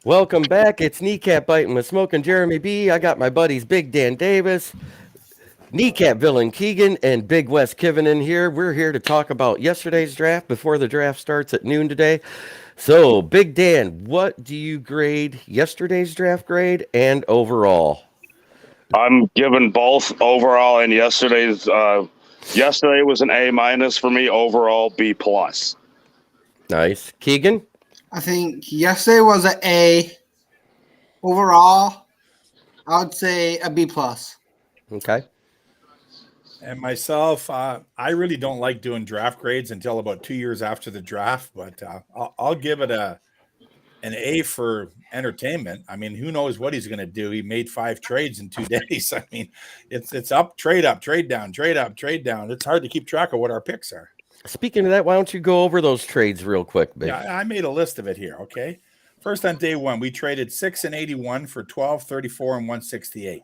Welcome back. It's Kneecap Biting with Smokin Jeremy B. I got my buddies Big Dan Davis, Kneecap Villain Keegan, and Big Wes Kiven in here. We're here to talk about yesterday's draft before the draft starts at noon today. So, Big Dan, what do you grade yesterday's draft grade and overall? I'm giving both overall and yesterday's. Yesterday was an A minus for me. Overall, B plus. Nice. Keegan? I think yesterday was an A. Overall, I would say a B plus. Okay. And myself, I really don't like doing draft grades until about 2 years after the draft, but I'll give it an A for entertainment. I mean, who knows what he's going to do? He made 5 trades in 2 days. I mean, it's up, trade down, trade up, trade down. It's hard to keep track of what our picks are. Speaking of that, why don't you go over those trades real quick, Big? Yeah, I made a list of it here, okay? First on day one, we traded 6 and 81 for 12, 34, and 168.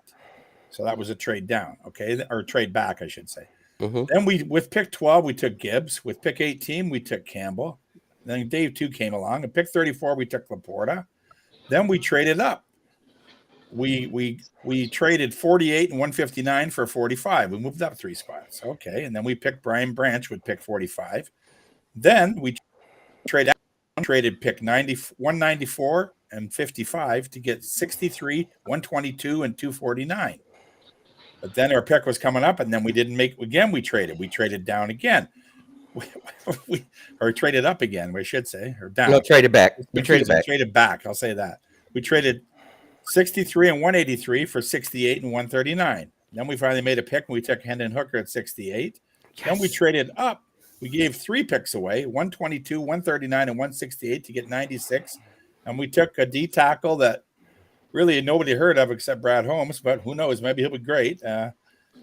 So that was a trade down, okay? Or trade back, I should say. Mm-hmm. Then with pick 12, we took Gibbs. With pick 18, we took Campbell. Then Dave 2 came along. And pick 34, we took LaPorte. Then we traded up. We traded 48 and 159 for 45. We moved up 3 spots. Okay. And then we picked Brian Branch with pick 45. Then we traded pick 194 and 55 to get 63, 122, and 249. But then our pick was coming up, and then we didn't make again. We traded down again. Or traded up again, we should say, or down. No, traded back. We traded back. Traded back. I'll say that. We traded 63 and 183 for 68 and 139. Then we finally made a pick, and we took Hendon Hooker at 68. Yes. Then we traded up. We gave 3 picks away, 122, 139, and 168 to get 96. And we took a D tackle that really nobody heard of except Brad Holmes, but who knows? Maybe he'll be great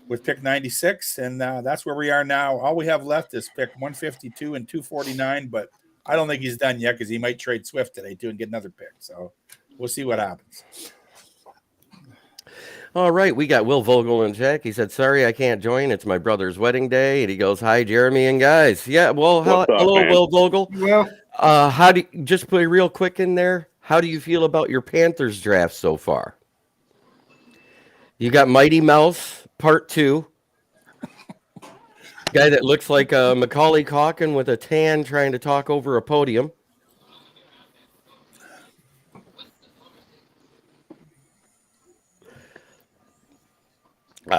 with pick 96. And that's where we are now. All we have left is pick 152 and 249, but I don't think he's done yet because he might trade Swift today too and get another pick. So we'll see what happens. All right, we got Will Vogel and Jack. He said, sorry, I can't join. It's my brother's wedding day. And he goes, hi, Jeremy and guys. Yeah, well, hello, man? Will Vogel. Well, how do you, just put it real quick in there, how do you feel about your Panthers draft so far? You got Mighty Mouse, part 2. Guy that looks like Macaulay Culkin with a tan trying to talk over a podium.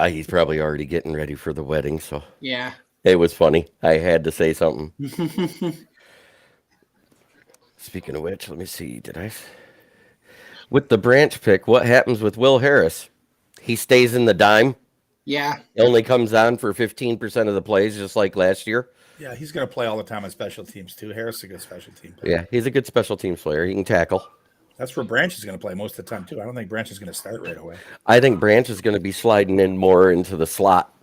He's probably already getting ready for the wedding, so yeah. It was funny. I had to say something. Speaking of which, let me see. With the Branch pick, what happens with Will Harris? He stays in the dime. Yeah. He only comes on for 15% of the plays, just like last year. Yeah, he's going to play all the time on special teams, too. Harris is a good special team player. Yeah, he's a good special teams player. He can tackle. That's where Branch is going to play most of the time, too. I don't think Branch is going to start right away. I think Branch is going to be sliding in more into the slot.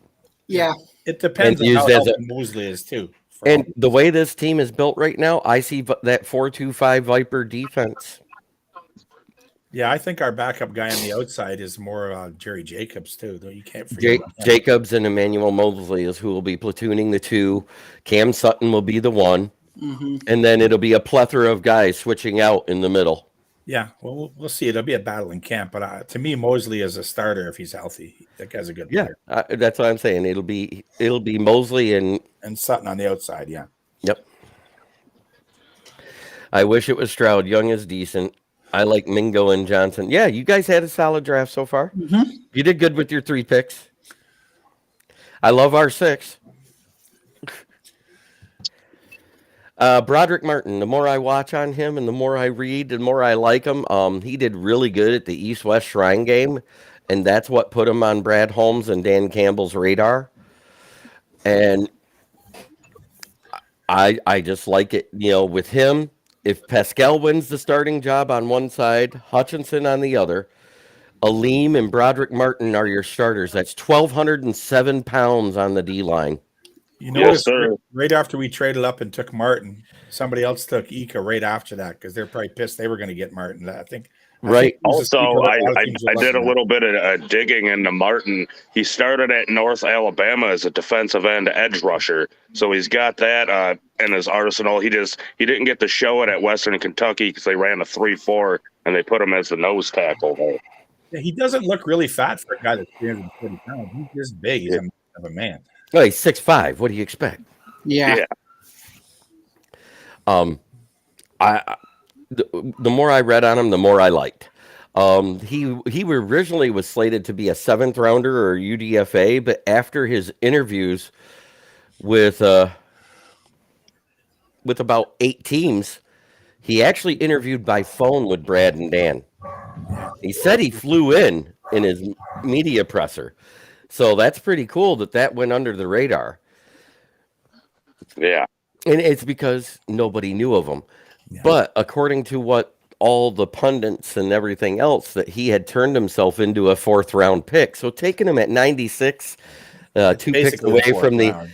Yeah. It depends on how healthy Mosley is, too. And the way this team is built right now, I see that 4-2-5 Viper defense. Yeah, I think our backup guy on the outside is more Jerry Jacobs, too. Though you can't forget Jacobs and Emmanuel Mosley is who will be platooning the 2. Cam Sutton will be the 1. Mm-hmm. And then it'll be a plethora of guys switching out in the middle. Yeah, well, we'll see. It'll be a battle in camp. But to me, Mosley is a starter if he's healthy. That guy's a good player. That's what I'm saying. It'll be Mosley and Sutton on the outside, yeah. Yep. I wish it was Stroud. Young is decent. I like Mingo and Johnson. Yeah, you guys had a solid draft so far. Mm-hmm. You did good with your 3 picks. I love our 6. Broderic Martin, the more I watch on him and the more I read, the more I like him. He did really good at the East-West Shrine game, and that's what put him on Brad Holmes and Dan Campbell's radar. And I just like it, with him. If Pascal wins the starting job on one side, Hutchinson on the other, Aleem and Broderic Martin are your starters. That's 1,207 pounds on the D-line. You notice right after we traded up and took Martin, somebody else took Ika right after that because they're probably pissed they were going to get Martin. I think Right. Also, I did a little bit of digging into Martin. He started at North Alabama as a defensive end edge rusher, so he's got that in his arsenal. He didn't get to show it at Western Kentucky because they ran a 3-4 and they put him as the nose tackle there. Yeah, he doesn't look really fat for a guy that's 340 pounds. He's just big. He's a man. Oh, he's 6'5". What do you expect? Yeah. The more I read on him, the more I liked. He originally was slated to be a 7th rounder or UDFA, but after his interviews with about 8 teams, he actually interviewed by phone with Brad and Dan. He said he flew in his media presser, so that's pretty cool that went under the radar. Yeah, and it's because nobody knew of him. Yeah. But according to what all the pundits and everything else, that he had turned himself into a 4th round pick. So taking him at 96, 2 picks away from the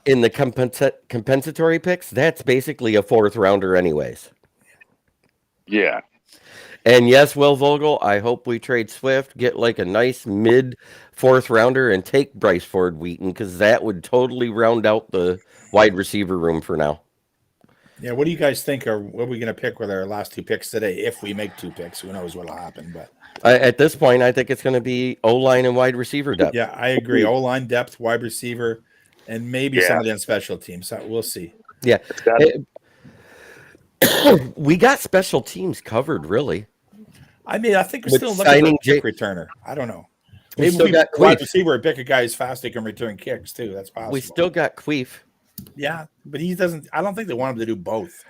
in the compensatory picks, that's basically a 4th rounder anyways. Yeah. And yes, Will Vogel, I hope we trade Swift, get like a nice mid 4th rounder and take Bryce Ford Wheaton, because that would totally round out the wide receiver room for now. Yeah, what do you guys think? Or what are we going to pick with our last 2 picks today? If we make 2 picks, who knows what'll happen? But at this point, I think it's going to be O-line and wide receiver depth. Yeah, I agree. O-line depth, wide receiver, and maybe some of them special teams. So we'll see. Yeah, we got special teams covered, really. I mean, I think we're still looking for a kick returner. I don't know. Maybe we got wide receiver, pick a guy who's fast that can return kicks too. That's possible. We still got Queef. Yeah, but he doesn't. I don't think they want him to do both.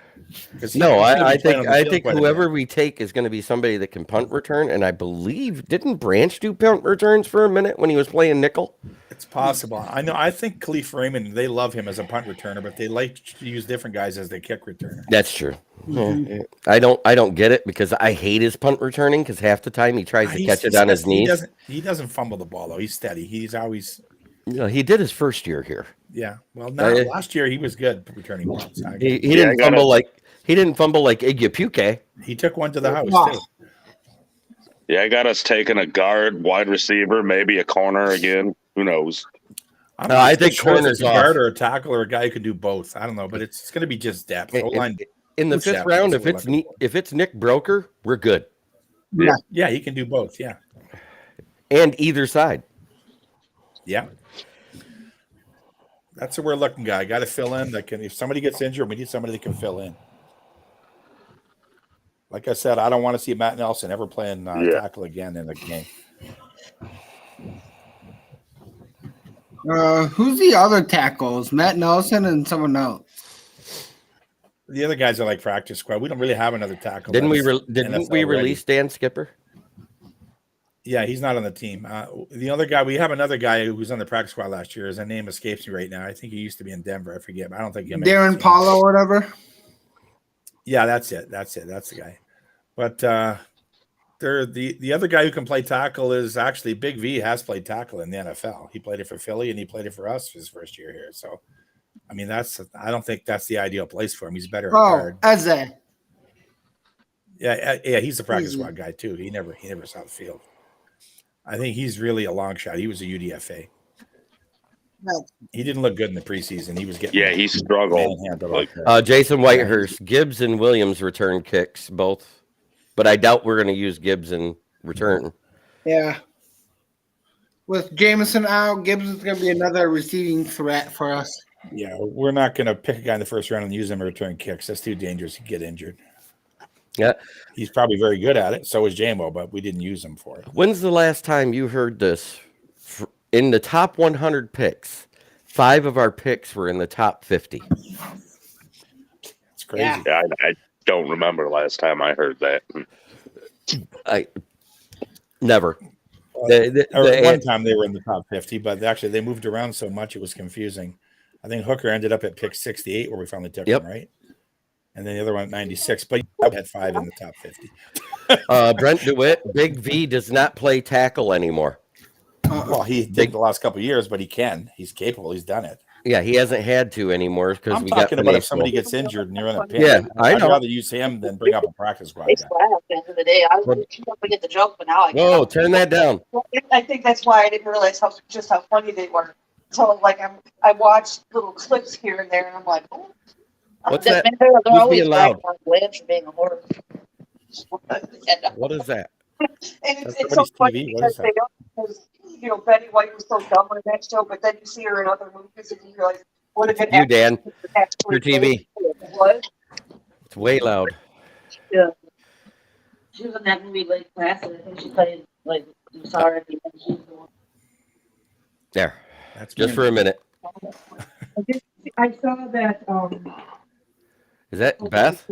No, I think whoever we take is going to be somebody that can punt return. And I believe, didn't Branch do punt returns for a minute when he was playing nickel? It's possible. I know. I think Khalif Raymond, they love him as a punt returner, but they like to use different guys as their kick returner. That's true. Mm-hmm. I don't get it, because I hate his punt returning, because half the time he tries to catch it on his knees. He doesn't fumble the ball though. He's steady. He's always. He did his first year here. Yeah. Well, last year he was good returning balls. He didn't fumble like Iggy. He took one to the house too. Yeah, I got us taking a guard, wide receiver, maybe a corner again. Who knows? I think corner's a guard or a tackle or a guy who can do both. I don't know, but it's going to be just depth. O-line in the 5th round, if it's Nick Broker, we're good. Yeah, he can do both. Yeah, and either side. Yeah. That's what we're looking, guy. Got to fill in. If somebody gets injured, we need somebody that can fill in. Like I said, I don't want to see Matt Nelson ever playing tackle again in the game. Who's the other tackles? Matt Nelson and someone else. The other guys are like practice squad. We don't really have another tackle. Didn't we release Dan Skipper? Yeah, he's not on the team. The other guy, we have another guy who was on the practice squad last year. His name escapes me right now. I think he used to be in Denver. I forget. But I don't think him. Darren Paulo or whatever. Yeah, that's it. That's the guy. But the other guy who can play tackle is actually Big V. Has played tackle in the NFL. He played it for Philly and he played it for us his first year here. So, I mean, I don't think that's the ideal place for him. He's better at guard. Eze. Yeah, he's the practice squad guy too. He never saw the field. I think he's really a long shot. He was a UDFA. He didn't look good in the preseason. He was getting he struggled. Jason Whitehurst, Gibbs and Williams return kicks both, but I doubt we're going to use Gibbs in return. Yeah. With Jameson out, Gibbs is going to be another receiving threat for us. Yeah, we're not going to pick a guy in the first round and use him to return kicks. That's too dangerous. He'd get injured. Yeah, he's probably very good at it. So is JMO, but we didn't use him for it. When's the last time you heard this? In the top 100 picks, 5 of our picks were in the top 50. It's crazy. Yeah, I don't remember the last time I heard that. I never. One time they were in the top 50, but actually they moved around so much it was confusing. I think Hooker ended up at pick 68 where we finally took him, right? And then the other one at 96, but he had 5 in the top 50. Brent DeWitt, Big V does not play tackle anymore. Well, he did the last couple of years, but he can. He's capable. He's done it. Yeah, he hasn't had to anymore because I'm we got talking about if Finesse. somebody gets injured and you're in a pit. Yeah, I I'd know. rather use him than bring up a practice squad It's guy. flat at the end of the day. I was to get the joke, but now I Whoa, can't. turn that down. I think that's why I didn't realize how funny they were. So like I watched little clips here and there, and I'm like, oh. What's They're that? they're Who's always being loud? bragging on Blanche for being a horse. What is that? And That's it's so somebody's funny TV. What because is that? they don't, because Betty White was so dumb on that show, but then you see her in other movies and you realize what a good You, Dan. actress Your TV. was. It's way loud. Yeah. She was in that movie Lake Placid. I think she played like Sarah. There. That's Just for a minute. I saw that. Is that Beth?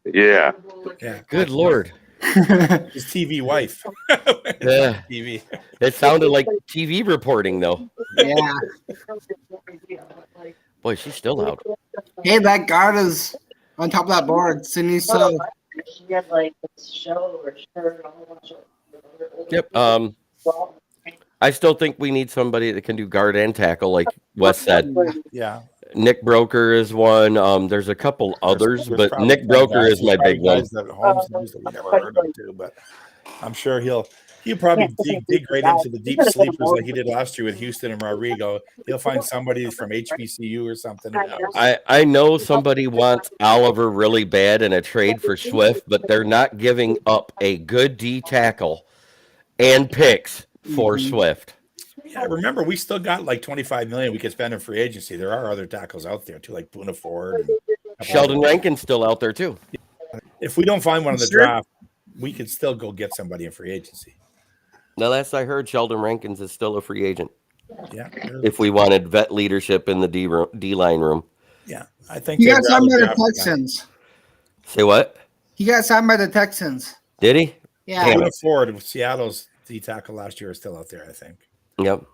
Yeah. Yeah. Good Lord. His TV wife. Yeah. TV. It sounded like TV reporting, though. Yeah. Boy, she's still loud. Hey, that guard is on top of that board. Sydney so She had like this show or shirt, a whole bunch of. Yep. I still think we need somebody that can do guard and tackle, like Wes said. Yeah. Nick Broker is one. There's a couple others, There's but probably Nick some Broker guys- is my there's big probably one. guys that Holmes knows that we never heard of too, but I'm sure he'll probably dig right into the deep sleepers like he did last year with Houston and Rodrigo. He'll find somebody from HBCU or something. I know somebody wants Oliver really bad in a trade for Swift, but they're not giving up a good D tackle and picks for Swift. Yeah, remember we still got like $25 million we could spend in free agency. There are other tackles out there too, like Boona Ford. And Sheldon Rankin's still out there too. if we don't find one in the Sure. draft, we could still go get somebody in free agency. Now, last I heard, Sheldon Rankins is still a free agent. Yeah, If we wanted vet leadership in the D line room, yeah. I think he they'd got signed by rather the draft a guy. Texans. say what? He got signed by the Texans. Did he? Yeah. Damn Boona Ford, Seattle's D tackle last year is still out there. I think Yep.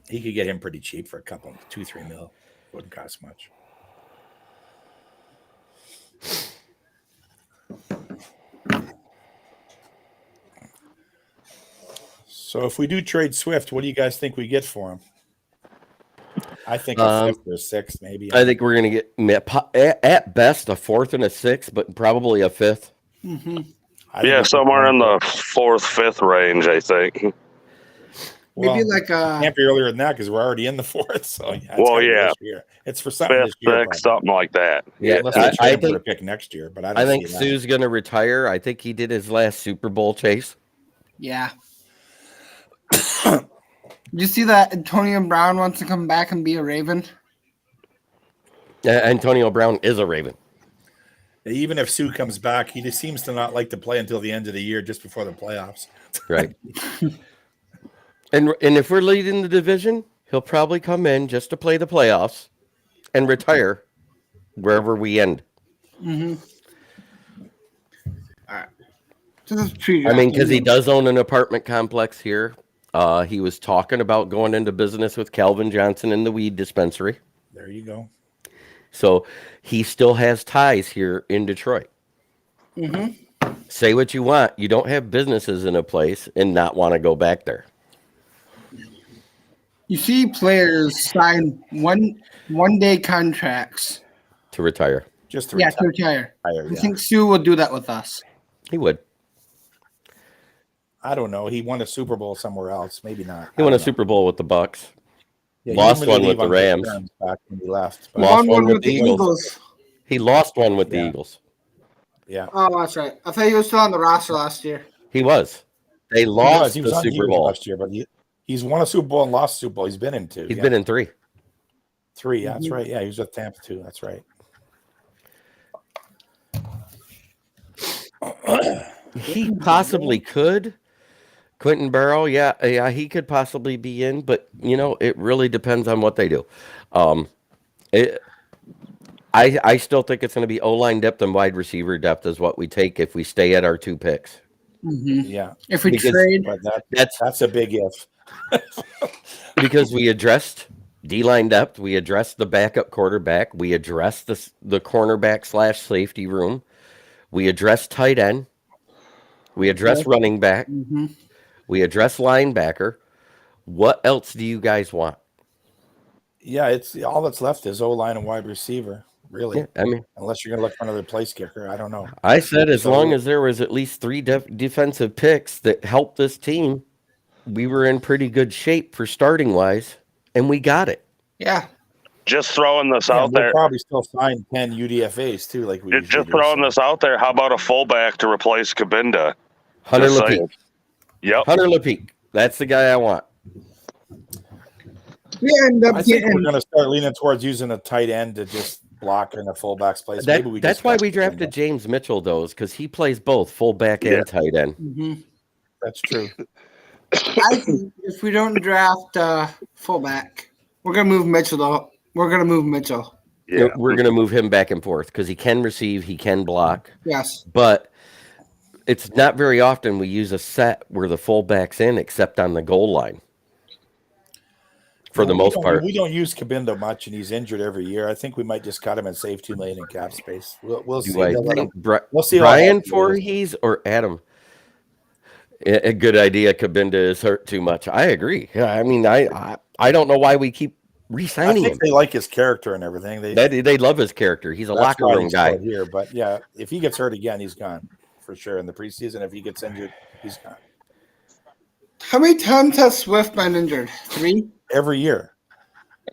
he could get him pretty cheap for a couple, 2-3 mil. Wouldn't cost much. So if we do trade Swift, what do you guys think we get for him? I think a fifth or a sixth, maybe. I think we're going to get at best a fourth and a sixth, but probably a fifth. I think Yeah, it's somewhere in fine. the 4th, 5th range, I think. Maybe Well, like a can't be earlier than that because we're already in the fourth. So yeah, it's Well, gotta be yeah. this year. It's for something 5th, this year. 6th, probably. something like that. Yeah, Unless they I trade him for a think pick next year, but I don't I think see that. Sue's going to retire. I think he did his last Super Bowl chase. yeah. Did you see that Antonio Brown wants to come back and be a Raven? Antonio Brown is a Raven. Even if Sue comes back, he just seems to not like to play until the end of the year, just before the playoffs. Right. and if we're leading the division, he'll probably come in just to play the playoffs and retire wherever we end. Mm-hmm. All right. This is true. I mean, because he does own an apartment complex here. He was talking about going into business with Calvin Johnson in the weed dispensary. There you go. So he still has ties here in Detroit. Mm-hmm. Say what you want. You don't have businesses in a place and not want to go back there. You see players sign one day contracts. To retire. Just to Yeah, to retire. retire. I Yeah. think Sue will do that with us. He would. I don't know. He won a Super Bowl somewhere else. Maybe not. He won a Super Bowl with the Bucks. Yeah, he lost didn't really one with leave the on good Rams. terms back when he left. But Lost Won one with the Eagles. He lost one with the Yeah. Eagles. yeah, Oh, that's right. I thought he was still on the roster last year. He was. They he lost was the on Super Eagles Bowl. last year, but he's won a Super Bowl and lost a Super Bowl. He's been in two. He's yeah. been in 3. 3. Yeah, that's right. Yeah, he was with Tampa too. That's right. He possibly could. Quentin Barrow, yeah, he could possibly be in, but it really depends on what they do. I still think it's going to be O-line depth and wide receiver depth is what we take if we stay at our 2 picks. Mm-hmm. Yeah, If we Because- trade, but That's that's a big if. because we addressed D-line depth, we addressed the backup quarterback, we addressed the cornerback / safety room, we addressed tight end, we addressed running back, mm-hmm. we addressed linebacker. What else do you guys want? Yeah, it's all that's left is O-line and wide receiver, really. Yeah, I mean, Unless you're going to look for another place kicker. I don't know. I said as So- long as there was at least 3 defensive picks that helped this team, we were in pretty good shape for starting wise, and we got it. Yeah. Just throwing this Yeah, out we'll there. probably still find 10 UDFAs too, like we usually Just do, throwing so. this out there. How about a fullback to replace Kabinda? Hunter Just LaPeak. saying. Yep. Hunter LaPeak. That's the guy I want. We end up I think we're getting going to start leaning towards using a tight end to just block in a fullback's place. Maybe we That's just why got we Kabinda. drafted James Mitchell, though, because he plays both fullback and tight end. Mhm. That's true. I think if we don't draft fullback, we're gonna move Mitchell though. We're gonna move Mitchell. Yeah. We're going to move him back and forth because he can receive, he can block, Yes. but it's not very often we use a set where the fullback's in except on the goal line. For the most part. We don't use Kabinda much, and he's injured every year. I think we might just cut him and save $2 million in cap space. We'll see. Do I They'll let think him- we'll see how Brian healthy he is. Voorhees or Adam? A good idea. Kabinda is hurt too much. I agree. Yeah, I mean, I don't know why we keep I re-signing think him. they like his character and everything. They love his character. He's a That's locker why room he's guy. still here. But yeah, if he gets hurt again, he's gone for sure in the preseason. If he gets injured, he's gone How many times has Swift been injured? 3? every year.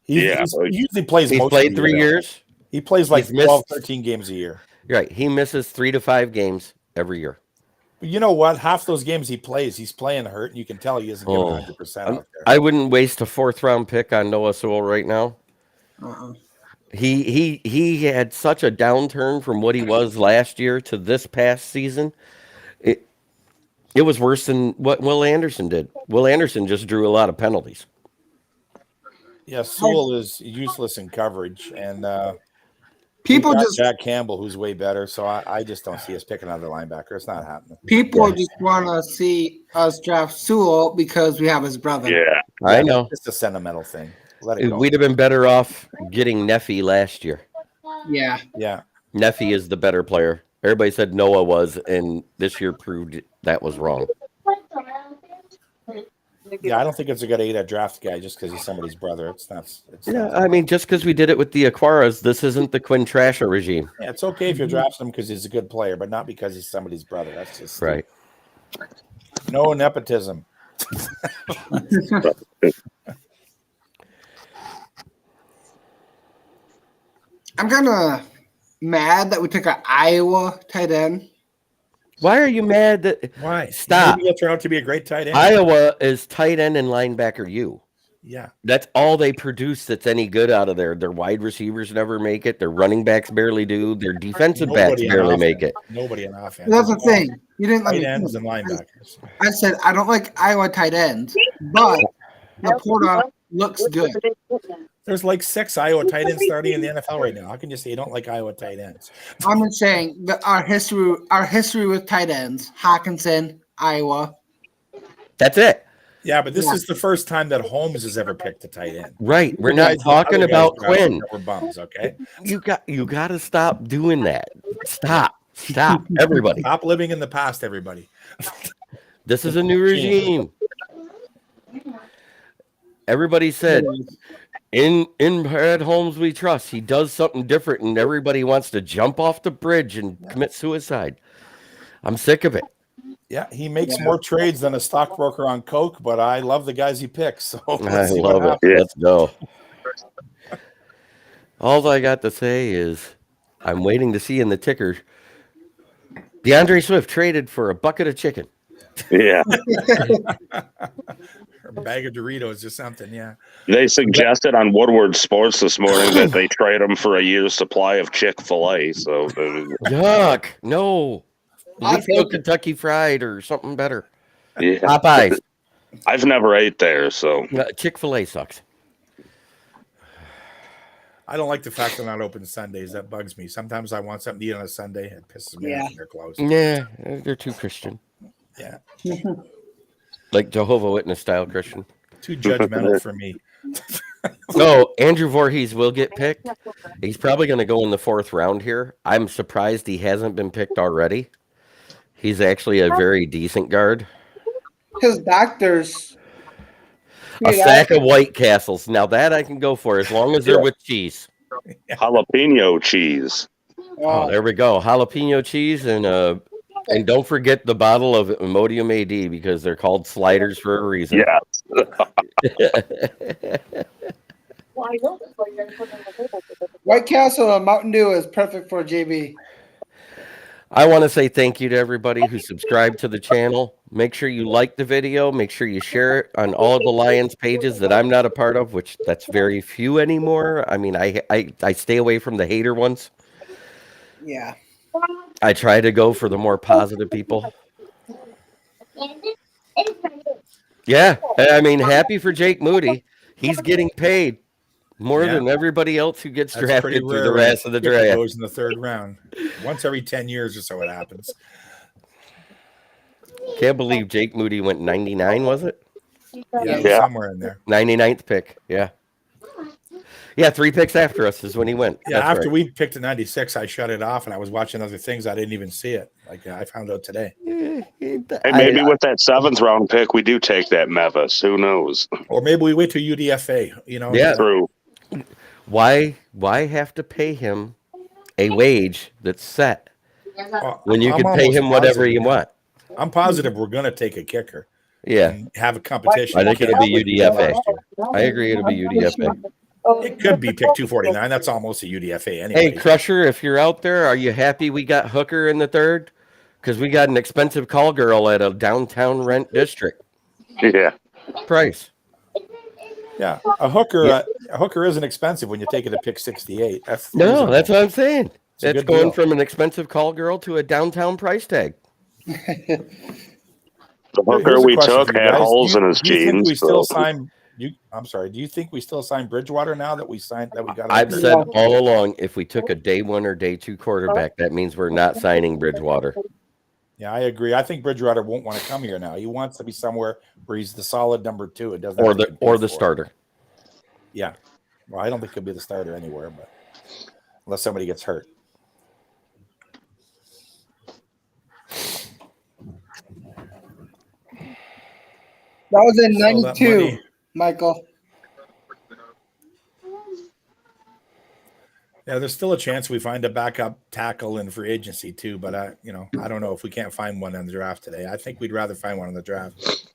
He usually plays. He's most played of the 3 year, though. years. He plays like He's missed- 12, 13 games a year. Right. He misses 3 to 5 games every year. But you know what? Half those games he plays, he's playing hurt, and you can tell he isn't giving Oh. 100% out there. I wouldn't waste a 4th round pick on Noah Sewell right now. He had such a downturn from what he was last year to this past season. It was worse than what Will Anderson did. Will Anderson just drew a lot of penalties. Yeah, Sewell is useless in coverage, and People we've got just Jack Campbell, who's way better. So I just don't see us picking another linebacker. It's not happening. just want to see us draft Sewell because we have his brother. Yeah. I know. It's a sentimental thing. Let it go. We'd have been better off getting Neffy last year. Yeah. Yeah. Neffy is the better player. Everybody said Noah was, and this year proved that was wrong. Yeah, I don't think it's a good idea to draft a guy just because he's somebody's brother. It's not. Yeah, I mean, just because we did it with the Aquaras, this isn't the Quinn Trasher regime. Yeah, it's okay if you draft him because he's a good player, but not because he's somebody's brother. That's just Right. no nepotism. I'm kind of mad that we took an Iowa tight end. Why are you mad that Why? Stop. Maybe he'll turn out to be a great tight end. Iowa is tight end and linebacker U? Yeah. That's all they produce that's any good out of there. Their wide receivers never make it. Their running backs barely do. Their defensive backs Nobody on barely offense. make it. Nobody on offense. That's the thing. You didn't let Tight me ends finish. and linebackers. I said I don't like Iowa tight ends, but LaPorte looks good. There's like 6 Iowa tight ends starting in the NFL right now. How can you say you don't like Iowa tight ends? I'm just saying that our history with tight ends, Hawkinson, Iowa. That's it. Yeah, but this is the first time that Holmes has ever picked a tight end. Right. We're The not guys- the talking other guys about drafted Quinn. that were bums, okay? You got to stop doing that. Stop. Everybody. Stop living in the past, everybody. This is a new regime. Everybody said in Brad Holmes we trust. He does something different, and everybody wants to jump off the bridge and commit suicide. I'm sick of it. Yeah, he makes more trades than a stockbroker on Coke, but I love the guys he picks. So I let's see what love it. happens. Let's go. All I got to say is I'm waiting to see in the ticker. DeAndre Swift traded for a bucket of chicken. Yeah. Or a bag of Doritos or something, yeah. They suggested on Woodward Sports this morning that they trade him for a year's supply of Chick-fil-A. So Yuck. No. I'll At least go take it. Kentucky Fried or something better. yeah. Popeyes. I've never ate there, so Chick-fil-A sucks. I don't like the fact they're not open Sundays. That bugs me. Sometimes I want something to eat on a Sunday. It pisses me off when they're closed. Yeah, they're too Christian. Yeah. Like Jehovah Witness style Christian. Too judgmental for me. No, Andrew Voorhees will get picked. He's probably going to go in the 4th round here. I'm surprised he hasn't been picked already. He's actually a very decent guard. His doctors. A sack of White Castles. Now that I can go for, as long as they're with cheese. Jalapeno cheese. Oh, there we go. Jalapeno cheese and don't forget the bottle of Imodium AD because they're called sliders for a reason. Yeah. White Castle and Mountain Dew is perfect for JB. I want to say thank you to everybody who subscribed to the channel. Make sure you like the video. Make sure you share it on all of the Lions pages that I'm not a part of, which that's very few anymore. I mean, I stay away from the hater ones. Yeah. I try to go for the more positive people. Yeah, I mean, happy for Jake Moody. He's getting paid more than everybody else who gets That's drafted pretty through rare. the rest of the Kicker draft. goes in the third round. Once every 10 years or so it happens. Can't believe Jake Moody went 99, was it? Yeah, somewhere in there. 99th pick, yeah. Yeah, 3 picks after us is when he went. Yeah, That's after right. we picked at 96, I shut it off and I was watching other things. I didn't even see it. Like I found out today. Hey, maybe with that 7th round pick, we do take that Mevis. Who knows? Or maybe we wait till UDFA. You know, Yeah. True. Why have to pay him a wage that's set when you I'm can pay almost him whatever positive. you want? I'm positive we're going to take a kicker. Yeah, And have a competition. I think it'll be Like UDFA. last year. I agree. It'll be UDFA. It could be pick 249. That's almost a UDFA anyway. Hey, Crusher, if you're out there, are you happy we got Hooker in the 3rd? Because we got an expensive call girl at a downtown rent district Yeah. price. Yeah, a hooker isn't expensive when you take it at pick 68. That's No, reasonable. that's what I'm saying. It's a That's good going deal. from an expensive call girl to a downtown price tag. The hooker Here's a we question took for you had guys. holes in his Do you think jeans. we still so- sign? I'm sorry. Do you think we still sign Bridgewater now that we signed that we got? I've Hooker? said all along, if we took a day 1 or day 2 quarterback, that means we're not signing Bridgewater. Yeah, I agree. I think Bridgewater won't want to come here now. He wants to be somewhere where he's the solid number 2. It doesn't Or have to the compete or the for it. starter. Yeah. Well, I don't think he'll be the starter anywhere, but unless somebody gets hurt. That was in So that 92, money- Michael. Yeah, there's still a chance we find a backup tackle in free agency too, but I don't know if we can't find one in the draft today. I think we'd rather find one in the draft.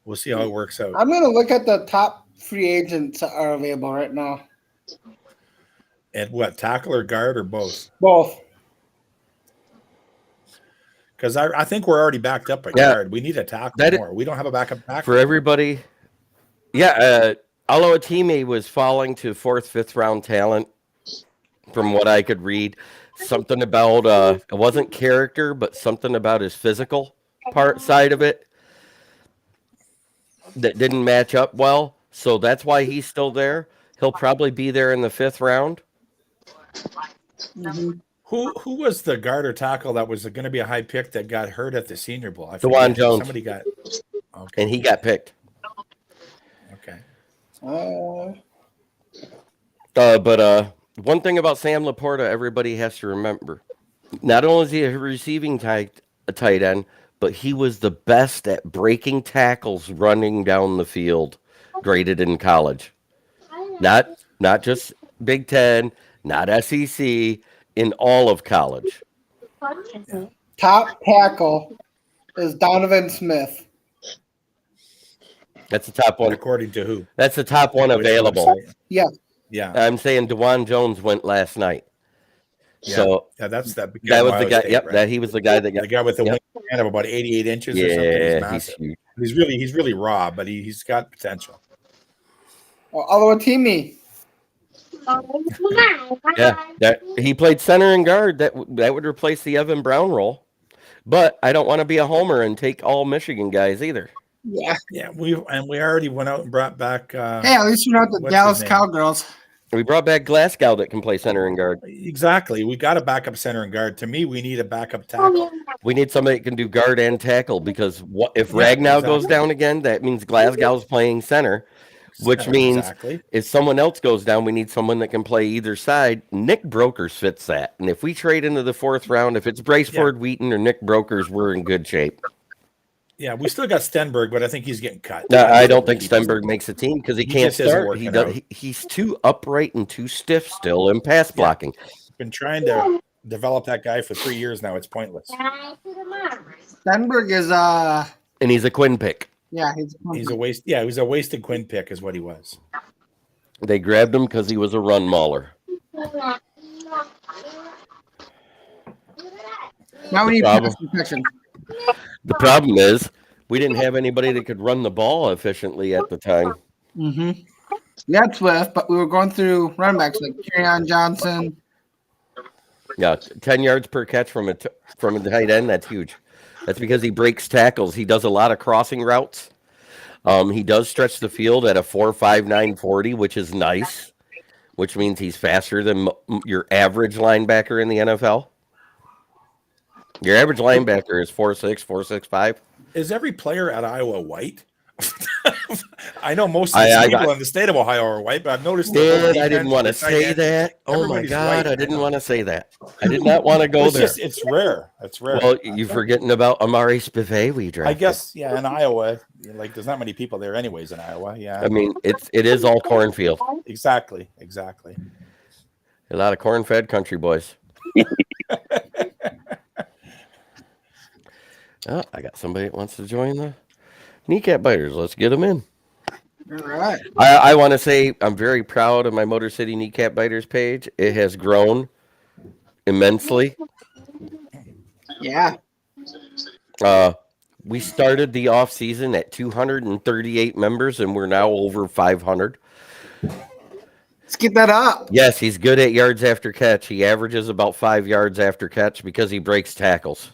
We'll see how it works out. I'm going to look at the top free agents that are available right now. And what, tackle or guard or both? Both. Because I think we're already backed up at Yeah. guard. We need a tackle That more. We don't have a backup tackle. For everybody, yeah, Aloatime was falling to 4th, 5th round talent from what I could read. Something about, it wasn't character, but something about his physical side of it that didn't match up well. So that's why he's still there. He'll probably be there in the 5th round. Mm-hmm. Who was the guard or tackle that was going to be a high pick that got hurt at the Senior Bowl? I DeJuan forget. Jones. Somebody got. Okay. And he got picked. Okay. But one thing about Sam LaPorta, everybody has to remember. Not only is he a receiving a tight end, but he was the best at breaking tackles running down the field, graded in college. Not just Big Ten, not SEC, in all of college. Top tackle is Donovan Smith. That's the top one. According to who? That's the top one Which available. website? Yeah. Yeah. I'm saying DeJuan Jones went last night. So Yeah, that's that. that was the Ohio guy. State, Yep, right? that he was the guy that got. The guy with the Yep. wingspan of about 88 inches or something. He's Yeah, he's massive. huge. He's really raw, but he's got potential. Aloatime. Yeah, he played center and guard. That would replace the Evan Brown role. But I don't want to be a homer and take all Michigan guys either. Yeah. Yeah, we already went out and brought back. Hey, at least you're not the What's Dallas his name? Cowgirls. We brought back Glasgow that can play center and guard. Exactly. We got a backup center and guard. To me, we need a backup tackle. We need somebody that can do guard and tackle because if Yeah, Ragnow goes exactly. down again, that means Glasgow's playing center, which means Exactly. if someone else goes down, we need someone that can play either side. Nick Brokers fits that. And if we trade into the 4th round, if it's Braceford, Wheaton, or Nick Brokers, we're in good shape. Yeah, we still got Stenberg, but I think he's getting cut. No, I don't think Stenberg makes a team because he can't just isn't start. working He out. he's too upright and too stiff still in pass blocking. Been trying to develop that guy for 3 years now. It's pointless. Stenberg is And he's a Quinn pick. yeah, He's a waste. Yeah, he was a wasted Quinn pick, is what he was. They grabbed him because he was a run mauler. now we need problem. pass protection. The problem is we didn't have anybody that could run the ball efficiently at the time. Mm-hmm. We had Swift, but we were going through running backs like Kerryon Johnson. Yeah, 10 yards per catch from a tight end. That's huge. That's because he breaks tackles. He does a lot of crossing routes. He does stretch the field at a 4.59 40, which is nice, which means he's faster than your average linebacker in the NFL. Your average linebacker is 4.6, 4.65. Is every player at Iowa white? I know most of the people in the state of Ohio are white, but I've noticed that. I didn't want to say that. Oh my God, I didn't want to say that. I did not want to go there. It's rare. It's rare. Well, you're forgetting about Amari Spivet we drafted. I guess, yeah, in Iowa, like there's not many people there anyways in Iowa. Yeah. I mean, it is all cornfield. Exactly. A lot of corn-fed country boys. Oh, I got somebody that wants to join the Kneecap Biters. Let's get them in. All right. I want to say I'm very proud of my Motor City Kneecap Biters page. It has grown immensely. Yeah. We started the off season at 238 members, and we're now over 500. Let's get that up. Yes, he's good at yards after catch. He averages about 5 yards after catch because he breaks tackles.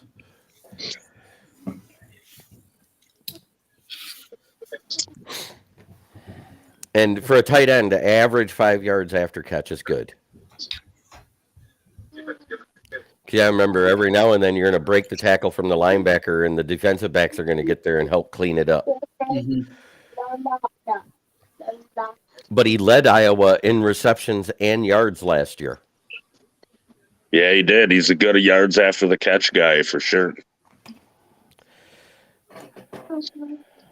And for a tight end, to average 5 yards after catch is good. Yeah, I remember every now and then you're going to break the tackle from the linebacker, and the defensive backs are going to get there and help clean it up. Mm-hmm. But he led Iowa in receptions and yards last year. Yeah, he did. He's a good yards after the catch guy for sure.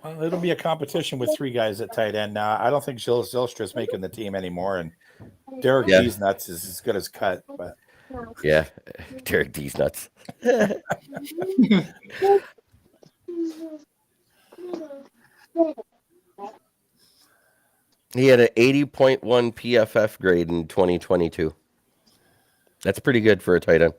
Well, it'll be a competition with 3 guys at tight end now. I don't think Zylstra's making the team anymore, and Derek D's nuts is as good as cut. But yeah, Derek D's nuts. He had an 80.1 PFF grade in 2022. That's pretty good for a tight end.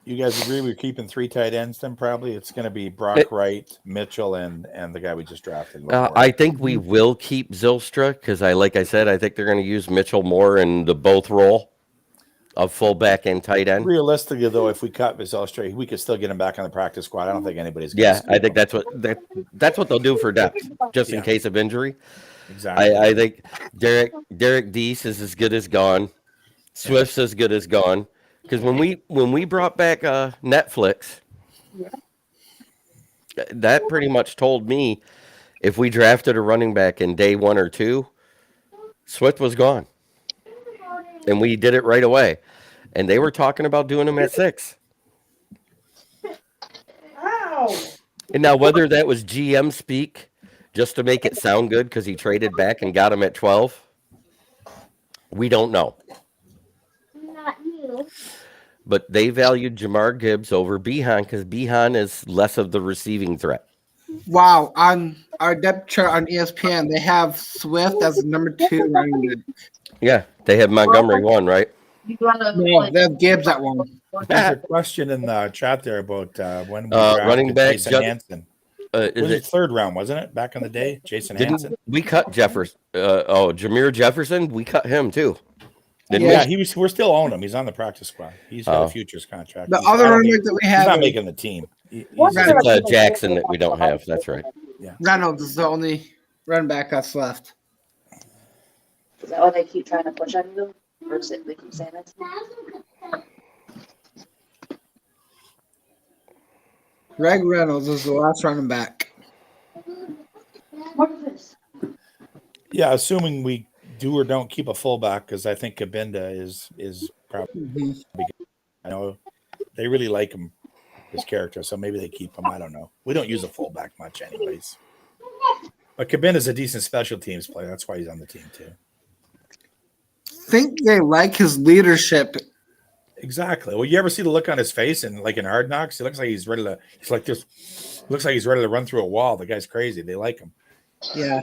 you guys agree we're keeping 3 tight ends then probably? It's going to be Brock Wright, Mitchell, and the guy we just drafted. I think we will keep Zylstra because like I said, I think they're going to use Mitchell more in the both role of fullback and tight end. Realistically, though, if we cut Zylstra, we could still get him back on the practice squad. I don't think anybody's going Yeah, I think that's what they'll do for depth, just in case of injury. Exactly. I think Derek Deese is as good as gone. Swift's as good as gone. Because when we brought back Netflix, that pretty much told me if we drafted a running back in day 1 or 2, Swift was gone. And we did it right away. And they were talking about doing him at 6. Ow. And now whether that was GM speak just to make it sound good because he traded back and got him at 12, we don't know. Not you. But they valued Jamar Gibbs over Behan because Behan is less of the receiving threat. Wow. On our depth chart on ESPN, they have Swift as number 2 running back. Yeah, they have Montgomery 1, right? You gotta, No, they have Gibbs at 1. There's a question in the chat there about when we running drafted back Jason Hansen. Is Was it it 3rd round, wasn't it? Back in the day, Jason Hansen. didn't we cut Jefferson? Jameer Jefferson, we cut him too. Didn't Yeah, we? we're still owning him. He's on the practice squad. He's got a futures contract. The He's other not running making- back that we He's have, not making the team. It's Jackson that we don't have. That's right. Reynolds is the only running back that's left. is that why they keep trying to push on you? Or is it they keep saying it? Greg Reynolds is the last running back. What is this? Yeah, assuming we do or don't keep a fullback, because I think Kabinda is probably. Mhm. I know they really like him. his character, so maybe they keep him. I don't know. We don't use a fullback much anyways. But Cabin is a decent special teams player. That's why he's on the team too. Think they like his leadership. Exactly. Well, you ever see the look on his face and like in Hard Knocks? It looks like he's ready to. He's like this. Looks like he's ready to run through a wall. The guy's crazy. They like him. Yeah.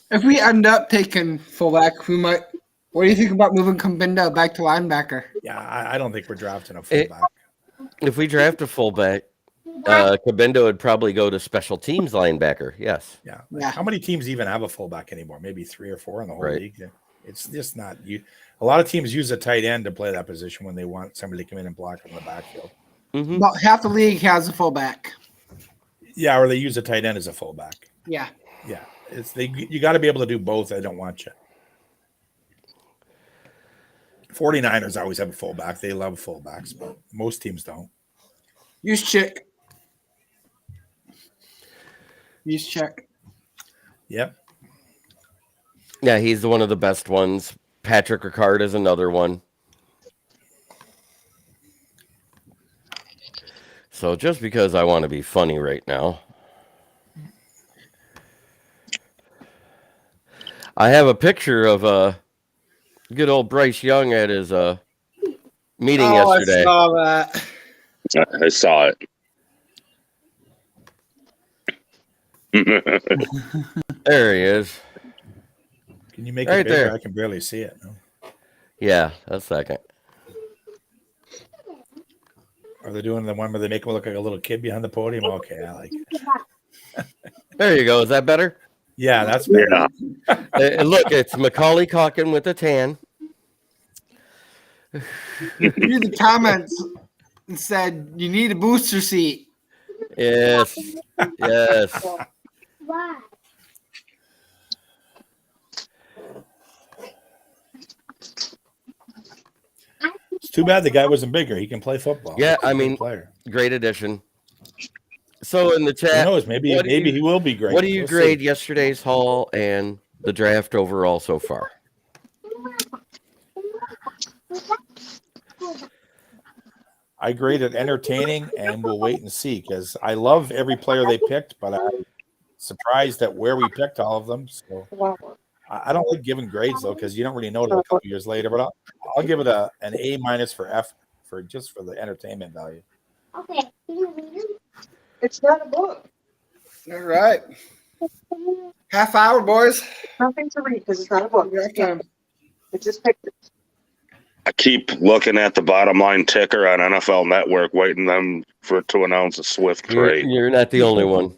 If we end up taking fullback, we might. What do you think about moving Kabinda back to linebacker? Yeah, I don't think we're drafting a fullback. If we draft a fullback, Cabinda would probably go to special teams linebacker. Yes. Yeah. Yeah. How many teams even have a fullback anymore? Maybe 3 or 4 in the whole Right. league. It's just not you. A lot of teams use a tight end to play that position when they want somebody to come in and block in the backfield. Mm-hmm. About half the league has a fullback. Yeah, or they use a tight end as a fullback. Yeah. Yeah, you got to be able to do both. I don't want you. 49ers always have a fullback. They love fullbacks, but most teams don't. Use check. Use check. Yep. Yeah, he's one of the best ones. Patrick Ricard is another one. So just because I want to be funny right now, I have a picture of good old Bryce Young at his meeting yesterday. I saw that. I saw it. There he is. Can you make Right it bigger? there. I can barely see it. No? Yeah, a second. Are they doing the one where they make him look like a little kid behind the podium? Okay, I like it. There you go. Is that better? Yeah, that's better. Yeah. Look, it's Macaulay Culkin with a tan. Read the comments and said you need a booster seat. Yes. Yes. Why? It's too bad the guy wasn't bigger. He can play football. Yeah, He's a I good mean, player. Great addition. So in the Who chat, knows? Maybe what do maybe you- he will be great. what do you We'll grade see. yesterday's haul and the draft overall so far? I grade it entertaining, and we'll wait and see because I love every player they picked, but I'm surprised at where we picked all of them. So I don't like giving grades though because you don't really know till a couple years later. But I'll give it an A- for F for just for the entertainment value. Okay. Can you read it? It's not a book. All right. Half hour, boys. Nothing to read because it's not a book. Draft time. It's just pictures. I keep looking at the bottom line ticker on NFL Network, waiting them to announce a Swift trade. You're not the only one.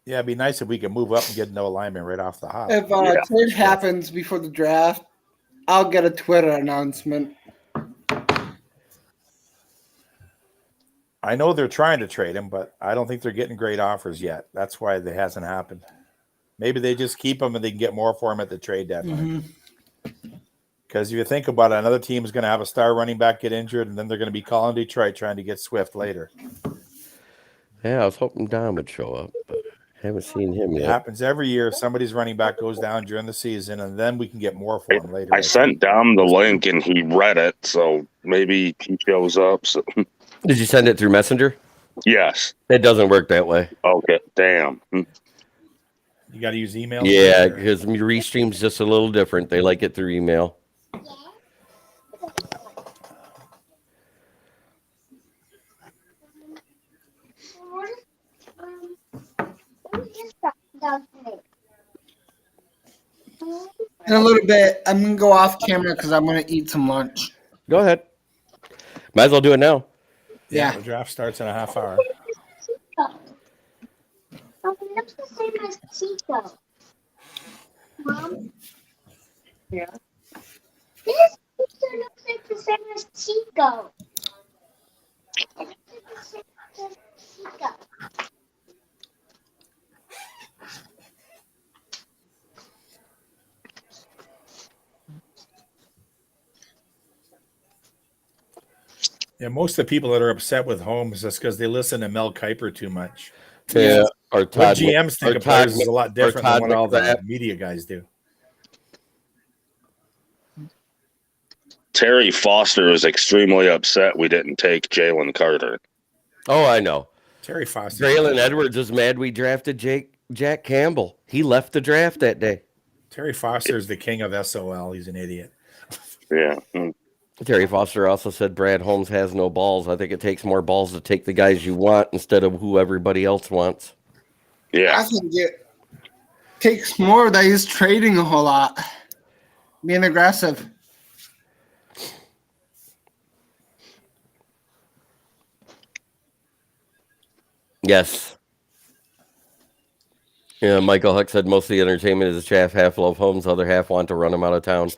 Yeah, it'd be nice if we could move up and get no alignment right off the hop. If trade happens before the draft, I'll get a Twitter announcement. I know they're trying to trade him, but I don't think they're getting great offers yet. That's why it hasn't happened. Maybe they just keep him and they can get more for him at the trade deadline. Because if you think about it, another team is going to have a star running back get injured, and then they're going to be calling Detroit trying to get Swift later. Yeah, I was hoping Dom would show up, but haven't seen him It yet. happens every year. Somebody's running back goes down during the season, and then we can get more for him later. I sent Dom the link and he read it, so maybe he shows up. So. Did you send it through Messenger? Yes. It doesn't work that way. Okay. Damn. You got to use email. Yeah, because Restream's just a little different. They like it through email. In a little bit, I'm going to go off camera because I'm going to eat some lunch. Go ahead. Might as well do it now. Yeah. The draft starts in a half hour. Okay, that's the same as Chico. Mom, Yeah. this picture looks like the same as Chico. It looks like the same as Chico. Yeah, most of the people that are upset with Holmes is because they listen to Mel Kiper too much. Yeah. Or What Todd. GMs think or of players Todd- is a lot or different Todd than what all the McGrath. media guys do. Terry Foster is extremely upset we didn't take Jalen Carter. Oh, I know. Terry Foster. Braylon Edwards is mad we drafted Jack Campbell. He left the draft that day. Terry Foster is the king of SOL. He's an idiot. Yeah. Terry Foster also said Brad Holmes has no balls. I think it takes more balls to take the guys you want instead of who everybody else wants. Yeah. I think it takes more that he's trading a whole lot, being aggressive. Yes. Yeah, Michael Huck said most of the entertainment is chaff, half love Holmes, other half want to run him out of town.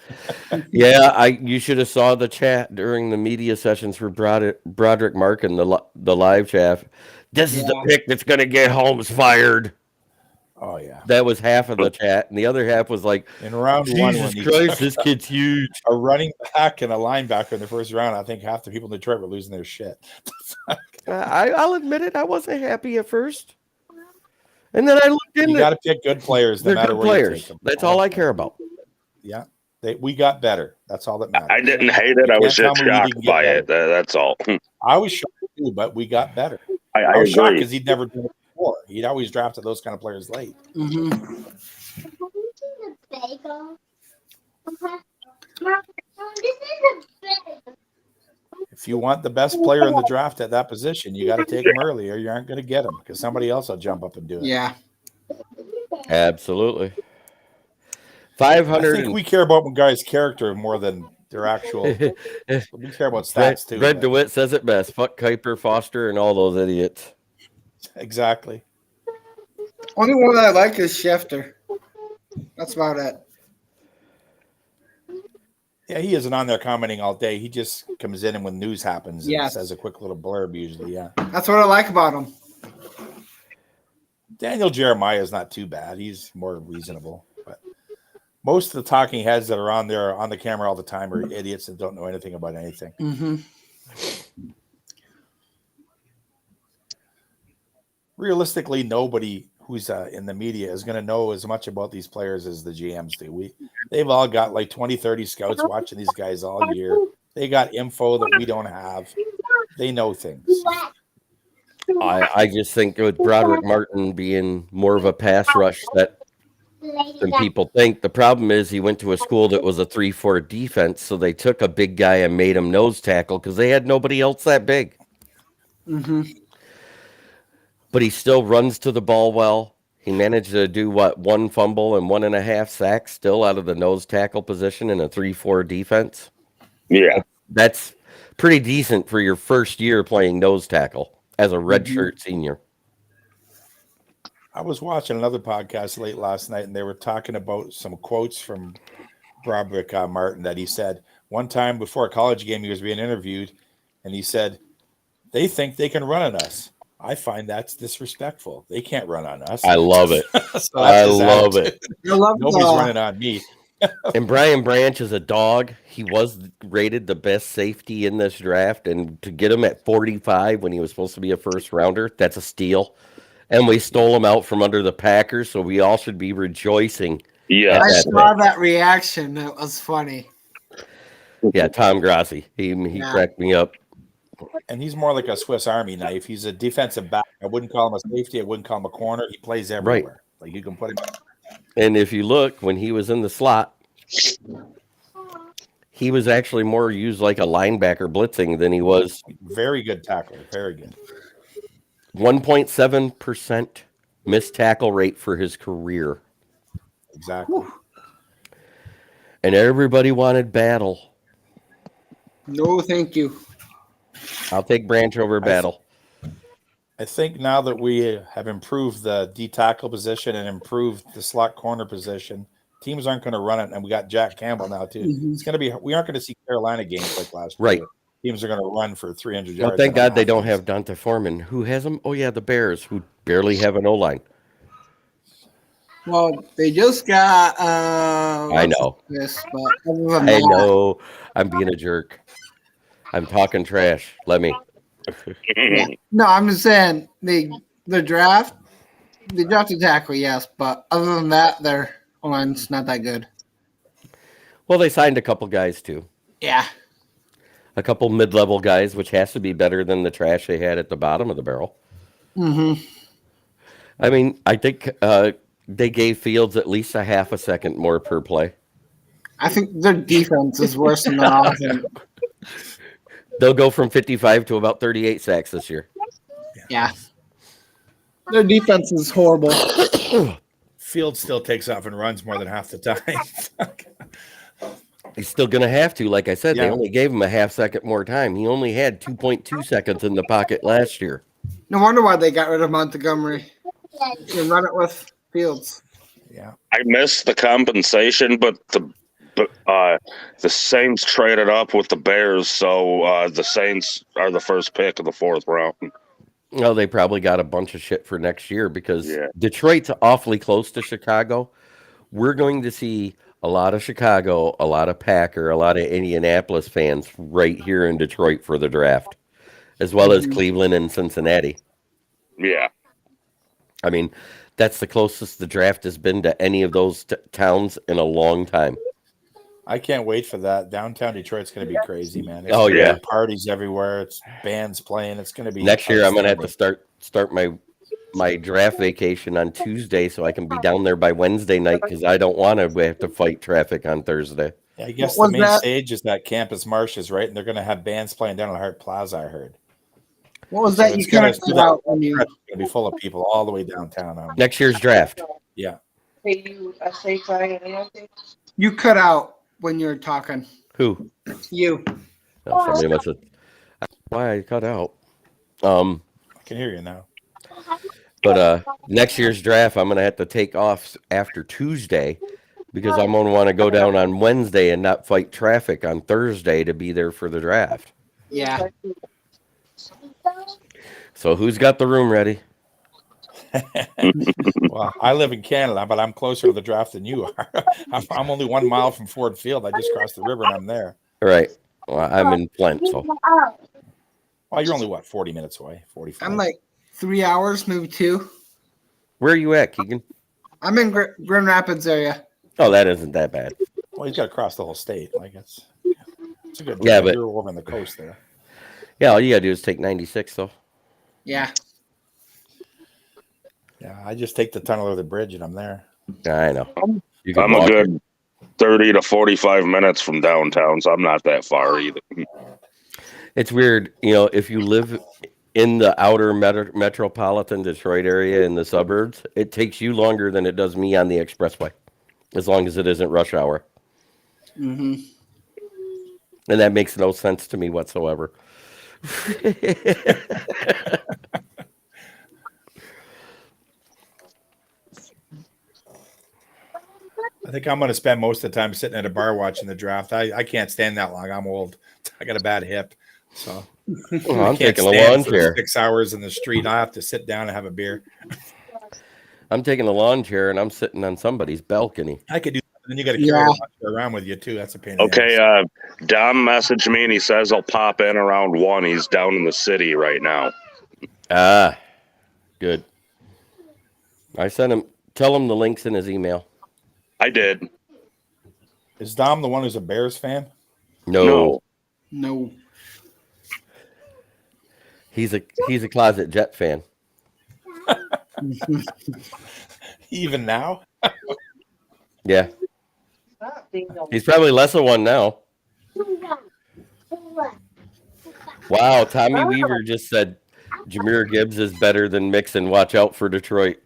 Yeah, you should have saw the chat during the media sessions for Broderic Markin, the live chat. This is the pick that's going to get Holmes fired. Oh, yeah. That was half of the chat, and the other half was like, in round one, Jesus Christ, this kid's huge. A running back and a linebacker in the first round. I think half the people in Detroit were losing their shit. I'll admit it. I wasn't happy at first. And then I looked into it. You got to pick good players no They're matter good where you players. take them. That's all I care about. Yeah. We got better. That's all that matters. I didn't hate it. I was just shocked by it. That's all. I was shocked too, but we got better. I was shocked agree. because he'd never done it before. He'd always drafted those kind of players late. Mm-hmm. If you want the best player in the draft at that position, you got to take him early or you aren't going to get him because somebody else will jump up and do it. Yeah. Absolutely. I think we care about guys' character more than their actual. We care about stats too. Brett DeWitt says it best. Fuck Kuiper, Foster, and all those idiots. Exactly. Only one I like is Schefter. That's about it. Yeah, he isn't on there commenting all day. He just comes in and when news happens and says a quick little blurb usually, yeah. That's what I like about him. Daniel Jeremiah is not too bad. He's more reasonable. But most of the talking heads that are on there on the camera all the time are idiots that don't know anything about anything. Mm-hmm. Realistically, nobody who's in the media is going to know as much about these players as the GMs do. They've all got like 20, 30 scouts watching these guys all year. They got info that we don't have. They know things. I just think with Broderic Martin being more of a pass rush than people think. The problem is he went to a school that was a 3-4 defense, so they took a big guy and made him nose tackle because they had nobody else that big. Mm-hmm. But he still runs to the ball well. He managed to do, 1 fumble and 1.5 sacks still out of the nose tackle position in a 3-4 defense? Yeah. That's pretty decent for your first year playing nose tackle as a redshirt senior. I was watching another podcast late last night, and they were talking about some quotes from Broderic Martin that he said one time before a college game he was being interviewed, and he said, they think they can run on us. I find that's disrespectful. They can't run on us. I love it. So I love it. Nobody's running on me. And Brian Branch is a dog. He was rated the best safety in this draft, and to get him at 45 when he was supposed to be a first rounder, that's a steal. And we stole him out from under the Packers, so we all should be rejoicing. Yeah, I saw that reaction. It was funny. Yeah, Tom Grassi. He cracked me up. And he's more like a Swiss Army knife. He's a defensive back. I wouldn't call him a safety. I wouldn't call him a corner. He plays everywhere. Right. Like you can put him. And if you look, when he was in the slot, he was actually more used like a linebacker blitzing than he was. Very good tackler. Very good. 1.7% missed tackle rate for his career. Exactly. And everybody wanted Battle. No, thank you. I'll take Branch over Battle. I think now that we have improved the D tackle position and improved the slot corner position, teams aren't going to run it. And we got Jack Campbell now too. Mm-hmm. It's going to be. We aren't going to see Carolina games like last Right. year. Teams are going to run for 300 yards. Well, thank God they don't have Dante Foreman. Who has them? Oh, yeah, the Bears, who barely have an O-line. Well, they just got. I know. This, but other than I that, know. I'm being a jerk. I'm talking trash. Let me. Yeah. No, I'm just saying the draft, they drafted tackle, yes, but other than that, their line's not that good. Well, they signed a couple guys, too. Yeah. a couple mid-level guys, which has to be better than the trash they had at the bottom of the barrel. Mm-hmm. I mean, I think they gave Fields at least a half a second more per play. I think their defense is worse than their offense. They'll go from 55 to about 38 sacks this year. Yeah. Their defense is horrible. Field still takes off and runs more than half the time. He's still going to have to. Like I said, they Yeah. only gave him a half second more time. He only had 2.2 seconds in the pocket last year. No wonder why they got rid of Montgomery. They run it with Fields. Yeah. I missed the compensation, but the Saints traded up with the Bears, so the Saints are the first pick of the 4th round. Well, they probably got a bunch of shit for next year because Yeah. Detroit's awfully close to Chicago. We're going to see a lot of Chicago, a lot of Packer, a lot of Indianapolis fans right here in Detroit for the draft, as well as Cleveland and Cincinnati. Yeah. I mean, that's the closest the draft has been to any of those towns in a long time. I can't wait for that. Downtown Detroit's going to be crazy, man. Oh, gonna yeah. be parties everywhere. It's bands playing. It's going to be Next year, I'm going to have to outstanding. start my draft vacation on Tuesday so I can be down there by Wednesday night because I don't want to have to fight traffic on Thursday. Yeah, I guess What the was main that? stage is that Campus Marshes, right? And they're going to have bands playing down at Hart Plaza, I heard. What was So that? You it's gonna- can't cut out when you. It's going to be full of people all the way downtown. Next year's draft. Yeah. Pay you a safe and anything. You cut out when you're talking. Who? You. Oh, somebody must have. Why I cut out. I can hear you now. But next year's draft, I'm going to have to take off after Tuesday because I'm going to want to go down on Wednesday and not fight traffic on Thursday to be there for the draft. Yeah. So who's got the room ready? Well, I live in Canada, but I'm closer to the draft than you are. I'm only 1 mile from Ford Field. I just crossed the river and I'm there. All right. Well, I'm in Flint, so Well, you're only, 40 minutes away? 45. I'm like 3 hours, maybe 2. where are you at, Keegan? I'm in Grand Rapids area. Oh, that isn't that bad. Well, he's got to cross the whole state. I guess it's a good. Yeah, drive. but- You're over on the coast there. Yeah, all you got to do is take 96, though. Yeah. Yeah, I just take the tunnel or the bridge and I'm there. I know. You can I'm a walk. good 30 to 45 minutes from downtown, so I'm not that far either. It's weird, if you live in the outer metropolitan Detroit area in the suburbs, it takes you longer than it does me on the expressway, as long as it isn't rush hour. Mm-hmm. And that makes no sense to me whatsoever. I think I'm going to spend most of the time sitting at a bar watching the draft. I can't stand that long. I'm old. I got a bad hip, so Well, I'm I can't taking a stand lawn for chair. 6 hours in the street. I have to sit down and have a beer. I'm taking a lawn chair and I'm sitting on somebody's balcony. I could do that. And then you got to carry Yeah. the lawn chair around with you too. That's a pain. in the Okay, ass. Dom messaged me and he says I'll pop in around 1. He's down in the city right now. Ah, good. I sent him. Tell him the link's in his email. I did. Is Dom the one who's a Bears fan? No. No. He's a closet Jet fan. Even now? Yeah, he's probably less of one now. Wow, Tommy Weaver just said Jahmyr Gibbs is better than Mixon. Watch out for Detroit.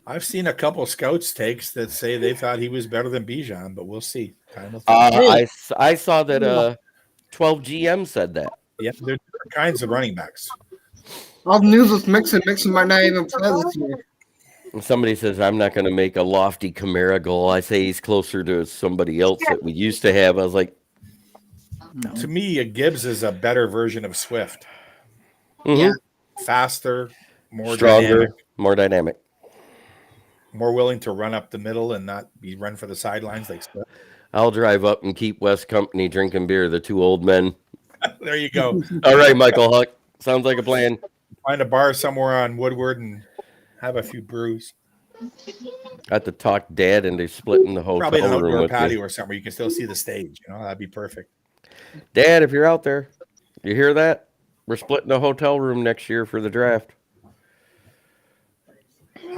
I've seen a couple scouts takes that say they thought he was better than Bijan, but we'll see. Time will tell. I saw that 12 GM said that. Yeah, there are different kinds of running backs. All the news with Mixon. Mixon might not even play this year. And somebody says I'm not going to make a lofty Kamara goal. I say he's closer to somebody else that we used to have. I was like, To me, Gibbs is a better version of Swift. mhm, Faster, more stronger, dynamic, more dynamic. more willing to run up the middle and not be run for the sidelines like Swift. I'll drive up and keep West Company drinking beer. The two old men. There you go. All right, Michael Huck. Sounds like a plan. Find a bar somewhere on Woodward and have a few brews. I have to talk Dad into splitting the Probably an hotel room outdoor with patio me. or something where you can still see the stage. That'd be perfect. Dad, if you're out there, you hear that? We're splitting a hotel room next year for the draft.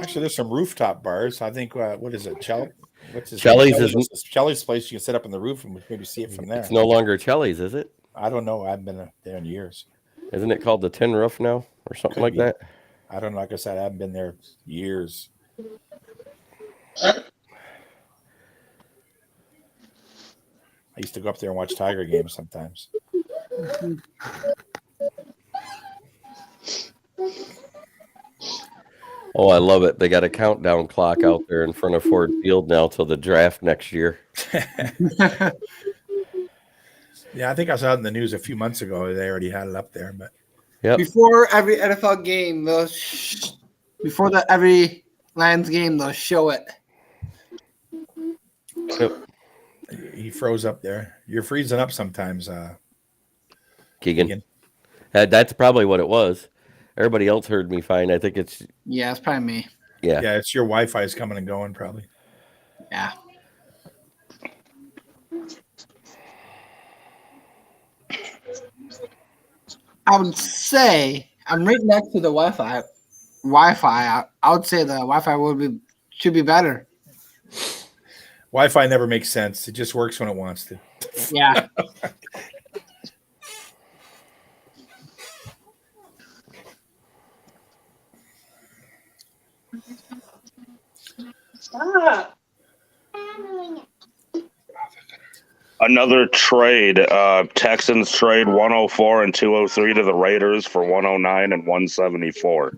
Actually, there's some rooftop bars. I think, what is it? What's his Chelly's name? is Chelly's place. You can sit up on the roof and maybe see it from there. it's no longer Chelly's, is it? I don't know. I haven't been there in years. Isn't it called the Tin Roof now or something Could like be. that? I don't know. Like I said, I haven't been there years. I used to go up there and watch Tiger games sometimes. Oh, I love it. They got a countdown clock out there in front of Ford Field now till the draft next year. Yeah, I think I saw it in the news a few months ago. They already had it up there, but Yep. Before every NFL game, every Lions game, they'll show it. Yep. he froze up there. You're freezing up sometimes, Keegan. That's probably what it was. Everybody else heard me fine. I think it's Yeah, it's probably me. yeah. Yeah, it's your Wi-Fi is coming and going probably. Yeah. I would say I'm right next to the Wi-Fi. I would say the Wi-Fi should be better. Wi-Fi never makes sense. It just works when it wants to. Yeah. Stop. Another trade. Texans trade 104 and 203 to the Raiders for 109 and 174.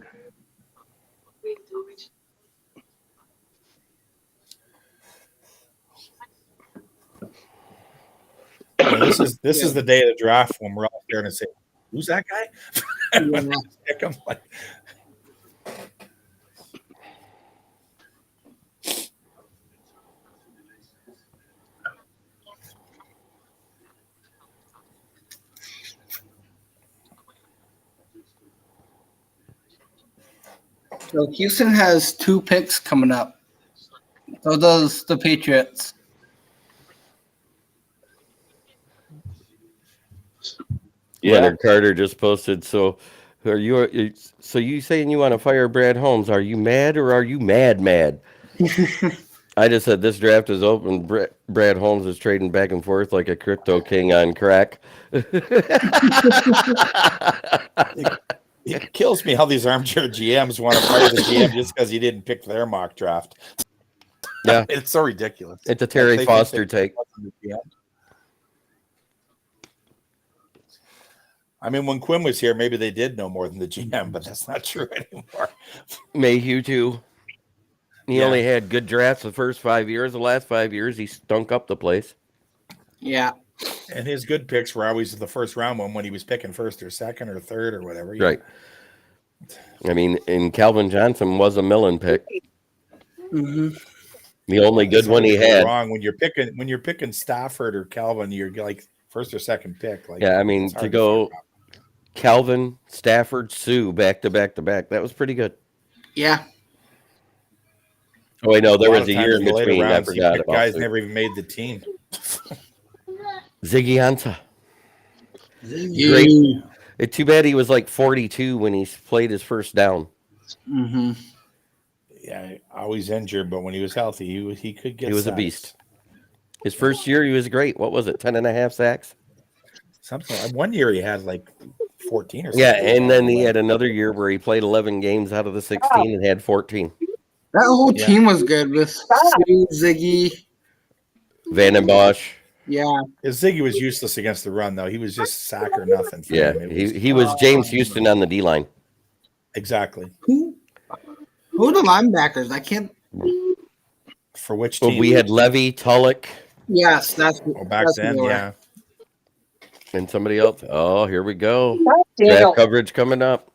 Yeah, this is the day of the draft when we're all there and say, "Who's that guy?" Yeah. I'm like, So Houston has 2 picks coming up. So does the Patriots. Yeah. Leonard Carter just posted. So, you saying you want to fire Brad Holmes? Are you mad or are you mad? I just said this draft is open. Brad Holmes is trading back and forth like a crypto king on crack. it kills me how these armchair GMs want to fire the GM just because he didn't pick their mock draft. Yeah, It's so ridiculous. it's a Terry They think Foster they- take. I mean, when Quinn was here, maybe they did know more than the GM, but that's not true anymore. Mayhew too. He Yeah. only had good drafts the first 5 years. The last 5 years, he stunk up the place. Yeah. And his good picks were always the first round one when he was picking first or second or third or whatever. Right. I mean, and Calvin Johnson was a Millen pick. Mm-hmm. The only good one he had. Wrong when you're picking Stafford or Calvin, you're like first or second pick. Like, Yeah, I mean, it's hard to go figure out. Calvin, Stafford, Sue back to back to back. That was pretty good. Yeah. Oh, wait, no, there A lot was of a year times in the later between. I rounds, you forgot pick about guys Sue. never even made the team. Ziggy Ansah. Great. It's too bad he was like 42 when he played his first down. Mm-hmm. Yeah, always injured, but when he was healthy, he could get. He was a sacks. beast. His first year, he was great. What was it, 10 and a half sacks? Something like 1 year he had like 14 or something. Yeah, and then he had another year where he played 11 games out of the 16 and had 14. That whole Yeah. team was good with Sue, Ziggy. Van den Bosch. Yeah. Ziggy was useless against the run, though. He was just sack or nothing. For Yeah, him. he was James Houston on the D line. Exactly. Who are the linebackers? I can't. For which Well, team? we had Levy, Tulloch, Yes, that's. Well, back that's then, who they were. yeah. and somebody else. Oh, here we go. Daniel. Draft coverage coming up.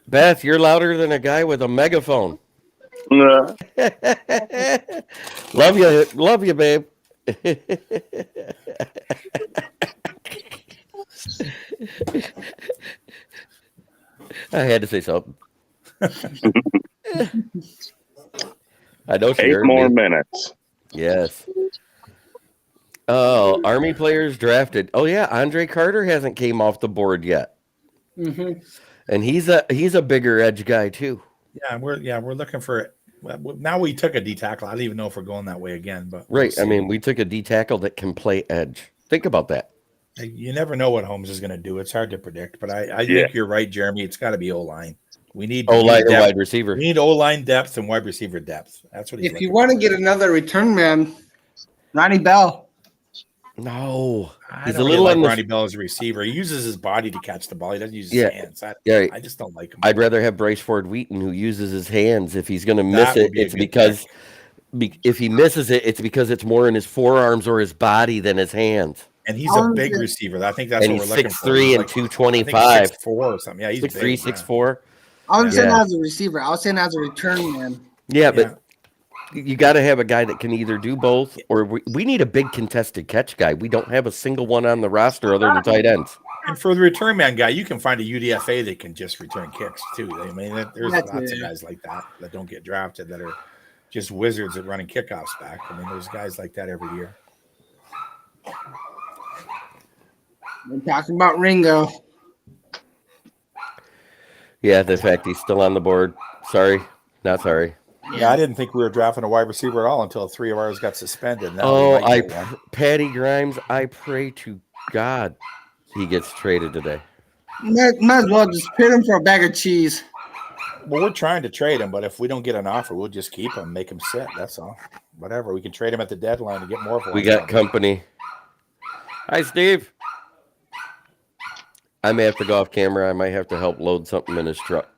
Beth, you're louder than a guy with a megaphone. Yeah. Love you, babe. I had to say something. I know she 8 heard more me. minutes. Yes. Oh, Army players drafted. Oh yeah, Andre Carter hasn't came off the board yet, and he's a bigger edge guy too. We're looking for. Now we took a D tackle. I don't even know if we're going that way again, but Right. we'll I mean, we took a D tackle that can play edge. Think about that. you never know what Holmes is going to do. It's hard to predict, but I think you're right, Jeremy. It's got to be O line. We need O line or depth. wide receiver. We need O line depth and wide receiver depth. That's what he's. If you want to get another return man, Ronnie Bell. No, He's a little like Ronnie Bell as a receiver. He uses his body to catch the ball. He doesn't use his hands. I just don't like him. I'd rather have Bryce Ford Wheaton, who uses his hands. If he's going to miss it, it's because if he misses it, it's because it's more in his forearms or his body than his hands. And he's a big receiver. I think that's what we're looking for. 6'3" and 225. 6'4" or something. Yeah, he's 6'3", 6'4". I was saying as a receiver. I was saying as a return man. Yeah, but you got to have a guy that can either do both, or we need a big contested catch guy. We don't have a single one on the roster other than tight ends. And for the return man guy, you can find a UDFA that can just return kicks too. I mean, there's lots of guys like that don't get drafted that are just wizards at running kickoffs back. I mean, there's guys like that every year. We're talking about Ringo. Yeah, the fact he's still on the board. Sorry, not sorry. Yeah, I didn't think we were drafting a wide receiver at all until 3 of ours got suspended. Now Patty Grimes, I pray to God he gets traded today. Might as well just trade him for a bag of cheese. Well, we're trying to trade him, but if we don't get an offer, we'll just keep him, make him sit. That's all. Whatever. We can trade him at the deadline to get more for him. We got company. Hi, Steve. I may have to go off camera. I might have to help load something in his truck.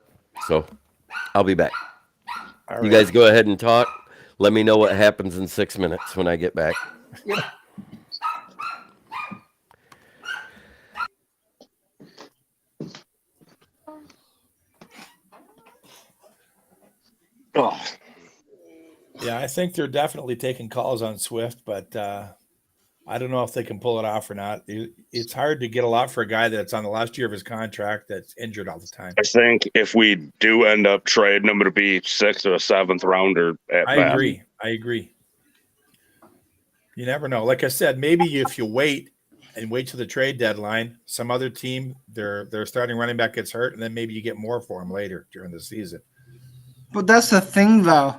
So I'll be back. You guys go ahead and talk. Let me know what happens in 6 minutes when I get back. Oh. Yeah, I think they're definitely taking calls on Swift, but I don't know if they can pull it off or not. It's hard to get a lot for a guy that's on the last year of his contract that's injured all the time. I think if we do end up trading him, it'll be 6th or 7th rounder. I agree. You never know. Like I said, maybe if you wait till the trade deadline, some other team, their starting running back gets hurt, and then maybe you get more for him later during the season. But that's the thing, though.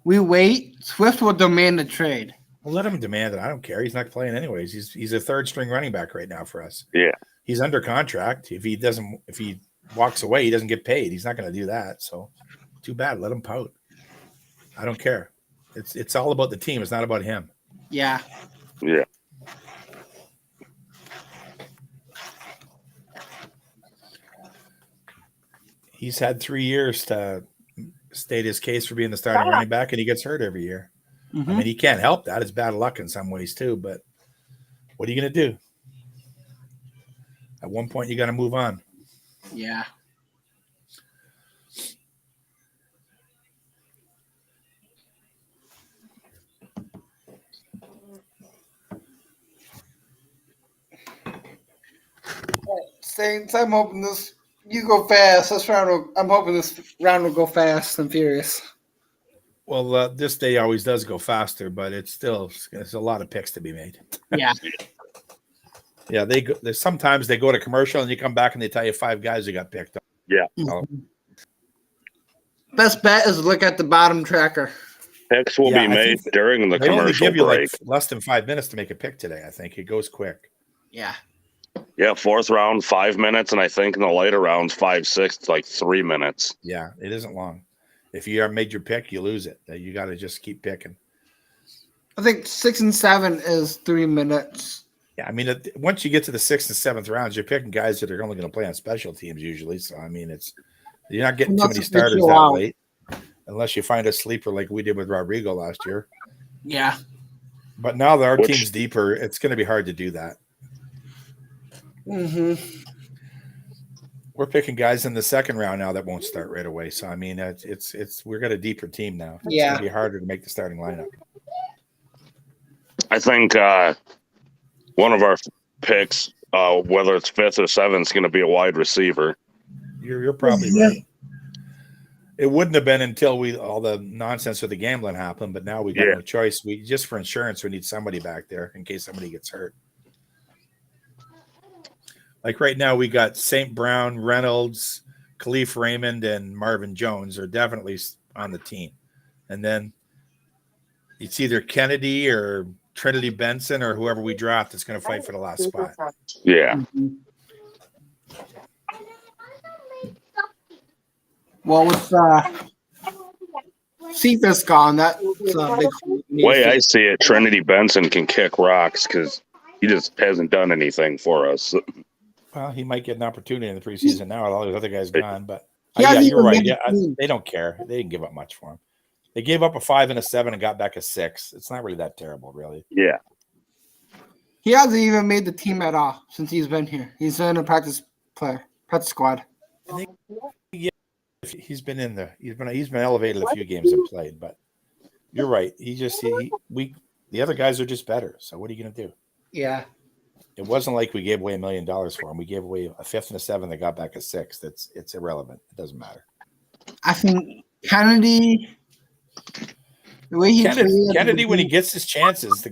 We wait. Swift will demand a trade. Well, let him demand it. I don't care. He's not playing anyways. He's a third string running back right now for us. Yeah. He's under contract. If he walks away, he doesn't get paid. He's not going to do that. So too bad. Let him pout. I don't care. It's all about the team. It's not about him. Yeah. Yeah. He's had 3 years to state his case for being the starting running back, and he gets hurt every year. I mean, he can't help that. It's bad luck in some ways too, but what are you going to do? At one point, you got to move on. Yeah. Saints, I'm hoping you go fast. I'm hoping this round will go fast and furious. Well, this day always does go faster, but it's a lot of picks to be made. Yeah. Yeah, sometimes they go to commercial and you come back and they tell you 5 guys who got picked up. Yeah. Best bet is look at the bottom tracker. Picks will be made during the commercial only give you break. like less than 5 minutes to make a pick today. I think it goes quick. Yeah. Yeah, 4th round, 5 minutes, and I think in the later rounds, 5, 6, like 3 minutes. Yeah, it isn't long. If you haven't made your pick, you lose it. You got to just keep picking. I think 6 and 7 is 3 minutes. Yeah, I mean, once you get to the 6th and 7th rounds, you're picking guys that are only going to play on special teams usually. So, I mean, you're not getting too many starters that late, unless you find a sleeper like we did with Rodrigo last year. Yeah. But now that our team's deeper, it's going to be hard to do that. Mm-hmm. We're picking guys in the 2nd round now that won't start right away. So, I mean, we've got a deeper team now. It's going to be harder to make the starting lineup. I think one of our picks, whether it's 5th or 7th, is going to be a wide receiver. You're probably right. It wouldn't have been until all the nonsense with the gambling happened, but now we got no choice. We just for insurance, we need somebody back there in case somebody gets hurt. Like right now, we got St. Brown, Reynolds, Khalif Raymond, and Marvin Jones are definitely on the team. And then it's either Kennedy or Trinity Benson or whoever we draft that's going to fight for the last spot. Yeah. Mm-hmm. Well, with Cephas gone, that's a big Way I see it, Trinity Benson can kick rocks because he just hasn't done anything for us. Well, he might get an opportunity in the preseason now. All those other guys gone, but Yeah, you're right. Yeah, team. they don't care. They didn't give up much for him. They gave up a 5 and a 7 and got back a 6. It's not really that terrible, really. Yeah. He hasn't even made the team at all since he's been here. He's been a practice squad. He's been in the he's been elevated a few games and played, but you're right. The other guys are just better. So what are you going to do? Yeah. It wasn't like we gave away $1 million for him. We gave away a 5th and a 7 that got back a 6. It's irrelevant. It doesn't matter. I think Kennedy, the way Kennedy when he gets his chances, the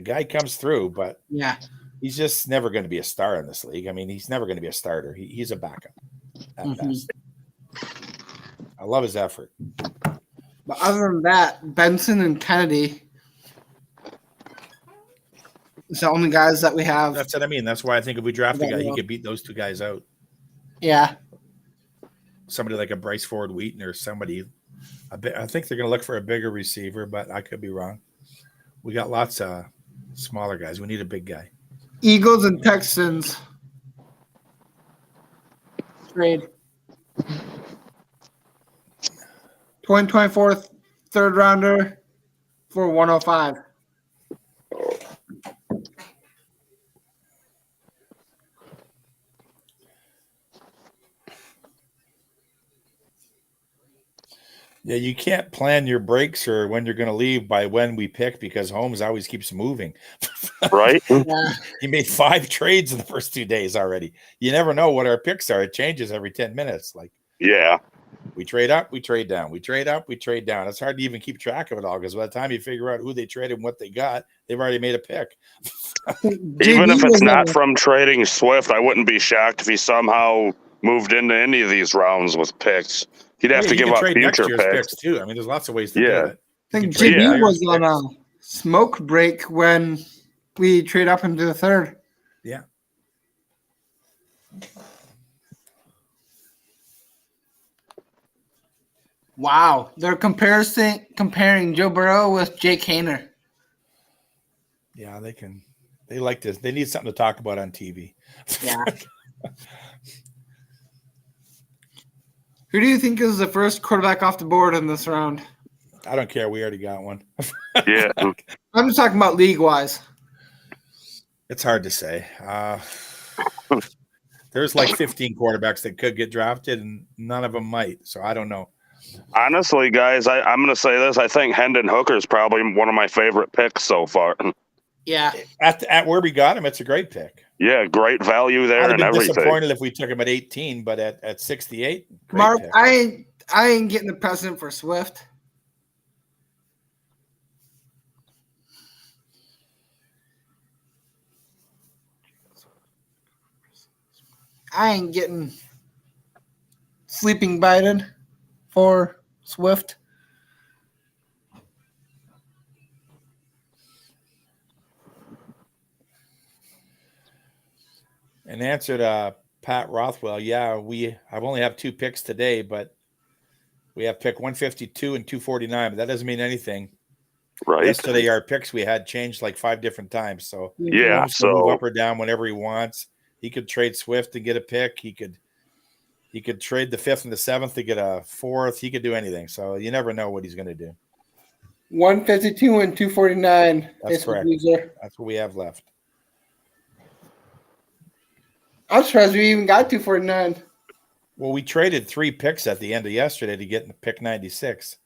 guy comes through, but yeah, he's just never going to be a star in this league. I mean, he's never going to be a starter. He's a backup at best. I love his effort. But other than that, Benson and Kennedy is the only guys that we have. That's what I mean. That's why I think if we draft a guy, he could beat those two guys out. Yeah. Somebody like a Bryce Ford Wheaton or somebody. I think they're going to look for a bigger receiver, but I could be wrong. We got lots of smaller guys. We need a big guy. Eagles and Texans trade. 2024 third rounder for 105. Yeah, you can't plan your breaks or when you're going to leave by when we pick because Holmes always keeps moving. Right? Yeah. He made 5 trades in the first 2 days already. You never know what our picks are. It changes every 10 minutes. Like, yeah. We trade up, we trade down. We trade up, we trade down. It's hard to even keep track of it all because by the time you figure out who they traded and what they got, they've already made a pick. Even if it's not from trading Swift, I wouldn't be shocked if he somehow moved into any of these rounds with picks. He'd have to give up future picks too. I mean, there's lots of ways to do it. I think JB was on a smoke break when we trade up into the third. Yeah. Wow, they're comparing Joe Burrow with Jake Haener. Yeah, they can. They like this. They need something to talk about on TV. Yeah. Who do you think is the first quarterback off the board in this round? I don't care. We already got one. Yeah. I'm just talking about league-wise. It's hard to say. There's like 15 quarterbacks that could get drafted, and none of them might. So I don't know. Honestly, guys, I'm going to say this. I think Hendon Hooker is probably one of my favorite picks so far. Yeah. At where we got him, it's a great pick. Yeah, great value there and everything. Disappointed if we took him at 18, but at 68, Mark, pick. I ain't getting the precedent for Swift. I ain't getting sleeping Biden for Swift. In answer to Pat Rothwell, yeah, I've only have 2 picks today, but we have pick 152 and 249, but that doesn't mean anything. Right. Yesterday, our picks we had changed like 5 different times. So yeah, he can move up or down whenever he wants. He could trade Swift and get a pick. He could trade the 5th and the 7th to get a 4th. He could do anything. So you never know what he's going to do. 152 and 249. That's correct. That's what we have left. I'm surprised we even got 249. Well, we traded 3 picks at the end of yesterday to get pick 96.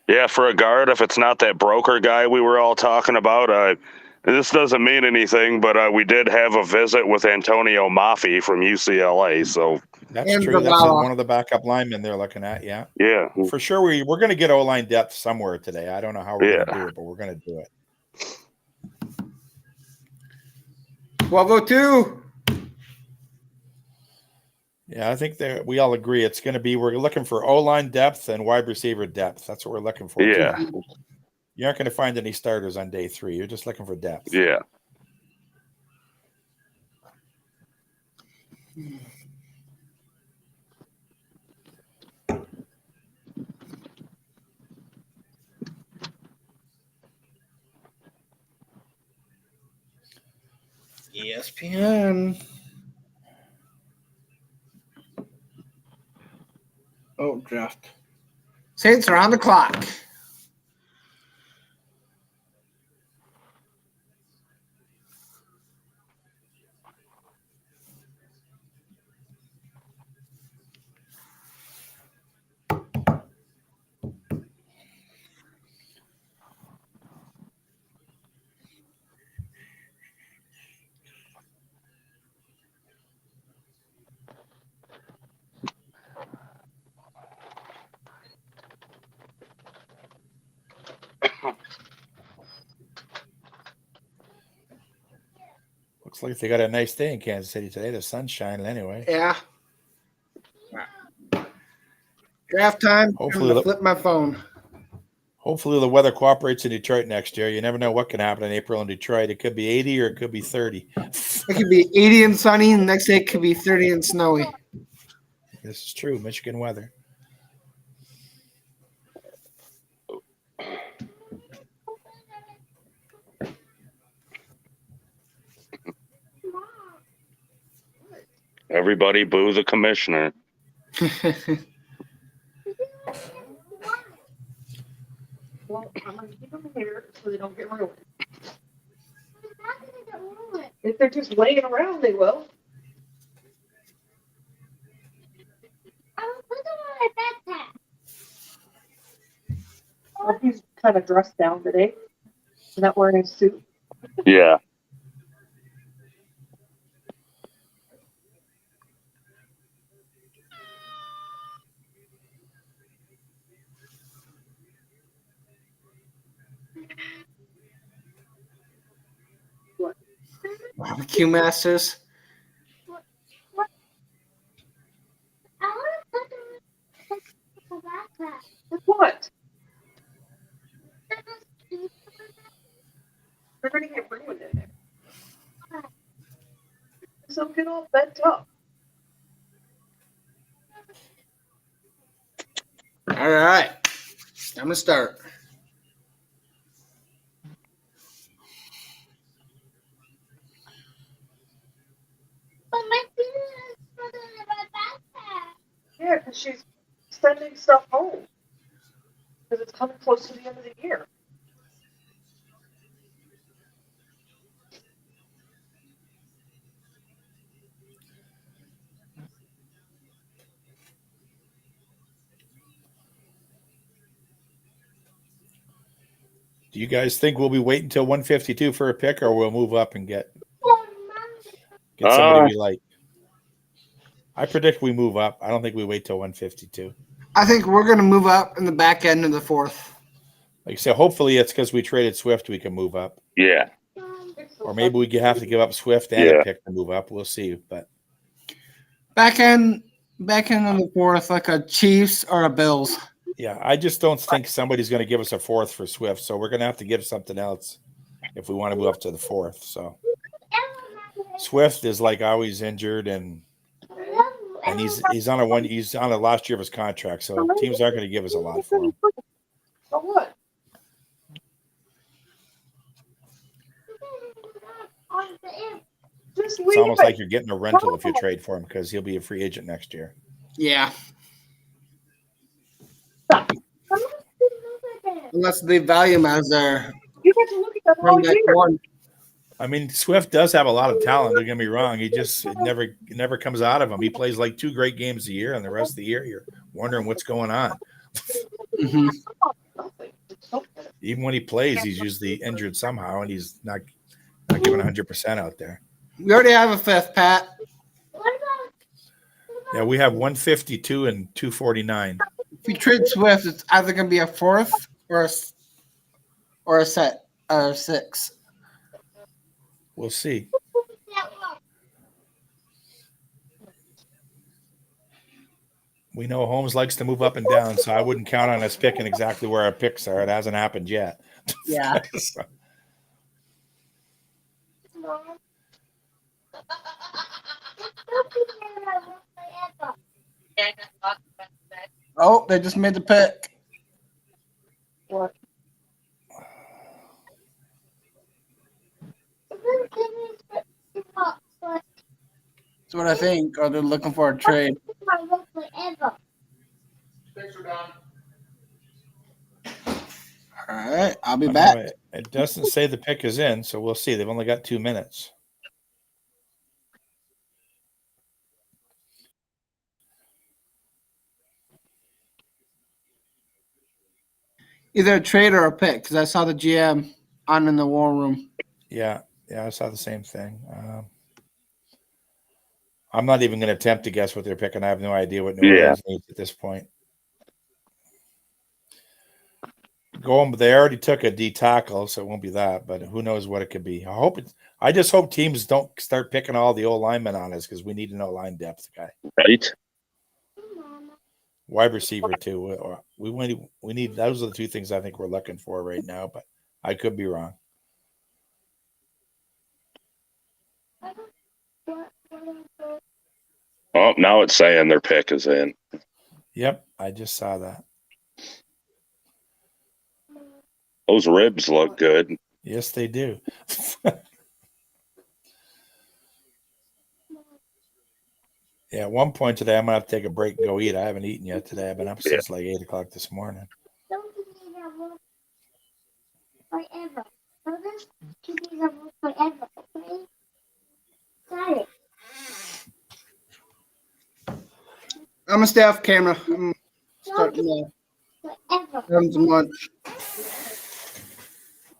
Yeah, for a guard, if it's not that broker guy we were all talking about, This doesn't mean anything, but we did have a visit with Antonio Maffi from UCLA. So That's And true. That's Zavala. one of the backup linemen they're looking at. Yeah, yeah, for sure. We're going to get O-line depth somewhere today. I don't know how we're going to do it, but we're going to do it. 12:02. Yeah, I think that we all agree it's going to be. We're looking for O-line depth and wide receiver depth. That's what we're looking for. yeah, You aren't going to find any starters on day 3. You're just looking for depth. yeah. ESPN. Oh, draft. Saints are on the clock. Looks like they got a nice day in Kansas City today. The sun's shining anyway. Yeah. Draft time. Hopefully I'm gonna the- flip my phone. Hopefully the weather cooperates in Detroit next year. You never know what can happen in April in Detroit. It could be 80 or it could be 30. It could be 80 and sunny, and the next day it could be 30 and snowy. This is true. Michigan weather. Everybody boo the commissioner. Well, I'm gonna keep them here so they don't get ruined. If they're just laying around, they will. I'll put them on my backpack. Well, he's kind of dressed down today. He's not wearing a suit. Yeah. Barbecue Masters. I want to put them on my backpack. With what? They're gonna get ruined in there. So get all bent up. All right. I'm going to start. But my feelings put them in my backpack. Yeah, because she's sending stuff home. Because it's coming close to the end of the year. Do you guys think we'll be waiting until 152 for a pick, or we'll move up and get somebody we like? I predict we move up. I don't think we wait till 152. I think we're going to move up in the back end of the fourth. Like I said, hopefully it's because we traded Swift we can move up. Yeah. Or maybe we have to give up Swift and a pick to move up. We'll see. But Back end of the fourth, like a Chiefs or a Bills. yeah, I just don't think somebody's going to give us a fourth for Swift. So we're going to have to give something else if we want to move up to the fourth. So Swift is like always injured and he's on a last year of his contract. So teams aren't going to give us a lot for him. So what? Just leave It's almost it. like you're getting a rental if you trade for him because he'll be a free agent next year. Yeah. Unless they value him as their You get to look at them all running back year. one. I mean, Swift does have a lot of talent. Don't get me wrong. He just it never comes out of him. He plays like 2 great games a year, and the rest of the year you're wondering what's going on. Mm-hmm. Even when he plays, he's usually injured somehow, and he's not not giving 100% out there. We already have a fifth, Pat. Yeah, we have 152 and 249. If we trade Swift, it's either going to be a fourth or a set of 6. We'll see. We know Holmes likes to move up and down, so I wouldn't count on us picking exactly where our picks are. It hasn't happened yet. Yeah. So, Oh, they just made the pick. What? That's what I think. Or they're looking for a trade. All right, I'll be back. anyway, it doesn't say the pick is in, so we'll see. They've only got 2 minutes. Either a trade or a pick, because I saw the GM on in the war room. Yeah, I saw the same thing. I'm not even going to attempt to guess what they're picking. I have no idea what New Orleans needs at this point. They already took a D tackle, so it won't be that. But who knows what it could be? I just hope teams don't start picking all the old linemen on us because we need to know line depth, guy. Right? Wide receiver too. We need. Those are the 2 things I think we're looking for right now. But I could be wrong. Oh, now it's saying their pick is in. Yep, I just saw that. Those ribs look good. Yes, they do. Yeah, at one point today, I'm going to have to take a break and go eat. I haven't eaten yet today. I've been up since like 8 o'clock this morning. Forever. So this should be the rule forever, okay? Got it. I'm going to stay off camera. I'm starting to Forever. have some lunch.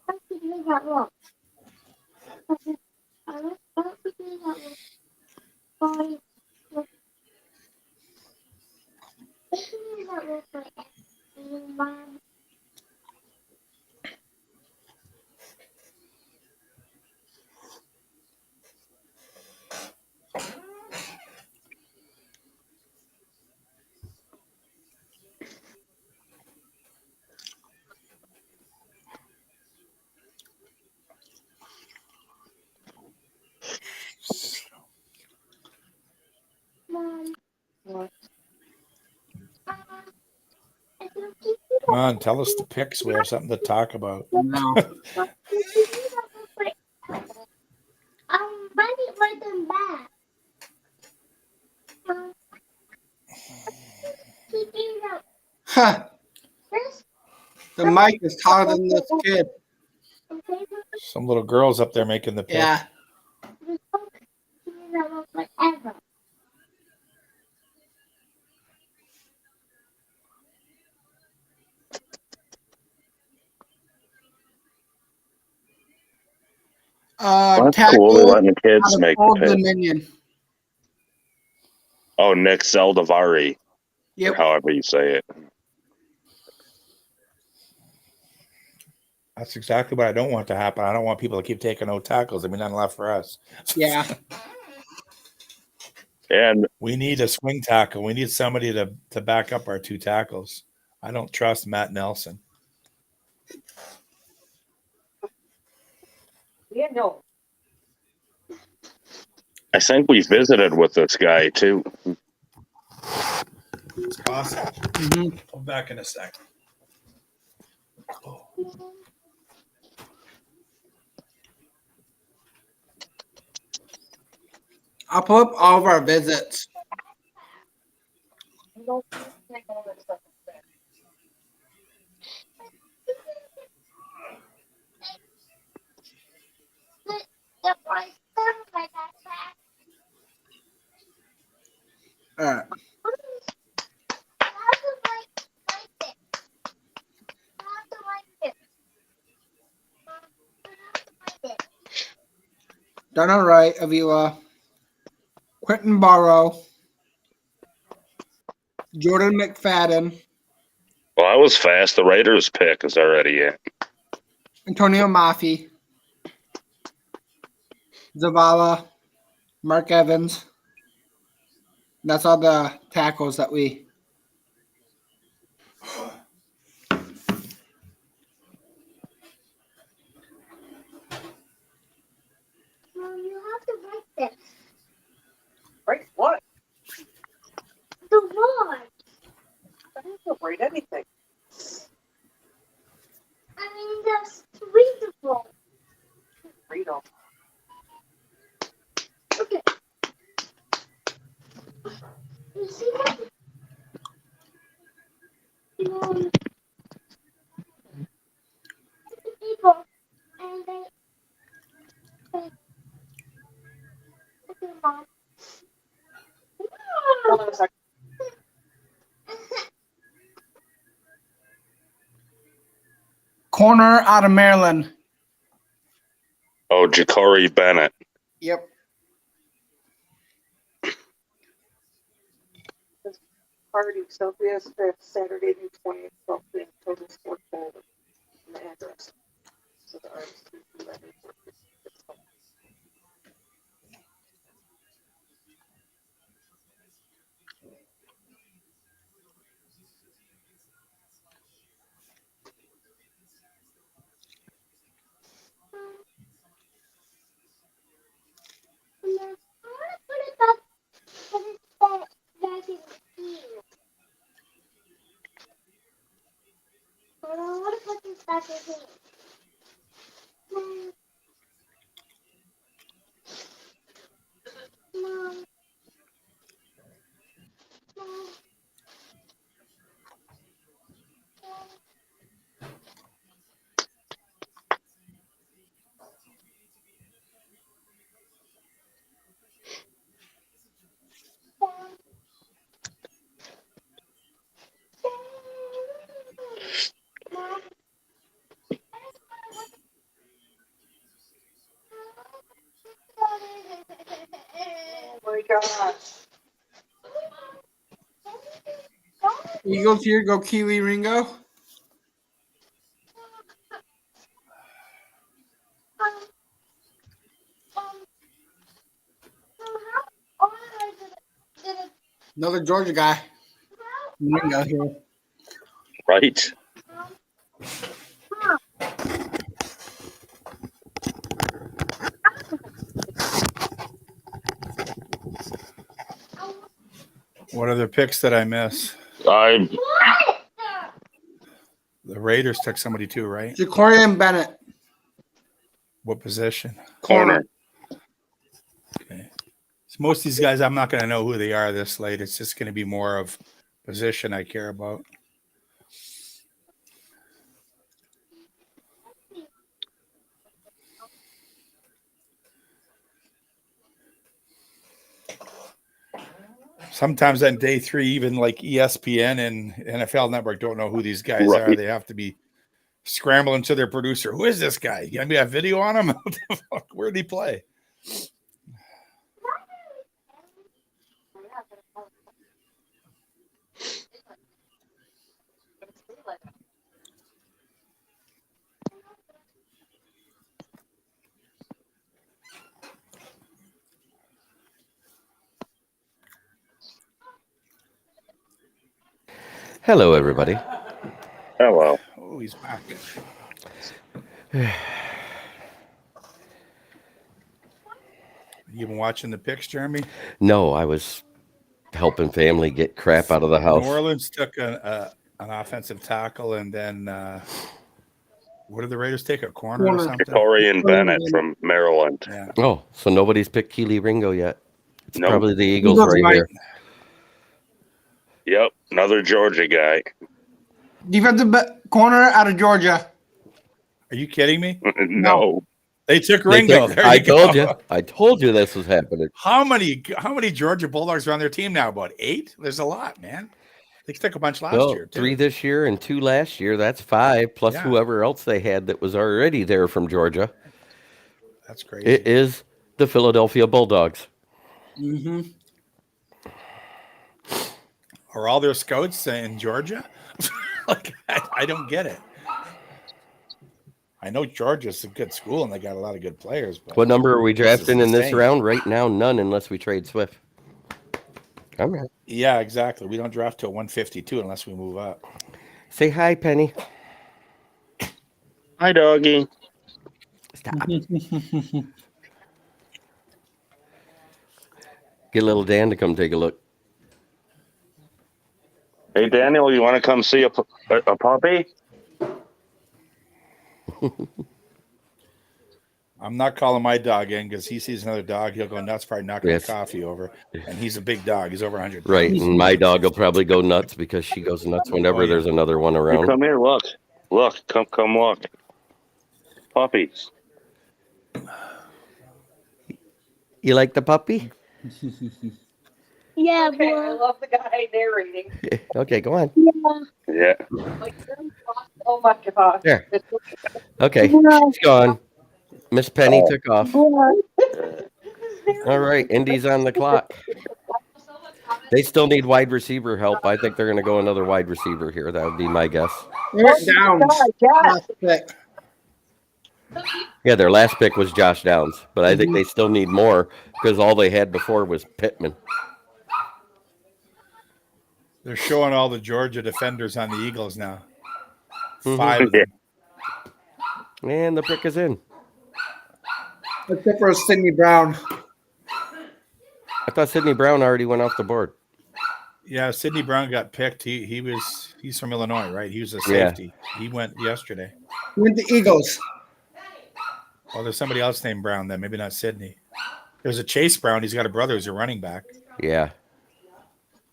Don't give me that rule. Don't give me that rule. Sorry. Give me that rule forever. Mom. Mom. What? Come on, tell us the picks. We have something to talk about. No. Why did you write them back? Huh. The mic is taller than this kid. Some little girls up there making the pick. Yeah. Forever. That's Tackle cool. They're letting the kids out of make the Old pick. Dominion. Oh, Nick Zeldavari, or Yep. however you say it. That's exactly what I don't want to happen. I don't want people to keep taking no tackles. I mean, none left for us. Yeah. And We need a swing tackle. We need somebody to back up our 2 tackles. I don't trust Matt Nelson. Yeah, no. I think we visited with this guy too. It's possible. Mm-hmm. I'll back in a sec. I'll pull up all of our visits. Don't take all that stuff. All right. Donna Wright, Avila, Quentin Barrow, Jordan McFadden, Well, I was fast. The Raiders pick is already in. Antonio Maffey, Zavala, Mark Evans. That's all the tackles that we. Mom, you have to write this. Right? What? The word. I don't read anything. I mean, that's readable. Read them. Okay. You see that? People, and they. Okay, Mom. Hold on a second. Corner out of Maryland. Oh, Ja'Cory Bennett. Yep. Party, Sophia's 5th, Saturday, June 20th, 12 p.m. Total Sport Bowl. And the address. So the artist who let me work it. Oh my gosh. Eagles here go Keely Ringo. Another Georgia guy. Ringo here. Right. What other picks did I miss? I The Raiders took somebody too, right? Ja'Cory Bennett. What position? corner. Okay. So most of these guys, I'm not going to know who they are this late. It's just going to be more of position I care about. Sometimes on day 3, even like ESPN and NFL Network don't know who these guys Right. are. They have to be scrambling to their producer. Who is this guy? You got me a video on him? What the fuck? Where did he play? Hello, everybody. Hello. Oh, he's back. You been watching the picks, Jeremy? No, I was helping family get crap out of the house. New Orleans took an offensive tackle, and then what did the Raiders take? A corner or something? Ja'Cory and Bennett from Maryland. Yeah. Oh, so nobody's picked Keely Ringo yet. It's Nope. probably the Eagles Eagles right might. here. Yep. Another Georgia guy. Defensive corner out of Georgia. Are you kidding me? No. They took They Ringo. took- There I you told go. you. I told you this was happening. How many Georgia Bulldogs are on their team now? About 8? There's a lot, man. They took a bunch last Well, year, too. 3 this year and 2 last year. That's 5 plus Yeah. whoever else they had that was already there from Georgia. That's crazy. It is The Philadelphia Bulldogs. Mm-hmm. Are all their scouts in Georgia? Like, I don't get it. I know Georgia's a good school and they got a lot of good players. But What number are we drafting in this insane. round? Right now, none unless we trade Swift. Come here. Yeah, exactly. We don't draft till 152 unless we move up. Say hi, Penny. Hi, doggy. Stop. Get little Dan to come take a look. Hey, Daniel, you want to come see a puppy? I'm not calling my dog in because he sees another dog, he'll go nuts, probably knock Yes. my coffee over. And he's a big dog. He's over 100 pounds. Right, and my dog will probably go nuts because she goes nuts whenever there's another one Hey, around. come here, look. Look, come look. Puppies. You like the puppy? Yeah, Okay, I boy. love the guy narrating. Okay, go on. Yeah. Like, oh my gosh. There. Okay, she's gone. Miss Penny took off. All right, Indy's on the clock. They still need wide receiver help. I think they're going to go another wide receiver here. That would be my guess. Downs. Last pick. Yeah, their last pick was Josh Downs, but I think they still need more because all they had before was Pittman. They're showing all the Georgia defenders on the Eagles now. Mhm. 5 of them. And the pick is in. The pick was Sidney Brown. I thought Sidney Brown already went off the board. Yeah, Sidney Brown got picked. He's from Illinois, right? He was a Yeah. safety. He went yesterday. Went to Eagles. Oh, there's somebody else named Brown then. Maybe not Sidney. There's a Chase Brown. He's got a brother who's a running back. Yeah,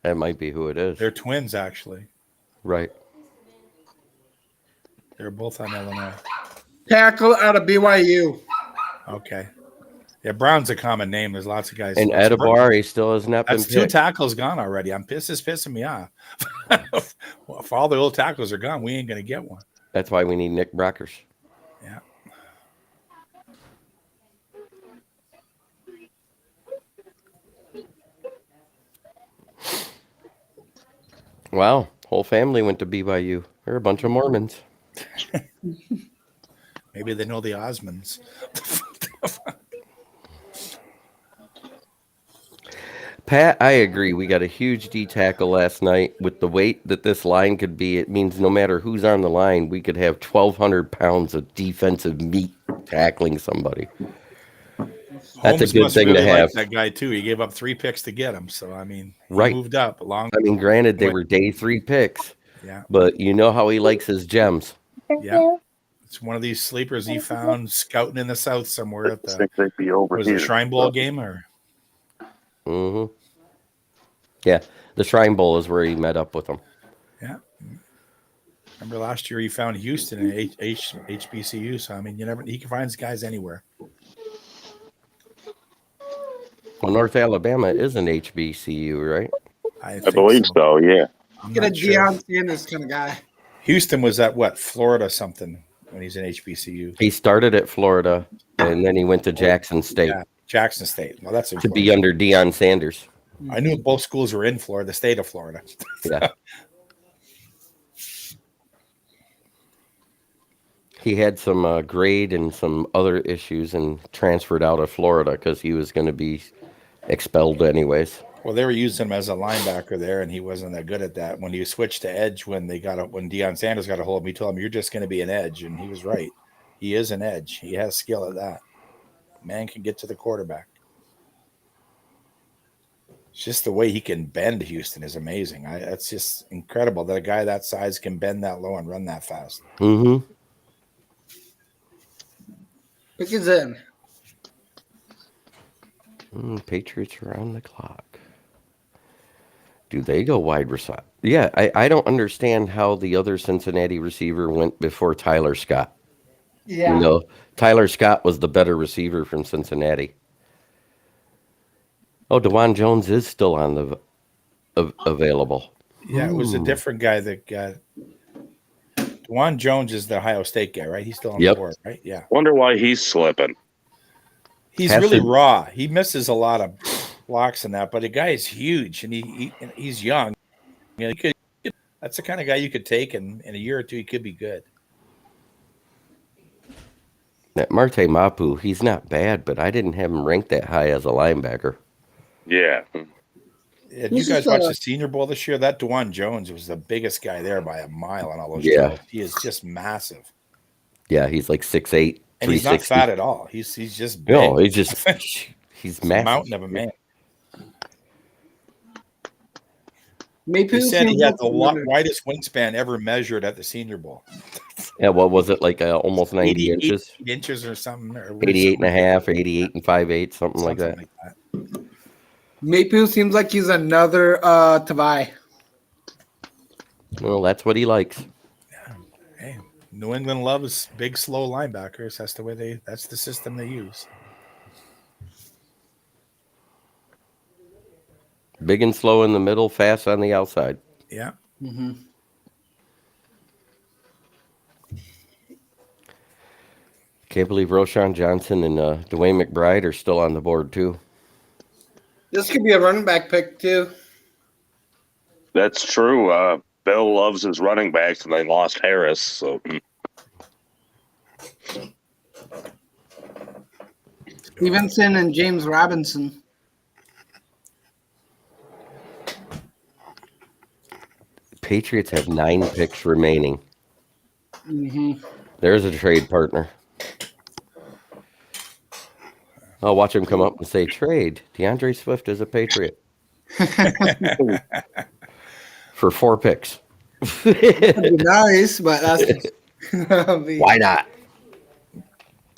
that might be who it is. They're twins, actually. Right. They're both on Illinois. Tackle out of BYU. Okay. Yeah, Brown's a common name. There's lots of guys. And Adibari still has not been That's 2 picked. tackles gone already. This is pissing me off. Well, if all the old tackles are gone, we ain't going to get one. That's why we need Nick Brockers. Yeah. Wow, whole family went to BYU. They're a bunch of Mormons. Maybe they know the Osmonds. Pat, I agree. We got a huge D tackle last night. With the weight that this line could be, it means no matter who's on the line, we could have 1,200 pounds of defensive meat tackling somebody. That's Holmes a good must thing really to have. like that guy too. He gave up 3 picks to get him. So I mean, he Right. moved up along. I mean, granted, they were day 3 picks, Yeah, but you know how he likes his gems. yeah. It's one of these sleepers he found scouting in the South somewhere at the think they'd be over was it here. Shrine Bowl game or Mm-hmm. Yeah, the Shrine Bowl is where he met up with them. yeah. Remember last year he found Houston in HBCU. So I mean, he can find guys anywhere. Well, North Alabama is an HBCU, right? I believe so, yeah. I'm Get a not sure. Deion Sanders kind of guy. Houston was at what, Florida something when he's in HBCU. He started at Florida, and then he went to Jackson State Yeah, Jackson State. Well, that's in to be Florida. under Deion Sanders. I knew both schools were in Florida, the state of Florida. Yeah. He had some grade and some other issues and transferred out of Florida because he was going to be expelled anyways. Well, they were using him as a linebacker there, and he wasn't that good at that. When he switched to edge, when Deion Sanders got a hold of him, he told him, "You're just going to be an edge," and he was right. He is an edge. He has skill at that. Man can get to the quarterback. It's just the way he can bend Houston is amazing. That's just incredible that a guy that size can bend that low and run that fast. Mm-hmm. Pick is in. Patriots are on the clock. Do they go wide receiver? Yeah, I don't understand how the other Cincinnati receiver went before Tyler Scott. Yeah. You know, Tyler Scott was the better receiver from Cincinnati. Oh, DeJuan Jones is still on the available. Yeah, it was a different guy that got. DeJuan Jones is the Ohio State guy, right? He's still on the board, right? Yeah. Wonder why he's slipping. He's really raw. He misses a lot of blocks in that, but the guy is huge and he's young. You know, that's the kind of guy you could take, and in a year or two, he could be good. That Marte Mapu, he's not bad, but I didn't have him ranked that high as a linebacker. Yeah. Did you guys watch the Senior Bowl this year? That DeJuan Jones was the biggest guy there by a mile on all those drills. He is just massive. Yeah, he's like 6'8", and he's not fat at all. He's just big. No, he's just he's massive. A mountain of a man. Maybe he said he had the widest wingspan ever measured at the Senior Bowl. Yeah, what was it, like almost 90 inches? 8 inches or something. Or 88 and a half, 88 and 5/8, something like that. Maypew seems like he's another Tavai. Well, that's what he likes. Yeah. Hey, New England loves big, slow linebackers. That's the way that's the system they use. Big and slow in the middle, fast on the outside. Yeah. Mm-hmm. Can't believe Roshan Johnson and Dwayne McBride are still on the board, too. This could be a running back pick, too. That's true. Bill loves his running backs, and they lost Harris. So Stevenson and James Robinson. Patriots have 9 picks remaining. Mm-hmm. There's a trade partner. I'll watch him come up and say, trade. DeAndre Swift is a Patriot. For 4 picks. That'd be nice, but that's... Why not?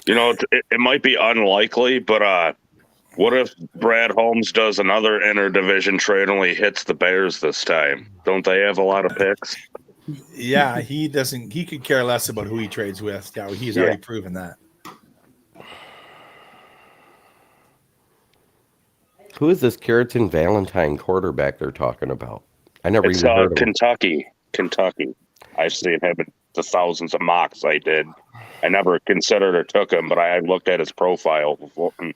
You know, it might be unlikely, but what if Brad Holmes does another interdivision trade, only hits the Bears this time? Don't they have a lot of picks? Yeah, he doesn't. He could care less about who he trades with. Yeah, he's already proven that. Who is this Carrington Valentine quarterback they're talking about? I never even heard of him. Kentucky. I've seen him in the thousands of mocks I did. I never considered or took him, but I looked at his profile before. Did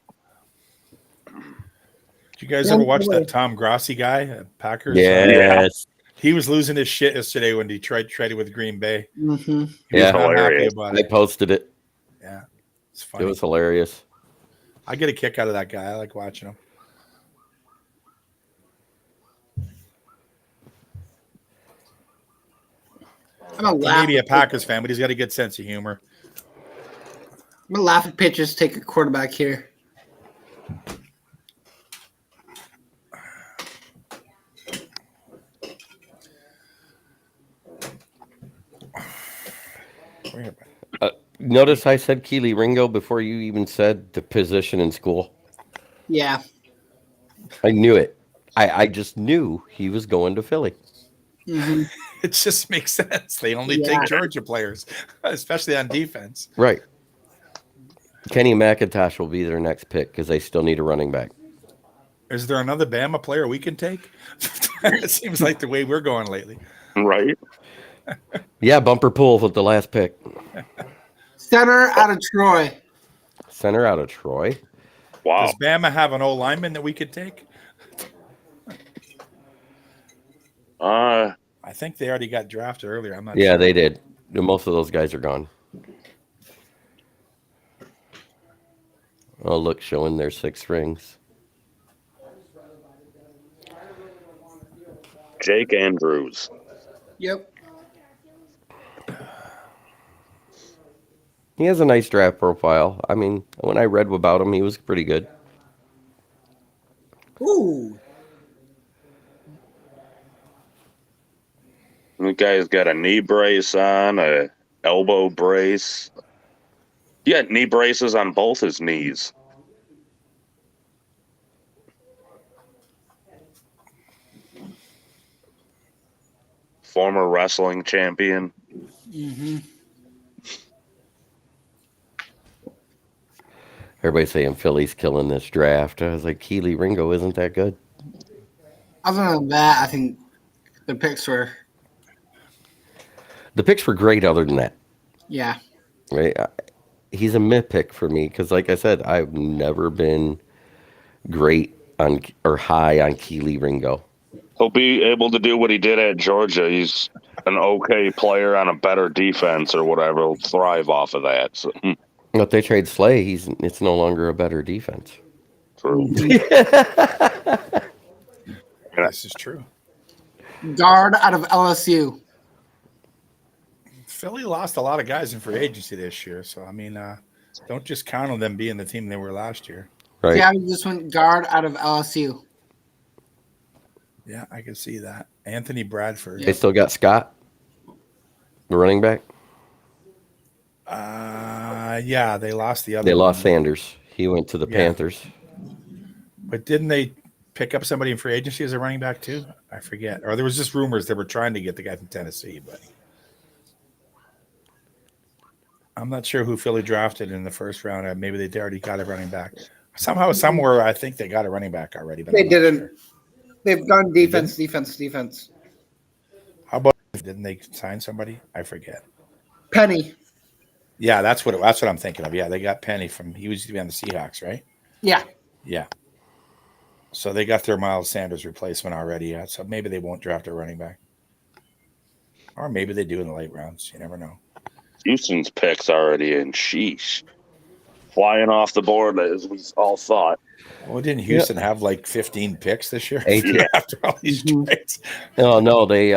you guys ever watch that Tom Grossi guy at Packers? Yes. He was losing his shit yesterday when Detroit traded with Green Bay. Mm-hmm. He was not happy about it. I posted it. Yeah, it's funny. It was hilarious. I get a kick out of that guy. I like watching him. Maybe a Packers fan, but he's got a good sense of humor. I'm gonna laugh at pitchers take a quarterback here. Notice I said Keely Ringo before you even said the position in school. Yeah. I knew it. I just knew he was going to Philly. Mm-hmm. It just makes sense. They only take Georgia players, especially on defense. Right. Kenny McIntosh will be their next pick because they still need a running back. Is there another Bama player we can take? It seems like the way we're going lately. Right. Yeah, bumper pool with the last pick. Center out of Troy. Center out of Troy. Wow. Does Bama have an old lineman that we could take? I think they already got drafted earlier. I'm not sure. Yeah, they did. Most of those guys are gone. Oh, look, showing their 6 rings. Jake Andrews. Yep. He has a nice draft profile. I mean, when I read about him, he was pretty good. Ooh. The guy's got a knee brace on, a elbow brace. He had knee braces on both his knees. Former wrestling champion. Mm-hmm. Everybody's saying Philly's killing this draft. I was like, Keely Ringo isn't that good. Other than that, I think the picks were... The picks were great other than that. Yeah. Right? he's a mid pick for me because, like I said, I've never been great on or high on Keely Ringo. He'll be able to do what he did at Georgia. He's an okay player on a better defense or whatever. He'll thrive off of that. So, If they trade Slay, it's no longer a better defense. true. This is true. Guard out of LSU. Philly lost a lot of guys in free agency this year, so I mean, don't just count on them being the team they were last year. Right? Yeah, this one guard out of LSU. Yeah, I can see that. Anthony Bradford. They still got Scott, the running back. Yeah, they lost the other. They lost one. Sanders. He went to the Panthers. But didn't they pick up somebody in free agency as a running back too? I forget. Or there was just rumors they were trying to get the guy from Tennessee, but I'm not sure who Philly drafted in the first round. Maybe they already got a running back. Somehow, somewhere, I think they got a running back already. But They I'm not didn't. sure. They've gone defense. How about didn't they sign somebody? I forget. Penny. Yeah, that's what I'm thinking of. Yeah, they got Penny from. He used to be on the Seahawks, right? Yeah. Yeah. So they got their Miles Sanders replacement already. Yeah. So maybe they won't draft a running back, or maybe they do in the late rounds. You never know. Houston's picks already in. Sheesh. Flying off the board as we all thought. Well, didn't Houston have like 15 picks this year? 18. Yeah. After all these trades. Oh no, they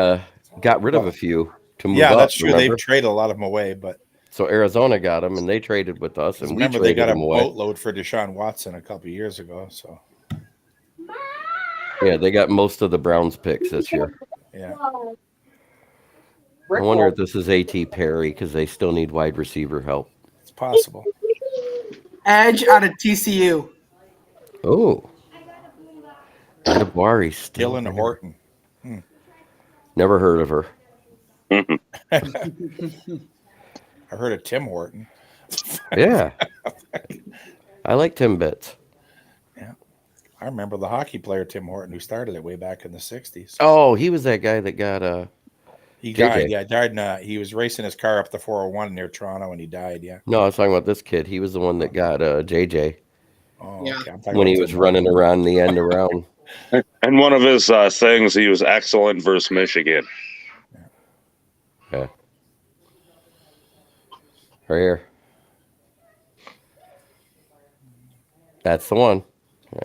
got rid of a few to move up. Yeah, that's true. Remember? They've traded a lot of them away, but So Arizona got them, and they traded with us, and we remember traded they got a them away. boatload for Deshaun Watson a couple of years ago. So Yeah, they got most of the Browns picks this year. yeah, I wonder if this is A.T. Perry because they still need wide receiver help. it's possible. Edge out of TCU. Oh, Adabari still. Dylan Horton. Never heard of her. I heard of Tim Horton. Yeah, I like Tim Betts. Yeah, I remember the hockey player Tim Horton who started it way back in the '60s. Oh, he was that guy that got He JJ. died. Yeah, died. He was racing his car up the 401 near Toronto, and he died. Yeah. No, I was talking about this kid. He was the one that got JJ Oh, Yeah. okay. I'm talking when about he was Tim running around the end around. And one of his things, he was excellent versus Michigan. Yeah. Right here. That's the one.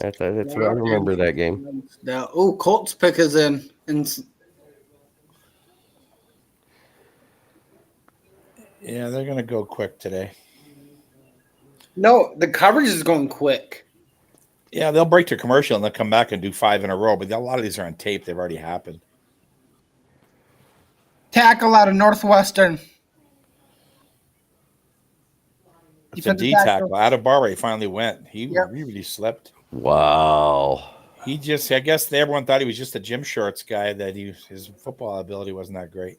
That's I remember that game. Colts pick is in. Yeah, they're gonna go quick today. No, the coverage is going quick. Yeah, they'll break to commercial and they'll come back and do 5 in a row. But a lot of these are on tape; they've already happened. Tackle out of Northwestern. It's a D tackle. Out of Barber, he finally went. He really slipped. Wow. I guess everyone thought he was just a gym shorts guy. That his football ability wasn't that great.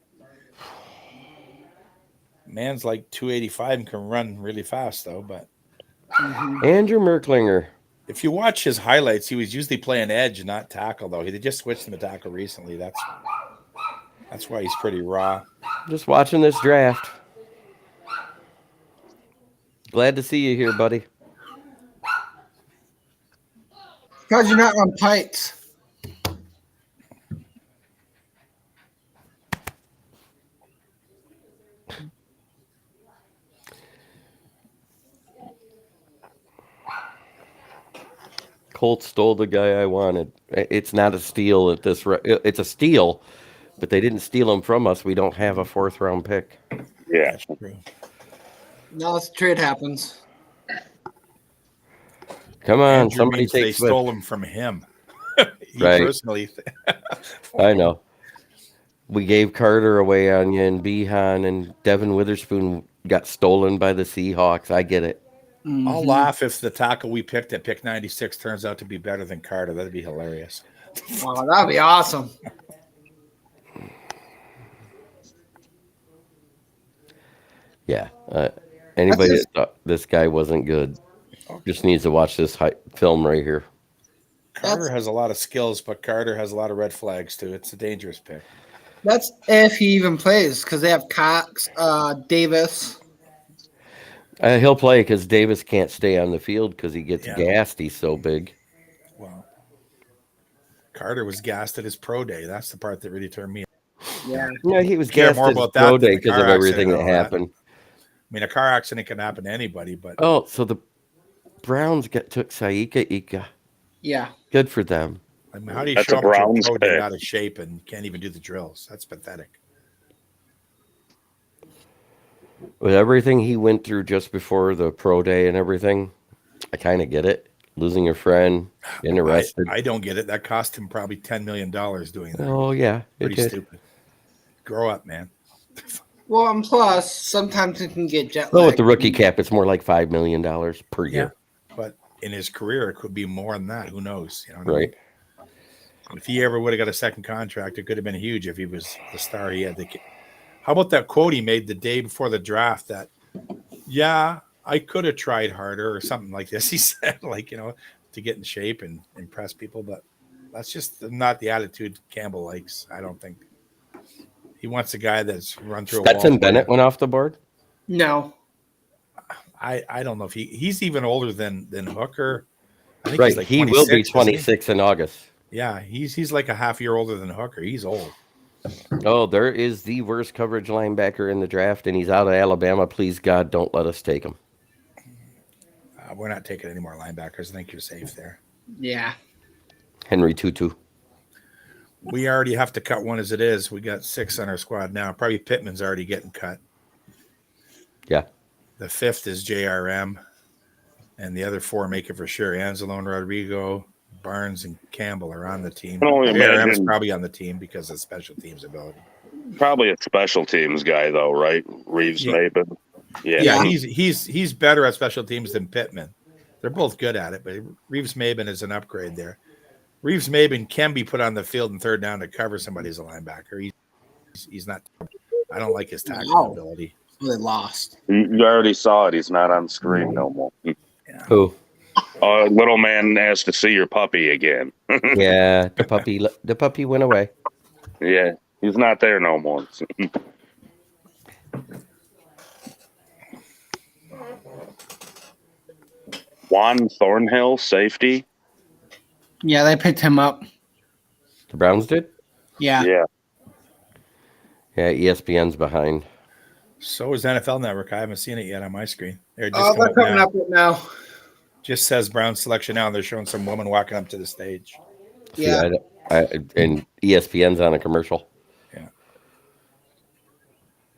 Man's like 285 and can run really fast though. But Andrew Merklinger. if you watch his highlights, he was usually playing edge, not tackle though. They just switched him to tackle recently. That's why he's pretty raw. Just watching this draft. Glad to see you here, buddy. Because you're not on pikes. Colts stole the guy I wanted. It's not a steal at this. It's a steal, but they didn't steal him from us. We don't have a 4th round pick. Yeah. That's true. Now this trade happens. Come on, Andrew somebody means they take Swift. stole him from him. He Right. personally. I know. We gave Carter away on you, and Behan and Devin Witherspoon got stolen by the Seahawks. I get it. I'll laugh if the tackle we picked at pick 96 turns out to be better than Carter. That'd be hilarious. Oh, that'd be awesome. Yeah. Anybody that thought this guy wasn't good just needs to watch this film right here. Carter has a lot of skills, but Carter has a lot of red flags too. It's a dangerous pick. That's if he even plays, because they have Cox, Davis. He'll play because Davis can't stay on the field because he gets Yeah. gassed. He's so big. Well, Carter was gassed at his pro day. That's the part that really turned me. Yeah. Yeah, he was Care gassed more at his about that pro than day the because car of everything accident that and all that. happened. I mean, a car accident can happen to anybody, but Oh, so the Browns took Saika Ika. Yeah. Good for them. I mean, how do you That's show a up at your Browns pro day pick. out of shape and can't even do the drills? That's pathetic. With everything he went through just before the pro day and everything, I kind of get it. Losing a friend, getting arrested. I don't get it. That cost him probably $10 million doing that. Oh, yeah. It Pretty did. stupid. Grow up, man. Well, and plus, sometimes it can get jet Well, lag. with the rookie cap, it's more like $5 million per Yeah. year. But in his career, it could be more than that. Who knows? You know what I mean? Right. If he ever would have got a second contract, it could have been huge if he was the star he had. How about that quote he made the day before the draft that, yeah, I could have tried harder or something like this. He said, like, you know, to get in shape and impress people. But that's just not the attitude Campbell likes, I don't think. He wants a guy that's run through a wall. Stetson Bennett went off the board? No. I don't know if he's even older than Hooker. I think Right. he's like He will be 26, isn't he? 26 in August. Yeah, he's like a half year older than Hooker. He's old. Oh, there is the worst coverage linebacker in the draft, and he's out of Alabama. Please, God, don't let us take him. We're not taking any more linebackers. I think you're safe there. Yeah. Henry Tutu. We already have to cut one as it is. We got 6 on our squad now. Probably Pittman's already getting cut. Yeah. The 5th is JRM, and the other 4 make it for sure. Anzalone, Rodrigo, Barnes, and Campbell are on the team. can only JRM is imagine- probably on the team because of special teams ability. Probably a special teams guy, though, right? Reeves, Yeah. maybe. Yeah, he's better at special teams than Pittman. They're both good at it, but Reeves Maben is an upgrade there. Reeves Maben can be put on the field in third down to cover somebody as a linebacker. He's not. I don't like his tackling Wow. ability. They lost. You already saw it. He's not on screen no more. Who? Little man asked to see your puppy again. Yeah, the puppy went away. Yeah, he's not there no more. Juan Thornhill, safety. Yeah, they picked him up. The Browns did? Yeah. Yeah. Yeah, ESPN's behind. So is NFL Network. I haven't seen it yet on my screen. They're just Oh, they're coming now. up right now. Just says Brown selection now. They're showing some woman walking up to the stage. See, Yeah. and ESPN's on a commercial. Yeah.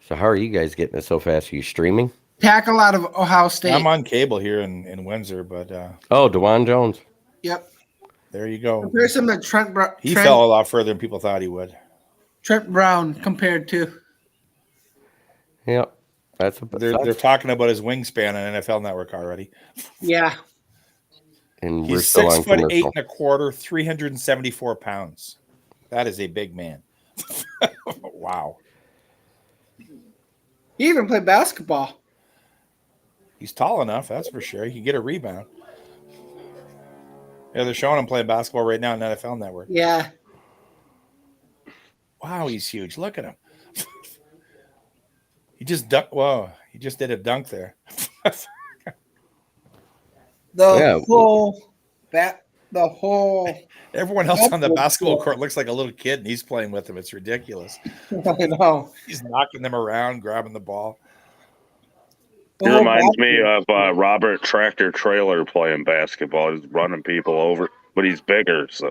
So how are you guys getting it so fast? Are you streaming? Tackle out of Ohio State. I'm on cable here in Windsor, but Oh, DeJuan Jones. Yep. there you go. Here's some of Trent He fell a lot further than people thought he would. Trent Brown compared to. Yep. They're talking about his wingspan on NFL Network already. Yeah. And we're He's still on 6'8" commercial. 1/4, 374 pounds. That is a big man. Wow. He even played basketball. He's tall enough, that's for sure. He can get a rebound. Yeah, they're showing him playing basketball right now on NFL Network. Yeah. Wow, he's huge. Look at him. He just ducked. Whoa, he just did a dunk there. The whole Everyone else on the basketball court looks like a little kid, and he's playing with them. It's ridiculous. I know. He's knocking them around, grabbing the ball. He reminds me of Robert Tractor Trailer playing basketball. He's running people over, but he's bigger. So.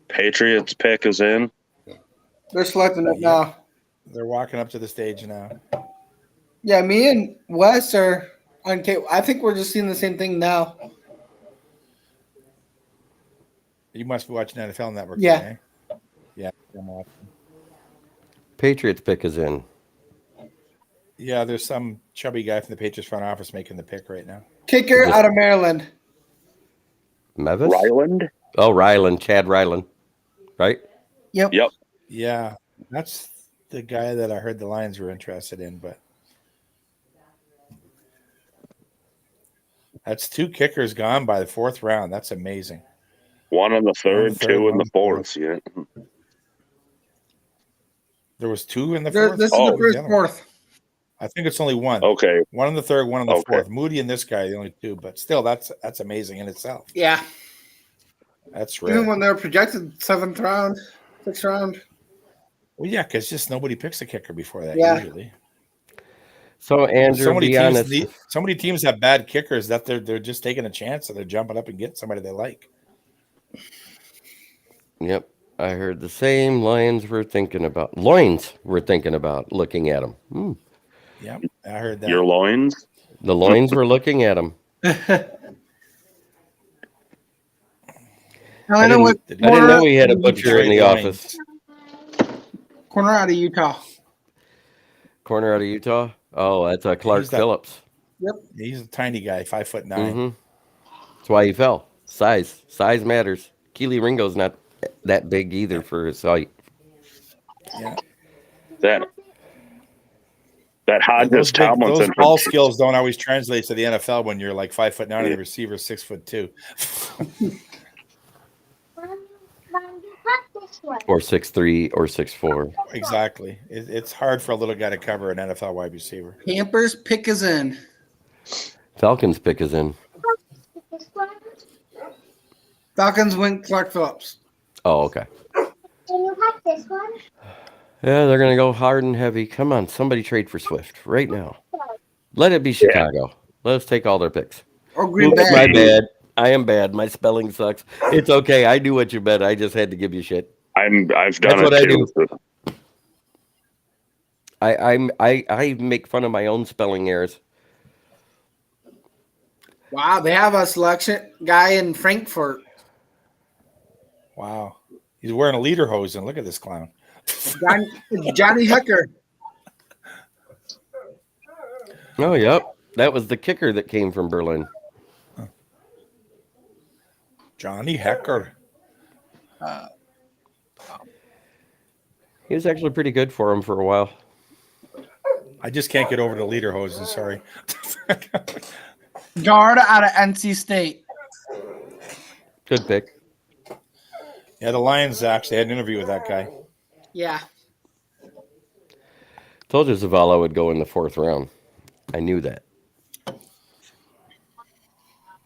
Patriots pick is in. They're selecting it now. They're walking up to the stage now. Yeah, me and Wes are on cable. I think we're just seeing the same thing now. You must be watching NFL Network. Yeah. Today, eh? Yeah. I'm watching. Patriots pick is in. Yeah, there's some chubby guy from the Patriots front office making the pick right now. Kicker out of Maryland. Mevis? Ryland? Oh, Ryland. Chad Ryland. Right? Yep. Yep. Yeah, that's the guy that I heard the Lions were interested in, but that's 2 kickers gone by the 4th round. That's amazing. 1 in the third, 2 in the one. fourth. Yeah. There was two in the fourth. This is Oh. the first fourth. I think it's only one. Okay. One in the third, one in the Okay. fourth. Moody and this guy, the only two, but still, that's amazing in itself. Yeah. That's rare. Even when they're projected 7th round, 6th round. Well, yeah, because just nobody picks a kicker before that Yeah. usually. So Andrew, be honest. So many teams have bad kickers that they're just taking a chance and they're jumping up and getting somebody they like. Yep, I heard the same. Loins were thinking about looking at him. Yep, I heard that. Your loins? The loins were looking at him. I didn't know we had a butcher in the office. Corner out of Utah. Corner out of Utah? Oh, that's Clark Phillips. Yep. He's a tiny guy, 5'9". That's why he fell. Size matters. Keely Ringo's not that big either for his height. Yeah. That Hodges Tomlinson. Those ball skills don't always translate to the NFL when you're like 5'9" and the receiver 6'2". Or 6'3" or 6'4". Exactly. It's hard for a little guy to cover an NFL wide receiver. Pampers pick is in. Falcons pick is in. Falcons went Clark Phillips. Oh, okay. Can you have this one? Yeah, they're going to go hard and heavy. Come on, somebody trade for Swift right now. Let it be Chicago. Let us take all their picks. Or Green Oops, Bay. my bad. I am bad. My spelling sucks. It's okay. I do what you bet. I just had to give you shit. I've done That's it what I too. do. I make fun of my own spelling errors. Wow, they have a selection guy in Frankfurt. Wow. He's wearing a lederhosen. Look at this clown. Johnny Hecker. Oh, yep. That was the kicker that came from Berlin. Johnny Hecker. He was actually pretty good for him for a while. I just can't get over the lederhosen. Sorry. Guard out of NC State. Good pick. Yeah, the Lions actually had an interview with that guy. Yeah. Told you Zavala would go in the 4th round. I knew that.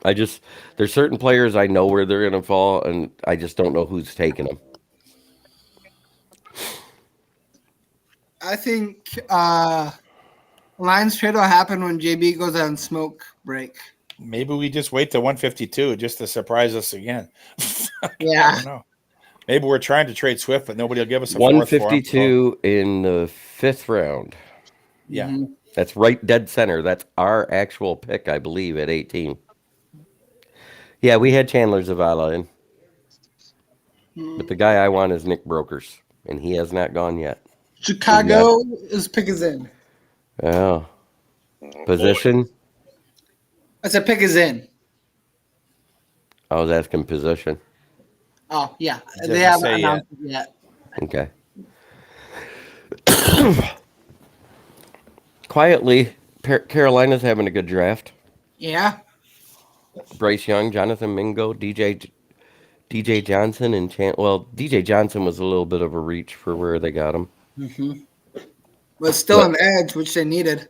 There's certain players I know where they're going to fall, and I just don't know who's taking them. I think Lions trade will happen when JB goes on smoke break. Maybe we just wait to 152 just to surprise us again. Yeah. I don't know. Maybe we're trying to trade Swift, but nobody will give us a 152 in the 5th round. Yeah. Mm-hmm. That's right dead center. That's our actual pick, I believe, at 18. Yeah, we had Chandler Zavala in. But the guy I want is Nick Brokers, and he has not gone yet. Chicago is pick is in. Oh. Position? I said pick is in. I was asking position. Oh, yeah. Doesn't They haven't say announced it yet. Okay. Quietly, Carolina's having a good draft. Yeah. Bryce Young, Jonathan Mingo, DJ Johnson, and DJ Johnson was a little bit of a reach for where they got him. Mm-hmm. But still an edge, which they needed.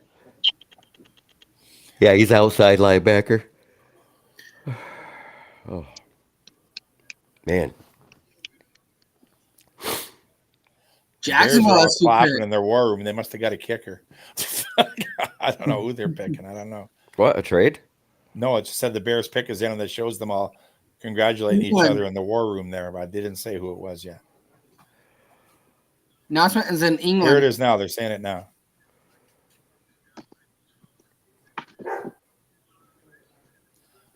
Yeah, he's outside linebacker. Oh, man. Jacksonville has clapping in their war room. They must have got a kicker. I don't know who they're picking. I don't know. What, a trade? No, it just said the Bears pick is in, and that shows them all congratulating each other in the war room there, but they didn't say who it was yet. Announcement is in England. Here it is now. They're saying it now.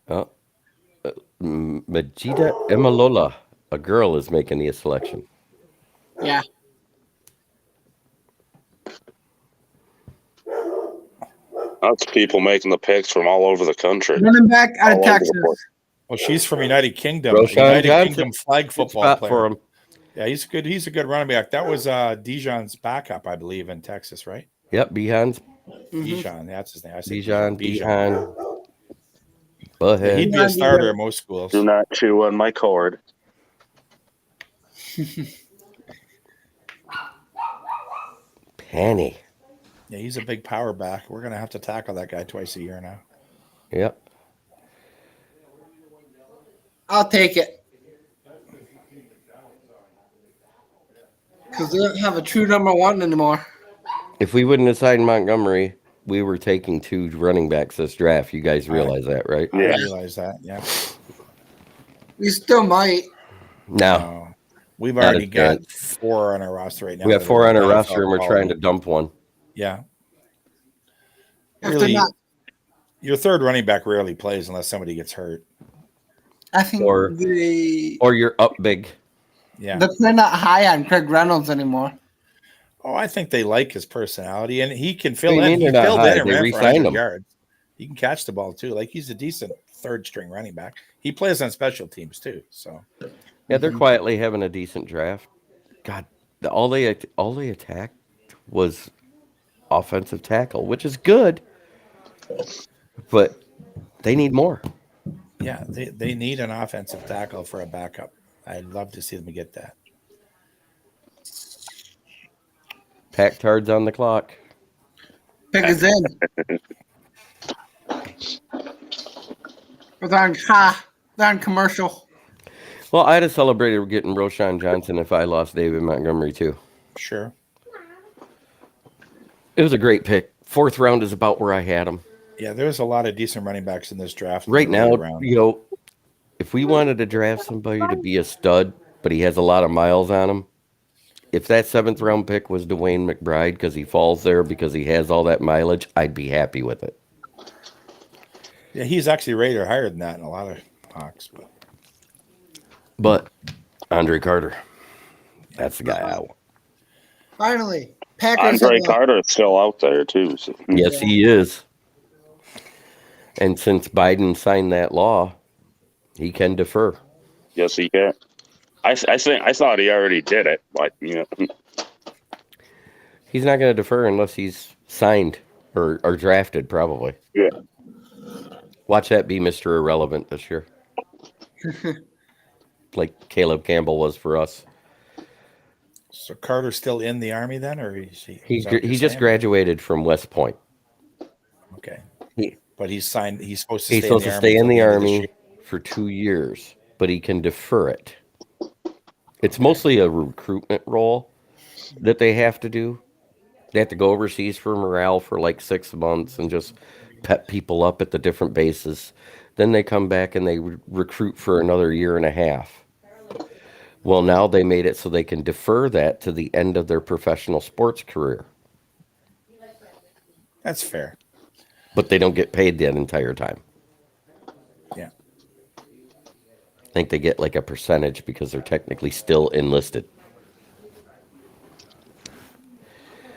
Oh, Majida Emalola, a girl, is making the selection. Yeah. That's people making the picks from all over the country. Running back out of All over the Texas. place. Well, she's from United Kingdom. Roshan United Johnson. Kingdom flag football Spot player. for him. Yeah, he's good. He's a good running back. That was Dijon's backup, I believe, in Texas, right? Yep, Bijan's. Dijon, that's his name. I said Bijan. Butthead. He'd be a starter at most schools. Do not chew on my cord. Hanny. Yeah, he's a big power back. We're going to have to tackle that guy twice a year now. Yep. I'll take it. Because they don't have a true number one anymore. If we wouldn't have signed Montgomery, we were taking 2 running backs this draft. You guys realize that, right? I realize that, yeah. We still might. No. We've Not already a got chance. 4 on our roster right now. We have that 4 are on our NFL roster, and we're trying to quality. dump one. Yeah. If Really, they're not, your third running back rarely plays unless somebody gets hurt. I think Or you're up big. Yeah. they're not high on Craig Reynolds anymore. Oh, I think they like his personality, and he can What fill do you in. mean He they're not filled high? in and They ran for re-signed 100 him. yards. He can catch the ball too. Like he's a decent third string running back. He plays on special teams too. So Yeah, they're quietly having a decent draft. God, all they attacked was offensive tackle, which is good, but they need more. yeah, they need an offensive tackle for a backup. I'd love to see them get that. Pack-Tard's on the clock. Pick is in. They're on commercial. Well, I'd have celebrated getting Roshan Johnson if I lost David Montgomery too. Sure. It was a great pick. 4th round is about where I had him. Yeah, there's a lot of decent running backs in this draft. Right now, Round. if we wanted to draft somebody to be a stud, but he has a lot of miles on him, if that 7th round pick was Dwayne McBride because he falls there because he has all that mileage, I'd be happy with it. Yeah, he's actually rated higher than that in a lot of talks. But Andre Carter, that's the guy I want. Finally, Packers. Andre Carter is still out there too. So. Yes, he is. And since Biden signed that law, he can defer. Yes, he can. I thought he already did it, but He's not going to defer unless he's signed or drafted, probably. Yeah. Watch that be Mr. Irrelevant this year. Like Caleb Campbell was for us. So Carter's still in the Army then, or He just graduated from West Point. Okay. He- But he's signed. He's supposed to. He's supposed to stay in the Army for 2 years, but he can defer it. It's mostly a recruitment role that they have to do. They have to go overseas for morale for like 6 months and just pep people up at the different bases. Then they come back and they recruit for another year and a half. Well, now they made it so they can defer that to the end of their professional sports career. That's fair. But they don't get paid that entire time. Yeah. I think they get like a percentage because they're technically still enlisted.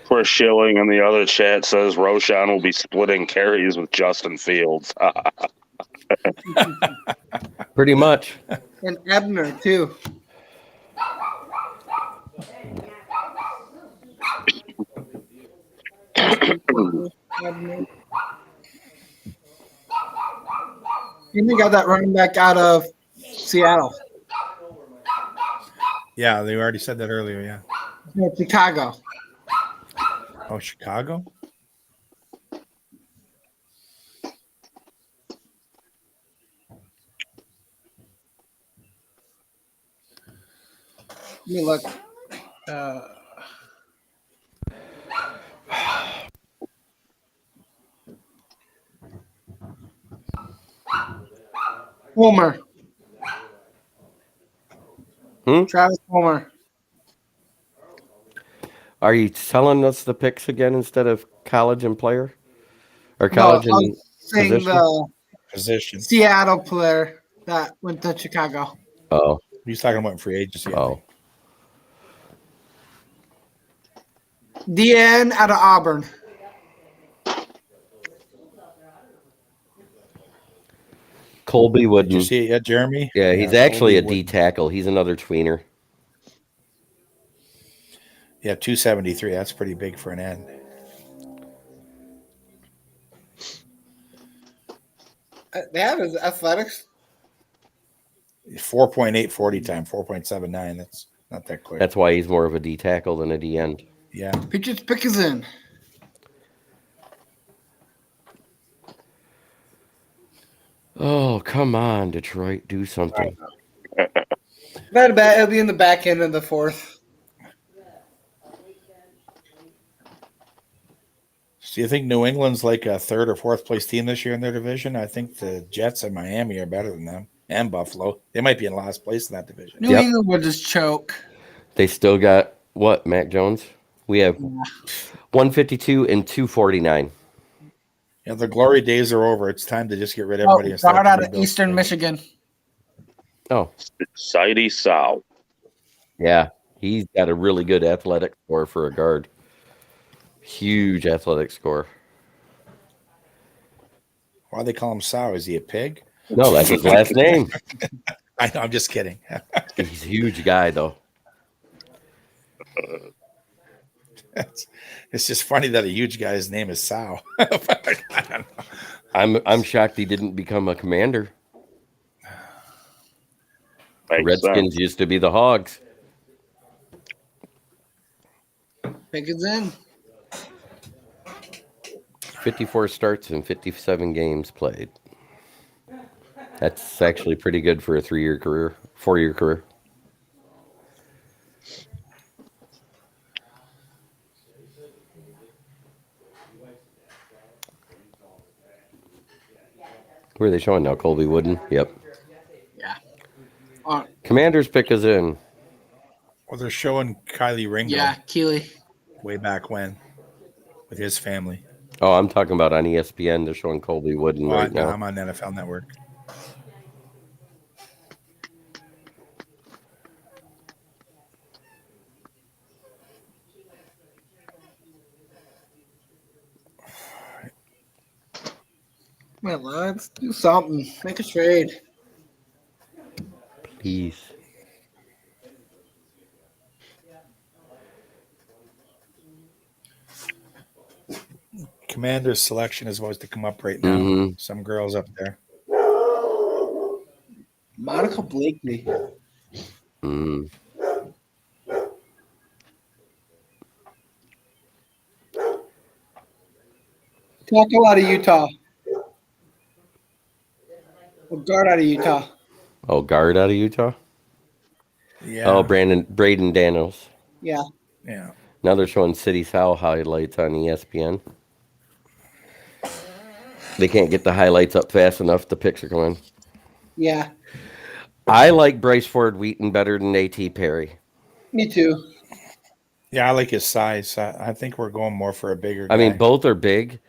Chris Schilling in the other chat says Roshan will be splitting carries with Justin Fields. Pretty much. And Ebner, too. Ebner. You got that running back out of Seattle. Yeah, they already said that earlier. Yeah. No, Chicago. Oh, Chicago. Let me look. Homer. Travis Homer. Are you telling us the picks again instead of college and player? Or college and saying position? the Position. Seattle player that went to Chicago. Oh. He's talking about free agency. Oh. DN out of Auburn. Colby wouldn't. Did you see it yet, Jeremy? Yeah, he's actually a Colby D tackle. He's another tweener. Yeah, 273. That's pretty big for an end. They have his athletics. 4.8 40 time, 4.79. That's not that quick. That's why he's more of a D tackle than a D end. Yeah. Patriots pick is in. Oh, come on, Detroit. Do something. Not bad. It'll be in the back end of the fourth. So you think New England's like a third or fourth place team this year in their division? I think the Jets and Miami are better than them, and Buffalo. They might be in last place in that division. New England will just choke. They still got what, Mac Jones? We have 152 and 249. Yeah, the glory days are over. It's time to just get rid of everybody. And Brought start out to of rebuild. Eastern Michigan. Oh, Sidey Sow. yeah. He's got a really good athletic score for a guard. Huge athletic score. Why do they call him Sow? Is he a pig? No, that's his last name. I know. I'm just kidding. He's a huge guy, though. It's just funny that a huge guy's name is Sow. I don't know. I'm shocked he didn't become a commander. Makes Redskins sense. used to be the Hogs. Pick is in. 54 starts and 57 games played. That's actually pretty good for a 4-year career. Where are they showing now? Colby Wooden? Yep. Yeah. Commander's pick is in. Well, they're showing Kylie Ringo Yeah, Keeley. way back when with his family. Oh, I'm talking about on ESPN. They're showing Colby Wooden right No, now. I'm on NFL Network. Well, let's do something. Make a trade. Please. Commander's selection is supposed to come up right now. Mhm. Some girls up there. Monica Blakely. Mm. Tackle out of Utah. Guard out of Utah. Oh, guard out of Utah? Yeah. Oh, Braden Daniels. Yeah. Yeah. Now they're showing City South highlights on ESPN. They can't get the highlights up fast enough. The picks are coming. Yeah. I like Bryce Ford Wheaton better than A.T. Perry. Me too. Yeah, I like his size. I think we're going more for a bigger guy. I mean, both are big.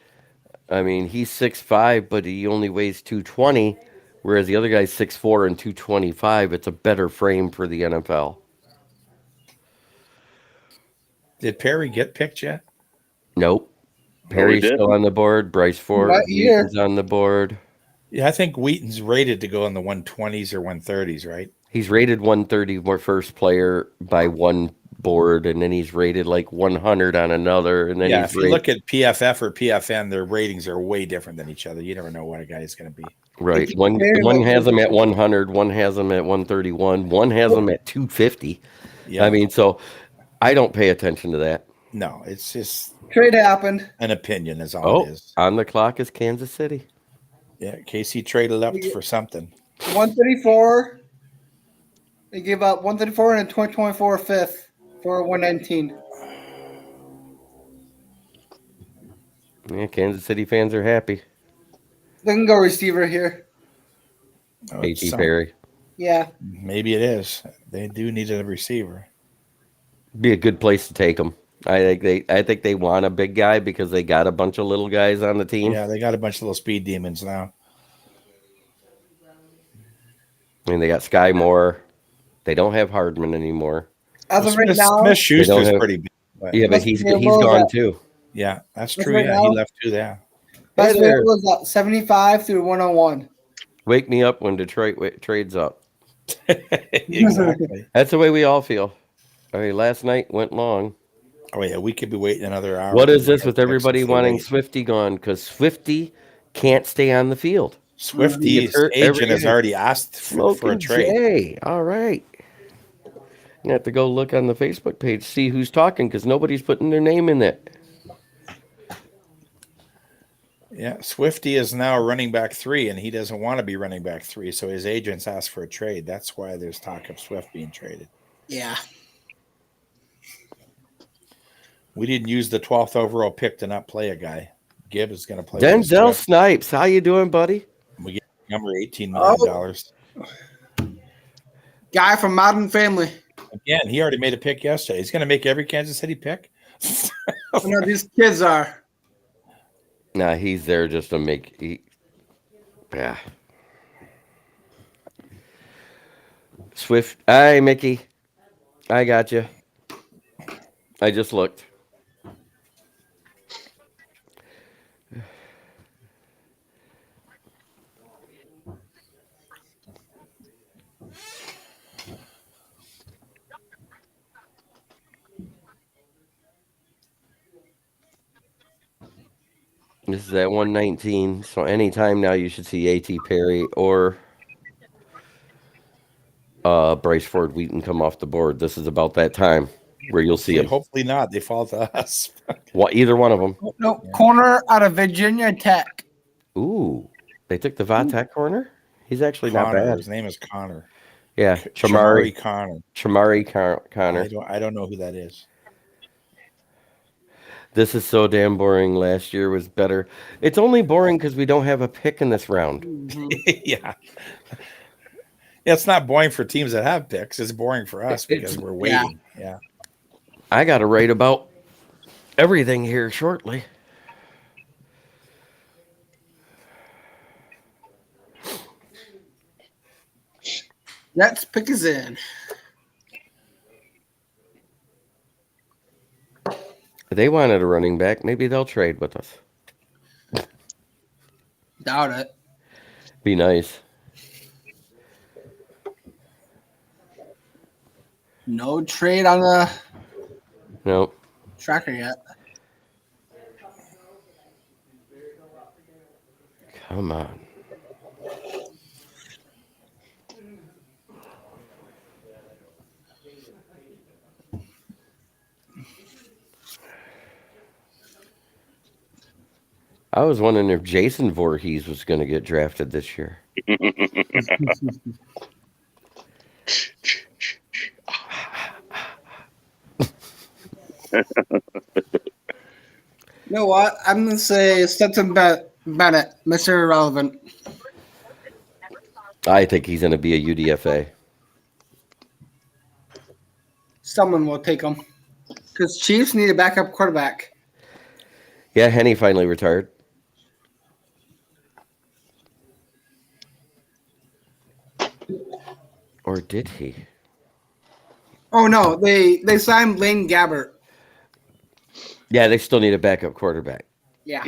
I mean, he's 6'5", but he only weighs 220, whereas the other guy's 6'4" and 225. It's a better frame for the NFL. Did Perry get picked yet? Nope. No, he Perry's didn't. still on the board. Bryce Ford Right here. Wheaton's on the board. Yeah, I think Wheaton's rated to go in the 120s or 130s, right? He's rated 130 more first player by one board, and then he's rated like 100 on another. And then Yeah, he's if you look at PFF or PFN, their ratings are way different than each other. You never know what a guy is going to be. right. It's One very has him at 100, one has him at 131, one has him at 250. Yeah. I mean, so I don't pay attention to that. No, it's just Trade happened. an opinion is all it is. On the clock is Kansas City. Yeah, KC traded up for something. 134. They gave up 134 and a 2024 fifth for 119. Yeah, Kansas City fans are happy. They can go receiver here. Oh, A.T. some- Perry. Yeah. Maybe it is. They do need a receiver. Be a good place to take them. I think they want a big guy because they got a bunch of little guys on the team. Yeah, they got a bunch of little speed demons now. I mean, they got Sky Moore. They don't have Hardman anymore. As of right now, Smith Schuster's have- pretty big. But Yeah, but Let's he's be able gone to- too. yeah, that's That's true. right Yeah, he now. left too there. best Hey there. rate was 75 through 101. Wake me up when Detroit trades up. Exactly. That's the way we all feel. I mean, last night went long. Oh yeah, we could be waiting another hour. What is We this got with picks everybody if they wanting wait. Swifty gone? Because Swifty can't stay on the field. Swifty's He gets hurt every agent has game. already asked for a Smokin' trade. Jay. All right. You have to go look on the Facebook page, see who's talking, because nobody's putting their name in it. Yeah, Swifty is now running back 3, and he doesn't want to be running back 3, so his agents asked for a trade. That's why there's talk of Swift being traded. Yeah. We didn't use the 12th overall pick to not play a guy. Gibb is going to play. Denzel Snipes, how you doing, buddy? We get number $18 million. Guy from Modern Family. Again, he already made a pick yesterday. He's going to make every Kansas City pick. I know these kids are. Nah, he's there just to make. Yeah. Swift. Hi, Mickey. I got you. I just looked. This is at 119, so anytime now you should see A.T. Perry or Bryce Ford Wheaton come off the board. This is about that time where you'll see them. Hopefully not. They fall to us. Either one of them. No, corner out of Virginia Tech. Ooh, they took the Vatek corner? He's actually Connor, not bad. His name is Connor. Yeah, Chamari Connor. Chamari Connor. I don't know who that is. This is so damn boring. Last year was better. It's only boring because we don't have a pick in this round. Yeah. It's not boring for teams that have picks. It's boring for us because we're waiting. Yeah. I got to write about everything here shortly. Let's pick is in. They wanted a running back. Maybe they'll trade with us. Doubt it. Be nice. No trade on the Nope. tracker yet. Come on. I was wondering if Jason Voorhees was going to get drafted this year. You know what? I'm going to say Stetson Bennett, Mr. Irrelevant. I think he's going to be a UDFA. Someone will take him. Because Chiefs need a backup quarterback. Yeah, Henny finally retired. Or did he? Oh, no. They signed Lane Gabbert. Yeah, they still need a backup quarterback. Yeah.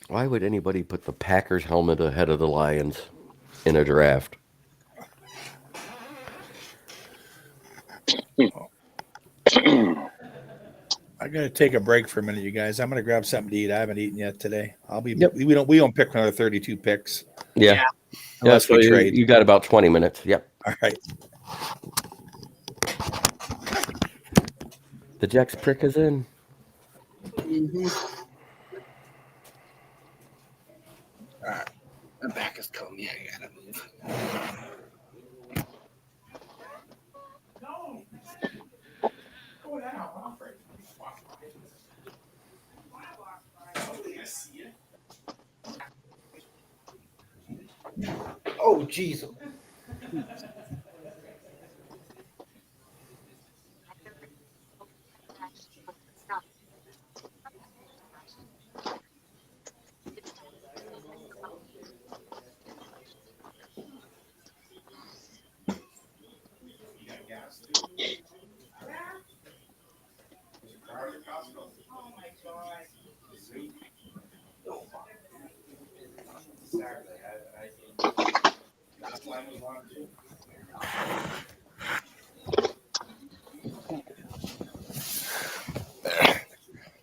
Why would anybody put the Packers helmet ahead of the Lions in a draft? I got to take a break for a minute, you guys. I'm going to grab something to eat. I haven't eaten yet today. We don't pick another 32 picks. Yeah. Unless so we trade. You got about 20 minutes. Yep. All right. The Jack's prick is in. Mm-hmm. All right. My back is killing me. I got to move. Oh, jeez.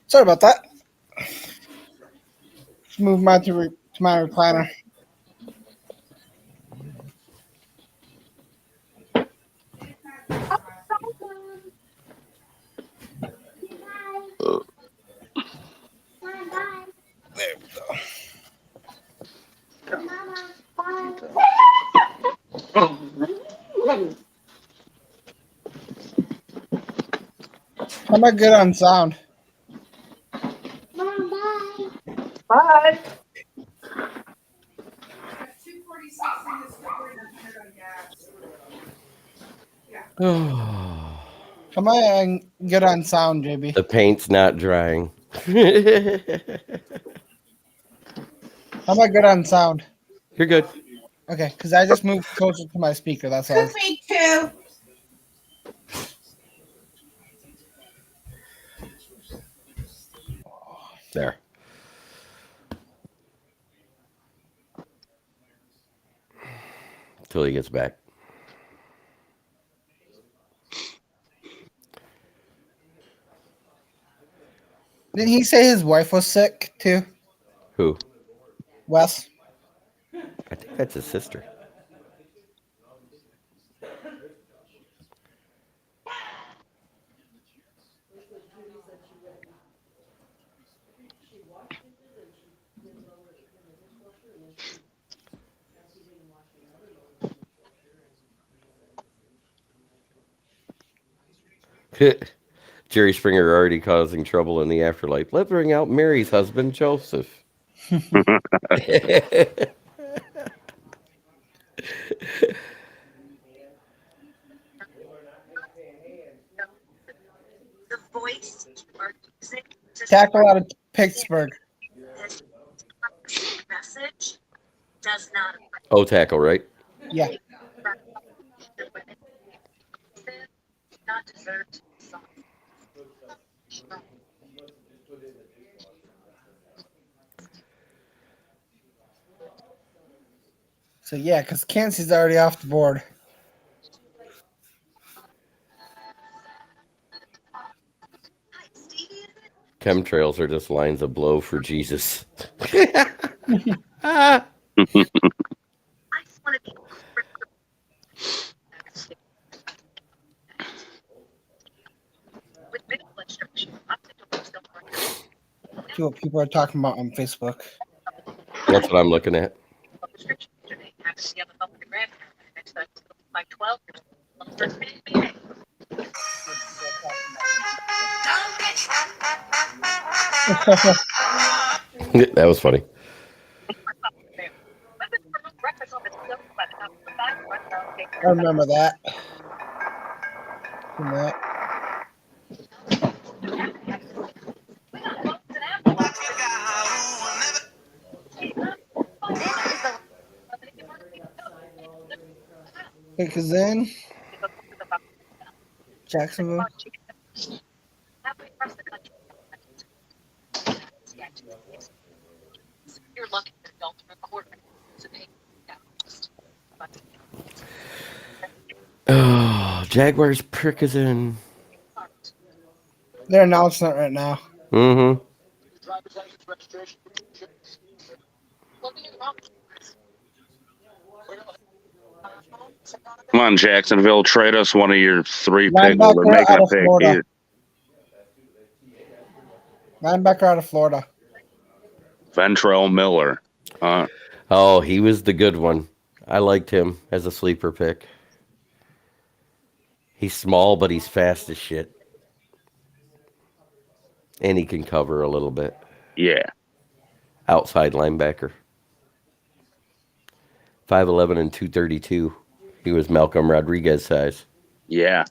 Sorry about that. move mine to my recliner. There we go. Mama, bye. How am I good on sound? Mom, bye. Bye. How am I good on sound, JB? The paint's not drying. How am I good on sound? You're good. Okay, because I just moved closer to my speaker. That's all. Me too. There. Till he gets back. Didn't he say his wife was sick too? Who? Wes? I think that's his sister. Jerry Springer already causing trouble in the afterlife. Let's bring out Mary's husband, Joseph. The voice or music Tackle out of Pittsburgh. message does not Oh, tackle, right? Yeah. not deserve to be sung. So yeah, because Kansas already off the board. Hi, Stevie, is it? Chemtrails are just lines of blow for Jesus. I just want to be with medical instruction. See what people are talking about on Facebook. That's what I'm looking at. Prescription today. Happens to have a couple of grandparents. Next time, like 12 years old. That was funny. I remember that. That. Because then Jacksonville. You're lucky that don't record it. Oh, Jaguars Prickezin. They're announcing it right now. Mm-hmm. Come on, Jacksonville, trade us one of your three picks. They're Linebacker making out a of pick. Florida. Linebacker out of Florida. Ventrell Miller. Oh, he was the good one. I liked him as a sleeper pick. He's small, but he's fast as shit. And he can cover a little bit. Yeah. Outside linebacker. 5'11" and 232. He was Malcolm Rodriguez size. Yeah.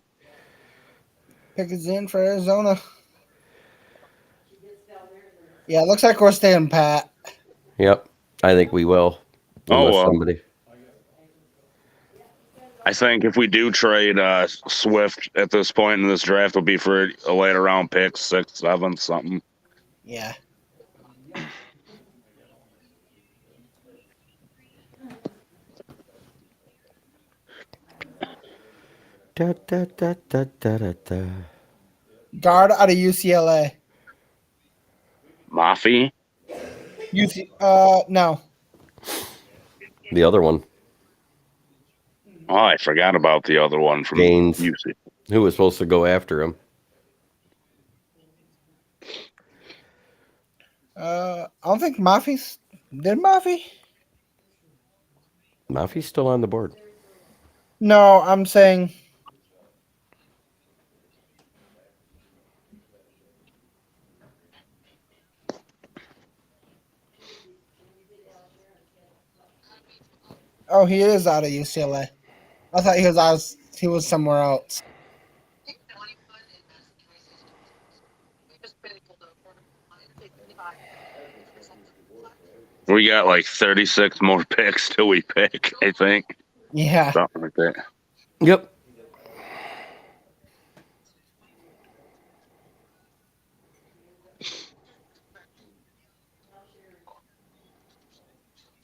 Pick is in for Arizona. Yeah, it looks like we're staying pat. Yep. I think we will. Oh, Unless well. somebody. I think if we do trade Swift at this point in this draft, will be for a later round pick, 6, 7, something. Yeah. Da, da, da, da, da, da, da. Guard out of UCLA. Mafi? No. The other one, Oh, I forgot about the other one from Gaines, UC. who was supposed to go after him. I don't think Mafi's. Did Mafi? Mafi's still on the board. No, I'm saying. Oh, he is out of UCLA. I thought he was out. He was somewhere else. We got like 36 more picks till we pick, I think. Yeah. Something like that. Yep.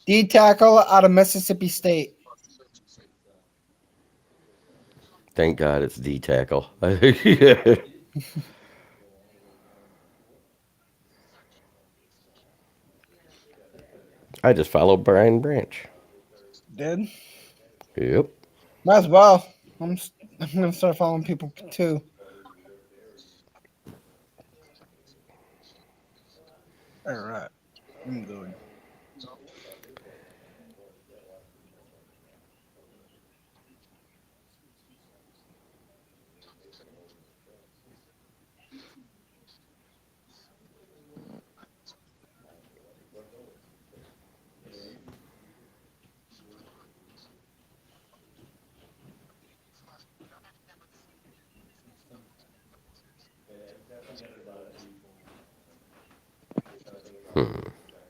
D tackle out of Mississippi State. Thank God it's D tackle. I just followed Brian Branch. Did? Yep. Might as well. I'm gonna start following people too. All right. I'm good.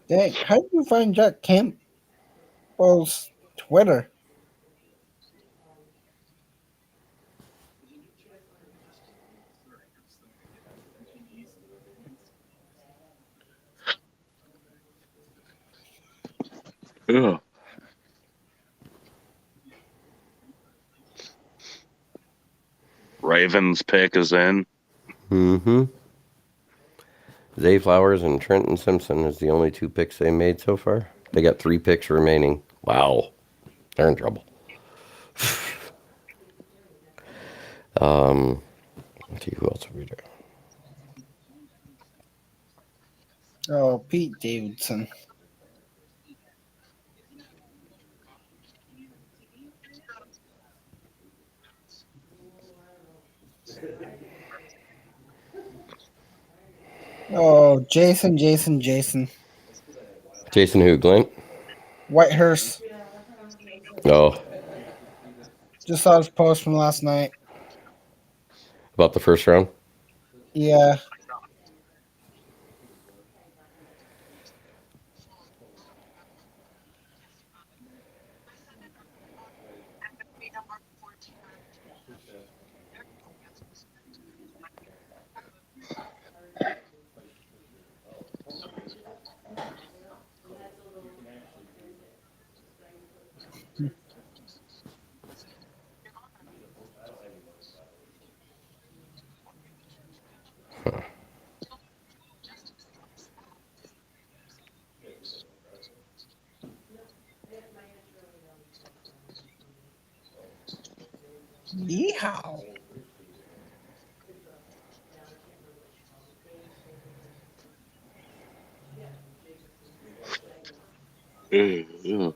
Dang, how did you find Jack Campbell's Twitter? Ugh. Ravens pick is in. Mm-hmm. Zay Flowers and Trenton Simpson is the only 2 picks they made so far. They got 3 picks remaining. Wow. They're in trouble. Let's see who else will be there. Oh, Pete Davidson. Oh, Jason. Jason who, Glenn? Whitehurst. Oh, Just saw his post from last night. about the first round? Yeah. Yeehaw. Ugh.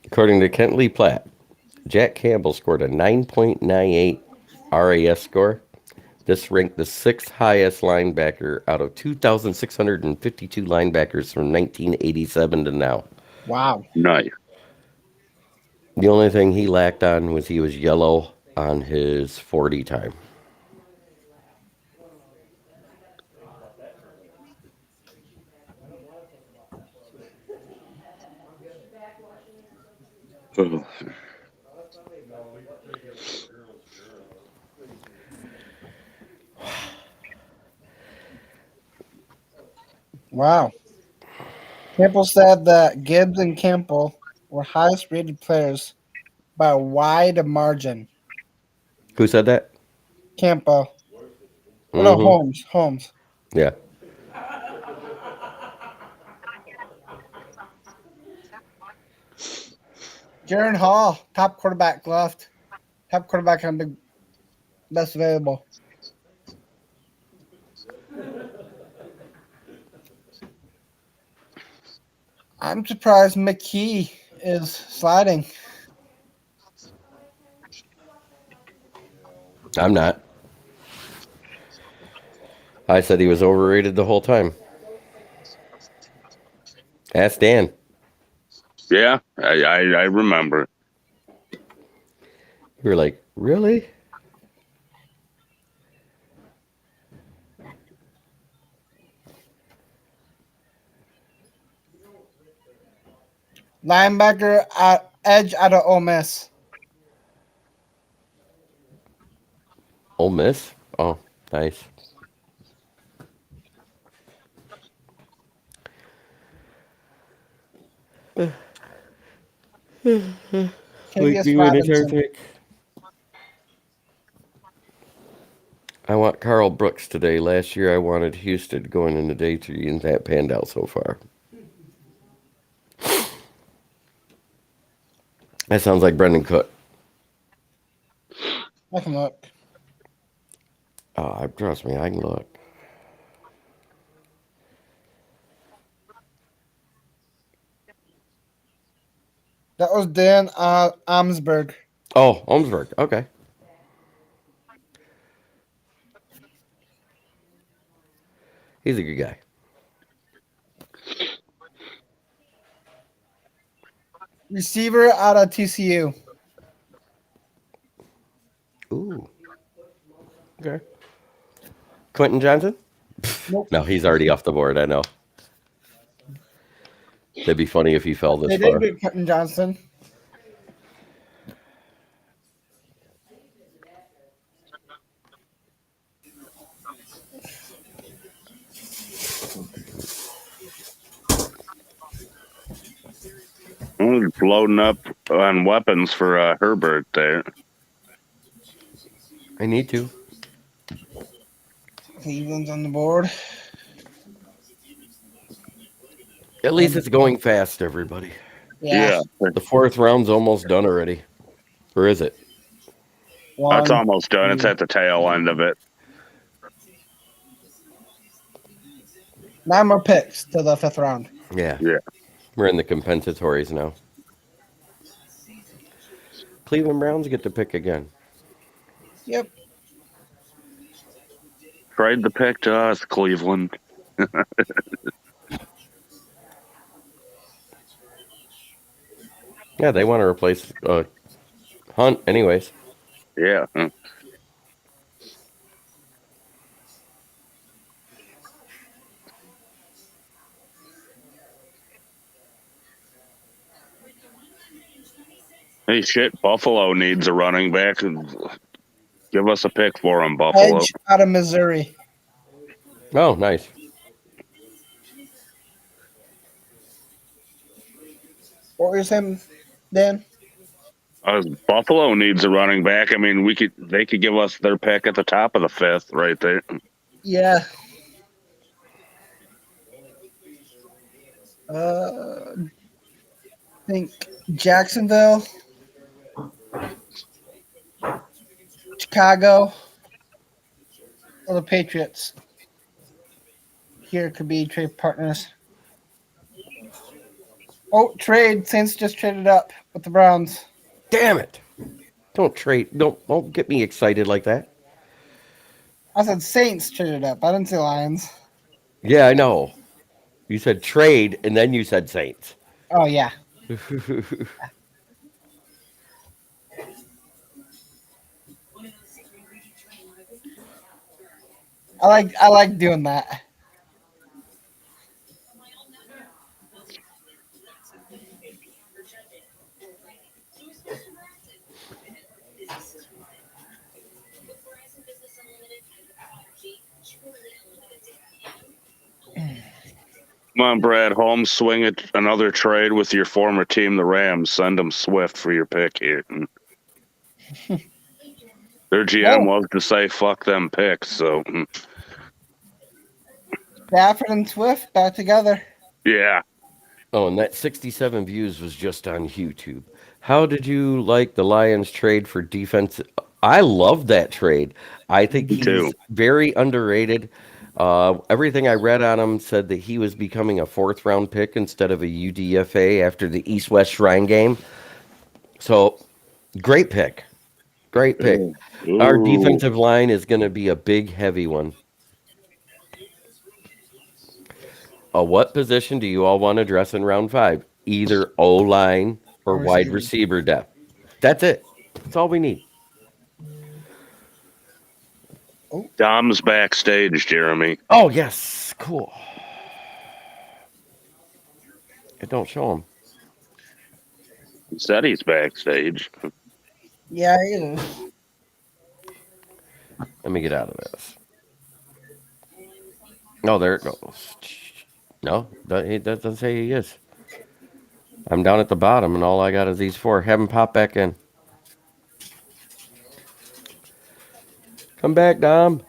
According to Kent Lee Platt, Jack Campbell scored a 9.98 RAS score. This ranked the 6th highest linebacker out of 2,652 linebackers from 1987 to now. Wow. Nice. The only thing he lacked on was he was yellow on his 40 time. Ugh. Wow. Campbell said that Gibbs and Campbell were highest rated players by a wide margin. Who said that? Campo. Oh, no, Mhm. Holmes. Yeah. Jaron Hall, top quarterback left. Top quarterback on the best available. I'm surprised McKee is sliding. I'm not. I said he was overrated the whole time. Ask Dan. Yeah, I remember. You were like, really? Linebacker edge out of Ole Miss. Ole Miss? Oh, nice. Like Cavius me when it's Robinson. pick. I want Carl Brooks today. Last year I wanted Houston going into day 3, and that panned out so far. That sounds like Brendan Cook. I can look. Oh, trust me, I can look. That was Dan Amsberg. Oh, Olmsberg. Okay. He's a good guy. Receiver out of TCU. Ooh. Okay. Quentin Johnson? Nope. No, he's already off the board. I know. That'd be funny if he fell this They far. did get Quentin Johnson. Loading up on weapons for Herbert there. I need to. Cleveland's on the board. At least it's going fast, everybody. Yeah. The 4th round's almost done already. Or is it? That's One, almost done. It's at the tail end of it. 9 more picks to the 5th round. Yeah. Yeah. We're in the compensatories now. Cleveland Browns get to pick again. Yep. Trade the pick to us, Cleveland. Yeah, they want to replace Hunt anyways. Yeah. Hey, shit, Buffalo needs a running back. Give us a pick for him, Buffalo. Edge out of Missouri. Oh, nice. What were you saying, Dan? Buffalo needs a running back. I mean, they could give us their pick at the top of the 5th right there. Yeah. I think Jacksonville, Chicago, or the Patriots. Here could be trade partners. Oh, trade. Saints just traded up with the Browns. Damn it. Don't trade. Don't get me excited like that. I said Saints traded up. I didn't say Lions. Yeah, I know. You said trade, and then you said Saints. Oh, yeah. I like doing that. Come on, Brad Holmes, swing it another trade with your former team, the Rams. Send them Swift for your pick here. Their GM loves to say "fuck them picks." So Stafford and Swift back together. yeah. Oh, and that 67 views was just on YouTube. How did you like the Lions trade for defense? I love that trade. I think Me too. he's very underrated. Everything I read on him said that he was becoming a 4th-round pick instead of a UDFA after the East-West Shrine game. So, great pick. Great pick. Ooh. Our defensive line is going to be a big, heavy one. What position do you all want to address in round 5? Either O-line or wide receiver depth. That's it. That's all we need. Dom's backstage, Jeremy. Oh, yes. Cool. It don't show him. He said he's backstage. Yeah, he is. Let me get out of this. No, there it goes. No, that doesn't say he is. I'm down at the bottom, and all I got is these 4. Have him pop back in. Come back, Dom.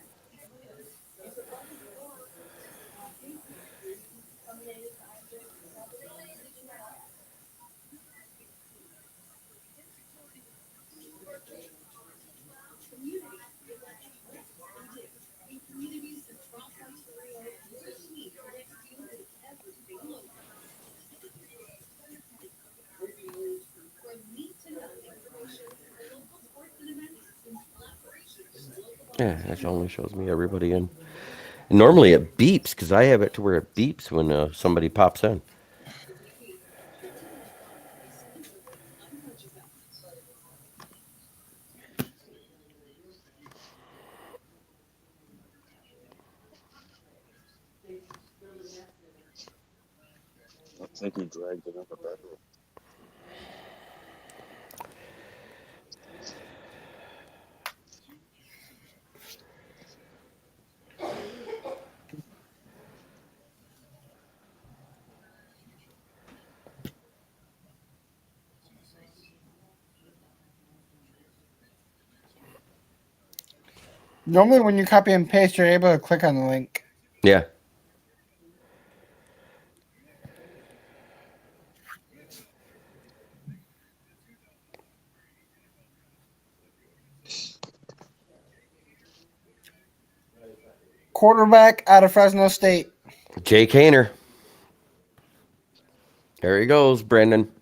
Yeah, it only shows me everybody in. And normally it beeps because I have it to where it beeps when somebody pops in. I think he dragged it in the bedroom. Normally, when you copy and paste, you're able to click on the link. Yeah. Quarterback out of Fresno State. Jay Kaner. There he goes, Brandon.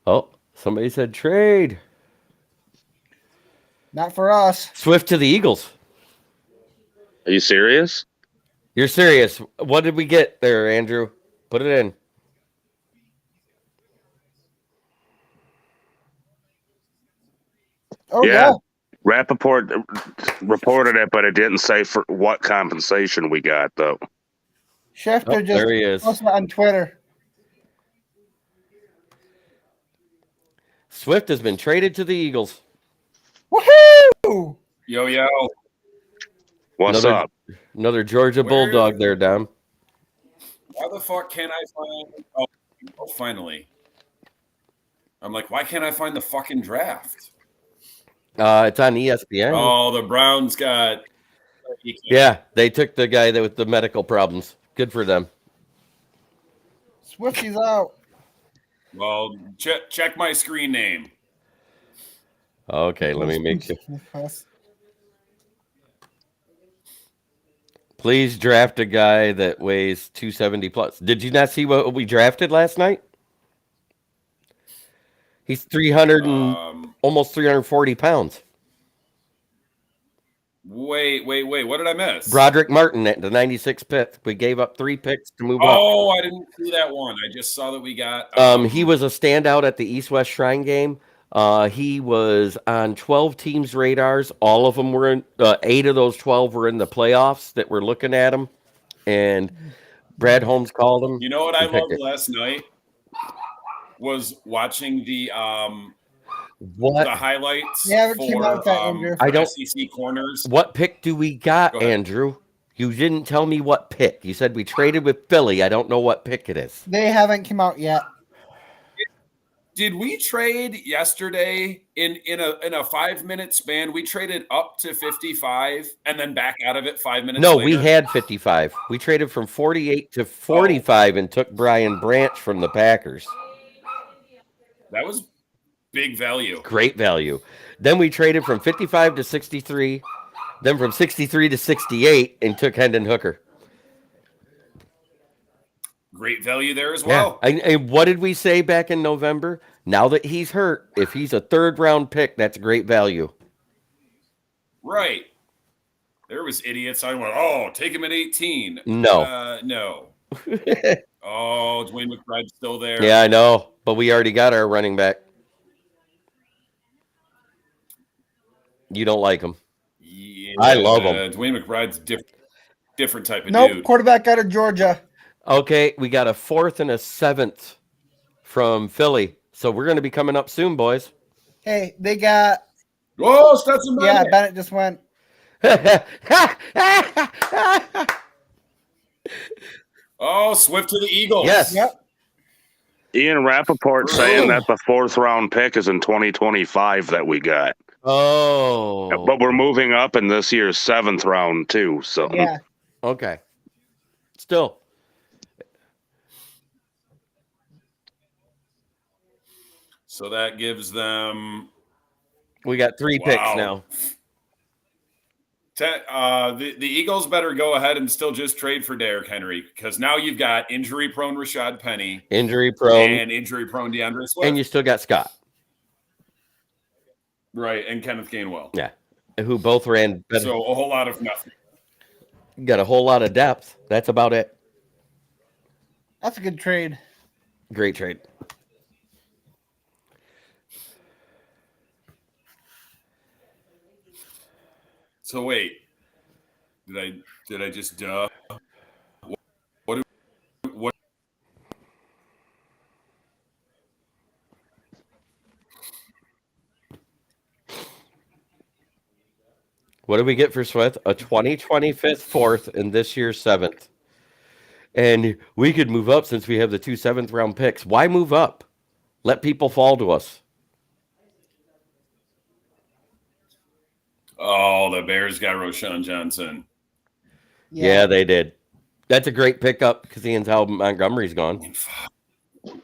Oh, somebody said trade. Not for us. Swift to the Eagles. Are you serious? You're serious. What did we get there, Andrew? Put it in. Oh, Yeah. yeah. Rappaport reported it, but it didn't say for what compensation we got, though. Schefter just there he is. posted on Twitter. Swift has been traded to the Eagles. Woohoo! Yo. What's up? Another Georgia Bulldog there, Dom. Why the fuck can't I find? Oh, finally. I'm like, why can't I find the fucking draft? It's on ESPN. Oh, the Browns got. Yeah, they took the guy that with the medical problems. Good for them. Swifty's out. Well, check my screen name. Okay, let me make sure. Please draft a guy that weighs 270 plus. Did you not see what we drafted last night? He's 300 and almost 340 pounds. Wait. What did I miss? Broderic Martin at the 96 pick. We gave up 3 picks to move up. Oh, I didn't see that one. I just saw that we got. He was a standout at the East-West Shrine game. He was on 12 teams' radars. All of them were in. 8 of those 12 were in the playoffs that were looking at him. And Brad Holmes called him. You know what I loved last night was watching the highlights. Yeah, it came out that Andrew. I don't SEC corners. What pick do we got, Andrew? You didn't tell me what pick. You said we traded with Philly. I don't know what pick it is. They haven't come out yet. Did we trade yesterday in a 5-minute span? We traded up to 55 and then back out of it 5 minutes No, later? we had 55. We traded from 48 to 45 and took Brian Branch from the Packers. That was big value. Great value. Then we traded from 55 to 63, then from 63 to 68 and took Hendon Hooker. Great value there as well. Yeah. And what did we say back in November? Now that he's hurt, if he's a third-round pick, that's great value. Right. There was idiots. I went, oh, take him at 18. No. No. Oh, Dwayne McBride's still there. Yeah, I know. But we already got our running back. You don't like him. Yeah, I love him. Dwayne McBride's different type of Nope, dude. quarterback out of Georgia. Okay, we got a 4th and a 7th from Philly. So we're going to be coming up soon, boys. Hey, they got. Whoa, Stetson Bennett. Yeah, Bennett just went. Oh, Swift to the Eagles. Yes. Yep. Ian Rappaport saying that the 4th-round pick is in 2025 that we got. Oh. But we're moving up in this year's 7th round, too. So Yeah. Okay. Still. So that gives them. We got 3 picks now. The Eagles better go ahead and still just trade for Derrick Henry because now you've got injury-prone Rashad Penny, Injury-prone. and injury-prone DeAndre Swift. And you still got Scott. Right, and Kenneth Gainwell. Yeah. Who both ran better. So a whole lot of nothing. Got a whole lot of depth. That's about it. That's a good trade. Great trade. So wait, did I just what? What did we get for Swift? A 2025 4th and this year's 7th. And we could move up since we have the 2 7th-round picks. Why move up? Let people fall to us. Oh, the Bears got Roshan Johnson. Yeah, they did. That's a great pickup because Ian's how Montgomery's gone.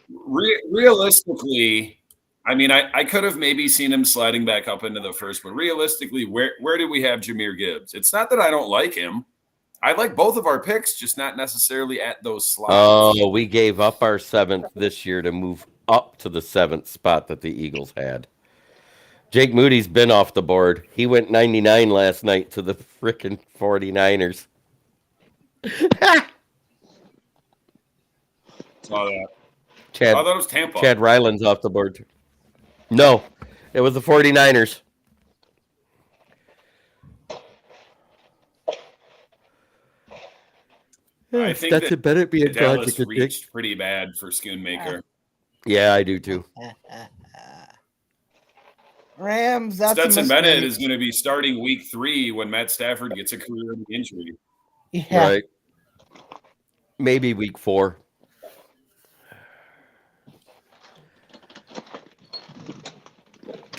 Realistically, I mean, I could have maybe seen him sliding back up into the first, but realistically, where did we have Jahmyr Gibbs? It's not that I don't like him. I like both of our picks, just not necessarily at those slots. Oh, we gave up our 7th this year to move up to the 7th spot that the Eagles had. Jake Moody's been off the board. He went 99 last night to the frickin' 49ers. Saw that. Chad, I thought it was Tampa. Chad Ryland's off the board. No, it was the 49ers. I think that's a better be a Dallas project. reached pretty bad for Schoonmaker. Yeah, I do too. Rams. That's Stetson Bennett is going to be starting week 3 when Matt Stafford gets a career injury. Yeah. Right. Maybe week 4.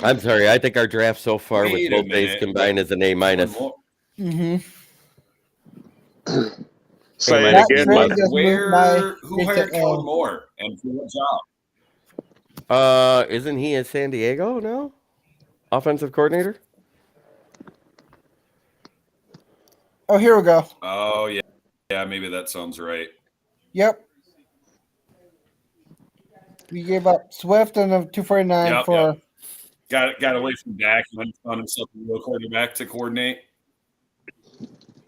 I'm sorry. I think our draft so far with both days combined is an A-. Mm-hmm. say it That again. trade Mike. just moved Who hired Kellen Moore and for what job? Isn't he in San Diego now? Offensive coordinator? Oh, here we go. Oh, yeah. Yeah, maybe that sounds right. Yep. We gave up Swift and a 249 for. Yep. Got away from Dak and found himself a real quarterback to coordinate.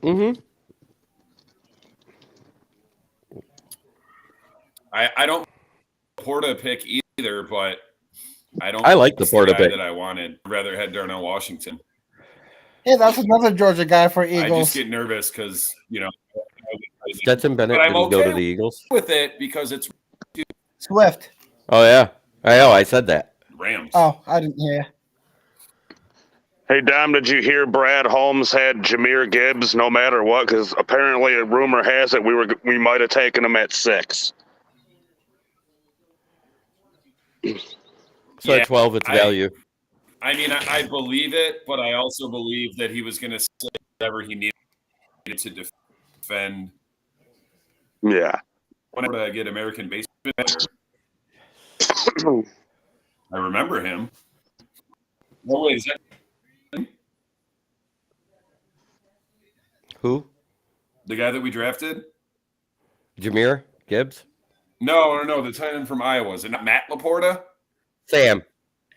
Mm-hmm. I don't Porta pick either, but I like the Porta pick that I wanted. I'd rather had Darnell Washington. Yeah, that's another Georgia guy for Eagles. I just get nervous because Stetson Bennett didn't go to the Eagles with it because it's Swift. Oh yeah, I said that. Rams. Oh, I didn't hear you. Hey, Dom, did you hear Brad Holmes had Jahmyr Gibbs no matter what? Because apparently a rumor has it we might have taken him at 6. So at 12, it's value. I mean, I believe it, but I also believe that he was going to say whatever he needed to defend. Yeah. Whenever I get American baseball player, I remember him. No, wait, is that Who? the guy that we drafted? Jameer Gibbs? No, the tight end from Iowa. Is it not Matt LaPorta? Sam.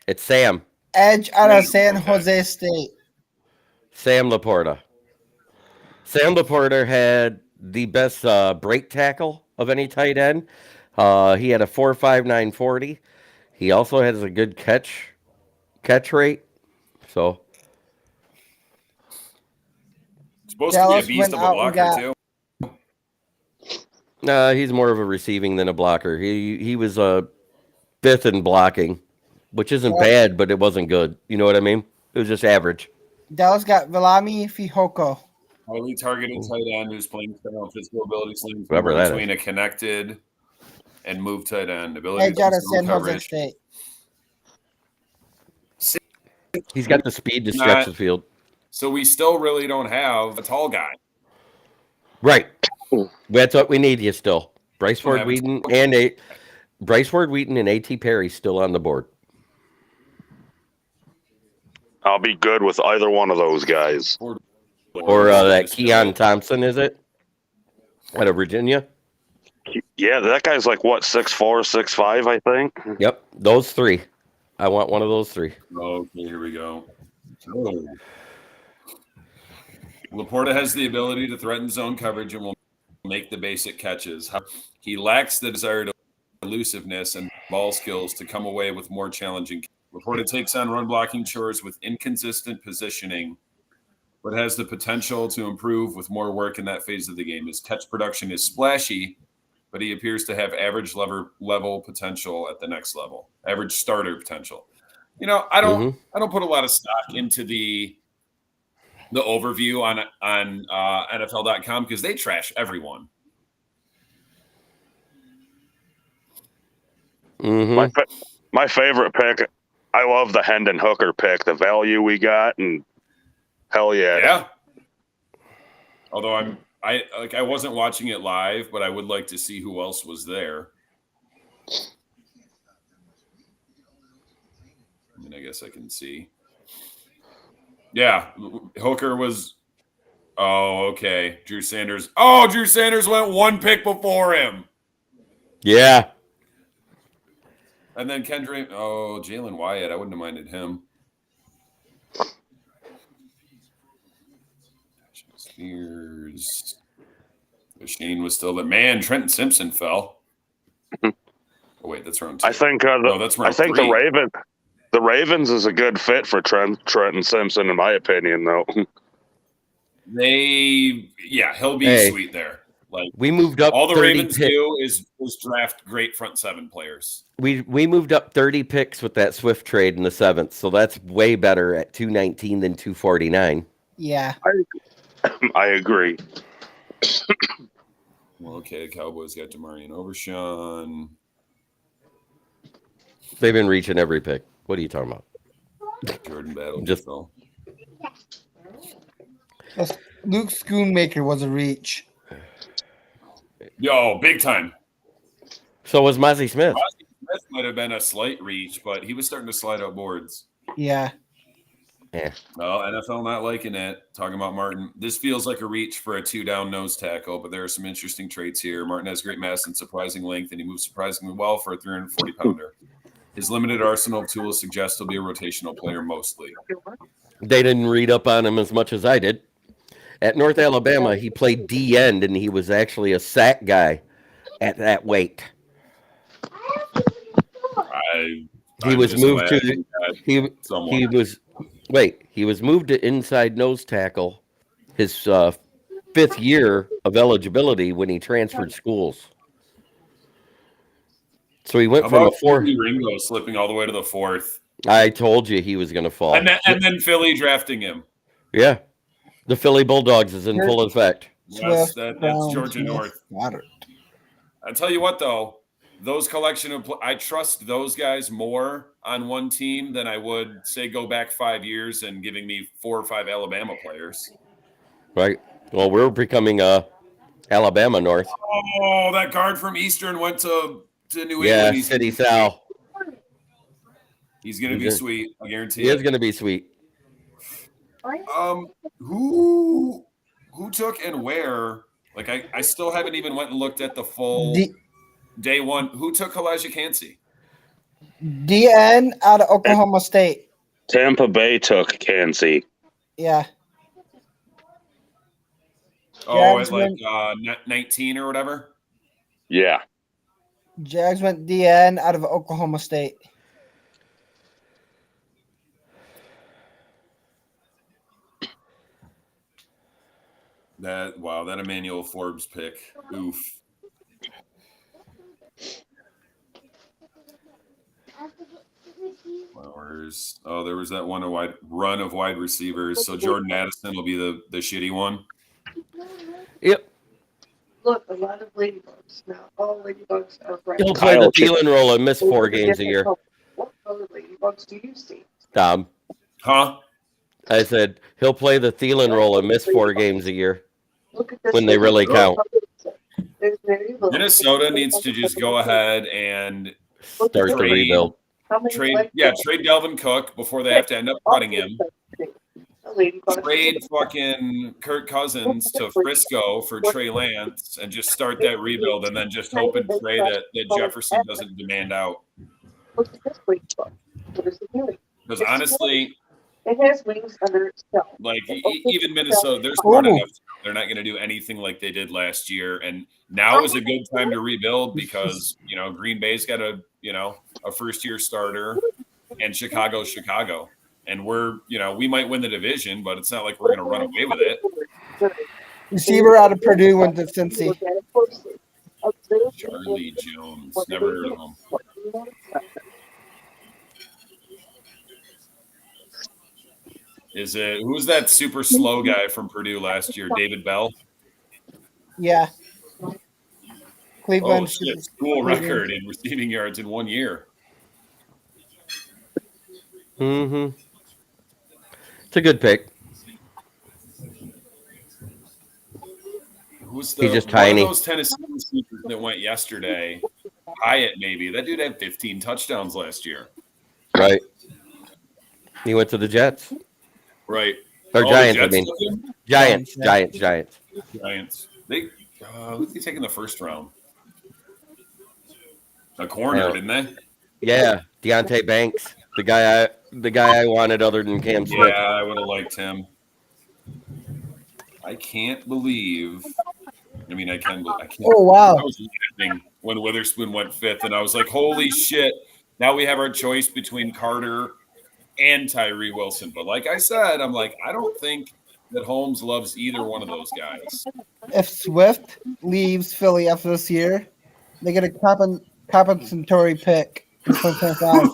It's Sam. Edge out of San Jose State. Sam LaPorta. Sam LaPorta had the best break tackle of any tight end. He had a 4.59 40. He also has a good catch rate. So Supposed Dallas to be a beast went of a out and blocker too. he's more of a receiving than a blocker. He was a fifth in blocking, which isn't bad, but it wasn't good. You know what I mean? It was just average. Dallas got Vilami Fihoko. Highly targeted tight end who's playing physical ability slings Whoever that between is. a connected and move tight end. Ability Edge to out of zone San Jose coverage. State. He's got the speed to stretch the field. So we still really don't have a tall guy. Right. That's what we need. You still Bryce Ford Wheaton and A.T. Perry still on the board. I'll be good with either one of those guys. Or that Keon Thompson, is it? Out of Virginia? Yeah, that guy's like, what, 6'4", 6'5", I think? Yep. Those three. I want one of those three. Okay, here we go. Oh. LaPorta has the ability to threaten zone coverage and will make the basic catches. He lacks the desired elusiveness and ball skills to come away with more challenging. LaPorta takes on run blocking chores with inconsistent positioning, but has the potential to improve with more work in that phase of the game. His catch production is splashy, but he appears to have average level potential at the next level. Average starter potential. You know, I don't put a lot of stock into the overview on NFL.com because they trash everyone. My favorite pick, I love the Hendon Hooker pick, the value we got, and hell yeah. Yeah. Although I wasn't watching it live, but I would like to see who else was there. I mean, I guess I can see. Yeah, Hooker was. Oh, okay. Drew Sanders. Oh, Drew Sanders went one pick before him. Yeah. And then Kendrick. Oh, Jalen Wyatt. I wouldn't have minded him. Spears. Shane was still, but man, Trenton Simpson fell. Oh wait, that's round 2. I think that's round 3. the Ravens is a good fit for Trenton Simpson, in my opinion, though. He'll be sweet there. Like we moved up. All the Ravens do is draft great front 7 players. We moved up 30 picks with that Swift trade in the 7th, so that's way better at 219 than 249. Yeah, I agree. Well, okay, Cowboys got Demarion Overshawn. They've been reaching every pick. What are you talking about? Jordan Battle. Just Luke Schoonmaker was a reach. Yo, big time. So was Mozzie Smith. Mozzie Smith might have been a slight reach, but he was starting to slide up boards. Yeah. Yeah. Well, NFL not liking it. Talking about Martin. This feels like a reach for a 2-down nose tackle, but there are some interesting traits here. Martin has great mass and surprising length, and he moves surprisingly well for a 340-pounder. His limited arsenal of tools suggests he'll be a rotational player mostly. They didn't read up on him as much as I did. At North Alabama, he played D-end, and he was actually a sack guy at that weight. He was moved to inside nose tackle his 5th year of eligibility when he transferred schools. So he went from a 4. Ringo slipping all the way to the 4th. I told you he was going to fall. And then Philly drafting him. Yeah. The Philly Bulldogs is in full effect. Yes, that's Georgia North. I tell you what, though, those collection of I trust those guys more on one team than I would say go back 5 years and giving me 4 or 5 Alabama players. Right. Well, we're becoming Alabama North. Oh, that guard from Eastern went to New Yeah, England. City Sal. He's going to be sweet. I guarantee He it. is going to be sweet. Who took and where? Like I still haven't even went and looked at the full day one. Who took Elijah Cansey? DN out of Oklahoma State. Tampa Bay took Cansey. Yeah. Oh, Jags at like 19 or whatever? Yeah. Jags went DN out of Oklahoma State. That Emmanuel Forbes pick. Oof. Flowers. Oh, there was that run of wide receivers. So Jordan Addison will be the shitty one. Yep. Look, a lot of ladybugs. Now, all ladybugs are bright. He'll play the Thielen role and miss 4 games a year. What color ladybugs do you see? Tom. Huh? I said he'll play the Thielen role and miss 4 games a year Look at this when they really count. There's very little. Minnesota needs to just go ahead and Start the rebuild. trade Delvin Cook before they have to end up cutting him. Trade fucking Kirk Cousins to Frisco for Trey Lance and just start that rebuild and then just hope and pray that Jefferson doesn't demand out. Look at this ladybug. What is it doing? Because honestly, it has wings under itself. like even Minnesota, there's not enough. They're not going to do anything like they did last year. And now is a good time to rebuild because, Green Bay's got a first-year starter and Chicago's Chicago. And we might win the division, but it's not like we're going to run away with it. Receiver out of Purdue went to Cincy. Charlie Jones. Never heard of him. Who's that super slow guy from Purdue last year? David Bell? Yeah. Cleveland. School record in receiving yards in 1 year. Mm-hmm. It's a good pick. He's just tiny. One of those Tennessee receivers that went yesterday, Hyatt maybe. That dude had 15 touchdowns last year. Right. He went to the Jets. Right. Or Giants, I mean. Giants. Who'd they take in the first round? A corner, didn't they? Yeah, Deontay Banks, the guy I wanted other than Cam Smith. Yeah, I would have liked him. I can't believe. I can't. Oh wow! I was laughing when Witherspoon went 5th, and I was like, "Holy shit!" Now we have our choice between Carter and Tyree Wilson. But like I said, I'm like, I don't think that Holmes loves either one of those guys. If Swift leaves Philly after this year, they get a compensatory pick in 2025.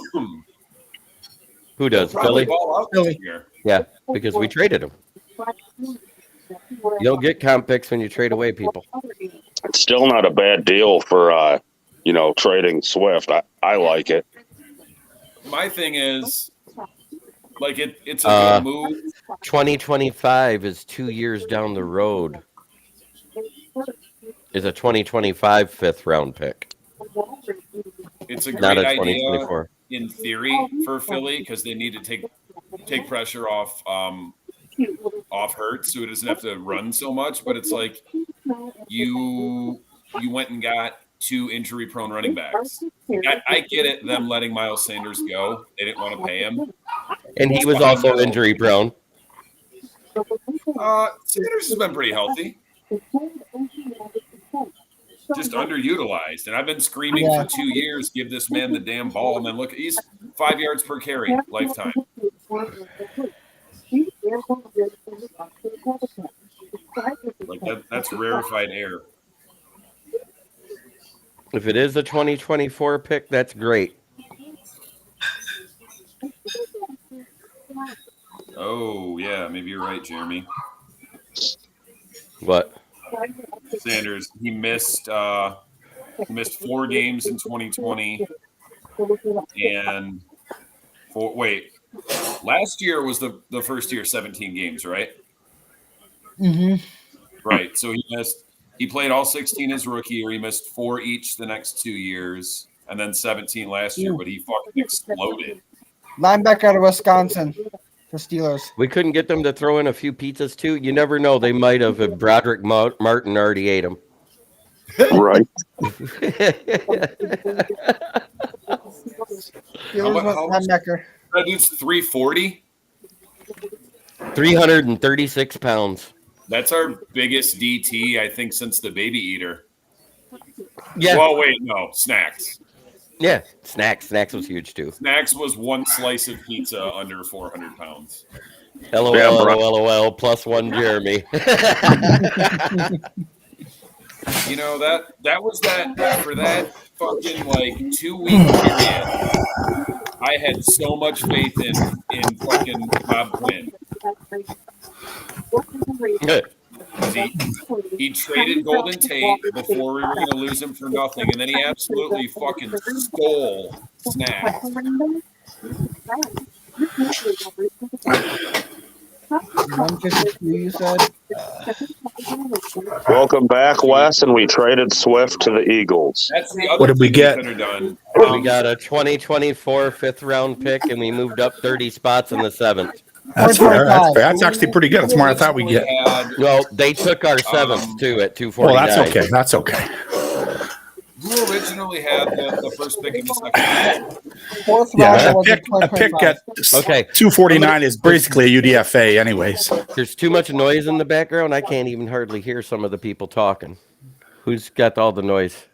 Who does? Philly? Philly. Yeah, because we traded him. You don't get comp picks when you trade away people. It's still not a bad deal for trading Swift. I like it. My thing is, like, it's a good move. 2025 is 2 years down the road. Is a 2025 5th round pick. It's a great Not a idea 2024. in theory for Philly because they need to take pressure off Hurts so he doesn't have to run so much. But it's like you went and got 2 injury-prone running backs. I get it, them letting Miles Sanders go. They didn't want to pay him. And he was also injury-prone. Sanders has been pretty healthy. Just underutilized. And I've been screaming for 2 years, give this man the damn ball. And then look, he's 5 yards per carry, lifetime. Like that's rarefied air. If it is a 2024 pick, that's great. Oh, yeah, maybe you're right, Jeremy. What? Sanders, he missed He missed 4 games in 2020. And last year was the first year 17 games, right? Mm-hmm. Right. So he played all 16 his rookie year. He missed 4 each the next 2 years, and then 17 last year, but he fucking exploded. Linebacker out of Wisconsin for Steelers. We couldn't get them to throw in a few pizzas too. You never know. They might have if Broderic Martin already ate them. Right. Steelers linebacker. That dude's 340. 336 pounds. That's our biggest DT, I think, since the baby eater. Yeah. Well, wait, no, Snacks. Yeah, Snacks. Snacks was huge too. Snacks was 1 slice of pizza under 400 pounds. LOL, Yeah, LOL, +1 Jeremy. You know, that was that for that fucking like 2-week period. I had so much faith in fucking Bob Quinn. He traded Golden Tate before we were going to lose him for nothing, and then he absolutely fucking stole Snack. 152, you said? Welcome back, Wes, and we traded Swift to the Eagles. That's the other What did we thing get? could have done. We got a 2024 5th-round pick, and we moved up 30 spots in the 7th. That's fair. That's fair. That's actually pretty good. It's more than I thought we'd get. Well, they took our 7th too at 249. Well, that's okay. That's okay. Who originally had the first pick in the second? Fourth Yeah, round was a pick at Okay. 249 is basically a UDFA, anyways. There's too much noise in the background. I can't even hardly hear some of the people talking. Who's got all the noise?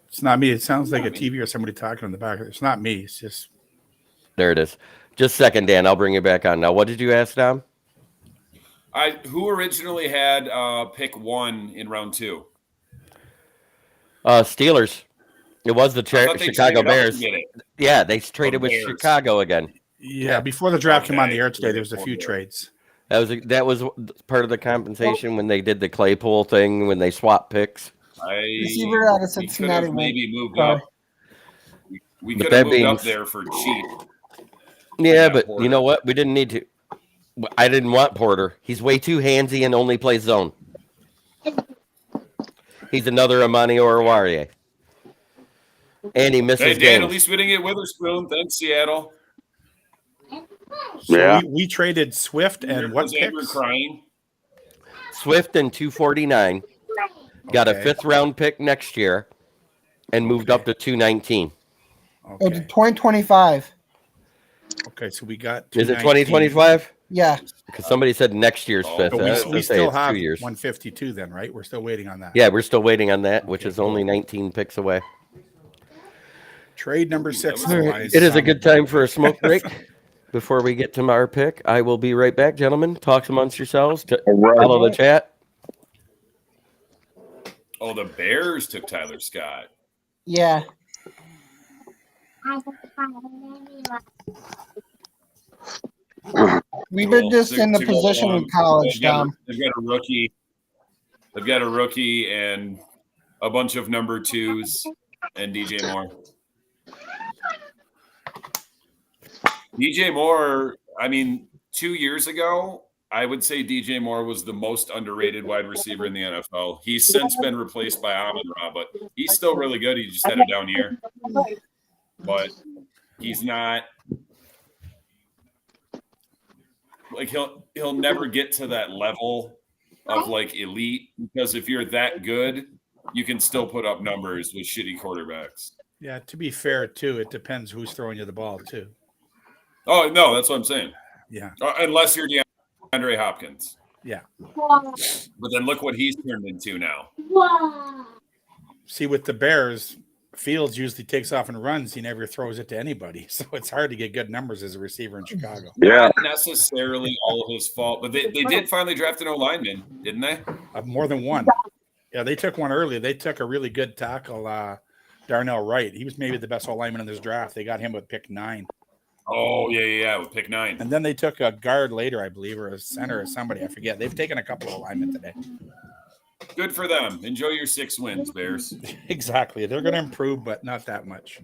It's not me. It sounds like a TV or somebody talking in the back. It's not me. It's just. There it is. Just a second, Dan. I'll bring you back on. Now, what did you ask, Dom? Who originally had pick 1 in round 2? Steelers. It was the Chicago Bears. Yeah, they traded with Bears. Chicago again. Yeah, before the draft came on the air today, there was a few trades. That was part of the compensation when they did the Claypool thing when they swapped picks. Receiver out of Cincinnati. Maybe moved up. We But could that have moved up means- there for cheap. Yeah, but you know what? We didn't need to. I didn't want Porter. He's way too handsy and only plays zone. He's another Amani Oruwariye. And he misses Hey, Dan, games. at least we didn't get Witherspoon. Thanks, Seattle. So Yeah. we traded Swift and what Was Andrew picks? crying? Swift in 249. Got a Okay. 5th-round pick next year and moved up to 219. Oh, Okay. 2025. Okay, so we got. Is it 219. 2025? Yeah. Because somebody said next year's 5th. But I was we gonna say still it's have 2 years. 152 then, right? We're still waiting on that. Yeah, we're still waiting on that, which is only 19 picks away. Trade number 6. It is a good time for a smoke break. Before we get to our pick, I will be right back, gentlemen. Talk amongst yourselves. Follow the chat. Oh, the Bears took Tyler Scott. Yeah. We were just in the position in college, Dom. They've got a rookie. They've got a rookie and a bunch of number 2s and DJ Moore. DJ Moore, I mean, 2 years ago, I would say DJ Moore was the most underrated wide receiver in the NFL. He's since been replaced by Amon-Ra, but he's still really good. He just had a down year. But he's not like he'll never get to that level of like elite, because if you're that good, you can still put up numbers with shitty quarterbacks. Yeah, to be fair, too, it depends who's throwing you the ball, too. Oh, no, that's what I'm saying. Yeah. Unless you're DeAndre Hopkins. Yeah. But then look what he's turned into now. See, with the Bears, Fields usually takes off and runs. He never throws it to anybody. So it's hard to get good numbers as a receiver in Chicago. Yeah. Not necessarily all his fault, but they did finally draft an O-lineman, didn't they? More than one. Yeah, they took one early. They took a really good tackle, Darnell Wright. He was maybe the best O-lineman in this draft. They got him with pick 9. Oh, yeah, with pick 9. And then they took a guard later, I believe, or a center or somebody. I forget. They've taken a couple of linemen today. Good for them. Enjoy your 6 wins, Bears. Exactly. They're going to improve, but not that much.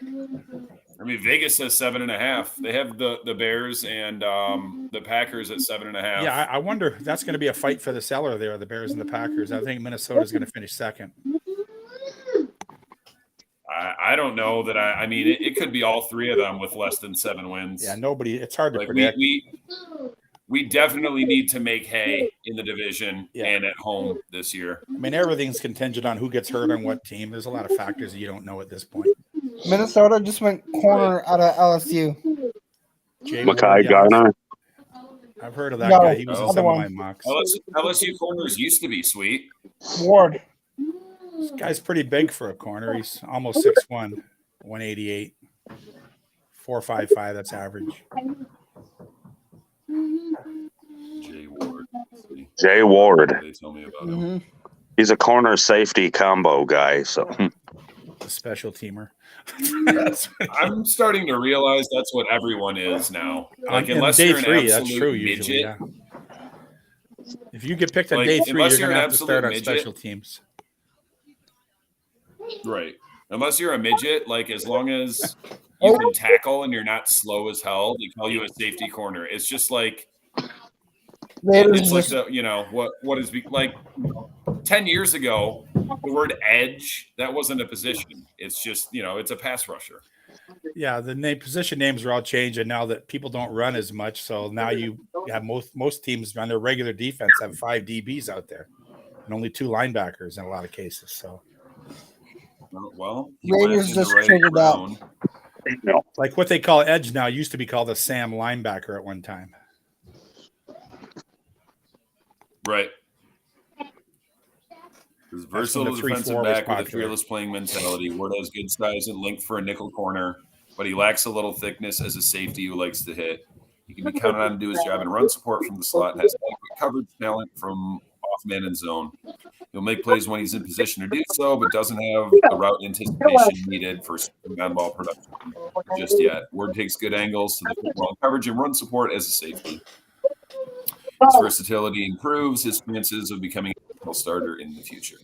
I mean, Vegas says 7.5. They have the Bears and the Packers at 7.5. Yeah, I wonder if that's going to be a fight for the cellar there, the Bears and the Packers. I think Minnesota's going to finish second. I don't know that. I mean, it could be all 3 of them with less than 7 wins. Yeah, nobody. It's hard to like predict. We definitely need to make hay in the division and at home this year. I mean, everything's contingent on who gets hurt on what team. There's a lot of factors that you don't know at this point. Minnesota just went corner out of LSU. Makai Garner. I've heard of that guy. He was in some of my mocks. LSU corners used to be sweet. Ward. This guy's pretty big for a corner. He's almost 6'1", 188, 4.55. That's average. Jay Ward. They tell me about him. He's a corner safety combo guy. So A special teamer. I'm starting to realize that's what everyone is now. Like, unless day you're an 3, absolute that's true. midget, Usually, yeah. If you get picked on Like, day 3, unless you're you're going to an have to start on absolute special midget. teams. right? Unless you're a midget, like as long as you can tackle and you're not slow as hell, they call you a safety corner. It's just like it's like the what is like 10 years ago, the word edge, that wasn't a position. It's just it's a pass rusher. Yeah, the position names are all changing now that people don't run as much. So now you have most teams on their regular defense have 5 DBs out there and only 2 linebackers in a lot of cases. So, well, Raiders just traded up. like what they call edge now used to be called a Sam linebacker at one time. Right. His versatile defensive back with a fearless playing mentality. Ward has good size and length for a nickel corner, but he lacks a little thickness as a safety who likes to hit. He can be counted on to do his job and run support from the slot and has adequate coverage talent from off man and zone. He'll make plays when he's in position to do so, but doesn't have the route anticipation needed for on-ball production just yet. Ward takes good angles to the football coverage and run support as a safety. His versatility improves his chances of becoming a starter in the future.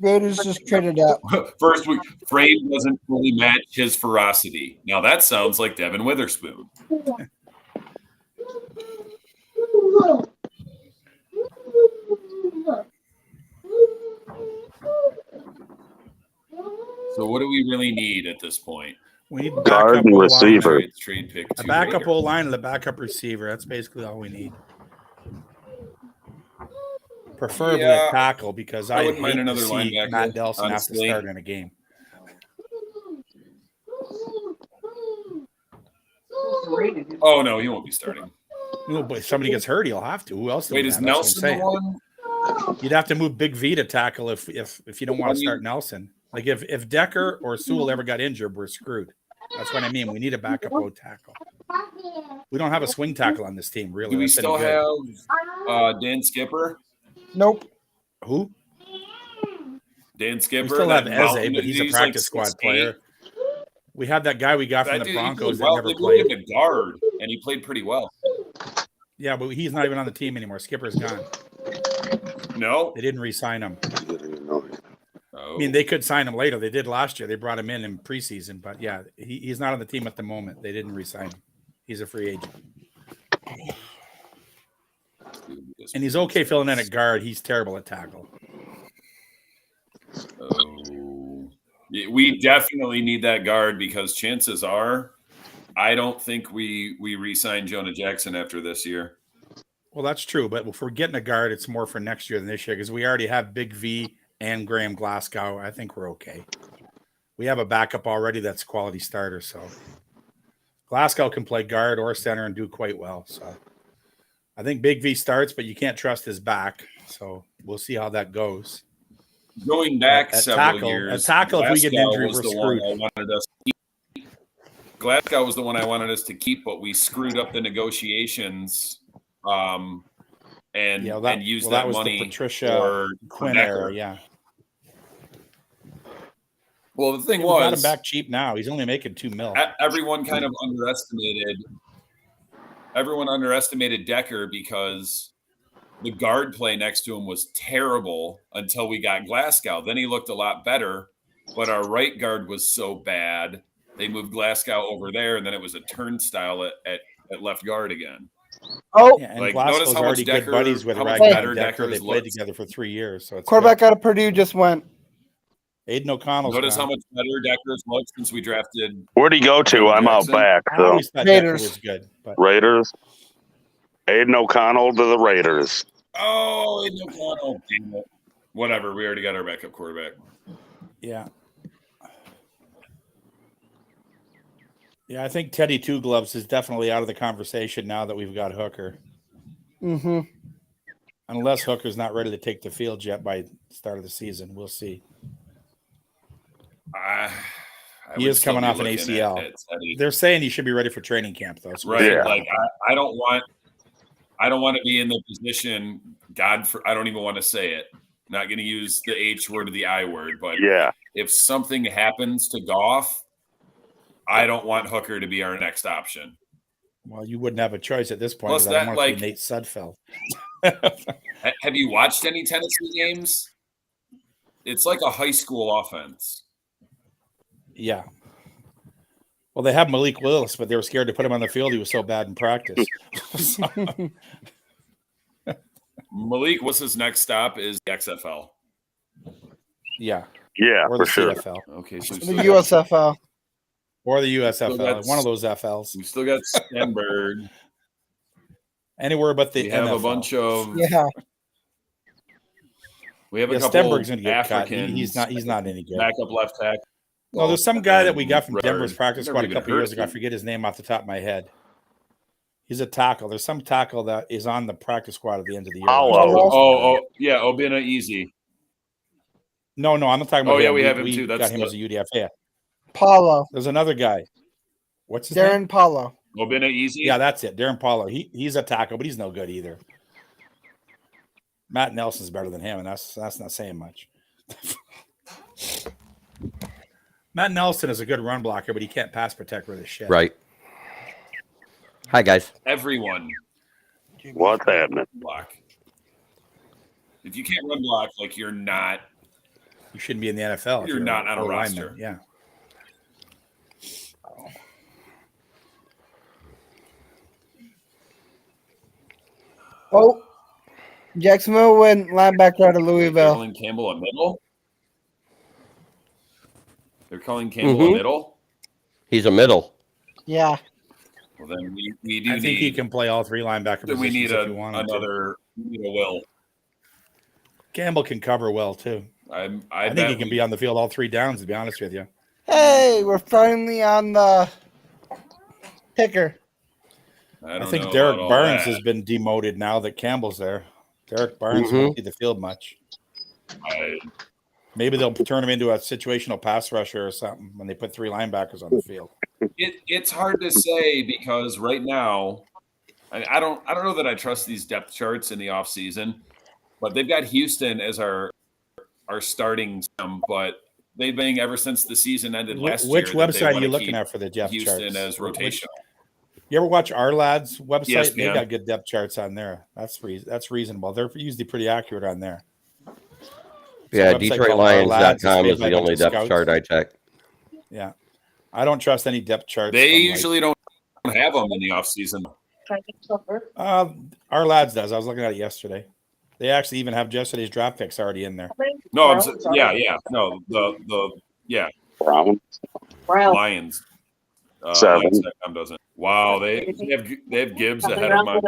Raiders just traded up. First week, frame doesn't fully match his ferocity. Now that sounds like Devin Witherspoon. So what do we really need at this point? We need guard and receiver. Trade pick A backup O-line and a backup receiver. That's basically all we need. Preferably a tackle because I wouldn't mind hate another to see linebacker, Matt Delson have to honestly. start in a game. Oh no, he won't be starting. No, but if somebody gets hurt, he'll have to. Who else? Wait, is Nelson the one? You'd have to move Big V to tackle if you don't want to start Nelson. Like if Decker or Sewell ever got injured, we're screwed. That's what I mean. We need a backup O tackle. We don't have a swing tackle on this team, really. Do we That's still any good. have Dan Skipper? Nope. Who? Dan Skipper. We still have that Eze, mountain- but he's a like practice squad 6'8". player. We had that guy we got from That the dude, he Broncos played well. that never They moved played. him to guard, and he played pretty well. Yeah, but he's not even on the team anymore. Skipper's gone. No, They didn't re-sign him. oh. I mean, they could sign him later. They did last year. They brought him in preseason, but yeah, he's not on the team at the moment. They didn't re-sign him. He's a free agent. And he's okay filling in at guard. He's terrible at tackle. Oh. Yeah, we definitely need that guard because chances are, I don't think we re-sign Jonah Jackson after this year. Well, that's true. But if we're getting a guard, it's more for next year than this year because we already have Big V and Graham Glasgow. I think we're okay. We have a backup already that's a quality starter. So Glasgow can play guard or center and do quite well. So I think Big V starts, but you can't trust his back. So we'll see how that goes. Going back At several tackle, years, at tackle, if we get an Glasgow injury, was we're the one screwed. I wanted us to keep. Glasgow was the one I wanted us to keep, but we screwed up the negotiations, and used that was money the Patricia for Quinn Decker. era. Yeah. Well, the thing We got him was, back cheap now. He's only making $2 million. everyone kind of underestimated. Everyone underestimated Decker because the guard play next to him was terrible until we got Glasgow. Then he looked a lot better, but our right guard was so bad. They moved Glasgow over there, and then it was a turnstile at left guard again. Oh, Yeah, and Like, Glasgow's notice how much already good Decker- buddies with how much Ragnar better and Decker. They Decker's played looks. together for 3 years. So it's quarterback good. out of Purdue just went. Aiden O'Connell's Notice gone. how much better Decker's looked since we drafted. Where'd he go to? I'm out Jackson? back. I So always thought Decker Raiders. was good, but Raiders. Aiden O'Connell to the Raiders. Oh, Aiden O'Connell. Damn it. Whatever. We already got our backup quarterback. yeah. Yeah, I think Teddy Two Gloves is definitely out of the conversation now that we've got Hooker. Mm-hmm. Unless Hooker's not ready to take the field yet by the start of the season. We'll see. I He would is still coming be off an looking ACL. at Teddy. They're saying he should be ready for training camp, though. So Right. Yeah. Like I don't want to be in the position, I don't even want to say it. I'm not going to use the H word or the I word, but Yeah. if something happens to Goff, I don't want Hooker to be our next option. Well, you wouldn't have a choice at this point. Plus 'Cause I don't that, want it to like- be Nate Sudfeld. Have you watched any Tennessee games? It's like a high school offense. Yeah. Well, they have Malik Willis, but they were scared to put him on the field. He was so bad in practice. Malik Willis's next stop is the XFL. Yeah. Yeah, Or for the sure. CFL. Okay, so The USFL. Or the USFL. got- One of those FLs. we still got Stenberg. Anywhere but the We have NFL. a bunch of. Yeah. We have a Yeah, couple Stenberg's going to get cut. Africans. He's not any good. Backup left tackle. No, there's some guy that we got from Reddick. Denver's practice Never squad a even couple heard years of ago. I him. forget his name off the top of my head. He's a tackle. There's some tackle that is on the practice squad at the end of the year. Paulo. Yeah, Obina Easy. No, I'm not talking about Oh, yeah, him. we have him too. Got That's him the- as a UDFA. Paulo. There's another guy. What's his name? Darren Paulo. Obina Easy. Yeah, that's it. Darren Paulo. He's a tackle, but he's no good either. Matt Nelson's better than him, and that's not saying much. Matt Nelson is a good run blocker, but he can't pass protect with his shit. Right. Hi, guys. Everyone What's happening? block. If you can't run block, like you're not. You shouldn't be in the NFL. if You're not on a lineman. roster. Yeah. Oh, Jacksonville went linebacker out of Louisville. Calling Campbell a middle. They're calling Campbell a Mhm. middle. He's a middle. Yeah. Well, then we do I think he need. can play all three linebacker Then we positions need if you want him to. another. We need a Will. Campbell can cover well too. I I think bet he can we- be on the field all three downs. To be honest with you, Hey, we're finally on the picker. I I don't think know Derek about all Barnes that. has been demoted now that Campbell's there. Derek Barnes Mhm. won't see the field much. I- Maybe they'll turn him into a situational pass rusher or something when they put three linebackers on the field. It's hard to say because right now, I don't know that I trust these depth charts in the offseason, but they've got Houston as our starting stem, but they've been ever since the season ended last year. Which that they website are wanna you looking keep at for the depth Houston charts? as rotational. You ever watch Our Lads website? They ESPN. got good depth charts on there. That's reasonable. They're usually pretty accurate on there. Yeah, a website called DetroitLions.com It's is made by the a bunch only of depth scouts. chart I check. Yeah, I don't trust any depth charts. They from, like- usually don't have them in the offseason. Our Lads does. I was looking at it yesterday. They actually even have yesterday's draft picks already in there. No, no, Brown. Lions. Seven. Lions.com doesn't. Wow, they have Gibbs ahead of my.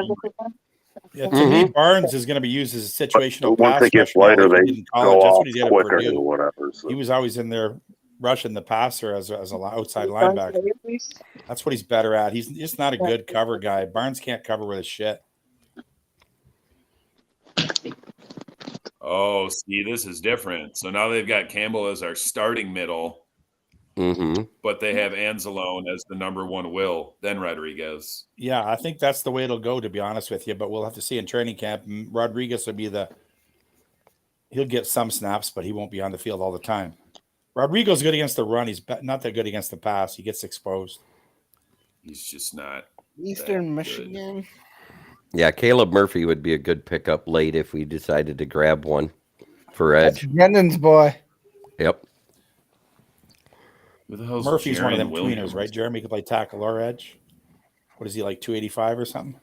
Yeah, to me, Barnes is going to be used as a situational Once pass they get rusher now lighter, like he they did in college. go That's off what he did at quicker Purdue. or whatever. So. He was always in there rushing the passer as an outside linebacker. That's what he's better at. He's just not a good cover guy. Barnes can't cover with his shit. Oh, see, this is different. So now they've got Campbell as our starting middle, Mm-hmm. but they have Anzalone as the number one Will, then Rodriguez. Yeah, I think that's the way it'll go, to be honest with you. But we'll have to see in training camp. Rodriguez will be he'll get some snaps, but he won't be on the field all the time. Rodriguez's good against the run. He's not that good against the pass. He gets exposed. He's just not. Eastern Good. Michigan. Yeah, Caleb Murphy would be a good pickup late if we decided to grab one for That's edge. Brendan's boy. Yep. Who the hell's Murphy's one of them Jaron tweeners, Williams? right? Jeremy could play tackle or edge. What is he, like 285 or something?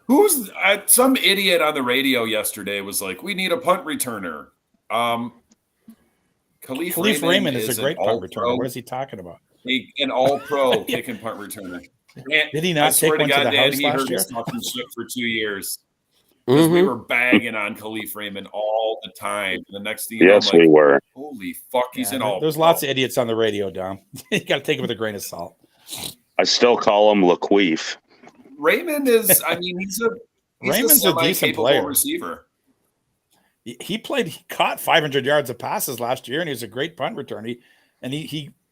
Who's some idiot on the radio yesterday was like, we need a punt returner. Khalif Raymond is a great punt returner. What is he talking about? An all-pro kick and punt returner. Did he not take one to the house last year? Us talking shit for 2 years. Because we were bagging on Khalif Raymond all the time. And the next thing you know, I'm like, we were. holy fuck, he's an all-pro. There's lots of idiots on the radio, Dom. You got to take it with a grain of salt. I still call him Laqueef. Raymond is, I mean, Raymond's a decent player. Receiver. He caught 500 yards of passes last year, and he was a great punt returner.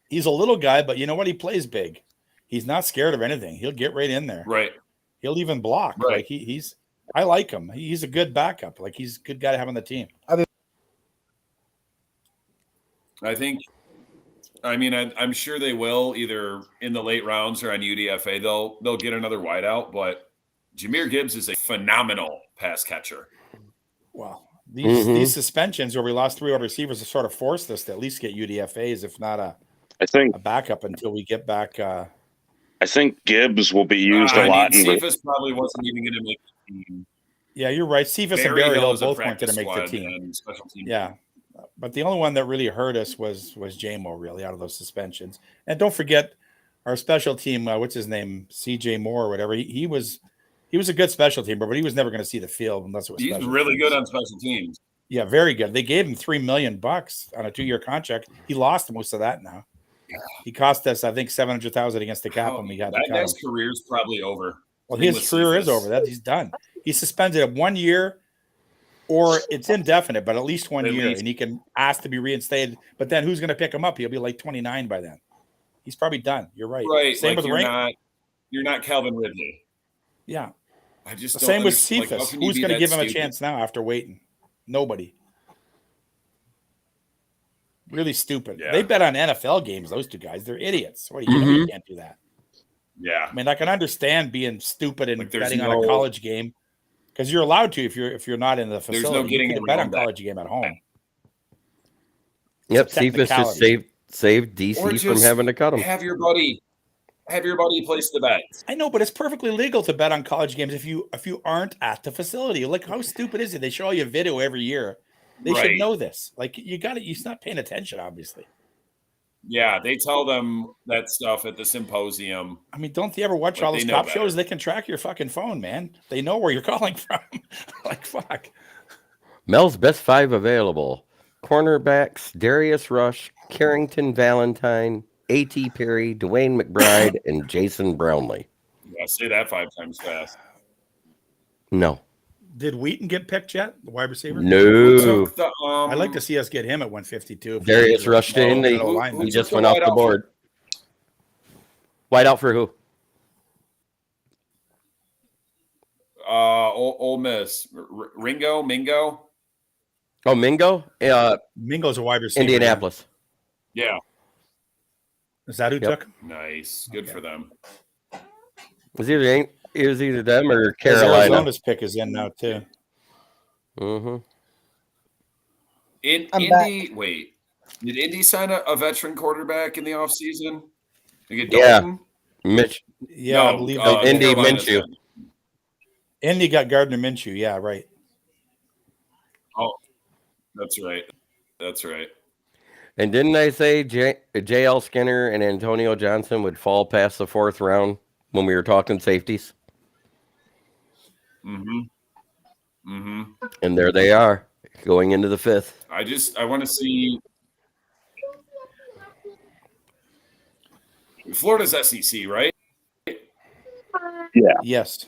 He's a little guy, but you know what? He plays big. He's not scared of anything. He'll get right in there. Right. He'll even block. Right. Like I like him. He's a good backup. Like he's a good guy to have on the team. I'm sure they will either in the late rounds or on UDFA. They'll get another wideout, but Jahmyr Gibbs is a phenomenal pass catcher. Well, these suspensions where we lost 3 wide receivers have sort of forced us to at least get UDFAs, if not a backup until we get back. I think Gibbs will be used a lot. Cephas probably wasn't even going to make the team. Yeah, you're right. Cephas and Barry Hill both wanted to make the team. Team. Yeah. But the only one that really hurt us was JMO, really, out of those suspensions. And don't forget our special team, what's his name? CJ Moore or whatever. He was a good special teamer, but he was never going to see the field unless it was He's really good on special teams. Yeah, very good. They gave him $3 million on a 2-year contract. He lost most of that now. Yeah. He cost us, I think, $700,000 against the cap when we got that guy's career's probably over. Well, his career is over. He's done. He's suspended at 1 year, or it's indefinite, but at least 1 year, and he can ask to be reinstated. But then who's going to pick him up? He'll be like 29 by then. He's probably done. You're right. Right. Same like with you're not Calvin Ridley. Yeah. I just the same with Cephas. Who's going to give him a chance now after waiting? Nobody. Really stupid. Yeah. They bet on NFL games, those two guys. They're idiots. What do you know? You can't do that. Yeah. I mean, I can understand being stupid and betting on a college game because you're allowed to if you're not in the facility. There's no getting you can bet on college game at home. Yep, Cephas just saved DC from having to cut him. Have your buddy place the bet. I know, but it's perfectly legal to bet on college games if you aren't at the facility. Like, how stupid is it? They show you a video every year. They should know this. Like, you're not paying attention, obviously. Yeah, they tell them that stuff at the symposium. I mean, don't they ever watch all those cop shows? They can track your fucking phone, man. They know where you're calling from. Like, fuck. Mel's best 5 available. Cornerbacks, Darius Rush, Carrington Valentine, A.T. Perry, Dwayne McBride, and Jason Brownlee. Yeah, say that 5 times fast. No. Did Wheaton get picked yet? The wide receiver? No. I'd like to see us get him at 152. Darius rushed in. He just went off the board. Wide out for who? Ole Miss. Mingo? Oh, Mingo? Mingo's a wide receiver. Indianapolis. Yeah. Is that who took? Nice. Good for them. It was either them or Carolina. Arizona's pick is in now too. Mm-hmm. Wait. Did Indy sign a veteran quarterback in the offseason? Yeah. Mitch. Yeah, I believe Indy Minshew. Indy got Gardner Minshew. Yeah, right. Oh, that's right. And didn't I say J.L. Skinner and Antonio Johnson would fall past the 4th round when we were talking safeties? And there they are, going into the 5th. I want to see Florida's SEC, right? Yeah. Yes.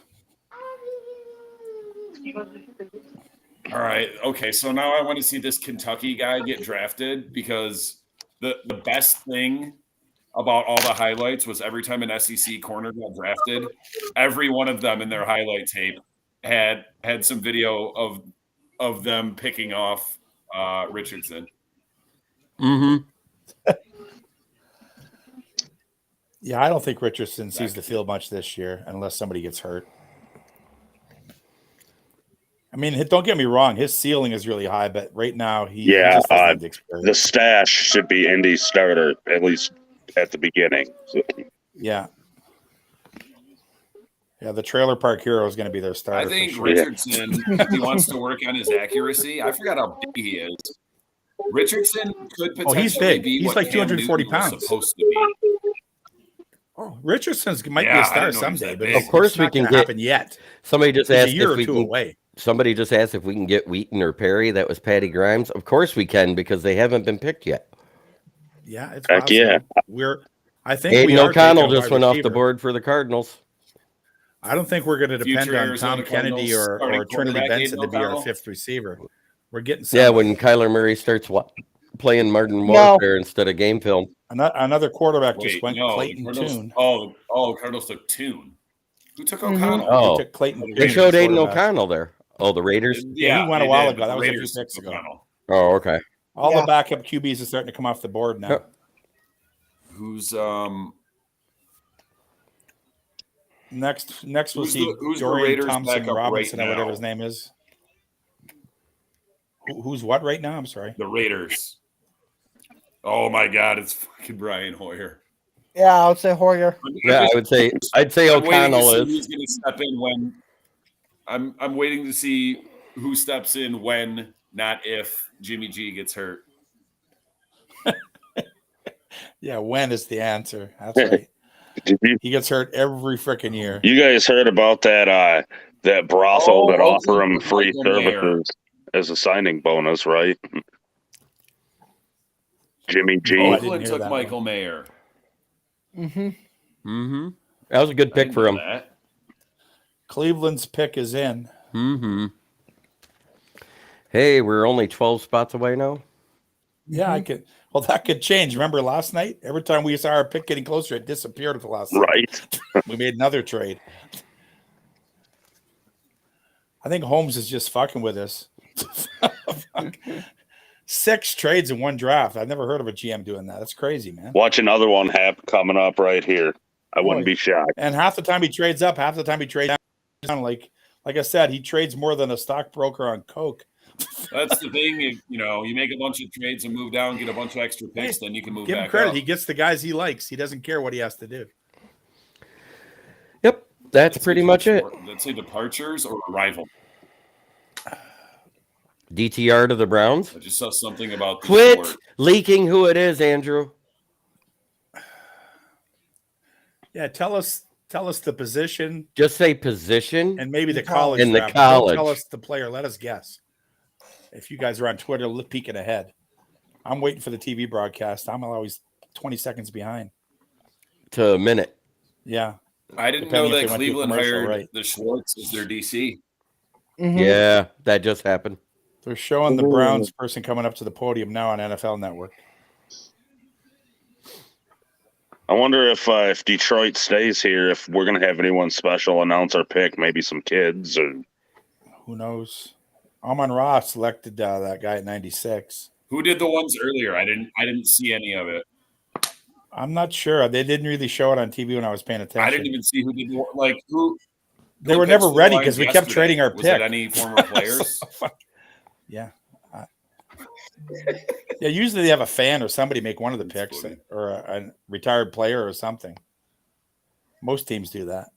All right. Okay. So now I want to see this Kentucky guy get drafted because the best thing about all the highlights was every time an SEC corner got drafted, every one of them in their highlight tape had some video of them picking off Richardson. Mm-hmm. Yeah, I don't think Richardson sees the field much this year unless somebody gets hurt. I mean, don't get me wrong, his ceiling is really high, but right now he just doesn't have the experience. The stash should be Indy's starter, at least at the beginning. So. Yeah. Yeah, the trailer park hero is going to be their starter. I think for sure. Richardson, if he wants to work on his accuracy, I forgot how big he is. Richardson could potentially he's big. be He's what like Cam 240 Newton was pounds. supposed to be. Oh, Richardson's might be Yeah, a I star didn't know he was someday, that but big. it's Of course it's we not can gonna get- happen yet. Somebody just He's asked a year if or we two can. away. Somebody just asked if we can get Wheaton or Perry. That was Patty Grimes. Of course we can because they haven't been picked yet. Yeah, it's Heck possible. yeah. I think we Aiden are O'Connell taking a just wide went off the receiver. board for the Cardinals. I don't think we're going to depend Future on Arizona Tom Kennedy Cardinals or starting Trinity quarterback Benson Aiden to be our O'Connell? fifth receiver. We're getting Yeah, somebody. when Kyler Murray starts playing Martin No. Warfare instead of game film. Another quarterback just Wait, went, no, Clayton the Cardinals. Toon. Cardinals took Tune. Who took Mhm. O'Connell? Oh, They took Clayton they Toon showed as Aiden quarterback. O'Connell there. Oh, the Raiders. Yeah, he went a they while did, ago. but That the was a few Raiders picks took ago. O'Connell. Oh, okay. All Yeah. the backup QBs are starting to come off the board now. Yep. Who's Next we'll Who's see the Dorian Raiders Thompson backup Robinson right or whatever now? his name is. Who's what right now? I'm sorry. the Raiders? Oh my God, it's fucking Brian Hoyer. Yeah, I would say Hoyer. Yeah, I'd say I'm waiting to O'Connell see is. who's going to step in when. I'm waiting to see who steps in when, not if Jimmy G gets hurt. Yeah, when is the answer? That's right. He gets hurt every freaking year. You guys heard about that brothel that offer Oakland him took free Michael Mayer. services as a signing bonus, right? Jimmy G. Oh, I didn't Oakland hear took that Michael Mayer. Mm-hmm. Mm-hmm. That was a good I pick didn't for know him. that. Cleveland's pick is in. Mm-hmm. Hey, we're only 12 spots away now. Yeah, I could. Well, that could change. Remember last night? Every time we saw our pick getting closer, it disappeared at the last second. Right. We made another trade. I think Holmes is just fucking with us. 6 trades in one draft. I've never heard of a GM doing that. That's crazy, man. Watch another one coming up right here. I wouldn't be shocked. And half the time he trades up, half the time he trades down. Like I said, he trades more than a stockbroker on coke. That's the thing. You make a bunch of trades and move down, get a bunch of extra picks, then you can move Give back him credit. up. He gets the guys he likes. He doesn't care what he has to do. Yep, that's pretty much it. Let's say departures or arrival. DTR to the Browns. I just saw something about the Quit sport. leaking who it is, Andrew. Yeah, tell us the position Just say position. and maybe the college. In the draft. college. Don't tell us the player. Let us guess. If you guys are on Twitter, peeking ahead. I'm waiting for the TV broadcast. I'm always 20 seconds behind. To a minute. Yeah. I didn't Depending know if that they went to a Cleveland commercial, hired right. the Schwartz as their DC. Mm-hmm. Yeah, that just happened. They're showing the Browns person coming up to the podium now on NFL Network. I wonder if Detroit stays here, if we're going to have anyone special announce our pick, maybe some kids or Who knows? Amon Ross selected that guy at 96. Who did the ones earlier? I didn't see any of it. I'm not sure. They didn't really show it on TV when I was paying attention. I didn't even see who did who. They who were pitched never the ready lines because we kept yesterday? trading our Was pick. it any former players? Yeah. Yeah, usually they have a fan or somebody make one of the That's picks funny. or a retired player or something. Most teams do that.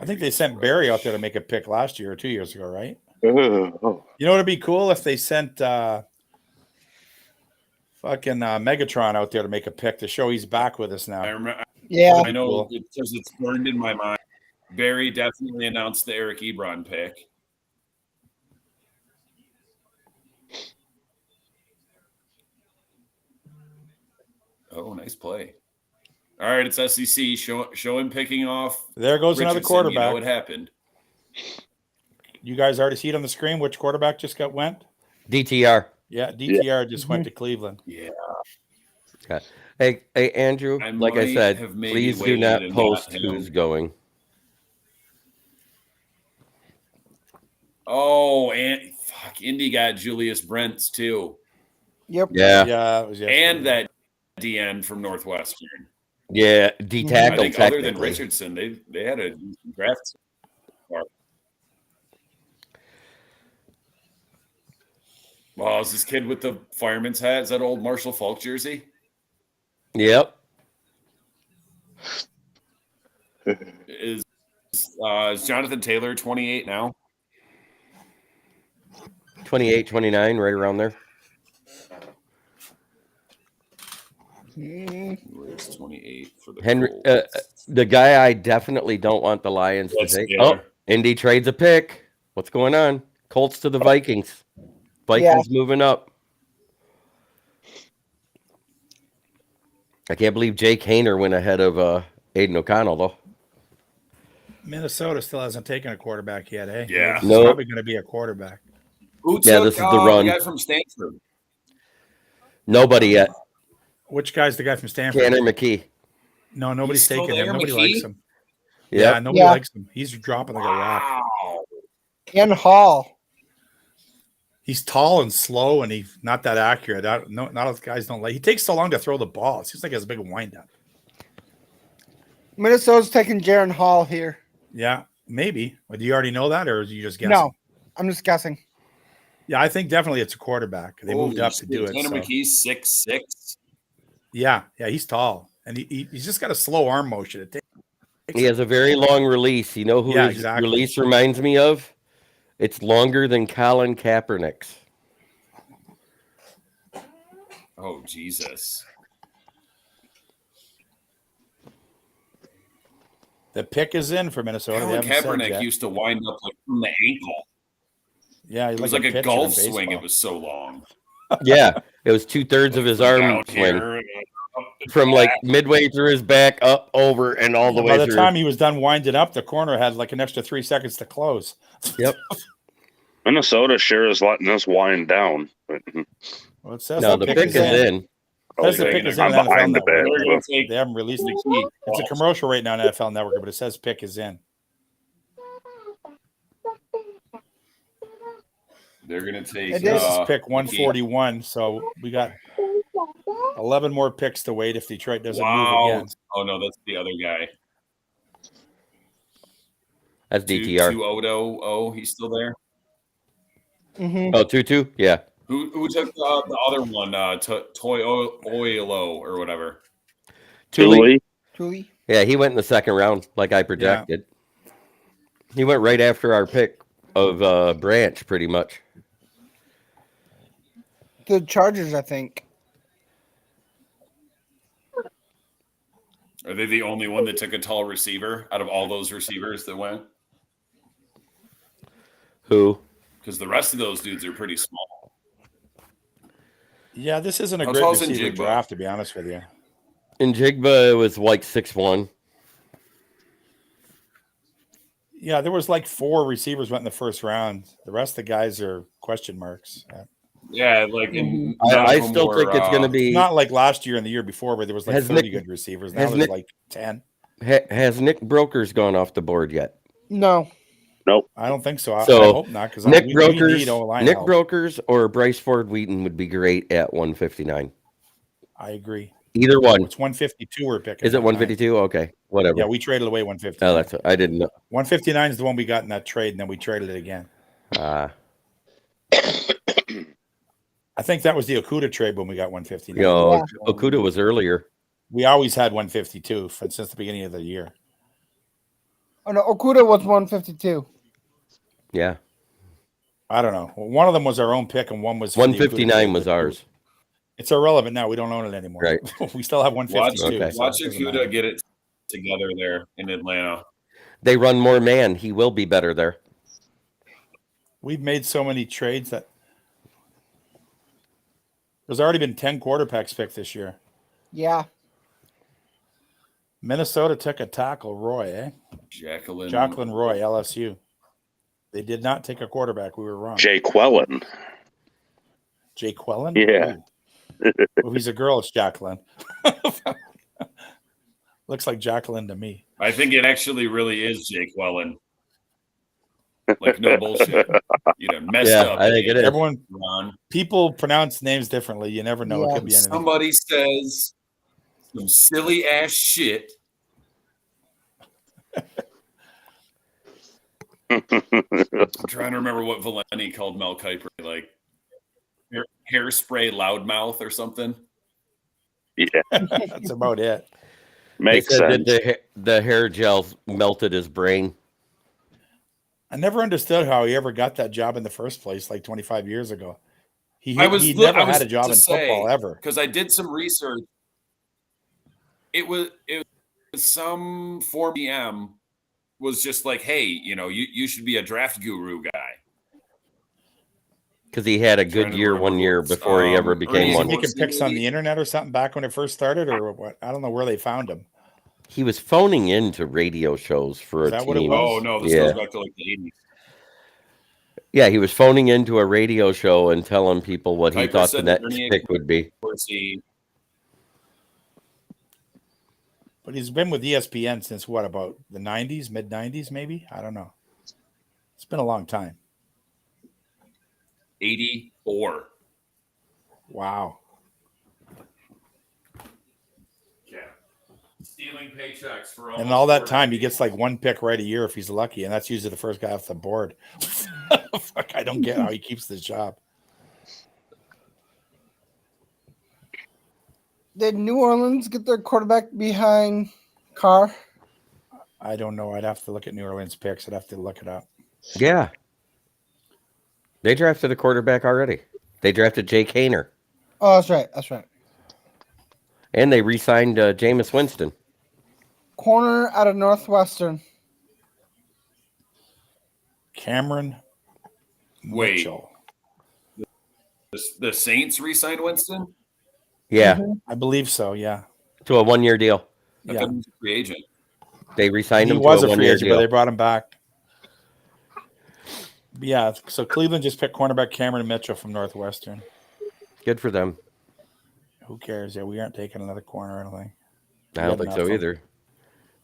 I think they sent Barry out there to make a pick last year or 2 years ago, right? oh. You know what would be cool if they sent fucking Megatron out there to make a pick to show he's back with us now. I remember. Yeah. I know Cool. because it's burned in my mind. Barry definitely announced the Eric Ebron pick. Oh, nice play. All right, it's SEC. Show him picking off. There goes another Richardson. quarterback. You know what happened. You guys already see it on the screen which quarterback just went? DTR. Yeah, DTR just went to Cleveland. Yeah. Okay. Hey, Andrew, I like I might said, have maybe please do waited not and post got him. who's going. Oh, and fuck, Indy got Julius Brents too. Yep. Yeah. Yeah, it was yesterday. And that D end from Northwestern. Yeah, D I tackle think other than technically. Richardson, they had a decent draft. Well, is this kid with the fireman's hat? Is that old Marshall Falk jersey? Yep. Is Jonathan Taylor 28 now? 28, 29, right around there. Where's 28 for the Henry, Colts? the guy I definitely don't want the Lions to take. Taylor. Oh, Indy trades a pick. What's going on? Colts to the Vikings. Vikings moving up. I can't believe Jake Hayner went ahead of Aiden O'Connell, though. Minnesota still hasn't taken a quarterback yet, eh? Yeah. It's probably going to be a quarterback. Who took, this is the run. The guy from Stanford. Nobody yet. Which guy's the guy from Stanford? Tanner McKee. No, nobody's He's still taking him. there, Nobody McKee? likes him. Yep. Yeah, nobody likes him. He's dropping like a rock. Wow. Ken Hall. He's tall and slow, and he's not that accurate. Not all guys don't like. He takes so long to throw the ball. It seems like he has a big windup. Minnesota's taking Jaron Hall here. Yeah, maybe. But do you already know that, or are you just guessing? No, I'm just guessing. Yeah, I think definitely it's a quarterback. They moved up to do it. Tanner So. McKee's 6'6". Yeah, he's tall, and he's just got a slow arm motion. He has a very long release. You know who his exactly. release reminds me of? It's longer than Colin Kaepernick's. Oh, Jesus. The pick is in for Minnesota. Colin Kaepernick used to wind up like from the ankle. Yeah, it was like a golf swing. It was so long. Yeah, it was 2/3 of his arm swing. From like midway through his back, up, over, and all the way through. By the time through. he was done winding up, the corner had like an extra 3 seconds to close. Yep. Minnesota sure is letting us wind down. Well, it says No, the pick is in. Says the pick is in I'm NFL behind the Network. bit. They haven't released it. It's a commercial right now on NFL Network, but it says pick is in. They're going to take This is pick 141, so we got 11 more picks to wait if Detroit doesn't move again. Oh, no, that's the other guy. That's DTR. Odo, he's still there? Mm-hmm. Oh, 2-2? Yeah. Who took the other one? Toy Oilo or whatever. Julie? Yeah, he went in the second round, like I projected. Yeah. He went right after our pick of Branch, pretty much. The Chargers, I think. Are they the only one that took a tall receiver out of all those receivers that went? Who? Because the rest of those dudes are pretty small. Yeah, this isn't a great receiver draft, to be honest with you. And Jigba was like 6'1". Yeah, there was like 4 receivers went in the first round. The rest of the guys are question marks. Yeah, like in I still think it's going to be not like last year and the year before, where there was like 30 good receivers. Now there's like 10. Has Nick Brokers gone off the board yet? No. Nope. I don't think so. I hope not, because Nick Brokers or Bryce Ford Wheaton would be great at 159. I agree. Either one. It's 152 we're picking. Is it 152? Okay, whatever. Yeah, we traded away 150. Oh, that's I didn't know. 159 is the one we got in that trade, and then we traded it again. I think that was the Okuda trade when we got 159. No, Okuda was earlier. We always had 152 since the beginning of the year. Oh no, Okuda was 152. Yeah. I don't know. One of them was our own pick, and one was 159 was ours. It's irrelevant now. We don't own it anymore. Right. We still have 152. Watch Okuda get it together there in Atlanta. They run more man. He will be better there. We've made so many trades that there's already been 10 quarterbacks picked this year. Yeah. Minnesota took a tackle, Roy, eh? Jacqueline Roy, LSU. They did not take a quarterback. We were wrong. Jay Quellen. Yeah. Well, he's a girl. It's Jacqueline. Looks like Jacqueline to me. I think it actually really is Jake Wellen. Like, no bullshit. Messed up. I think it is. People pronounce names differently. You never know. Yeah. It could be anything. Somebody says some silly ass shit. I'm trying to remember what Valenti called Mel Kiper, like hairspray loudmouth or something. Yeah, That's about it. makes they said sense. that the hair gel melted his brain. I never understood how he ever got that job in the first place, like 25 years ago. He never had a job in football ever. Because I did some research. It was some 4 PM was just like, hey, you should be a draft guru guy. Because he had a good year one year before he ever became Was one. he making picks on the internet or something back when it first started, or what? I don't know where they found him. He was phoning into radio shows for Is a that team. what it was? Oh no, this goes back to like the 80s. Yeah, he was phoning into a radio show and telling people what he Kiper thought the said next Bernier pick would be. But he's been with ESPN since what, about the 90s, mid 90s, maybe? I don't know. It's been a long time. 84. Wow. Yeah. Stealing paychecks for And all that time, he gets like one pick right a year if he's lucky, and that's usually the first guy off the board. Fuck, I don't get how he keeps this job. Did New Orleans get their quarterback behind Carr? I don't know. I'd have to look at New Orleans picks. I'd have to look it up. Yeah. They drafted a quarterback already. They drafted Jake Hayner. Oh, that's right. That's right. And they re-signed Jameis Winston. Corner out of Northwestern. Cameron Mitchell. The Saints re-signed Winston? Yeah. Mm-hmm. I believe so, yeah. To a 1-year deal. I thought he was a free agent. They re-signed him He to was a a free 1-year agent, deal. but they brought him back. Yeah, so Cleveland just picked cornerback Cameron Mitchell from Northwestern. Good for them. Who cares? Yeah, we aren't taking another corner, I don't think. I don't think so either.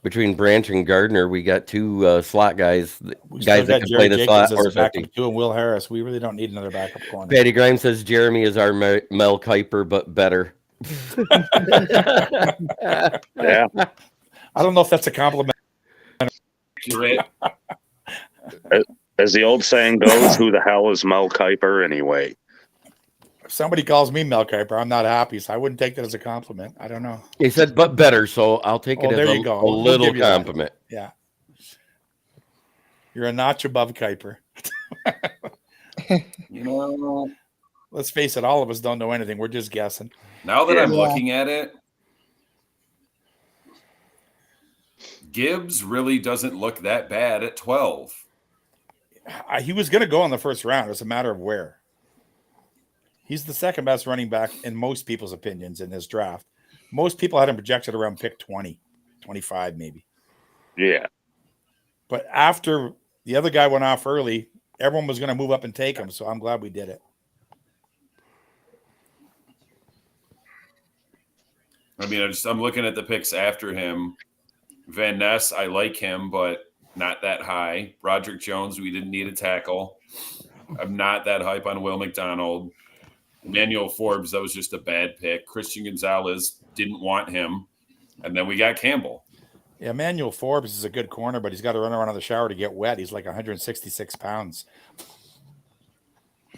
Between Branch and Gardner, we got two slot guys that can play the slot or backup too, and Will Harris. We really don't need another backup corner. Patty Grimes says Jeremy is our Mel Kiper, but better. Yeah. I don't know if that's a compliment. As the old saying goes, who the hell is Mel Kiper anyway? If somebody calls me Mel Kiper, I'm not happy, so I wouldn't take that as a compliment. I don't know. He said, but better, so I'll take it as a little compliment. Yeah. You're a notch above Kiper. Let's face it, all of us don't know anything. We're just guessing. Now that I'm looking at it, Gibbs really doesn't look that bad at 12. He was going to go in the first round. It's a matter of where. He's the second best running back in most people's opinions in this draft. Most people had him projected around pick 20, 25 maybe. Yeah. But after the other guy went off early, everyone was going to move up and take him, so I'm glad we did it. I mean, I'm looking at the picks after him. Van Ness, I like him, but not that high. Broderic Jones, we didn't need a tackle. I'm not that hype on Will McDonald. Emmanuel Forbes, that was just a bad pick. Christian Gonzalez, didn't want him. And then we got Campbell. Yeah, Emmanuel Forbes is a good corner, but he's got to run around in the shower to get wet. He's like 166 pounds.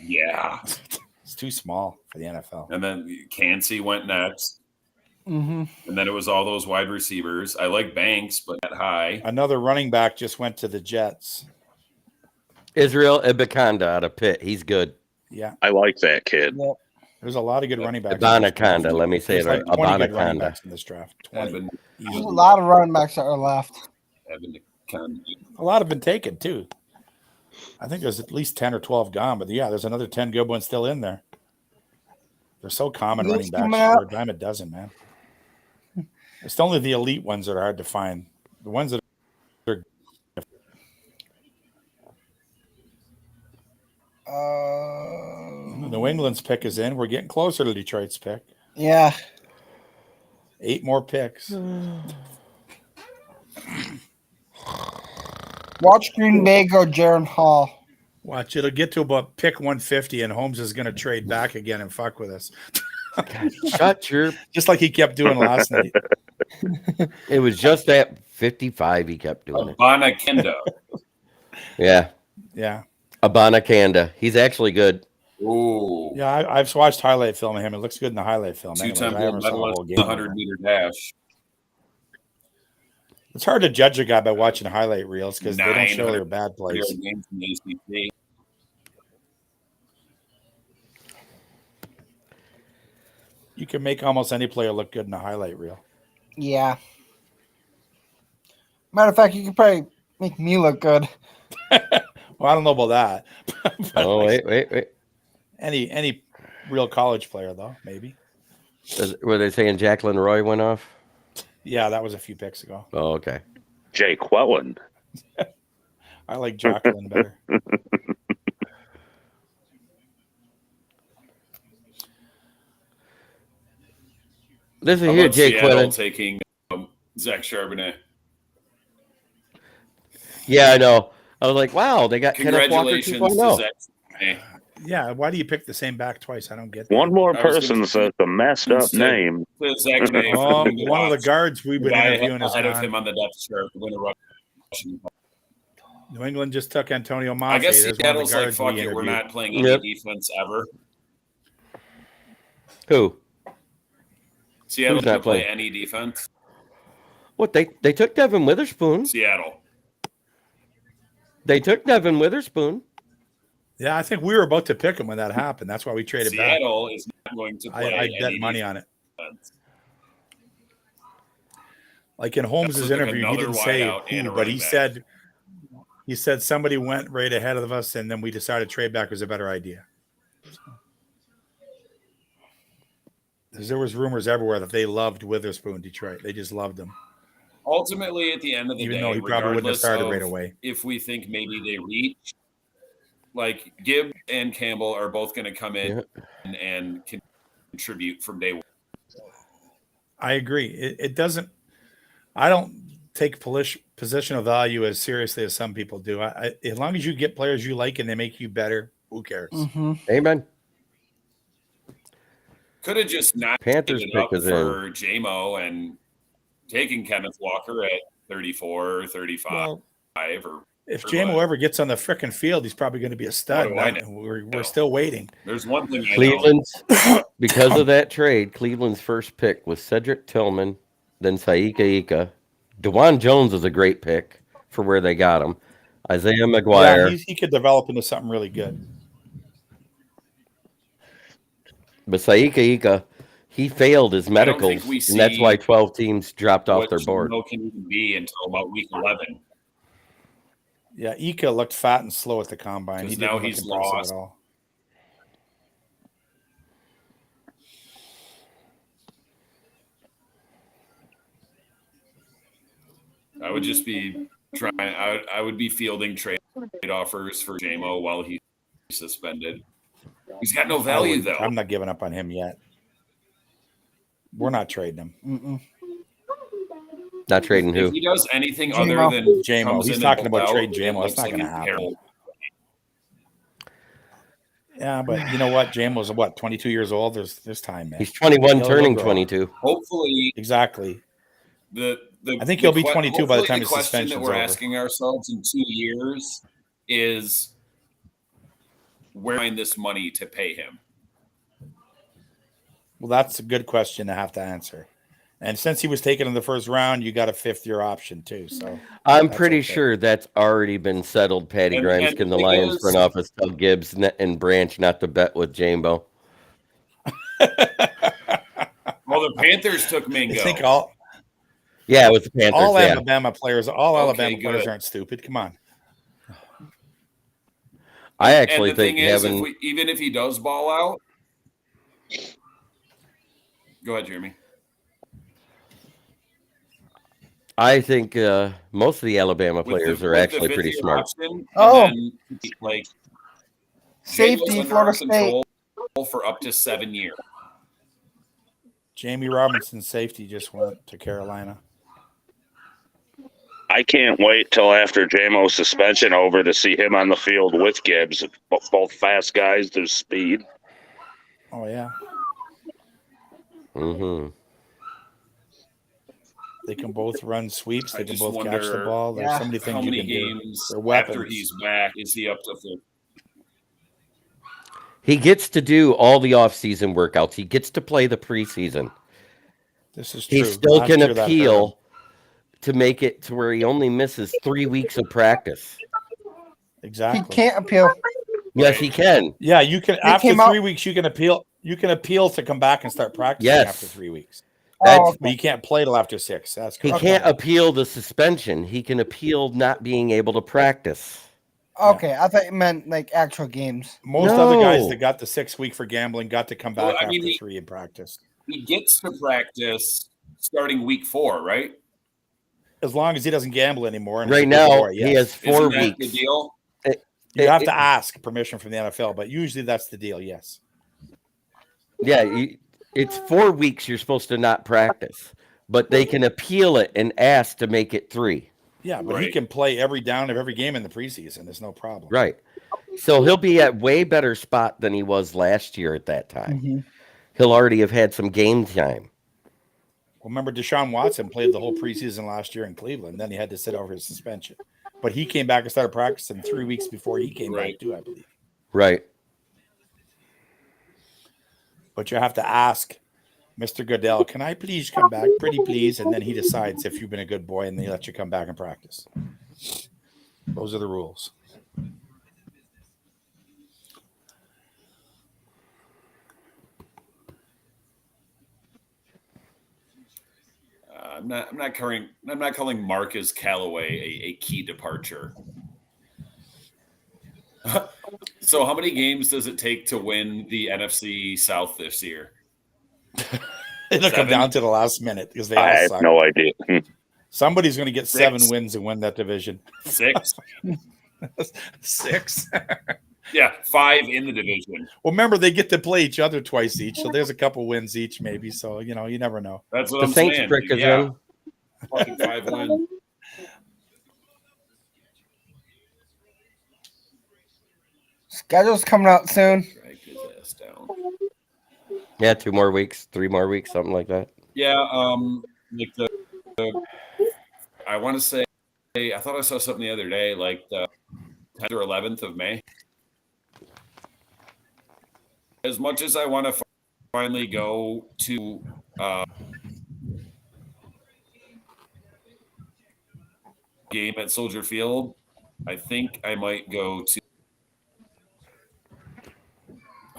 Yeah. It's too small for the NFL. And then Cansey went next. Mm-hmm. And then it was all those wide receivers. I like Banks, but not high. Another running back just went to the Jets. Israel Ibukanda out of Pitt. He's good. Yeah. I like that kid. Well, there's a lot of good running backs. Ibukanda, let me say it right. Like 20 good running Ibukanda. backs in this draft. 20. There's a lot of running backs that are left. A lot have been taken, too. I think there's at least 10 or 12 gone, but yeah, there's another 10 good ones still in there. They're so common, running backs. For a dime a dozen, man. It's only the elite ones that are hard to find. The ones that are New England's pick is in. We're getting closer to Detroit's pick. Yeah. 8 more picks. Watch Green Bay go Jaron Hall. Watch, it'll get to about pick 150, and Holmes is going to trade back again and fuck with us. Shut your. Just like he kept doing last night. It was just at 55 he kept doing it. Abana Kenda. Yeah. Yeah. Abana Kanda. He's actually good. Ooh. Yeah, I've watched highlight film of him. It looks good in the highlight film. Two-time I gold never saw the medalist whole in the game. 100-meter dash. It's hard to judge a guy by watching highlight reels because they don't show their bad plays. Games in the ACC. You can make almost any player look good in a highlight reel. Yeah. Matter of fact, you could probably make me look good. Well, I don't know about that. Oh, wait. Any real college player, though, maybe. Were they saying Jacqueline Roy went off? Yeah, that was a few picks ago. Oh, okay. Jay Quellen. I like Jacqueline better. Listen How here, about Jay Seattle Quillen. taking Zach Charbonnet? Yeah, I know. I was like, wow, they got Kenneth Walker Congratulations 2.0. to Zach Charbonnet. Yeah, why do you pick the same back twice? I don't get that. One more I was person gonna says a messed up name. To Zach Charbonnet Oh, from the one of the Hawks. guards we've been Guy interviewing is ahead of gone. him on the depth chart. Winner Russian. New England just took Antonio Monte. I guess There's Seattle's one like, of the guards fuck we it, we're interviewed. not playing any Yep. defense ever. Who? Seattle Who's not didn't play playing? any defense. What, they took Devin Witherspoon. Seattle. They took Devin Witherspoon. Yeah, I think we were about to pick him when that happened. That's why we traded back. Seattle is not going to play I any bet money on it. defense. Like in Holmes' That was like interview, he another didn't say wideout and who, a but he running back. said somebody went right ahead of us, and then we decided trade back was a better idea. Because there was rumors everywhere that they loved Witherspoon, Detroit. They just loved him, Ultimately, at the end of the even day, though he probably wouldn't have regardless started of right away. if we think maybe they reach, like Gibb and Campbell are both going to come in and contribute from day one. I agree. It doesn't. I don't take positional value as seriously as some people do. As long as you get players you like and they make you better, who cares? Mm-hmm. Amen. Could have just not Panthers given it pick up is for JMO and taking Kenneth Walker at 34 or 35 Well, or if or JMO what. ever gets on the frickin' field, he's probably going to be a stud. What do I Not- know? We're still waiting. There's one thing I know. Cleveland's, because of that trade, Cleveland's first pick was Cedric Tillman, then Saika Ika. DeJuan Jones is a great pick for where they got him. Isaiah Yeah, McGuire. he could develop into something really good. But Saika Ika, he failed his I don't medicals, think we and that's see why 12 teams dropped off what their board. JMO can even be until about week 11. Yeah, Ika looked fat and slow at the combine. He Because didn't now look he's impressive lost. at all. I would just be trying. I would be fielding trade offers for JMO while he's suspended. He's got no value though. I'm not giving up on him yet. We're not trading him. Mm-mm. Not trading If who? he does anything JMO. other than JMO. comes He's in talking and about out, trading it JMO. That's looks not like going to a happen. terrible- Yeah, but you know what? JMO's what, 22 years old? There's time, man. He's 21, He'll turning grow. 22. Hopefully, Exactly. the I think he'll be 22 by the hopefully time the his question that suspension's we're over. asking ourselves in 2 years is where find this money to pay him. Well, that's a good question to have to answer. And since he was taken in the first round, you got a fifth-year option too. So I'm That's pretty okay. sure that's already been settled. Patty And- Grimes and can the the thing Lions is- front office tell Gibbs and Branch not to bet with Jambo. Well, the Panthers took I Mingo. think all Yeah, with the Panthers. Yeah. Alabama players, all Okay, Alabama players good. aren't stupid. Come on. I And actually the think thing is, having even if he does ball out, go ahead, Jeremy. I think most of the Alabama With players the- are with the actually pretty fifth-year smart. option, and Oh. then, like Safety, Jameis under Florida our State. control for up to 7 years. Jamie Robinson, safety, just went to Carolina. I can't wait till after JMO's suspension over to see him on the field with Gibbs. Both fast guys, there's speed. Oh yeah. Mm-hmm. They can both run sweeps. They I can just both catch the wonder ball. There's so many things how you many can do. games They're weapons. after he's back is he up to full? He gets to do all the off-season workouts. He gets to play the preseason. This is He true. still Last can year that hurt him. appeal to make it to where he only misses 3 weeks of practice. He Exactly. can't appeal. Yes, he can. Yeah, you can. After came 3 out- weeks, you can appeal. You can appeal to come back and start practicing Yes. after 3 weeks. That's, But you can't play till after 6. That's he correct. can't appeal the suspension. He can appeal not being able to practice. Okay, I thought you meant like actual games. Most other guys No. that got the 6 week for gambling got to come Well, back I mean, after 3 and practice. He gets to practice starting week 4, right? As long as he doesn't gamble anymore. And Right he's a now, good boy, he yes. has 4 Isn't that weeks. the deal? You have to ask permission from the NFL, but usually that's the deal. Yes. Yeah, it's 4 weeks you're supposed to not practice, but they can appeal it and ask to make it 3. Yeah, but he Right. can play every down of every game in the preseason. There's no problem. Right. So he'll be at way better spot than he was last year at that time. Mm-hmm. He'll already have had some game time. Well, remember, Deshaun Watson played the whole preseason last year in Cleveland. Then he had to sit over his suspension. But he came back and started practicing 3 weeks before he came Right. back, too, I believe. Right. But you have to ask Mr. Goodell, can I please come back? Pretty please. And then he decides if you've been a good boy and they let you come back and practice. Those are the rules. I'm not calling Marcus Callaway a key departure. So how many games does it take to win the NFC South this year? It'll come 7? down to the last minute because they I all have suck. no idea. Somebody's going to get 7 6. wins and win that division. 6? 6. Yeah, 5 in the division. Well, remember, they get to play each other twice each. So there's a couple wins each, maybe. So, you never know. That's what The I'm Saints saying. trick is Yeah, in. fucking 5 wins. Schedule's coming out soon. Drag his ass down. Yeah, 2 more weeks, 3 more weeks, something like that. Yeah, like I want to say, I thought I saw something the other day, like the 10th or 11th of May. As much as I want to finally go to game at Soldier Field, I think I might go to.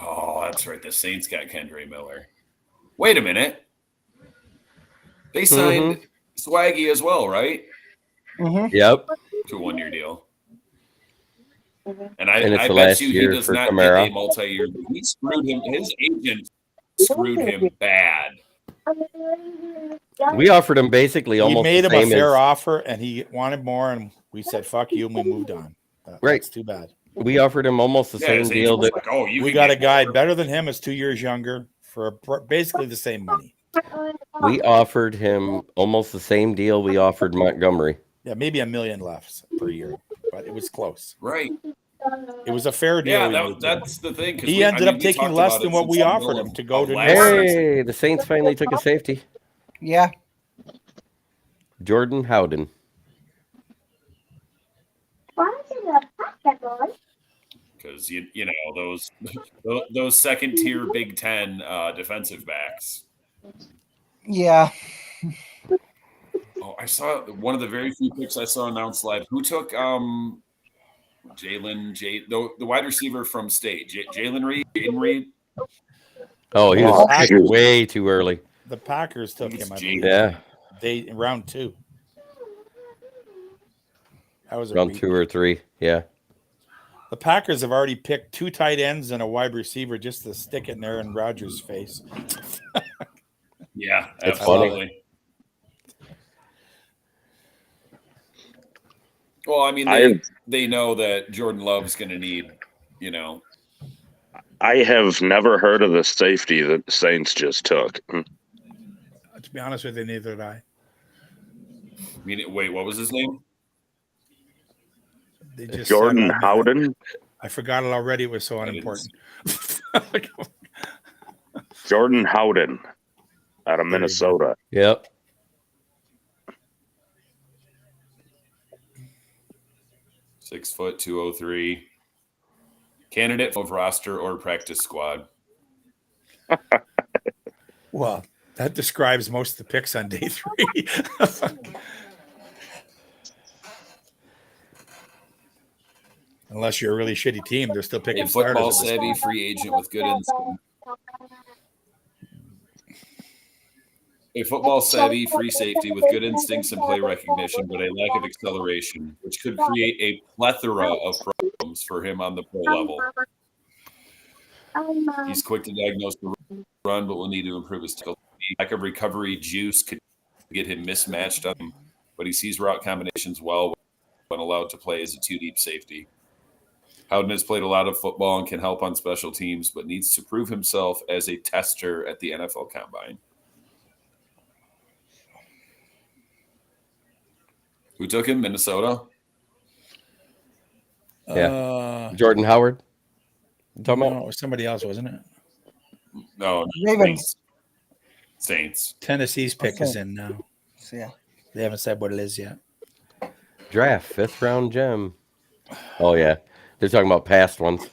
Oh, that's right. The Saints got Kendra Miller. Wait a minute. They signed Swaggy as well, right? Mm-hmm. Yep. To a 1-year deal. And And I it's the bet last you he year does for not Kamara. get a multi-year. He screwed him. His agent screwed him bad. We offered him basically We almost made the him a same fair as, offer, and he wanted more, and we said, fuck you, and we moved on. Right. That's too bad. we offered him almost the Yeah, same his agent deal was that like, oh, you We can got a get guy more. better than him, is 2 years younger, for basically the same money. we offered him almost the same deal we offered Montgomery. Yeah, maybe $1 million less per year, but it was close. Right. It was a fair deal. Yeah, we made to him. that's the thing. 'cause He ended up we taking talked less about than it what since we the offered middle him to go of to last New York. season. Hey, the Saints finally took a safety. Yeah. Jordan Howden. Because you know those second tier Big Ten defensive backs. Yeah. Oh, I saw one of the very few picks I saw announced live. Who took Jalen the wide receiver from State? Jalen Reed. Jaden Reed. Oh, he was Oh, picked shoot. way too early. The Packers took He's him, I genius. believe. Yeah, In round 2. That was a round reach. 2 or 3. Yeah. The Packers have already picked 2 tight ends and a wide receiver just to stick it in Aaron Rodgers' face. Yeah, It's funny. absolutely. Well, I mean, they know that Jordan Love's going to need, I have never heard of the safety that the Saints just took. To be honest with you, neither did I. Wait, what was his name? They just Jordan said, Howden? I forgot it already. It was so unimportant. Jordan Howden. out of Minnesota. Yep. Six foot 203. Candidate of roster or practice squad. Well, that describes most of the picks on day 3. Unless you're a really shitty team, they're still picking A football starters at this savvy point. free agent with good instinct. A football savvy free safety with good instincts and play recognition, but a lack of acceleration, which could create a plethora of problems for him on the pro level. He's quick to diagnose the run, but will need to improve his tackle. Lack of recovery juice could get him mismatched up, but he sees route combinations well when allowed to play as a 2-deep safety. Howden has played a lot of football and can help on special teams, but needs to prove himself as a tester at the NFL Combine. Who took him? Minnesota? Jordan Howard. No, it was somebody else, wasn't it? No, Ravens. Saints. Tennessee's pick is in now. So, yeah. They haven't said what it is yet. Draft, 5th round gem. Oh, yeah. They're talking about past ones.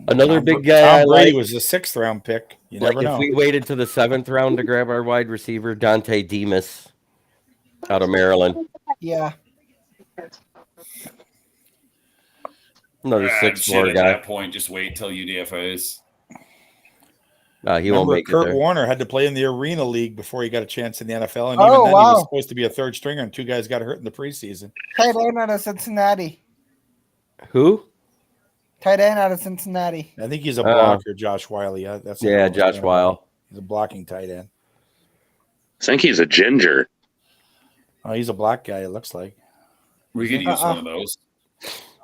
Another big guy. Tom Brady was the 6th round pick. You never know. If we waited to the 7th round to grab our wide receiver, Dante Demas out of Maryland. Yeah. Another 6'4" At guy. that point, just wait till UDFAs. He won't make Kurt it there. Warner had to play in the Arena League before he got a chance in the NFL, and Oh, even then he wow. was supposed to be a 3rd stringer, and 2 guys got hurt in the preseason. Tight end out of Cincinnati. Who? Tight end out of Cincinnati. I think he's a blocker, Josh Wiley. That's Josh Weil. He's a blocking tight end. I think he's a ginger. Oh, he's a black guy, it looks like. We could use one of those.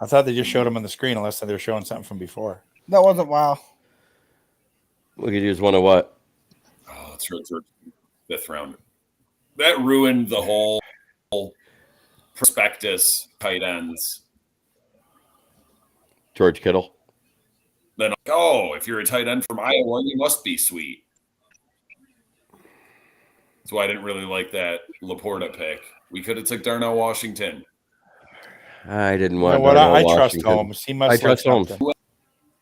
I thought they just showed him on the screen, unless they were showing something from before. That wasn't wow. We could use one of what? Oh, it's 5th round. That ruined the whole prospectus tight ends. George Kittle. Then, if you're a tight end from Iowa, you must be sweet. That's why I didn't really like that LaPorte pick. We could have took Darnell Washington. I didn't want. You know what? I trust Washington. Holmes. He must. I trust Holmes. Who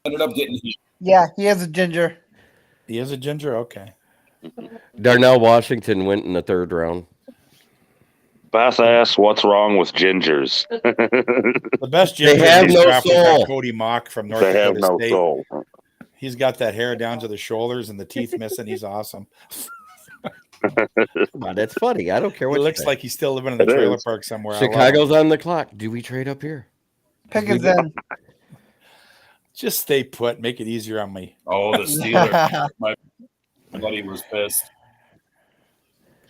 ended up getting him? Yeah, he is a ginger. He is a ginger. Okay. Darnell Washington went in the 3rd round. Beth asks, "What's wrong with gingers?" The best They ginger have in no draft was soul. that Cody Mock from North They have Dakota no State. soul. He's got that hair down to the shoulders and the teeth missing. He's awesome. Come on, that's funny. I don't care what He you looks say. like he's still living in the It trailer is. park somewhere. I love him. Chicago's on the clock. Do we trade up here? Pickens in. Just stay put. Make it easier on me. Oh, the Steelers. My buddy was pissed.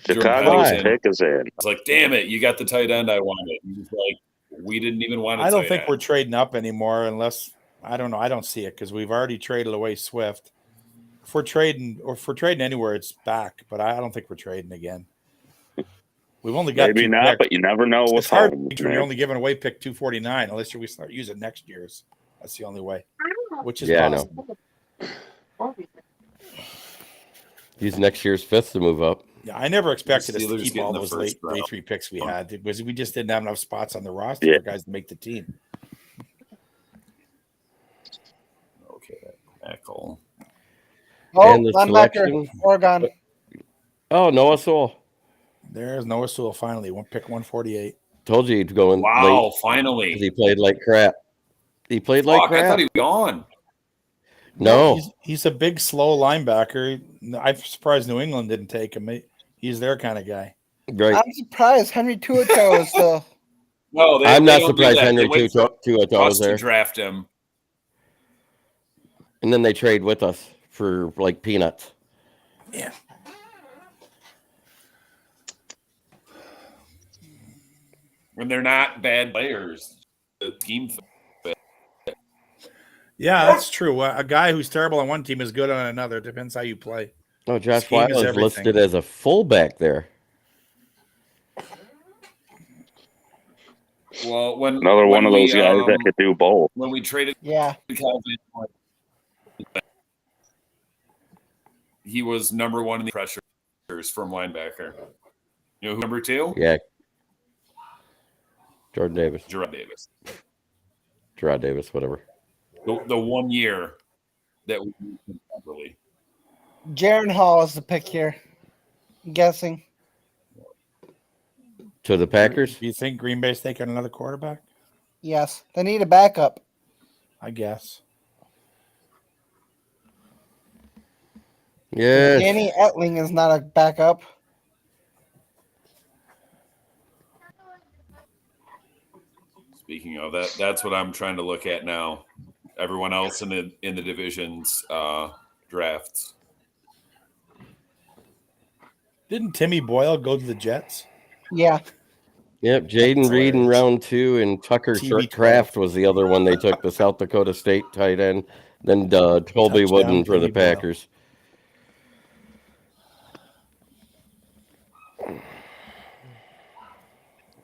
Chicago's Jordan pick is in. I was like, damn it, you got the tight end I wanted. He was like, we didn't even want to. I don't think we're trading up anymore unless I don't know. I don't see it because we've already traded away Swift. If we're trading anywhere, it's back. But I don't think we're trading again. We've only got Maybe 2 not, picks. but you never know It's what's hard Holmes, when man. you're only giving away pick 249 unless we start using next year's. That's the only way. Which is Yeah, possible. I know. Use next year's 5th to move up. Yeah, I never expected us to Steelers keep getting all the those first late day round. 3 picks we had because we just didn't have enough spots on the roster Yeah. for guys to make the team. Okay, tackle. Oh, And the linebacker, selection. Oregon. Oh, Noah Sewell. There's Noah Sewell finally. Pick 148. Told you he'd go in Wow, late 'cause finally. he played like crap. He played like Fuck, I crap. thought he was gone. No. He's a big, slow linebacker. I'm surprised New England didn't take him. He's their kind of guy. Great. I'm surprised Henry TuaToa is still. No, I'm they not don't do surprised that. Henry They wait for Tuatoa us was to there. draft him. And then they trade with us for like peanuts. Yeah. When they're not bad players. The team Yeah, that's true. A guy who's terrible on one team is good on another. Depends how you play. Oh, Josh Scheme Weil is is everything. listed as a fullback there. Well, when Another one of we, those guys that could do both. when we traded Yeah. Calvin, he was number one in the pressures from linebacker. You know who number two? Yeah. Jordan Davis. Gerard Davis. Gerard Davis, whatever. The 1 year that we used him properly. Jaron Hall is the pick here. I'm guessing. To the Packers? Do you think Green Bay's taking another quarterback? Yes. They need a backup. I guess. Yes. Danny Etling is not a backup. Speaking of that, that's what I'm trying to look at now. Everyone else in the divisions drafts. Didn't Timmy Boyle go to the Jets? Yeah. Yep, Jaden Reed in round 2 and Tucker TB12. Kraft was the other one they took, the South Dakota State tight end. Then Colby Touchdown, Wooden for the Timmy Boyle. Packers.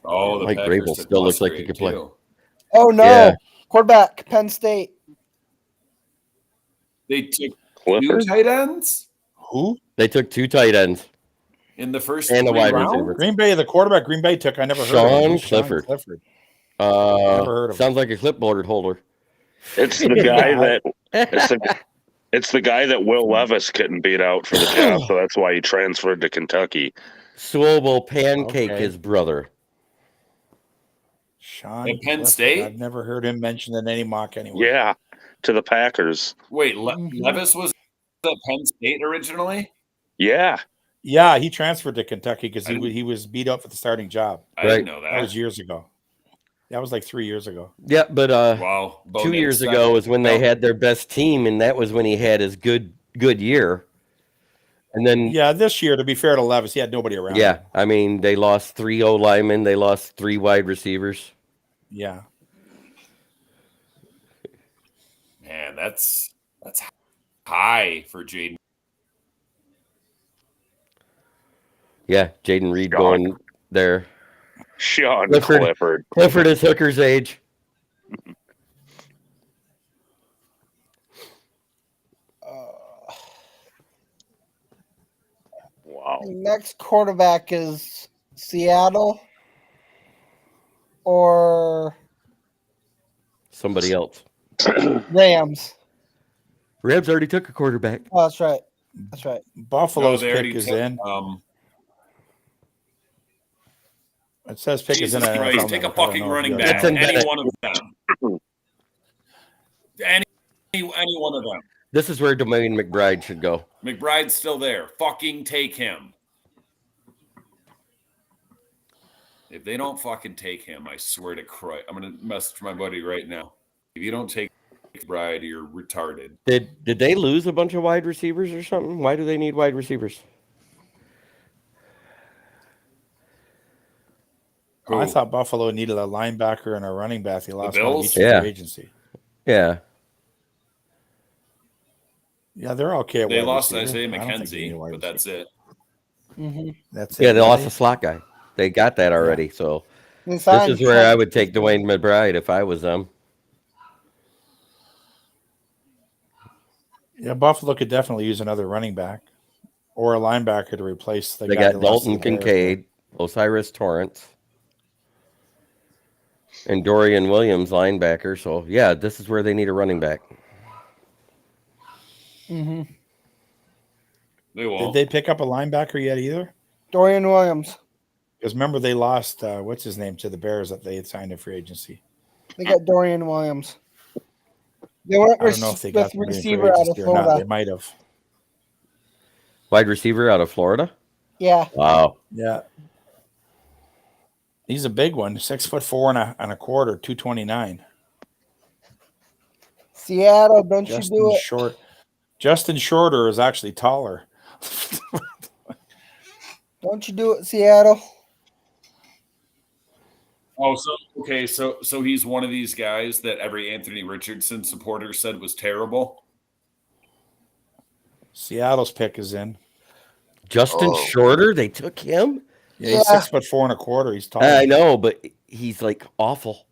Oh, the Mike Packers Vrabel took still looks like he Musgrave, could play. too. Oh, no. Yeah. Quarterback, Penn State. They took Clifford? 2 tight ends Who? They took 2 tight ends in the first and a 3 wide rounds? receiver. Green Bay, the quarterback Green Bay took. I never heard of Sean him. Who's Clifford. Clifford. Never heard of sounds like a clipboard holder. It's the guy it's the guy that Will Levis couldn't beat out for the job, so that's why he transferred to Kentucky. Swole Pancake, Okay. his brother. Sean At Penn Clifford. State? I've never heard him mentioned in any mock anywhere. Yeah, to the Packers. Wait, Levis was at Penn State originally? Yeah. Yeah, he transferred to Kentucky because he was beat up for the starting job. I didn't know That that. was years ago. That was like 3 years ago. Yeah, but Wow. Bo 2 Nix years said ago it. is when they had their best team, and that was when he had his good year. And then Yeah, this year, to be fair to Levis, he had nobody around. yeah, him. I mean they lost 3 O linemen, they lost 3 wide receivers. Yeah. Man, that's high for Jaden. Yeah, Jaden Reed Sean. going there. Sean Clifford. Clifford. Clifford is Hooker's age. Wow. Next quarterback is Seattle or Somebody else. Rams. Rams already took a quarterback. Oh, that's right. That's right. Buffalo's they already pick is took, in. It says pick Jesus is in. Christ, NFL take a Network. I don't fucking know if running you back. guys know. That's in Any Bennett. one of them. Any one of them. This is where Domain McBride should go. McBride's still there. Fucking take him. If they don't fucking take him, I swear to Christ, I'm gonna message my buddy right now. If you don't take McBride, you're retarded. Did they lose a bunch of wide receivers or something? Why do they need wide receivers? I thought Buffalo needed a linebacker and a running back. They lost one of Bills? each in Yeah. free agency. Yeah. Yeah, they're okay. At They wide lost receiver. Isaiah I don't think they need a McKenzie, wide but that's receiver. it. Mm-hmm. That's it. Yeah, they lost really? a slot guy. They got that already. So They this signed is where I would take Dwayne McBride if I was them. Yeah, Buffalo could definitely use another running back or a linebacker to replace the They guy got they lost to Dalton the Bears. Kincaid, Osiris Torrance, and Dorian Williams, linebacker. So, yeah, this is where they need a running back. Mm-hmm. They Did won't. they pick up a linebacker yet either? Dorian Williams. Because remember they lost what's his name to the Bears that they had signed in free agency. They got Dorian Williams. They went I don't know if they got with somebody in free receiver out of agency or not. They Florida. might have. Wide receiver out of Florida? Yeah. Wow. Yeah. He's a big one. 6'4" and a quarter, 229. Seattle, don't you do it. Justin Shorter is actually taller. Don't you do it, Seattle. Oh, so he's one of these guys that every Anthony Richardson supporter said was terrible. Seattle's pick is in. Justin Shorter? They took him? Yeah, he's 6'4" and a quarter. He's tall. I know, but he's like awful.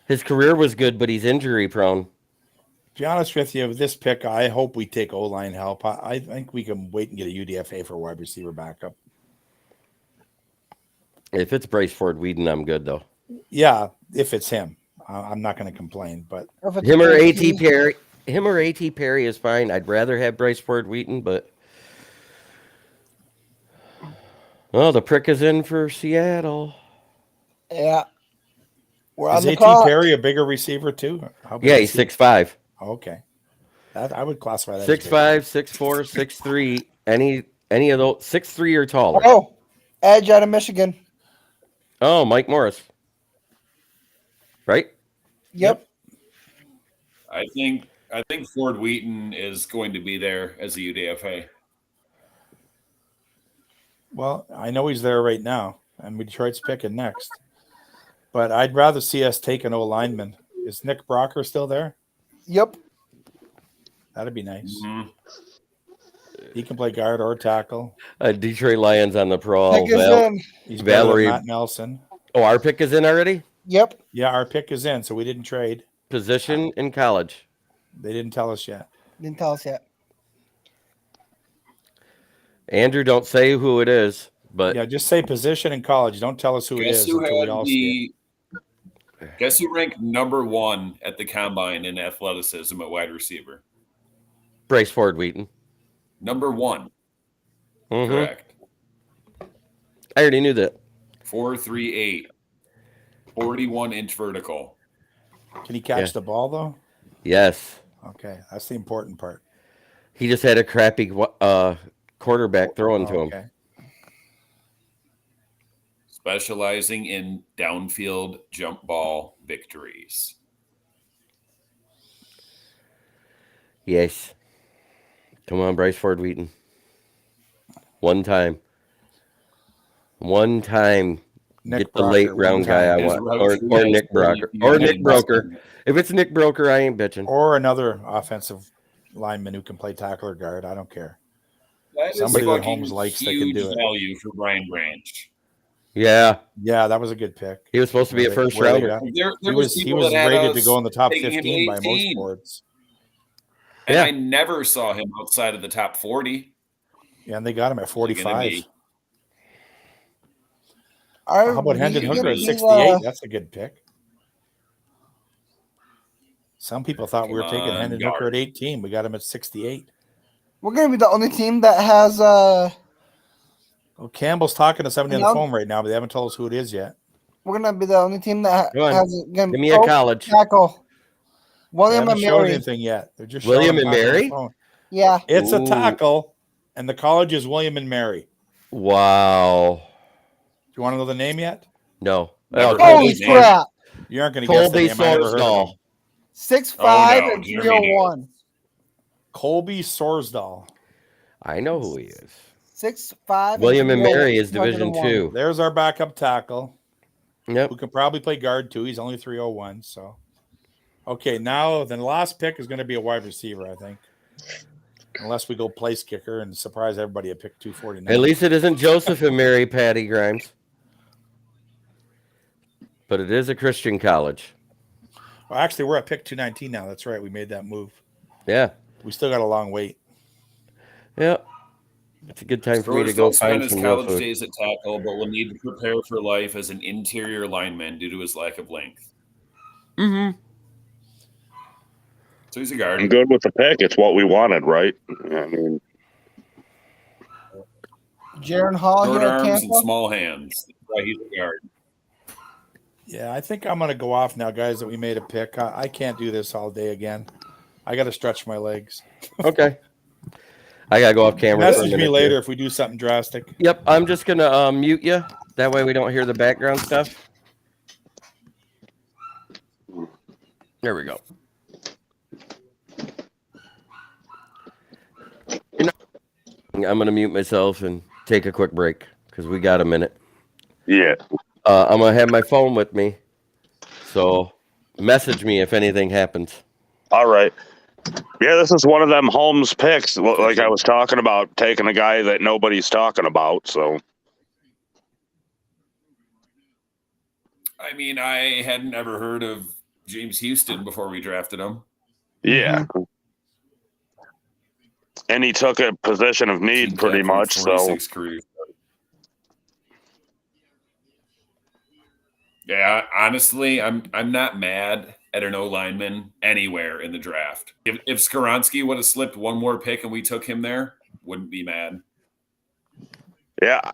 His career was good, but he's injury prone. be honest with you, with this pick, I hope we take O-line help. I think we can wait and get a UDFA for wide receiver backup. If it's Bryce Ford Whedon, I'm good though. Yeah, if it's him, I'm not going to complain. But him or AT Perry is fine. I'd rather have Bryce Ford Wheaton, but the prick is in for Seattle. Yeah. We're is on the AT clock. Perry a bigger receiver too? Yeah, he's 6'5". Okay, I would classify that 6'5", 6'4", 6'3". Any of those 6'3" or taller. Oh, edge out of Michigan. Oh, Mike Morris. Right? Yep. I think Ford Wheaton is going to be there as a UDFA. Well, I know he's there right now, and Detroit's picking next. But I'd rather see us take an O-lineman. Is Nick Brocker still there? Yep. That'd be nice. Mm-hmm. He can play guard or tackle. Detroit Lions on the pro. Pick is in. He's Valerie. Matt Nelson. Oh, our pick is in already? Yep. Yeah, our pick is in, so we didn't trade. Position in college. They didn't tell us yet. Didn't tell us yet. Andrew, don't say who it is, but yeah, just say position in college. Don't tell us who it is until we all see it. Guess who ranked number 1 at the combine in athleticism at wide receiver? Bryce Ford Wheaton. Number 1. Mm-hmm. Correct. I already knew that. 4.38. 41-inch vertical. Can he catch the ball though? Yes. Okay, that's the important part. He just had a crappy quarterback throwing to him. Specializing in downfield jump ball victories. Yes. Come on, Bryce Ford Wheaton. One time. Get the late round guy I want. Or Nick Brocker. Or Nick Broker. If it's Nick Broker, I ain't bitching. Or another offensive lineman who can play tackle or guard. I don't care. That Somebody is that Holmes likes that can do it. Value for Brian Branch. Yeah. Yeah, that was a good pick. He was supposed to be a first rounder. He was rated to go in the top 15 by most boards. And I never saw him outside of the top 40. Yeah, and they got him at 45. How about Hendon Hooker at 68? That's a good pick. Some people thought we were taking Hendon Hooker at 18. We got him at 68. We're going to be the only team that has Well, Campbell's talking to somebody on the phone right now, but they haven't told us who it is yet. We're going to be the only team that has Give me a college tackle. William they haven't and showed Mary. anything yet. They're just William showing and Mary? Yeah. It's a tackle, and the college is William and Mary. Wow. Do you want to know the name yet? No. Holy crap. You aren't going to guess the name. I never heard of him. 6'5" and 301. Colby Sorsdahl. I know who he is. 6'5". William and Mary is Division 2. There's our backup tackle. Yep. Who can probably play guard too. He's only 301. So, okay, now the last pick is going to be a wide receiver, I think. Unless we go place kicker and surprise everybody at pick 249. At least it isn't Joseph and Mary Patty Grimes. But it is a Christian college. Well, actually, we're at pick 219 now. That's right. We made that move. Yeah. We still got a long wait. Yeah. It's a good time for me to go find some real college food. days at tackle, but will need to prepare for life as an interior lineman due to his lack of length. Mm-hmm. So he's a guard. I'm good with the pick. It's what we wanted, right? I mean, Jaron Hall short here at arms and Tampa. small hands. That's why he's a guard. Yeah, I think I'm going to go off now, guys, that we made a pick. I can't do this all day again. I got to stretch my legs. Okay. I got to go off camera. Message me later if we do something drastic. Yep, I'm just going to mute you. That way we don't hear the background stuff. There we go. I'm going to mute myself and take a quick break because we got a minute. yeah. I'm going to have my phone with me. So message me if anything happens. All right. Yeah, this is one of them Holmes picks, like I was talking about, taking a guy that nobody's talking about. So, I mean, I hadn't ever heard of James Houston before we drafted him. Yeah. And he took a position of need pretty much. So 46 career. Yeah, honestly, I'm not mad at an O lineman anywhere in the draft. If Skoronski would have slipped one more pick and we took him there, wouldn't be mad. yeah,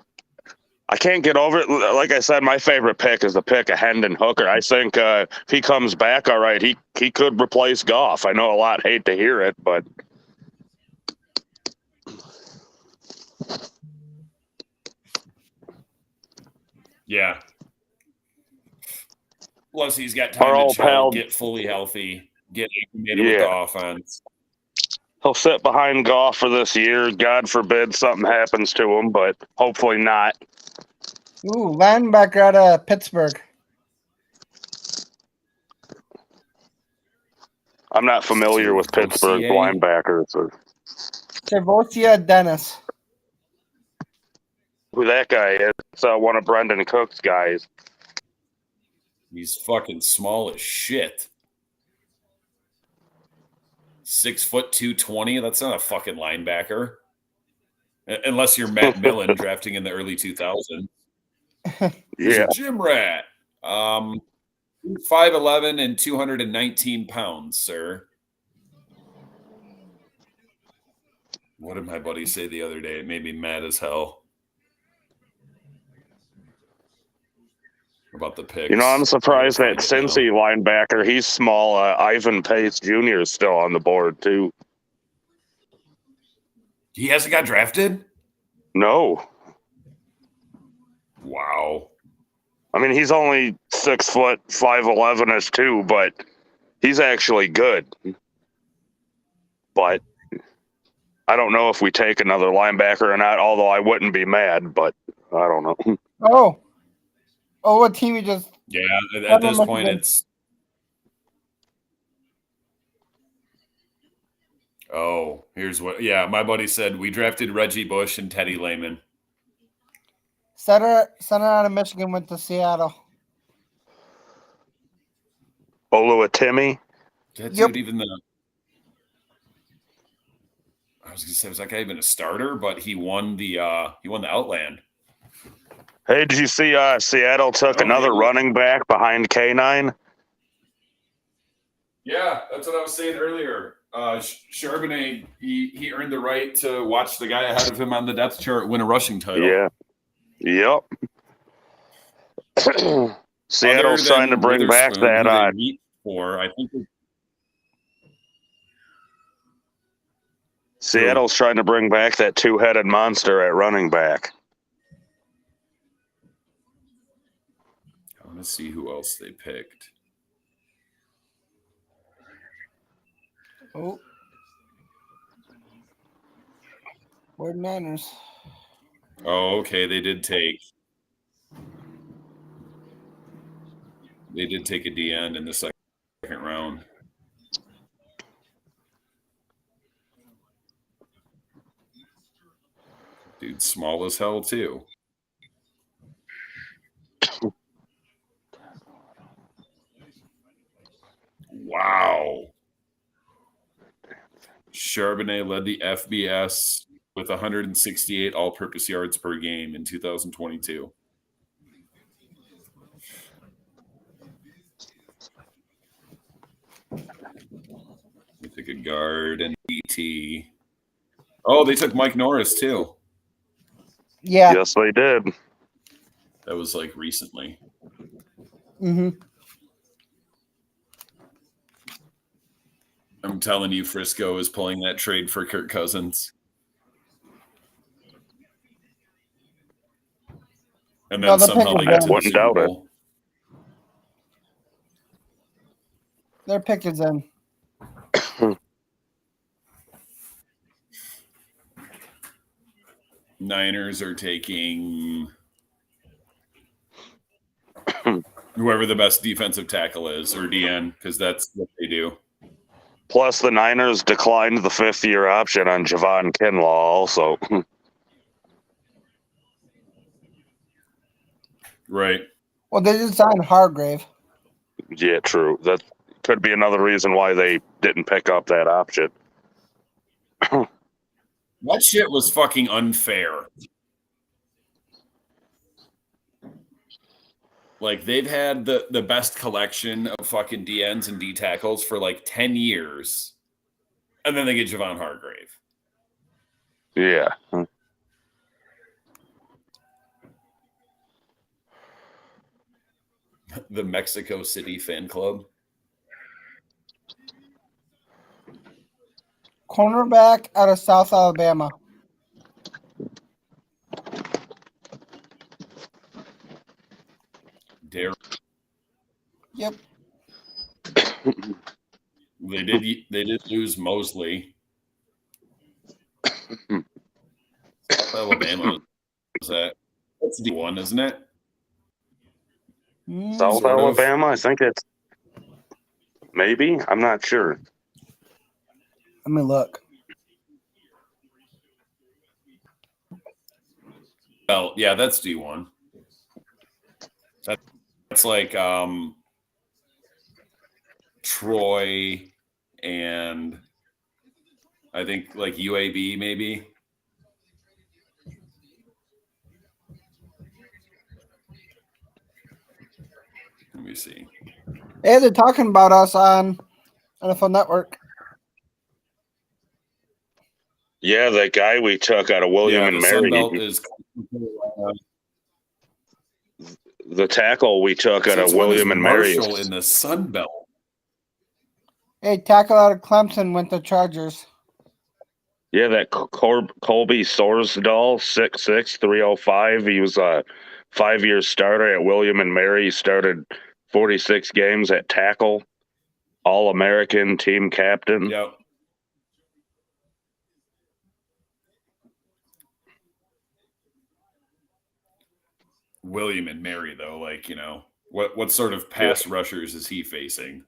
I can't get over it. Like I said, my favorite pick is the pick of Hendon Hooker. I think if he comes back all right, he could replace Goff. I know a lot hate to hear it, but Yeah. Plus, he's got our time to old chill, pal, get fully healthy, get acclimated with the offense. He'll sit behind Goff for this year. God forbid something happens to him, but hopefully not. Ooh, linebacker out of Pittsburgh. I'm not familiar with Pittsburgh linebackers. Or Travosia Dennis. who that guy is. It's one of Brendan Cook's guys. He's fucking small as shit. 6 foot 220. That's not a fucking linebacker. Unless you're Matt Millen drafting in the early 2000s. He's a gym rat. 5'11" and 219 pounds, sir. What did my buddy say the other day? It made me mad as hell. About the picks. You know, I'm surprised that Cincy linebacker, he's small. Ivan Pace Jr. is still on the board, too. He hasn't got drafted? No. Wow. I mean, he's only 6 foot, 5'11" too, but he's actually good. But I don't know if we take another linebacker or not, although I wouldn't be mad, but I don't know. Oh, what team you just... Yeah, at this point, it's... Oh, here's what... Yeah, my buddy said we drafted Reggie Bush and Teddy Lehman. Center out of Michigan went to Seattle. Oluwatimi? That dude, even the... I was going to say, was that guy even a starter? But he won the Outland. Hey, did you see Seattle took another running back behind K9? Yeah, that's what I was saying earlier. Charbonnet, he earned the right to watch the guy ahead of him on the depth chart win a rushing title. Yeah. Yep. Seattle's trying to bring back that. I think Seattle's trying to bring back that two-headed monster at running back. I want to see who else they picked. Oh. 49ers. Oh, okay. They did take a D-end in the second round. Dude, small as hell, too. Wow. Charbonnet led the FBS with 168 all-purpose yards per game in 2022. They took a guard and DT. Oh, they took Mike Norris, too. Yeah. Yes, they did. That was like recently. Mm-hmm. I'm telling you, Frisco is pulling that trade for Kirk Cousins. And then somehow they got to the Super Bowl. Their pick is in. Niners are taking whoever the best defensive tackle is, or DN, because that's what they do. Plus, the Niners declined the fifth-year option on Javon Kinlaw also. Right. Well, they just signed Hargrave. Yeah, true. That could be another reason why they didn't pick up that option. That shit was fucking unfair. Like, they've had the best collection of fucking DNs and D tackles for like 10 years. And then they get Javon Hargrave. Yeah. The Mexico City fan club. Cornerback out of South Alabama. Dare. Yep. They did lose Mosley. Alabama. Is that's D1, isn't it? South Sort of. Alabama? I think it's maybe. I'm not sure. Let me look. Well, yeah, that's D1. That's like Troy and I think like UAB maybe. Let me see. Hey, they're talking about us on NFL Network. Yeah, that guy we took out of William and the Mary. Sun Belt is The tackle we took out Since of when is William and Mary. Marshall in the Sun Belt. Hey, tackle out of Clemson went to Chargers. Yeah, that Colby Sorsdahl, 6'6", 305. He was a 5-year starter at William and Mary. He started 46 games at tackle, All-American, team captain. Yep. William and Mary, though, like, you know, what sort of pass rushers is he facing?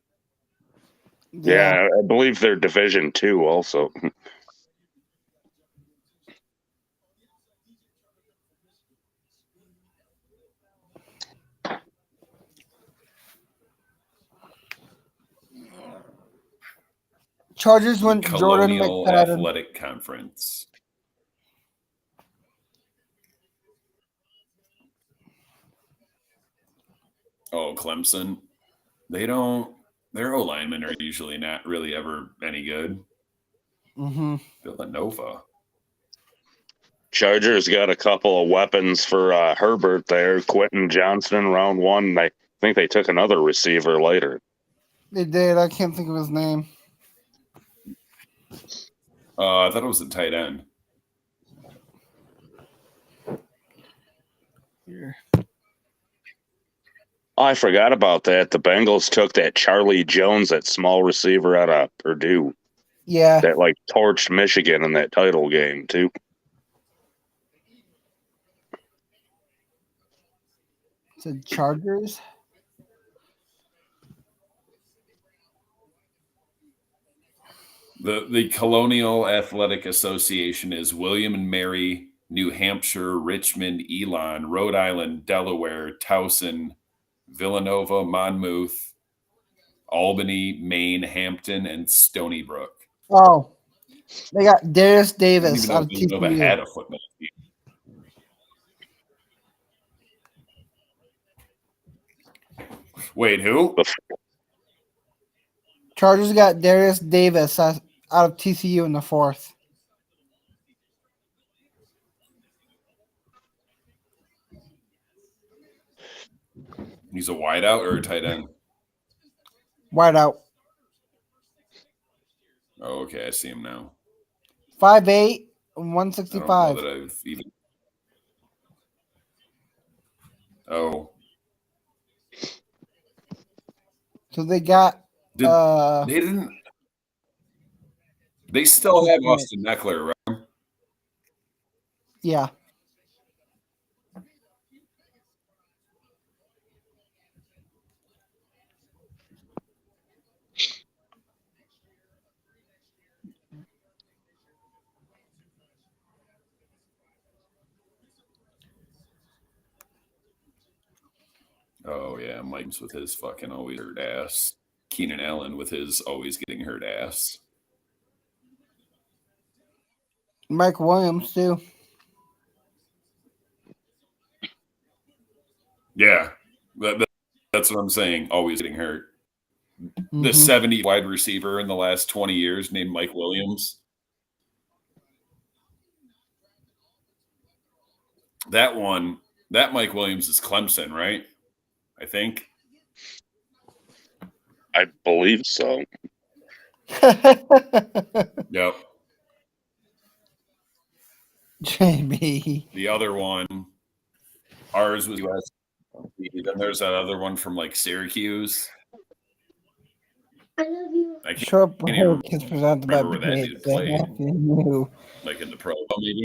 Yeah, I believe they're Division II also. Chargers went Jordan Colonial McFadden. Athletic Conference. Oh, Clemson. Their O-linemen are usually not really ever any good. Mm-hmm. Villanova. Chargers got a couple of weapons for Herbert there. Quentin Johnston, round 1. I think they took another receiver later. They did. I can't think of his name. I thought it was a tight end. Here. Oh, I forgot about that. The Bengals took that Charlie Jones, that small receiver out of Purdue. Yeah. That like torched Michigan in that title game too. The Chargers. The Colonial Athletic Association is William and Mary, New Hampshire, Richmond, Elon, Rhode Island, Delaware, Towson, Villanova, Monmouth, Albany, Maine, Hampton, and Stony Brook. Oh, they got Darius I Davis didn't out of even know Villanova TCU. had a football team. Wait, who? Chargers got Darius Davis out of TCU in the 4th. He's a wideout or a tight end? Wide out. Oh, okay, I see him now. 5'8" and I don't 165. know that I've even. Oh, So they got they didn't. They still have Austin Eckler, right? yeah. Oh yeah, Mike's with his fucking always weird ass Keenan Allen with his always getting hurt ass. Mike Williams too. Yeah, that's what I'm saying. Always getting hurt. Mm-hmm. The 70 wide receiver in the last 20 years named Mike Williams. That Mike Williams is Clemson, right? I think. I believe so. Yep. JB. The other one, ours was USC. Then there's that other one from like Syracuse. I love you. I can't Short even break is presented by remember where that dude played. Like in the pro, maybe.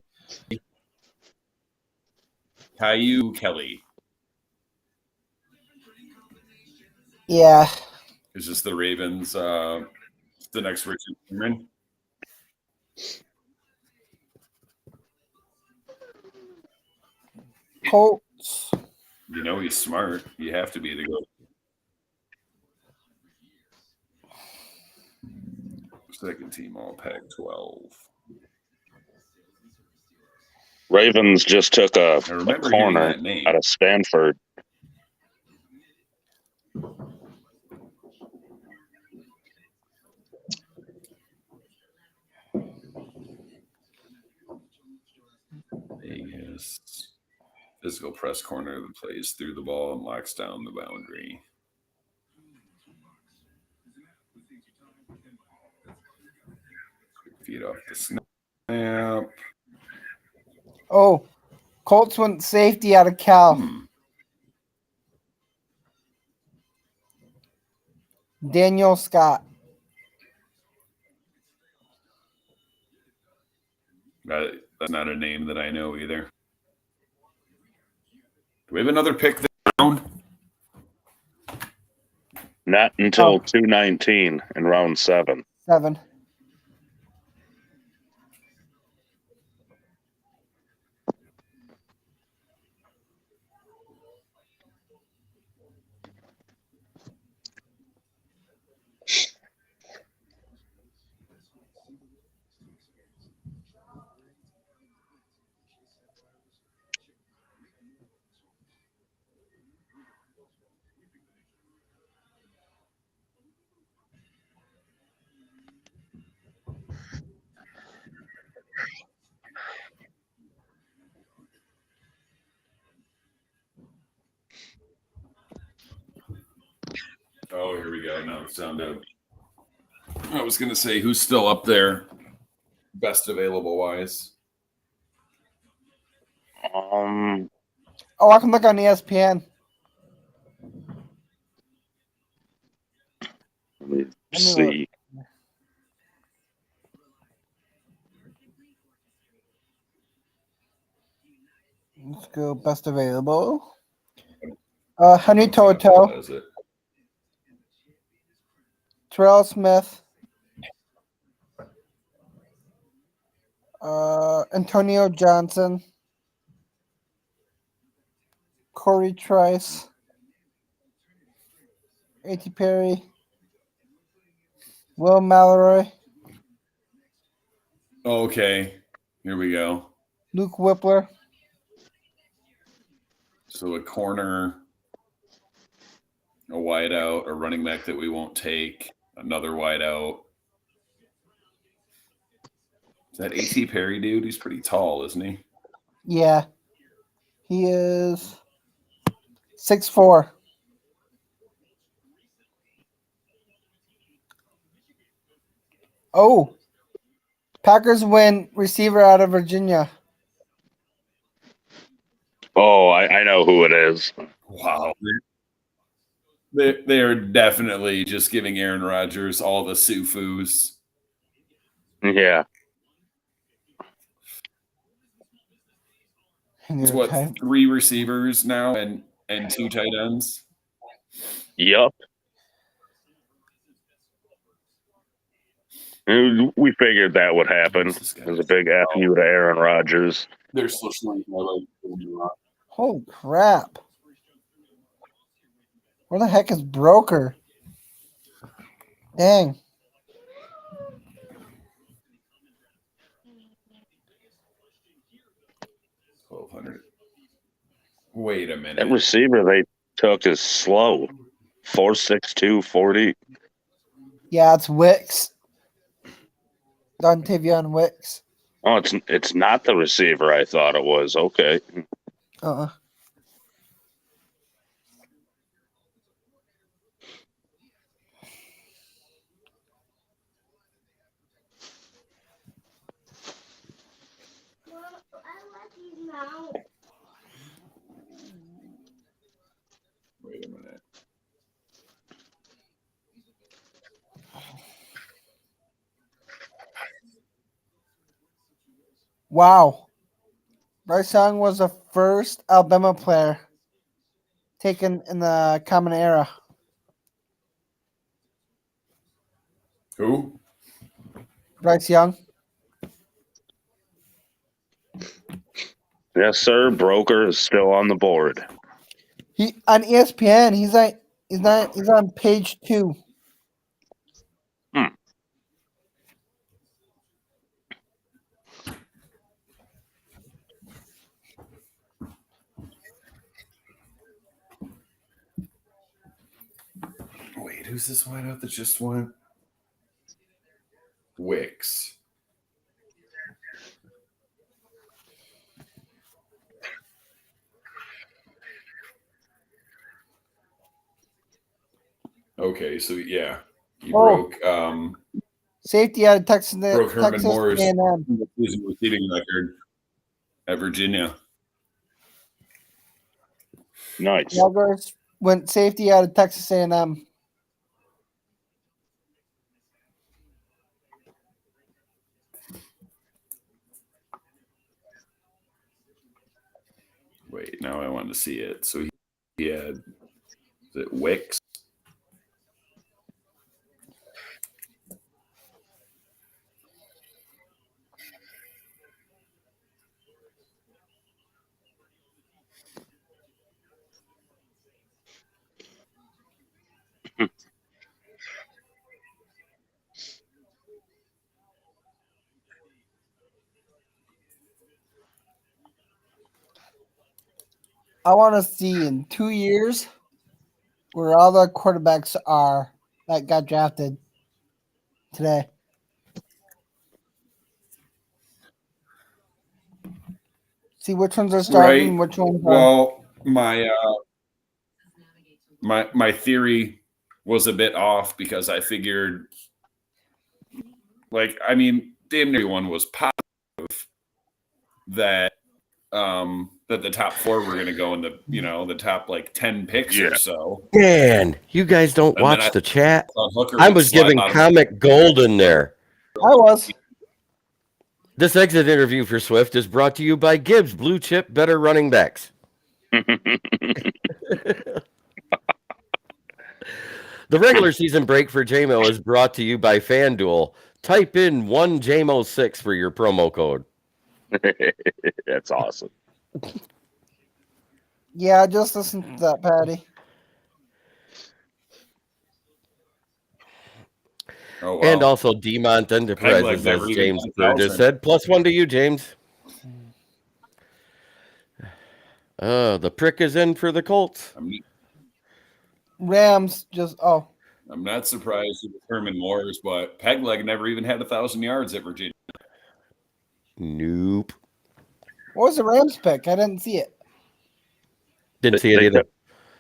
Caillou Kelly. Yeah. Is this the Ravens? The next Richard Sherman? Colts. You know he's smart. You have to be to go. Second team all Pac-12. Ravens just took a remember corner hearing that name. out of Stanford. Vegas. Physical press corner that plays through the ball and locks down the boundary. Quick feed off the snap. Oh, Colts went safety out of Cal. Daniel Scott. That's not a name that I know either. Do we have another pick this round? Not until 219 in round 7. 7. Oh, here we go. Now it's down to. I was going to say, who's still up there, best available wise? Oh, I can look on ESPN. Let me see. Let's go best available. Honey Toto. Terrell Smith. Antonio Johnson. Corey Trice. A.T. Perry. Will Mallory. Okay, here we go. Luke Whippler. So a corner, a wideout, a running back that we won't take, another wideout. Is that A.T. Perry dude? He's pretty tall, isn't he? Yeah. He is 6'4". Oh. Packers win receiver out of Virginia. Oh, I know who it is. Wow. They are definitely just giving Aaron Rodgers all the Sufus. Yeah. It's what, 3 receivers now and 2 tight ends? Yup. We figured that would happen. It was a big FU to Aaron Rodgers. They're still showing Holy crap. Where the heck is Broker? Dang. 1,200. Wait a That minute. receiver they took is slow. 4.62 40. Yeah, it's Wicks. Dontavion Wicks. Oh, it's not the receiver I thought it was. Okay. Uh-uh. Wait a minute. Wow. Bryce Young was the first Alabama player taken in the Common Era. Who? Bryce Young. Yes, sir. Broker is still on the board. He on ESPN. He's on page 2. Wait, who's this wideout that just went? Wicks. Okay, so yeah, he broke Safety out of Texas. broke Herman Texas Moore's A&M. season receiving record at Virginia. Nice. Jaguars went safety out of Texas A&M. Wait, now I want to see it. So he had, is it Wicks? I want to see in 2 years where all the quarterbacks are that got drafted today. See which ones are starting, which ones are. Well, my theory was a bit off because I figured, like, I mean, damn near everyone was positive that that the top 4 were going to go in the the top like 10 picks or so. Man, you guys don't And then watch the chat. Hooker I would was slide giving out of comic gold in there. I was. This exit interview for Swift is brought to you by Gibbs Blue Chip Better Running Backs. The regular season break for JMO is brought to you by FanDuel. Type in 1JMO6 for your promo code. That's awesome. Yeah, just listen to that, Patty. Oh, wow. And also Demont Enterprises, Peg leg never as even James had Burgess 1,000. said. +1 to you, James. The prick is in for the Colts. Rams just I'm not surprised with Herman Moore's, but peg leg never even had 1,000 yards at Virginia. Nope. What was the Rams pick? I didn't see it. Didn't see it either.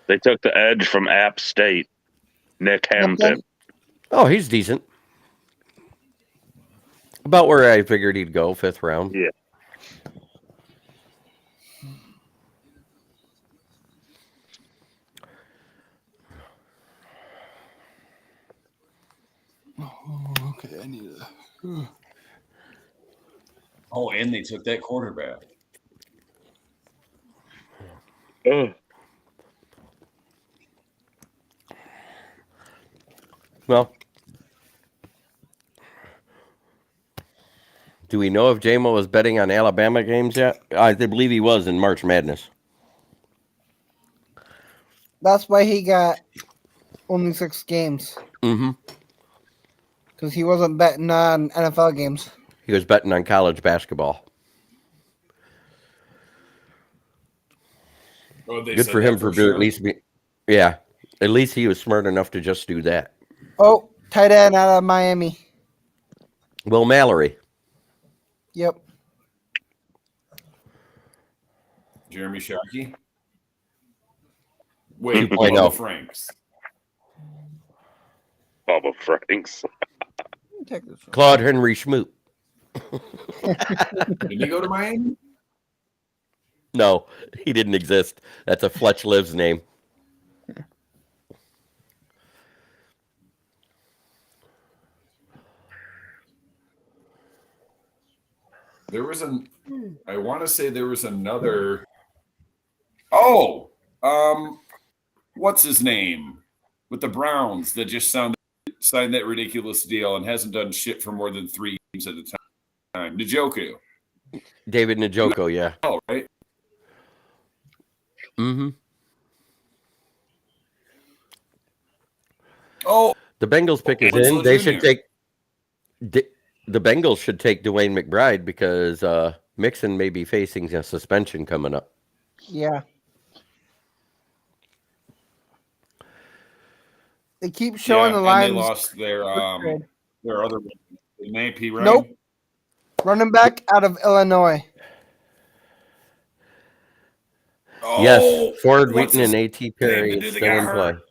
They took the edge from App State, Nick Hampton. Oh, he's decent. About where I figured he'd go, 5th round. Yeah. Oh, okay, I need to. Oh, and they took that quarterback. Well, do we know if JMO was betting on Alabama games yet? I believe he was in March Madness. That's why he got only 6 games. Mm-hmm. because he wasn't betting on NFL games. He was betting on college basketball. Oh, they Good said for that him for sure. at least be. Yeah, at least he was smart enough to just do that. Oh, tight end out of Miami. Will Mallory. Yep. Jeremy Shockey. Wait, 2.0. Bubba Franks. Bubba Franks. Take this one. Claude Henry Schmoot. Did he go to Miami? No, he didn't exist. That's a Fletch Lives name. There was I want to say there was another. Oh, what's his name with the Browns that just signed that ridiculous deal and hasn't done shit for more than 3 games at a time? Njoku. David Njoku, yeah. Oh, right. Mm-hmm. Oh, The Bengals pick is Winslow in. They Jr. should take. The Bengals should take Dwayne McBride because Mixon may be facing a suspension coming up. Yeah. They keep showing the and lines. they lost their other AP right? Nope. Running back out of Illinois. Oh, Yes, Ford what's Wheaton his and A.T. Perry name? is Did they still get in play. hurt?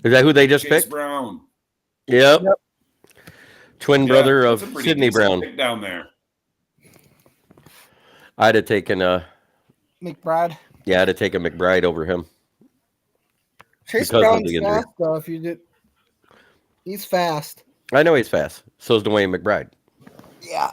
Is that who they just Chase picked? Brown. Yep. Twin brother That's of a pretty Sidney decent Brown. pick down there. I'd have taken McBride. Yeah, I'd have taken McBride over him. Chase because of Brown's the injury. fast, though. If you did, he's fast. I know he's fast. So is Dwayne McBride. Yeah.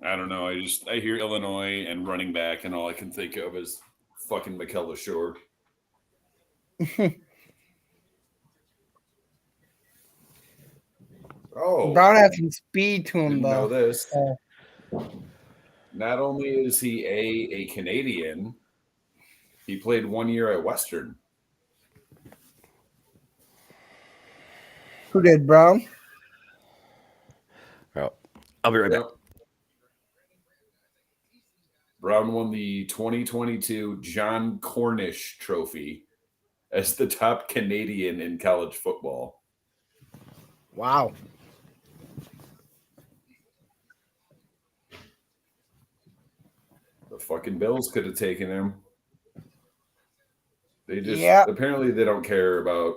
I don't know. I hear Illinois and running back, and all I can think of is fucking Michaela Shore. Oh, Brown has some speed to him, didn't know though. this. Not only is he a Canadian, he played 1 year at Western. Who did, Brown? Oh, I'll be right back. Brown won the 2022 John Cornish Trophy as the top Canadian in college football. Wow. The fucking Bills could have taken him. They just apparently they don't care about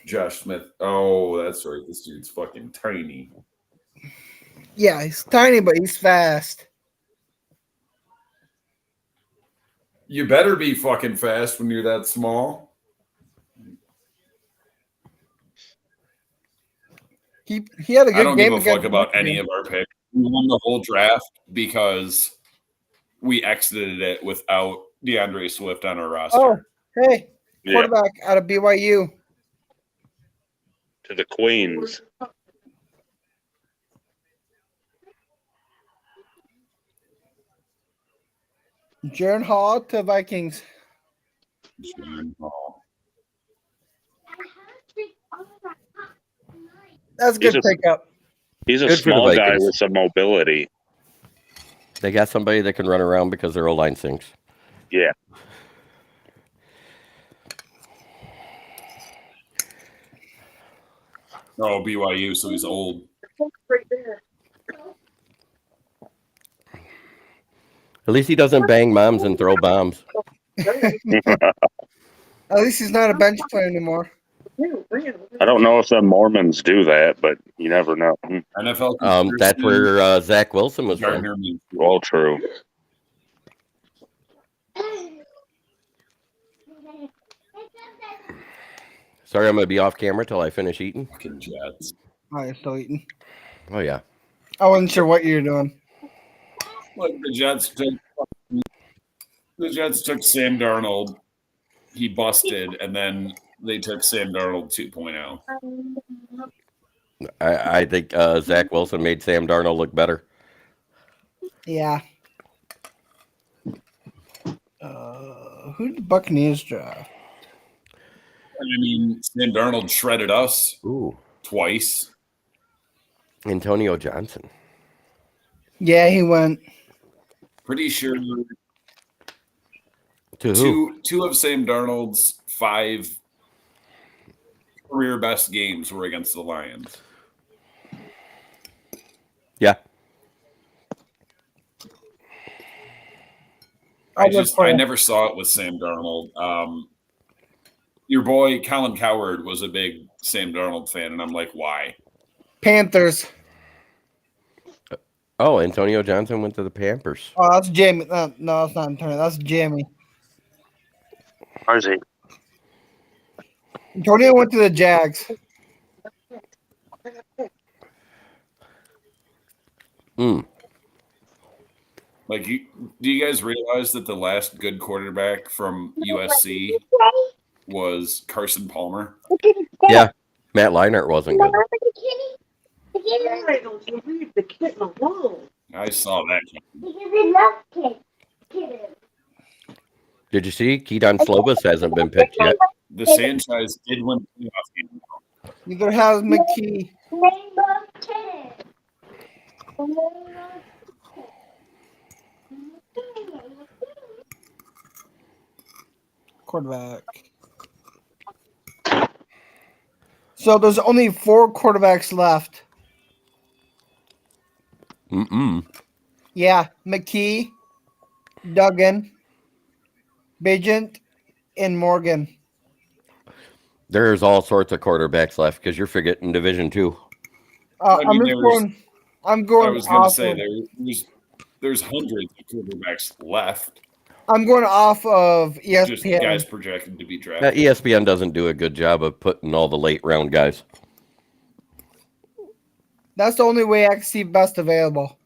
Josh Smith. Oh, that's right. This dude's fucking tiny. Yeah, he's tiny, but he's fast. You better be fucking fast when you're that small. He had a good I don't game give a fuck against about Michigan. any of our picks. We won the whole draft because we exited it without DeAndre Swift on our roster. Oh, hey, Yeah. quarterback out of BYU. To the Queens. Jaron Hall to Vikings. That's a good pickup. He's a Good for the small guy Vikings. with some mobility. They got somebody that can run around because their O-line sinks. Yeah. Oh, BYU, so he's old. Right there. At least he doesn't bang moms and throw bombs. At least he's not a bench player anymore. I don't know if the Mormons do that, but you never know. NFL. That's where Zach Wilson was from. Gardner Minshew. All true. Sorry, I'm going to be off camera till I finish eating. Fucking Jets. Oh, you're still eating. Oh, yeah. I wasn't sure what you were doing. Like the Jets took Sam Darnold. He busted, and then they took Sam Darnold 2.0. I think Zach Wilson made Sam Darnold look better. Yeah. Who did the Buccaneers draft? I mean, Sam Darnold shredded us twice. Antonio Johnson. Yeah, he went. Pretty sure To who? two of Sam Darnold's 5 career best games were against the Lions. Yeah. I never saw it with Sam Darnold. Your boy Colin Cowherd was a big Sam Darnold fan, and I'm like, why? Panthers. Oh, Antonio Johnson went to the Pampers. Oh, that's Jamie. No, that's not Antonio. That's Jamie. Where's he? Antonio went to the Jags. Like, do you guys realize that the last good quarterback from USC was Carson Palmer? Yeah. Matt Leinart wasn't good. Why don't you leave the kitten alone? I saw that. Did you see? Keaton Slovis hasn't been picked yet. The Sanchez did win the playoff game. Neither has McKee. Quarterback. So there's only 4 quarterbacks left. Yeah, McKee, Duggan, Bajent, and Morgan. There's all sorts of quarterbacks left because you're forgetting Division II. I'm going. I was going to say there's hundreds of quarterbacks left. I'm going off of ESPN. Just guys projected to be drafted. ESPN doesn't do a good job of putting all the late round guys. That's the only way I can see best available.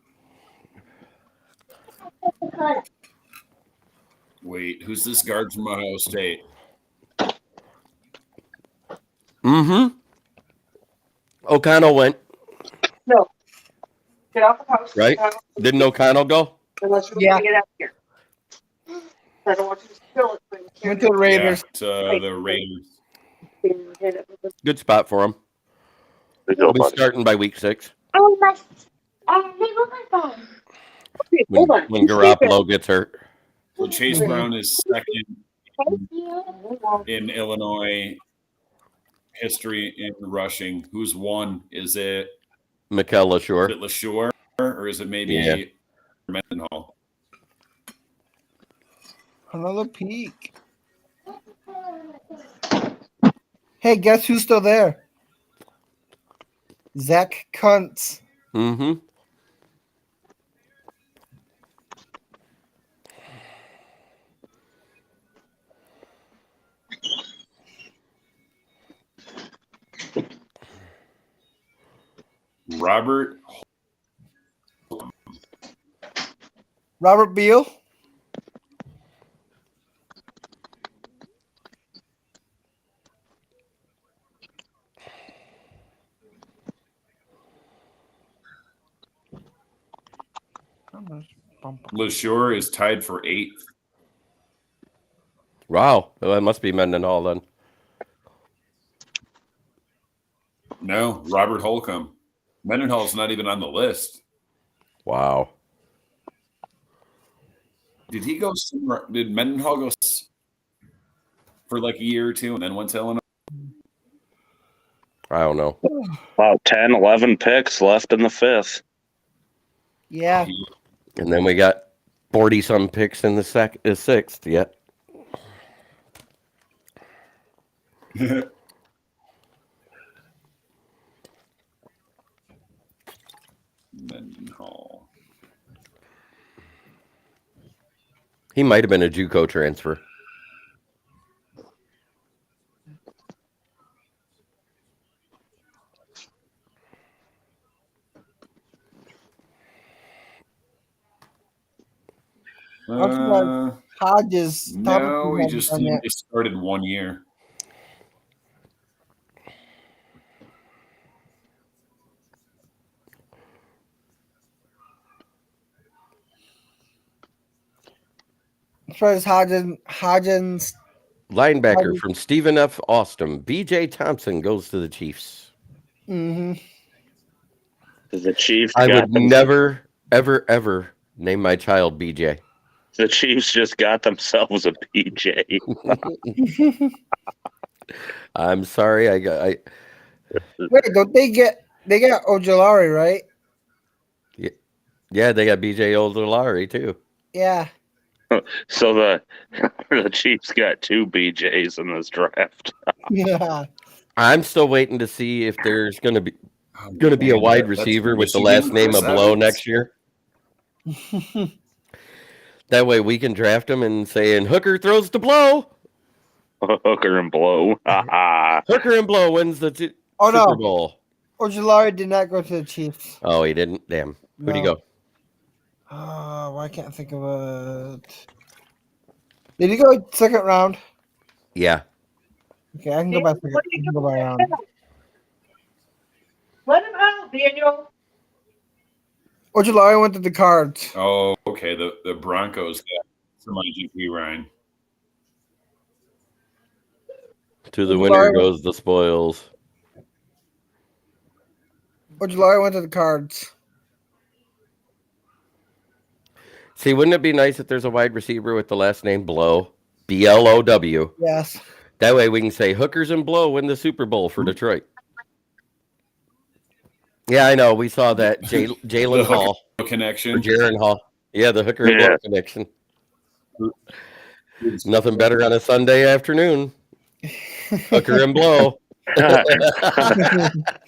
Wait, who's this guard from Ohio State? O'Connell went. No. Get off the house. Right? Didn't O'Connell go? Unless you want to get out of here. I don't want you to spill it. Went to the Raiders. Yeah, the Raiders. Good spot for him. We'll be starting by week 6. Oh, my. They were my phone. Okay, hold on. When Garoppolo gets hurt. So Chase Brown is second in Illinois history in rushing. Who's won? Is it Mikel LaSure? Is it LaSure or is it maybe Mendenhall? Another peek. Hey, guess who's still there? Zach Kuntz. Robert Beal. LaSure is tied for 8th. Wow. Well, that must be Mendenhall then. No, Robert Holcomb. Mendenhall's not even on the list. Wow. Did he go somewhere? Did Mendenhall go for like a year or two and then went to Illinois? I don't know. About 10, 11 picks left in the 5th. Yeah. And then we got 40-some picks in the 6th yet. Mendenhall. He might have been a JUCO transfer. Hodges. No, he just started 1 year. As far as Hodgins, Linebacker from Stephen F. Austin. B.J. Thompson goes to the Chiefs. Mm-hmm. The Chiefs. I would never, ever, ever name my child B.J. The Chiefs just got themselves a BJ. I'm sorry. Wait, don't they got Ojolari, right? Yeah, they got B.J. Ojolari too. Yeah. So the Chiefs got 2 BJs in this draft. Yeah. I'm still waiting to see if there's going to be a wide receiver with the last name of Blow next year. That way we can draft him and say, and Hooker throws to Blow. Hooker and Blow. Hooker and Blow wins the Super Bowl. Ojolari did not go to the Chiefs. Oh, he didn't? Damn. Who'd he go? Why can't I think of it? Did he go second round? Yeah. Okay, I can go by second. I can go by round. Let him out, Daniel. Ojolari went to the Cards. Oh, okay. The Broncos got some IGP, Ryan. To the winner goes the spoils. Ojolari went to the Cards. See, wouldn't it be nice if there's a wide receiver with the last name Blow? B-L-O-W. Yes. That way we can say Hookers and Blow win the Super Bowl for Detroit. Yeah, I know. We saw that. Jalen Hall. Connection. Or Jaron Hall. Yeah, the Hooker and Blow connection. Nothing better on a Sunday afternoon. Hooker and Blow.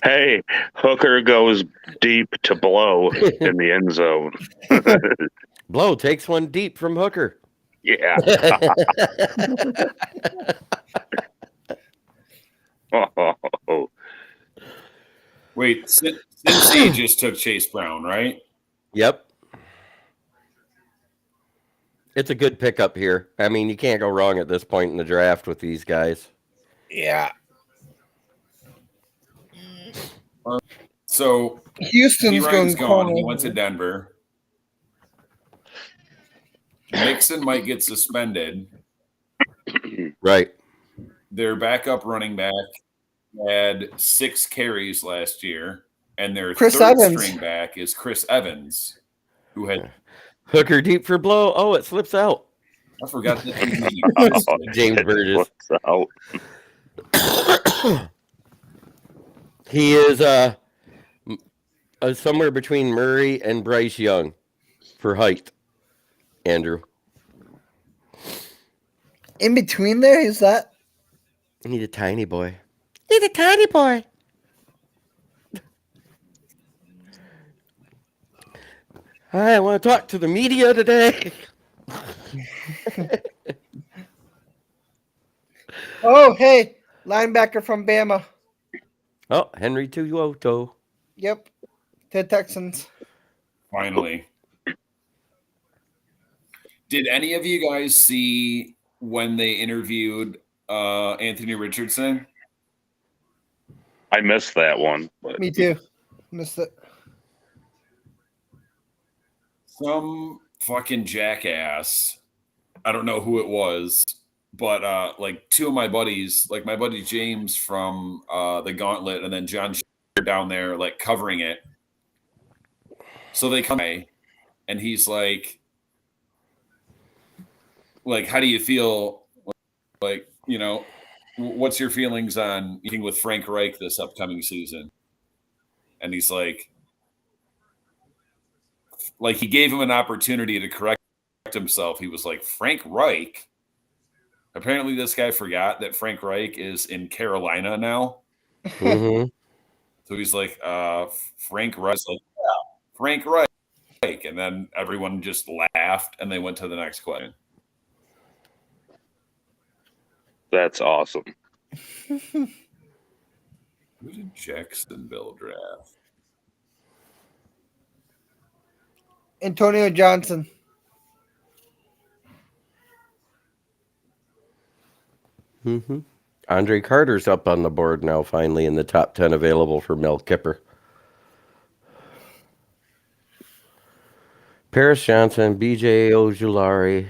Hey, Hooker goes deep to Blow in the end zone. Blow takes one deep from Hooker. Yeah. Oh. Wait, Cincy just took Chase Brown, right? Yep. It's a good pickup here. I mean, you can't go wrong at this point in the draft with these guys. Yeah. So Houston's gone. He went to Denver. Mixon might get suspended. Right. Their backup running back had 6 carries last year, and their third string back is Chris Evans, who had Hooker deep for Blow. Oh, it slips out. I forgot that. James Burgess. Out. He is somewhere between Murray and Bryce Young for height. Andrew. In between there, is that? He's a tiny boy. He's a tiny boy. I want to talk to the media today. Oh, hey, linebacker from Bama. Oh, Henry Tuoto. Yep, to Texans. Finally. Did any of you guys see when they interviewed Anthony Richardson? I missed that one. But... Me too. Missed it. Some fucking jackass. I don't know who it was, but like 2 of my buddies, like my buddy James from the Gauntlet, and then John down there, like covering it. So they come and he's like, how do you feel? Like, you know, what's your feelings on meeting with Frank Reich this upcoming season? And he's like he gave him an opportunity to correct himself. He was like, Frank Reich? Apparently this guy forgot that Frank Reich is in Carolina now. Mm-hmm. So he's like, Frank Reich. Like, yeah, Frank Reich. And then everyone just laughed and they went to the next question. That's awesome. Who did Jacksonville draft? Antonio Johnson. Mm-hmm. Andre Carter's up on the board now, finally in the top 10 available for Mel Kiper. Paris Johnson, B.J. Ojulari.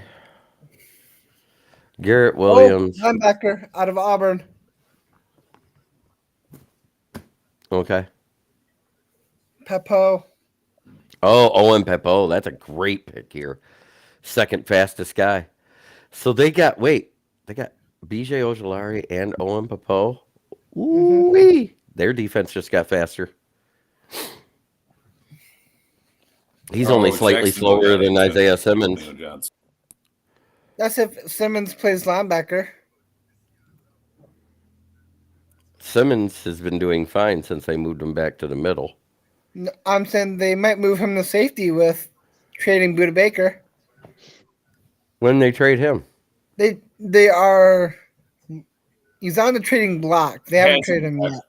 Garrett Williams. Linebacker out of Auburn. Okay. Pepo. Oh, Owen Pepo. That's a great pick here. Second fastest guy. So they got BJ Ojolari and Owen Pepo. Ooh-wee. Their defense just got faster. He's only slightly slower than Isaiah Simmons. That's if Simmons plays linebacker. Simmons has been doing fine since they moved him back to the middle. I'm saying they might move him to safety with trading Buda Baker. When they trade him? They are. He's on the trading block. They haven't traded him yet.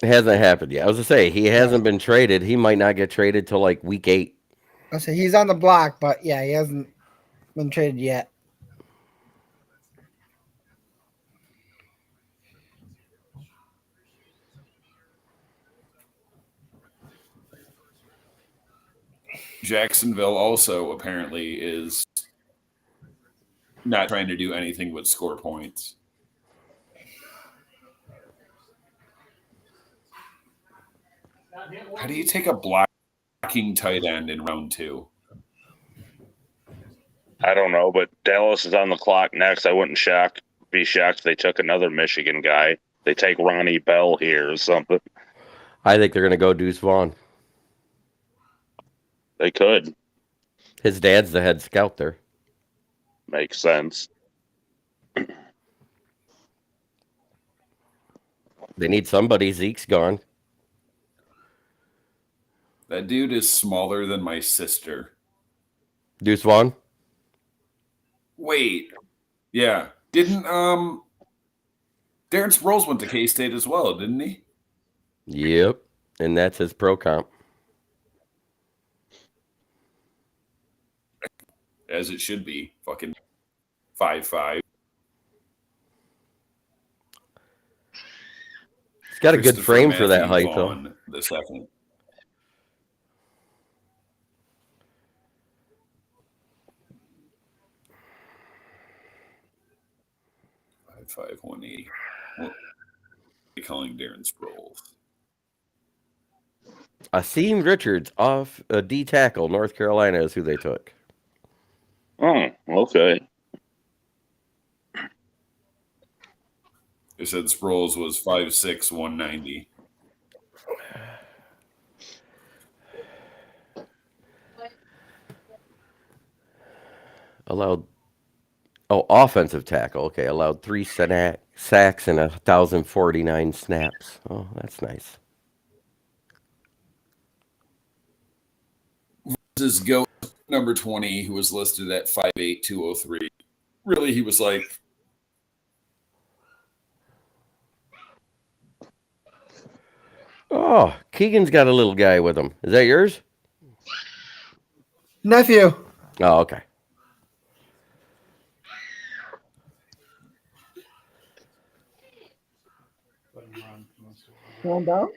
It hasn't happened yet. I was going to say, he hasn't been traded. He might not get traded till like week 8. I say he's on the block, but yeah, he hasn't been traded yet. Jacksonville also apparently is not trying to do anything but score points. How do you take a blocking tight end in round 2? I don't know, but Dallas is on the clock next. I wouldn't be shocked if they took another Michigan guy. They take Ronnie Bell here or something. I think they're going to go Deuce Vaughn. They could. His dad's the head scout there. Makes sense. They need somebody. Zeke's gone. That dude is smaller than my sister. Deuce Vaughn? Wait. Yeah. Didn't Darren Sproles went to K-State as well, didn't he? Yep. And that's his pro comp. As it should be. Fucking 5'5". He's got a good frame for that height, Vaughn, though. The second. 5'5", 180. What are they calling Darren Sproles? Asim Richards off a D tackle. North Carolina is who they took. Oh, okay. They said Sproles was 5'6", 190. Allowed. Oh, offensive tackle. Okay, allowed 3 sacks and 1,049 snaps. Oh, that's nice. This is GOAT number 20, who was listed at 5'8", 203. Really, he was like... Oh, Keegan's got a little guy with him. Is that yours? Nephew. Oh, okay. Going down?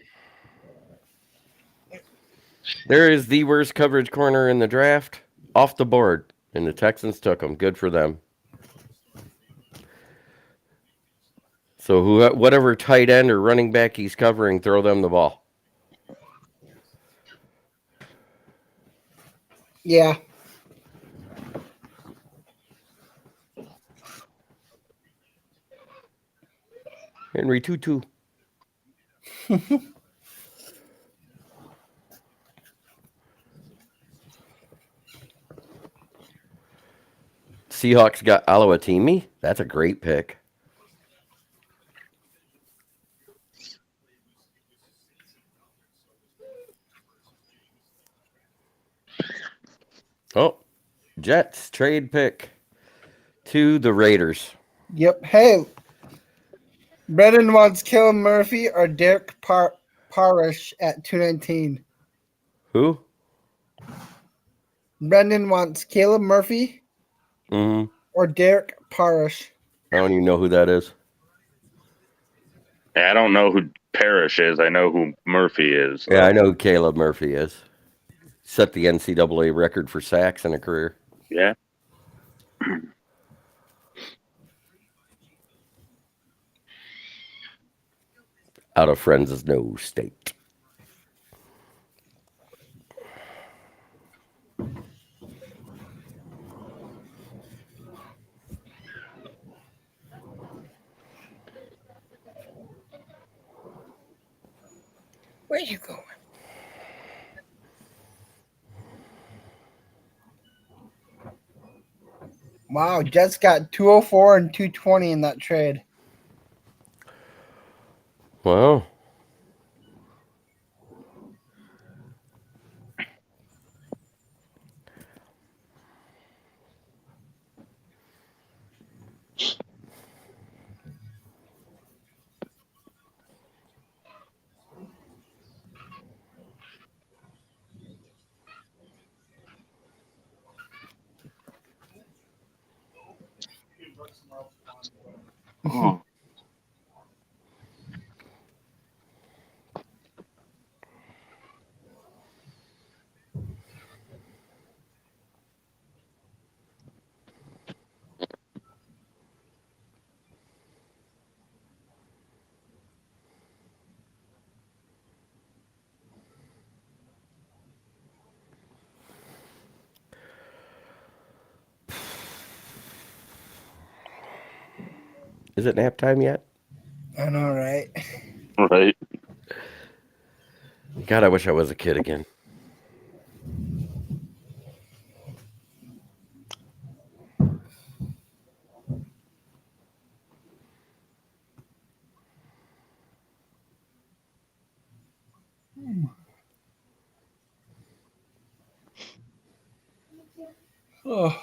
There is the worst coverage corner in the draft. Off the board. And the Texans took him. Good for them. So whatever tight end or running back he's covering, throw them the ball. Yeah. Henry Tutu. Seahawks got Alawatimi. That's a great pick. Oh, Jets trade pick to the Raiders. Yep. Hey, Brendan wants Caleb Murphy or Derek Parrish at 219. Who? Brendan wants Caleb Murphy or Derek Parrish. I don't even know who that is. I don't know who Parrish is. I know who Murphy is. Yeah, I know who Caleb Murphy is. Set the NCAA record for sacks in a career. Yeah. out of Fresno State. Where you going? Wow, Jets got 204 and 220 in that trade. Wow. Oh. Is it nap time yet? I know, right? Right. God, I wish I was a kid again. Oh,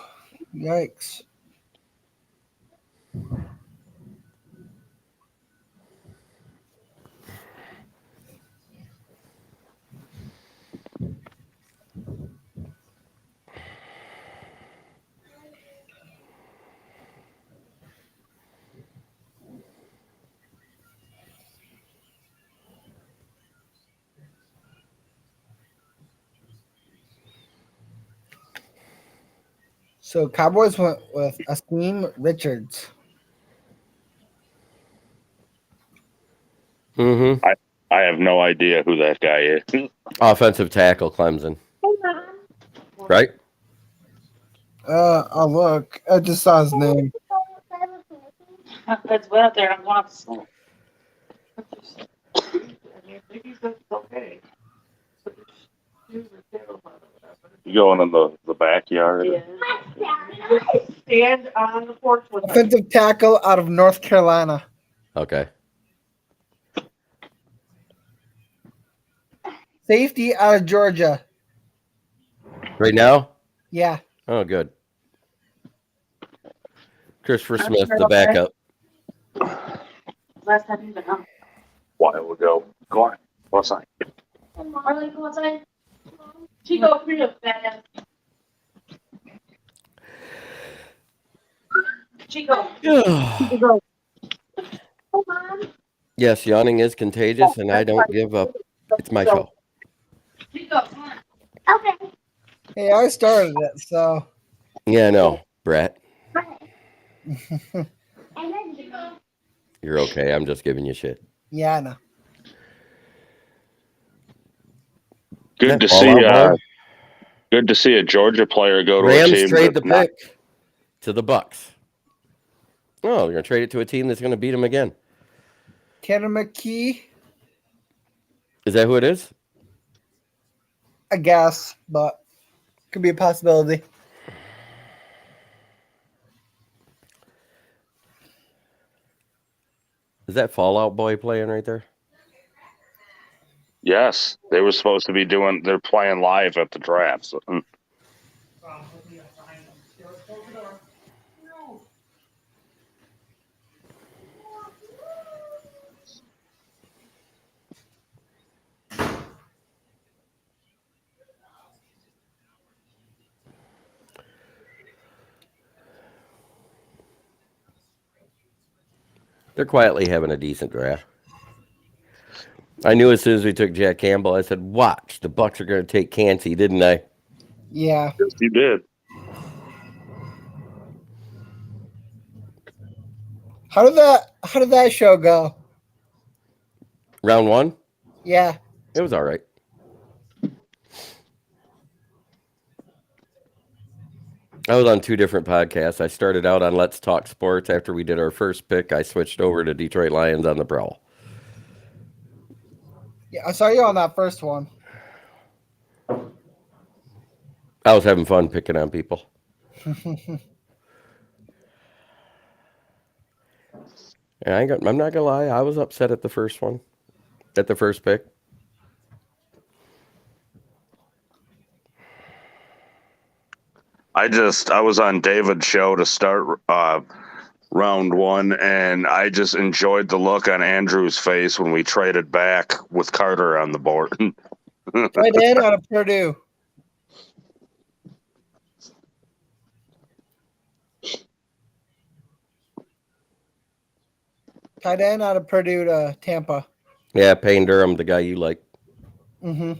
yikes. So Cowboys went with Akeem Richards. Mm-hmm. I have no idea who that guy is. Offensive tackle, Clemson. Right? I'll look. I just saw his name. It's wet out there. I'm going to. Okay. You going in the backyard? Yeah. Stand on the porch with me. Offensive tackle out of North Carolina. Okay. Safety out of Georgia. Right now? Yeah. Oh, good. Christopher I'm Smith, sure the okay. backup. Last time you've been out. While ago. Go on. What's that? Marley, go outside. Chico, come here, fat ass. Chico. Chico. Come on. Yes, yawning is contagious, and I don't give up. It's my show. Chico, come on. Okay. Hey, I started it, so. Yeah, I know, Brett. And then You're okay. I'm just giving you shit. Yeah, I know. Good to All see. out, boy. Good to see a Georgia player go to a Rams team trade the that's not. pick to the Bucks. Oh, they're gonna trade it to a team that's gonna beat them again. Tanner McKee, Is that who it is? I guess, but could be a possibility. Is that Fallout Boy playing right there? Yes, they were supposed to be doing. They're playing live at the draft. So, They're quietly having a decent draft. I knew as soon as we took Jack Campbell, I said, watch, the Bucks are going to take Cansey, didn't I? Yeah. yes, you did. How did that show go? Round 1? Yeah. It was all right. I was on 2 different podcasts. I started out on Let's Talk Sports. After we did our first pick, I switched over to Detroit Lions on the Prowl. Yeah, I saw you on that first one. I was having fun picking on people. And I'm not gonna lie, I was upset at the first one, at the first pick. I was on David's show to start round 1, and I just enjoyed the look on Andrew's face when we traded back with Carter on the board. Tight end out of Purdue. Tight end out of Purdue to Tampa. Yeah, Payne Durham, the guy you like. Mm-hmm.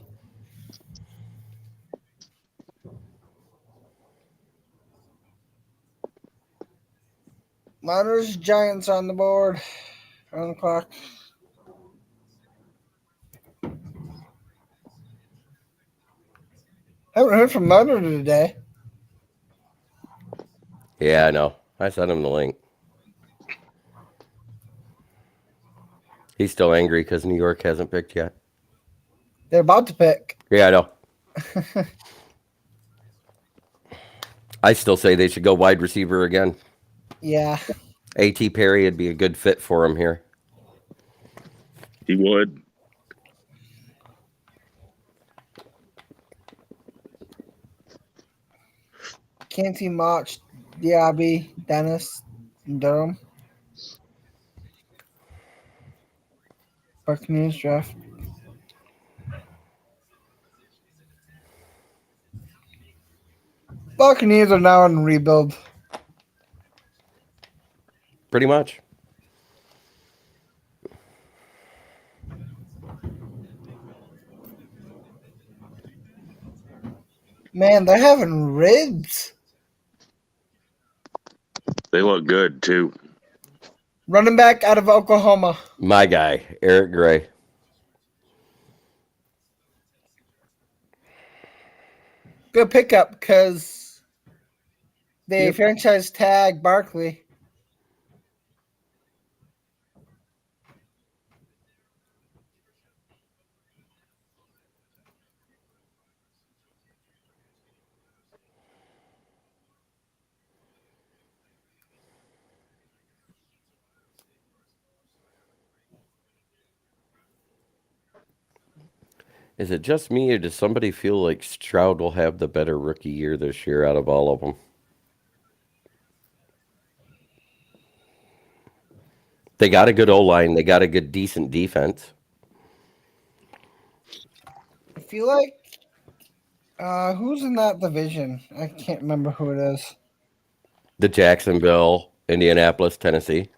Miners, Giants on the board. On the clock. Haven't heard from Miner today. Yeah, I know. I sent him the link. He's still angry because New York hasn't picked yet. They're about to pick. Yeah, I know. I still say they should go wide receiver again. Yeah. A.T. Perry would be a good fit for him here. He would. Canty, Mach, Diaby, Dennis, and Durham. Buccaneers draft. Buccaneers are now in rebuild. Pretty much. Man, they're having ribs. They look good, too. Running back out of Oklahoma. My guy, Eric Gray. Good pickup because they franchise tag Barkley. Is it just me, or does somebody feel like Stroud will have the better rookie year this year out of all of them? They got a good O-line. They got a good, decent defense. I feel like who's in that division? I can't remember who it is. The Jacksonville, Indianapolis, Tennessee.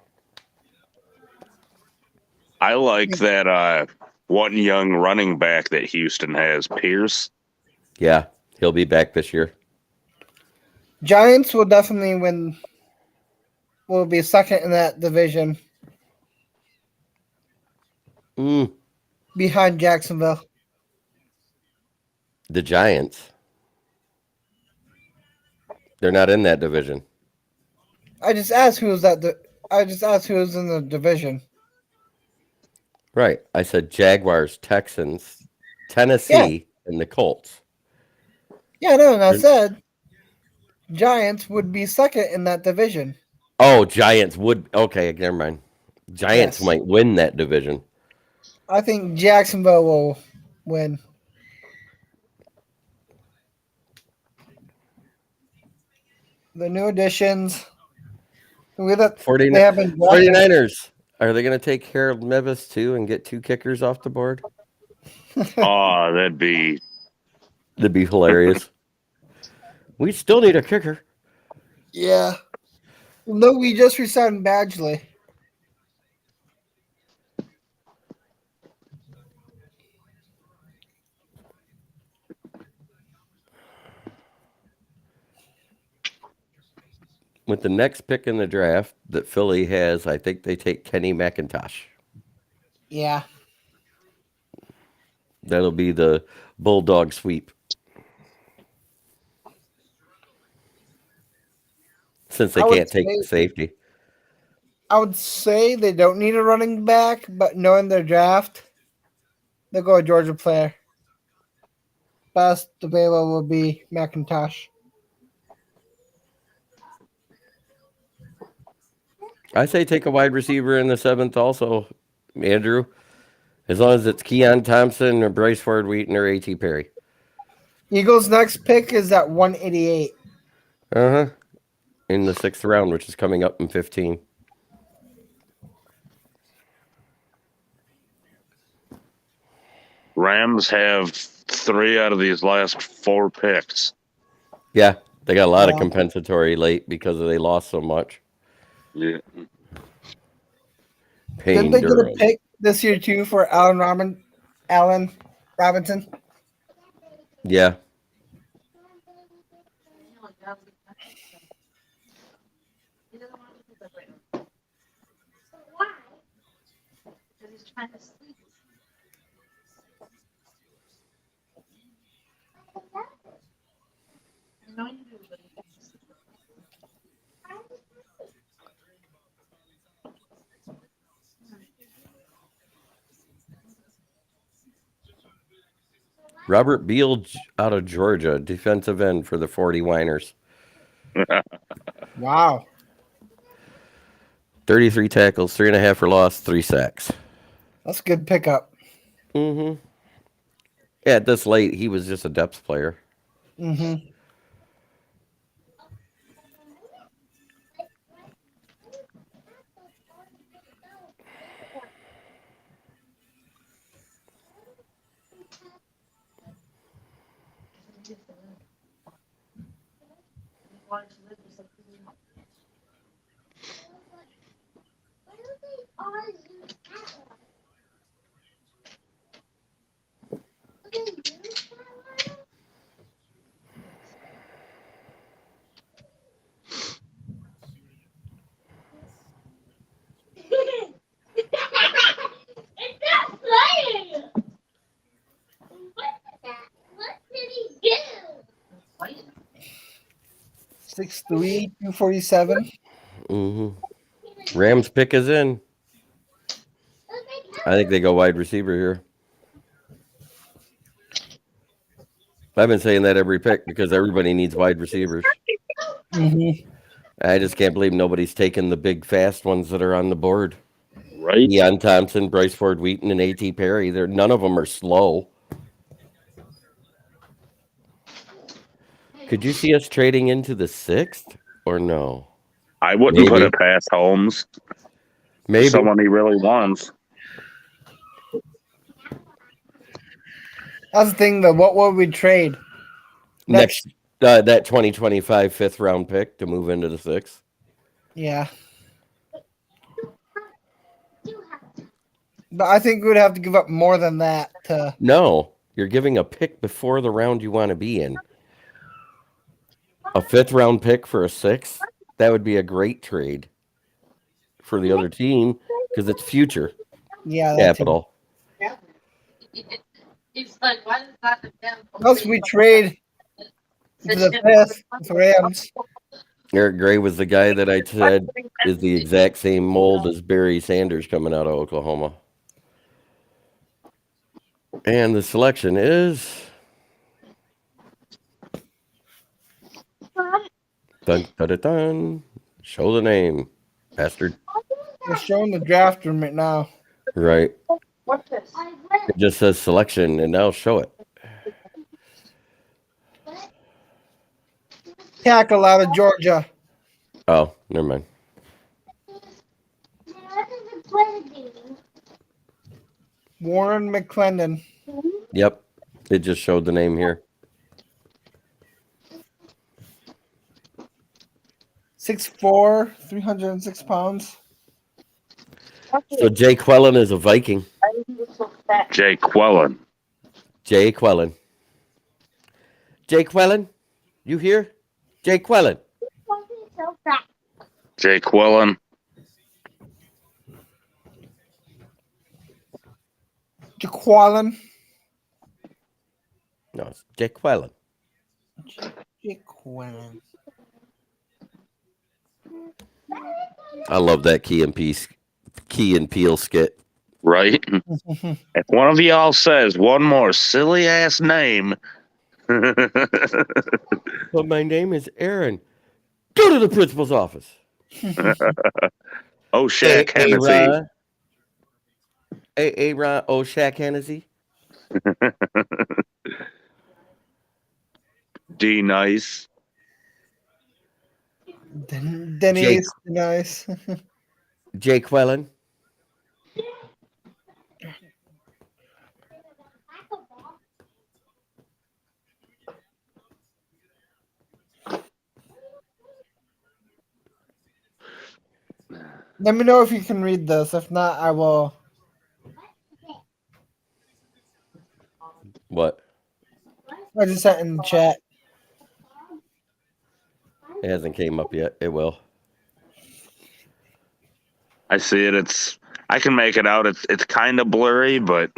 I like that one young running back that Houston has, Pierce. Yeah, he'll be back this year. Giants will definitely win. Will be second in that division. Behind Jacksonville. The Giants. They're not in that division. I just asked who was that. I just asked who was in the division. Right. I said Jaguars, Texans, Tennessee, and the Colts. Yeah, no, and I said Giants would be second in that division. Oh, Giants would. Okay, never mind. Giants might win that division. I think Jacksonville will win. The new additions. 49ers. Are they going to take Harold Mevis too and get 2 kickers off the board? Oh, that'd be hilarious. We still need a kicker. Yeah. No, we just resigned Badgley. With the next pick in the draft that Philly has, I think they take Kenny McIntosh. Yeah. That'll be the Bulldog sweep. Since they can't take the safety. I would say they don't need a running back, but knowing their draft, they'll go a Georgia player. Best available will be McIntosh. I say take a wide receiver in the 7th also, Andrew. As long as it's Keon Thompson or Bryce Ford Wheaton or A.T. Perry. Eagles' next pick is at 188. Uh-huh. In the 6th round, which is coming up in 15. Rams have 3 out of these last 4 picks. Yeah, they got a lot of compensatory late because they lost so much. Yeah. Didn't they get a pick this year too for Allen Robinson? Yeah. Because he's trying to sleep. I know you do, but he's trying to sleep. Robert Beal out of Georgia, defensive end for the 49ers. Wow. 33 tackles, 3.5 for loss, 3 sacks. That's a good pickup. Mm-hmm. Yeah, at this late, he was just a depth player. Mm-hmm. It's not playing. What did he do? 6'3", 247. Mm-hmm. Rams pick is in. I think they go wide receiver here. I've been saying that every pick because everybody needs wide receivers. Mm-hmm. I just can't believe nobody's taken the big, fast ones that are on the board. Right. Keon Thompson, Bryce Ford Wheaton, and A.T. Perry. None of them are slow. Could you see us trading into the 6th or no? I wouldn't put it past Holmes. Maybe. Someone he really wants. That's the thing, though. What would we trade? Next that 2025 5th round pick to move into the 6th. Yeah. But I think we would have to give up more than that to. No, you're giving a pick before the round you want to be in. A 5th round pick for a 6th? That would be a great trade for the other team because it's future capital. Yeah. He's like, why does not the damn? Plus, we trade to the 5th with Rams. Eric Gray was the guy that I said is the exact same mold as Barry Sanders coming out of Oklahoma. And the selection is dun, dun, dun, dun. Show the name, bastard. They're showing the draft room right now. Right. What's this? It just says selection, and now show it. Tackle out of Georgia. Oh, never mind. Warren McClendon. Yep. It just showed the name here. 6'4", 306 pounds. So Jay Quellen is a Viking. Jay Quellen. Jay Quellen. Jay Quellen? You here? Jay Quellen. Jay Quellen. Jaqualin. No, it's Jaquelin. Jaquelin. I love that Key and Peele skit. Right? If one of y'all says one more silly ass name, But my name is Aaron. Go to the principal's office. oh, Shaq Hennessy. Ron. Oh, Shaq Hennessy. D Nice. Denise, nice. Jaquelin. Let me know if you can read this. If not, I will. What? I just sent in the chat. It hasn't came up yet. It will. I see it. I can make it out. It's kind of blurry, but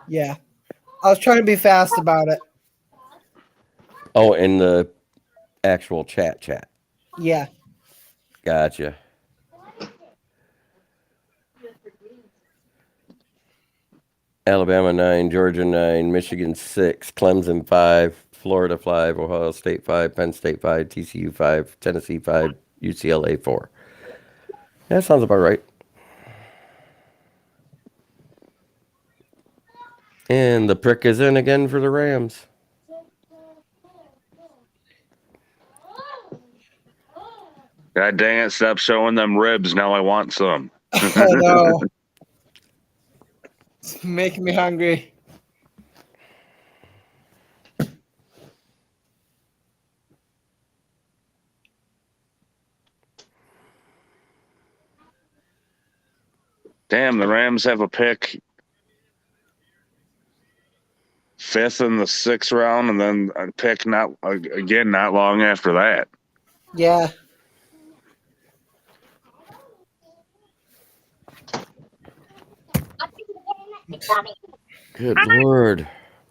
Yeah. I was trying to be fast about it. Oh, in the actual chat. Yeah. Gotcha. Alabama 9, Georgia 9, Michigan 6, Clemson 5, Florida 5, Ohio State 5, Penn State 5, TCU 5, Tennessee 5, UCLA 4. That sounds about right. And the prick is in again for the Rams. God dang it, stop showing them ribs. Now I want some. I know. It's making me hungry. Damn, the Rams have a pick 5th in the 6th round, and then a pick not long after that. Yeah. Good Lord.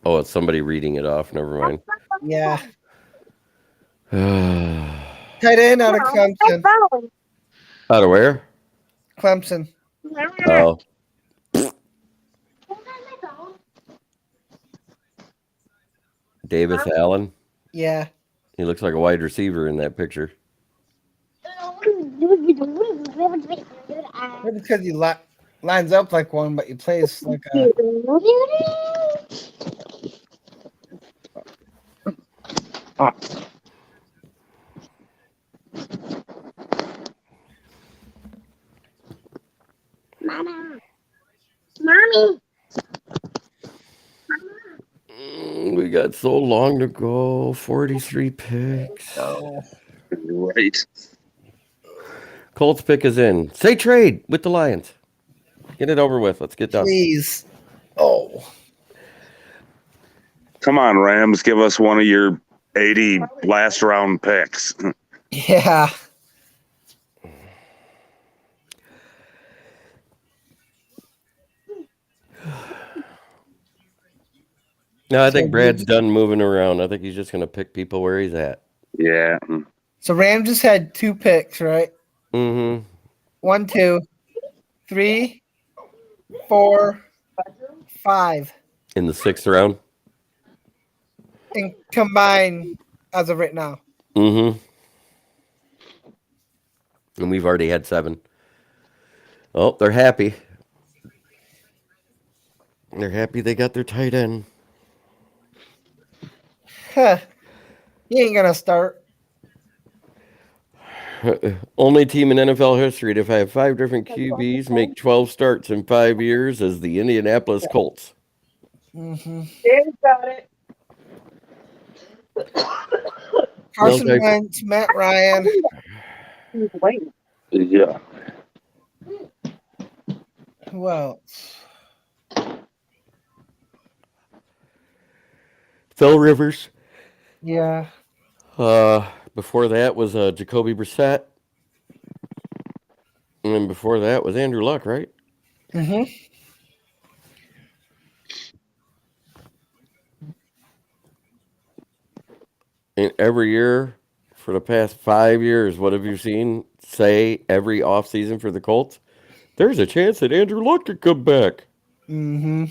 Oh, it's somebody reading it off. Never mind. Yeah. Tight end out of Clemson. Out of where? Clemson. Oh. Davis Allen. Yeah. He looks like a wide receiver in that picture. Maybe because he lines up like one, but he plays like a. Mommy. We got so long to go. 43 picks. Oh. Right. Colts pick is in. Say trade with the Lions. Get it over with. Let's get done. Please. Oh. Come on, Rams. Give us one of your 80 last round picks. Yeah. No, I think Brad's done moving around. I think he's just going to pick people where he's at. Yeah. So Rams just had 2 picks, right? Mm-hmm. 1, 2, 3, 4, 5. In the 6th round? And combined as of right now. Mm-hmm. And we've already had 7. Oh, they're happy. They're happy they got their tight end. Huh. He ain't going to start. Only team in NFL history to have 5 different QBs make 12 starts in 5 years is the Indianapolis Colts. Mm-hmm. David got it. Carson Wentz, Matt Ryan. Yeah. Who else? Phil Rivers. Yeah. Before that was Jacoby Brissett. And then before that was Andrew Luck, right? Mm-hmm. And every year for the past 5 years, what have you seen say every offseason for the Colts? There's a chance that Andrew Luck could come back. Mm-hmm.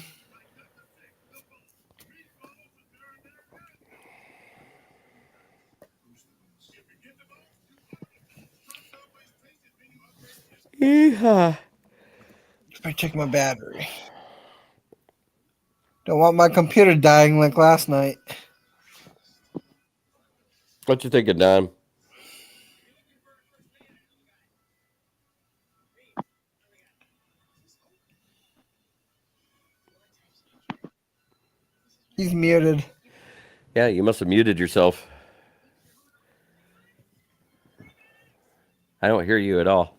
Yeehaw. I check my battery. Don't want my computer dying like last night. What you thinking, Don? He's muted. Yeah, you must have muted yourself. I don't hear you at all.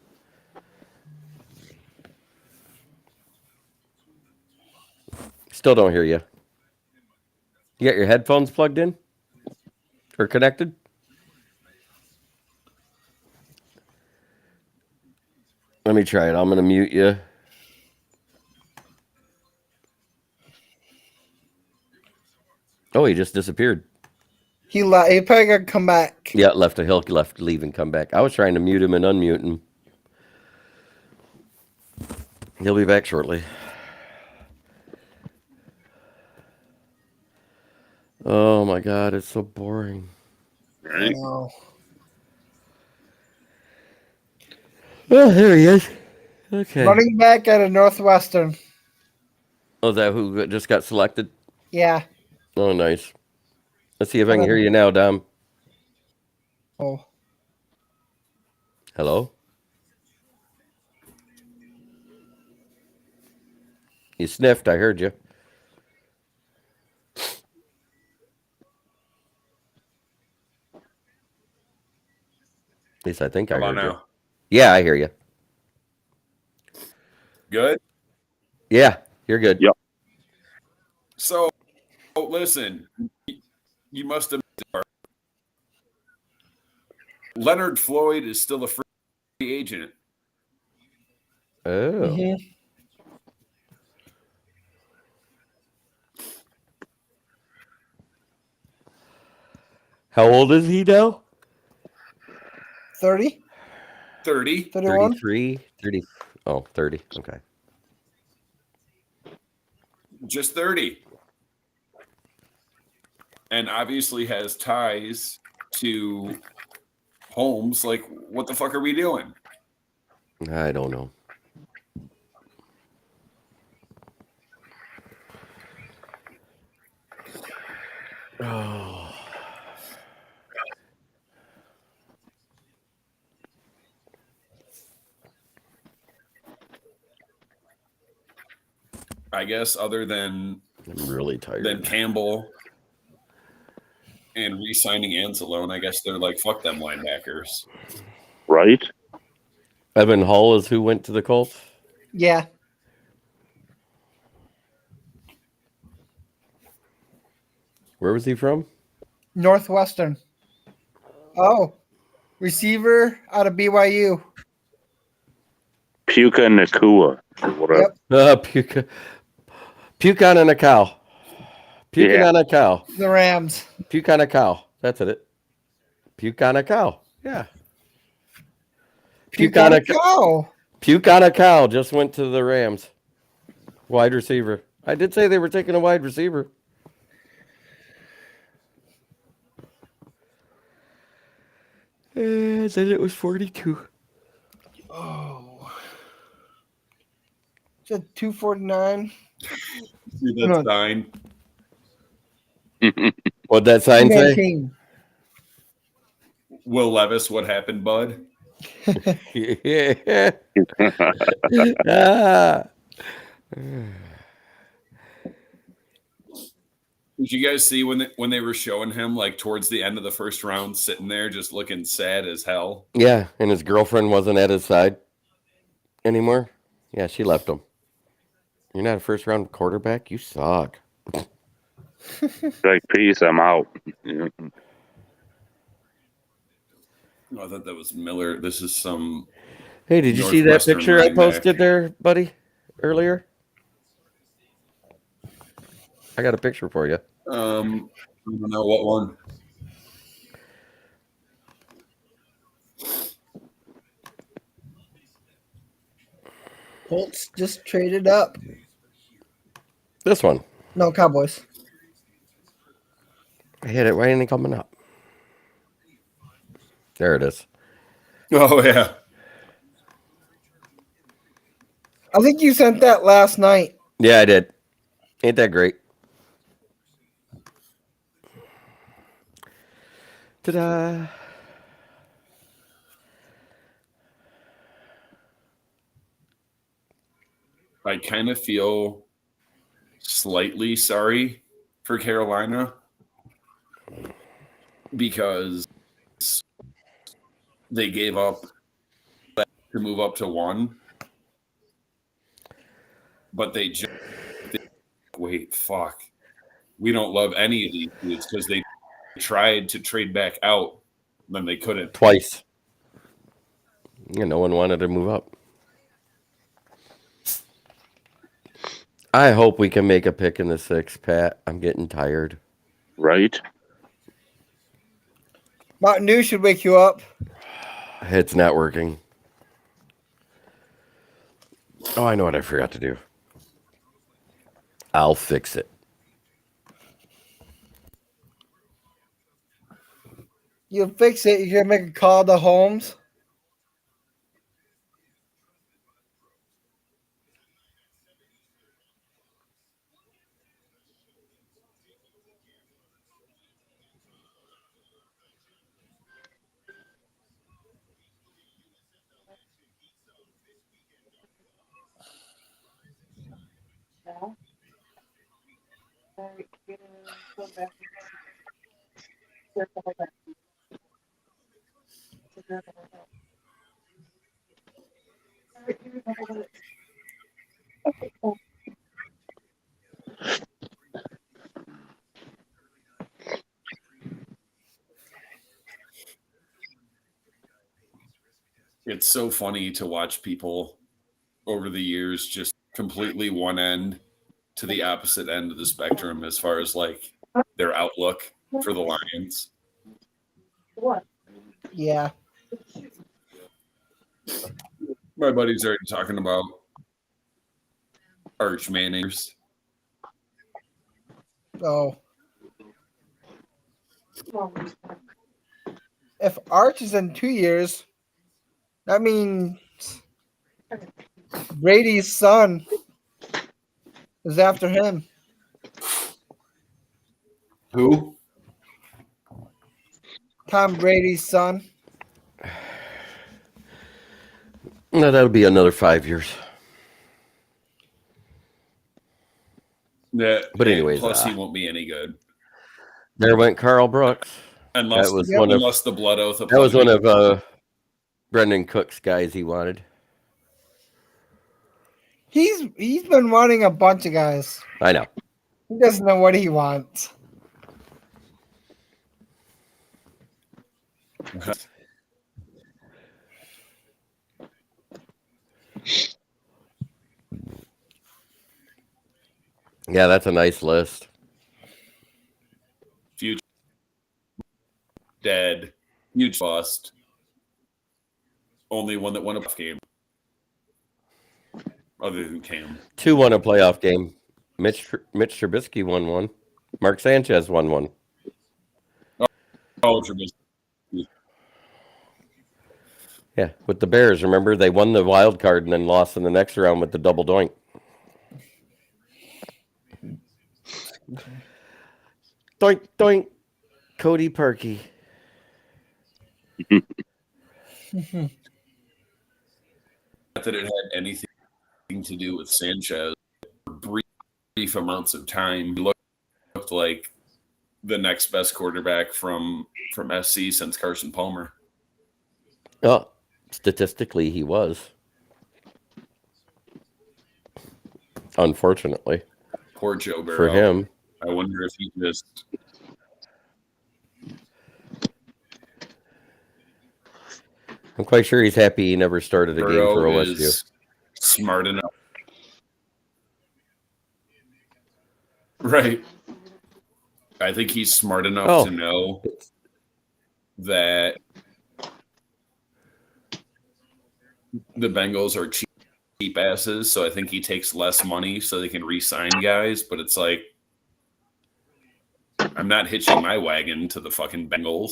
Still don't hear you. You got your headphones plugged in? Or connected? Let me try it. I'm going to mute you. Oh, he just disappeared. He probably got to come back. Yeah, left a hill, left, leave, and come back. I was trying to mute him and unmute him. He'll be back shortly. Oh my God, it's so boring. Right? Oh. Oh, there he is. Okay. Running back out of Northwestern. Oh, is that who just got selected? Yeah. Oh, nice. Let's see if I can hear you now, Dom. Oh. Hello? You sniffed, I heard you. At least I think I How heard about you. now? Yeah, I hear you. Good. Yeah, you're good. Yep. So, listen, you must have. Leonard Floyd is still a free agent. Oh. Mm-hmm. How old is he now? 30? 30. 31? 33? 30. Oh, 30. Okay. Just 30. And obviously has ties to Holmes. Like, what the fuck are we doing? I don't know. Oh. I guess other than I'm really tired. Than Campbell and re-signing Anzalone, I guess they're like, fuck them linebackers. Right? Evan Hull is who went to the Colts? Yeah. Where was he from? Northwestern. Oh. Receiver out of BYU. Puka Nakua or whatever. Yep. Puke on a cow. Puking on a cow. The Rams. Puke on a cow. That's it. Puke on a cow. Yeah. Puke on a cow. Puke on a cow just went to the Rams. Wide receiver. I did say they were taking a wide receiver. And then it was 42. Oh. Is that 249? See that sign? What'd that sign say? Will Levis, what happened, bud? Yeah. Ah. Did you guys see when they were showing him like towards the end of the first round, sitting there just looking sad as hell? Yeah, and his girlfriend wasn't at his side anymore. Yeah, she left him. You're not a first round quarterback? You suck. Like, peace, I'm out. Yeah. Oh, I thought that was Miller. This is some. Hey, did you see that picture I posted there, buddy, earlier? I got a picture for you. I don't know what one. Colts just traded up. This one. No, Cowboys. I hit it right in coming up. There it is. Oh, yeah. I think you sent that last night. Yeah, I did. Ain't that great? Ta-da. I kind of feel slightly sorry for Carolina because they gave up to move up to 1, but they just wait. Fuck, we don't love any of these dudes because they tried to trade back out, then they couldn't Twice. Yeah, no one wanted to move up. I hope we can make a pick in the 6th, Pat. I'm getting tired. Right? Mountain Dew should wake you up. It's not working. Oh, I know what I forgot to do. I'll fix it. You'll fix it. You're going to make a call to Holmes. No. All right, we're gonna go back. Circle back. Circle back. All right, here we go. Okay, cool. It's so funny to watch people over the years just completely one end to the opposite end of the spectrum as far as like their outlook for the Lions. What? Yeah. My buddy's already talking about Arch Manners. Oh. If Arch is in 2 years, that means Brady's son is after him. Who? Tom Brady's son. No, that'll be another 5 years. Yeah, But anyways, plus he won't be any good there went Carl Brooks. unless That was the blood oath. That was one of Brendan Cook's guys he wanted. He's been wanting a bunch of guys. I know. He doesn't know what he wants. Yeah, that's a nice list. Future dead, huge bust. Only one that won a playoff game, other than Cam. 2 won a playoff game. Mitch Trubisky won one. Mark Sanchez won one. Oh, Trubisky. Yeah, with the Bears. Remember, they won the wild card and then lost in the next round with the double doink. Doink, doink. Cody Parkey. Not that it had anything to do with Sanchez. Brief amounts of time, he looked like the next best quarterback from SC since Carson Palmer. Oh, statistically, he was. Unfortunately. Poor Joe Burrow. For him. I wonder if he just... I'm quite sure he's happy he never started a game for OSU. Is smart enough. Right. I think he's smart enough to know that the Bengals are cheap cheap asses, so I think he takes less money so they can re-sign guys. But it's like, I'm not hitching my wagon to the fucking Bengals.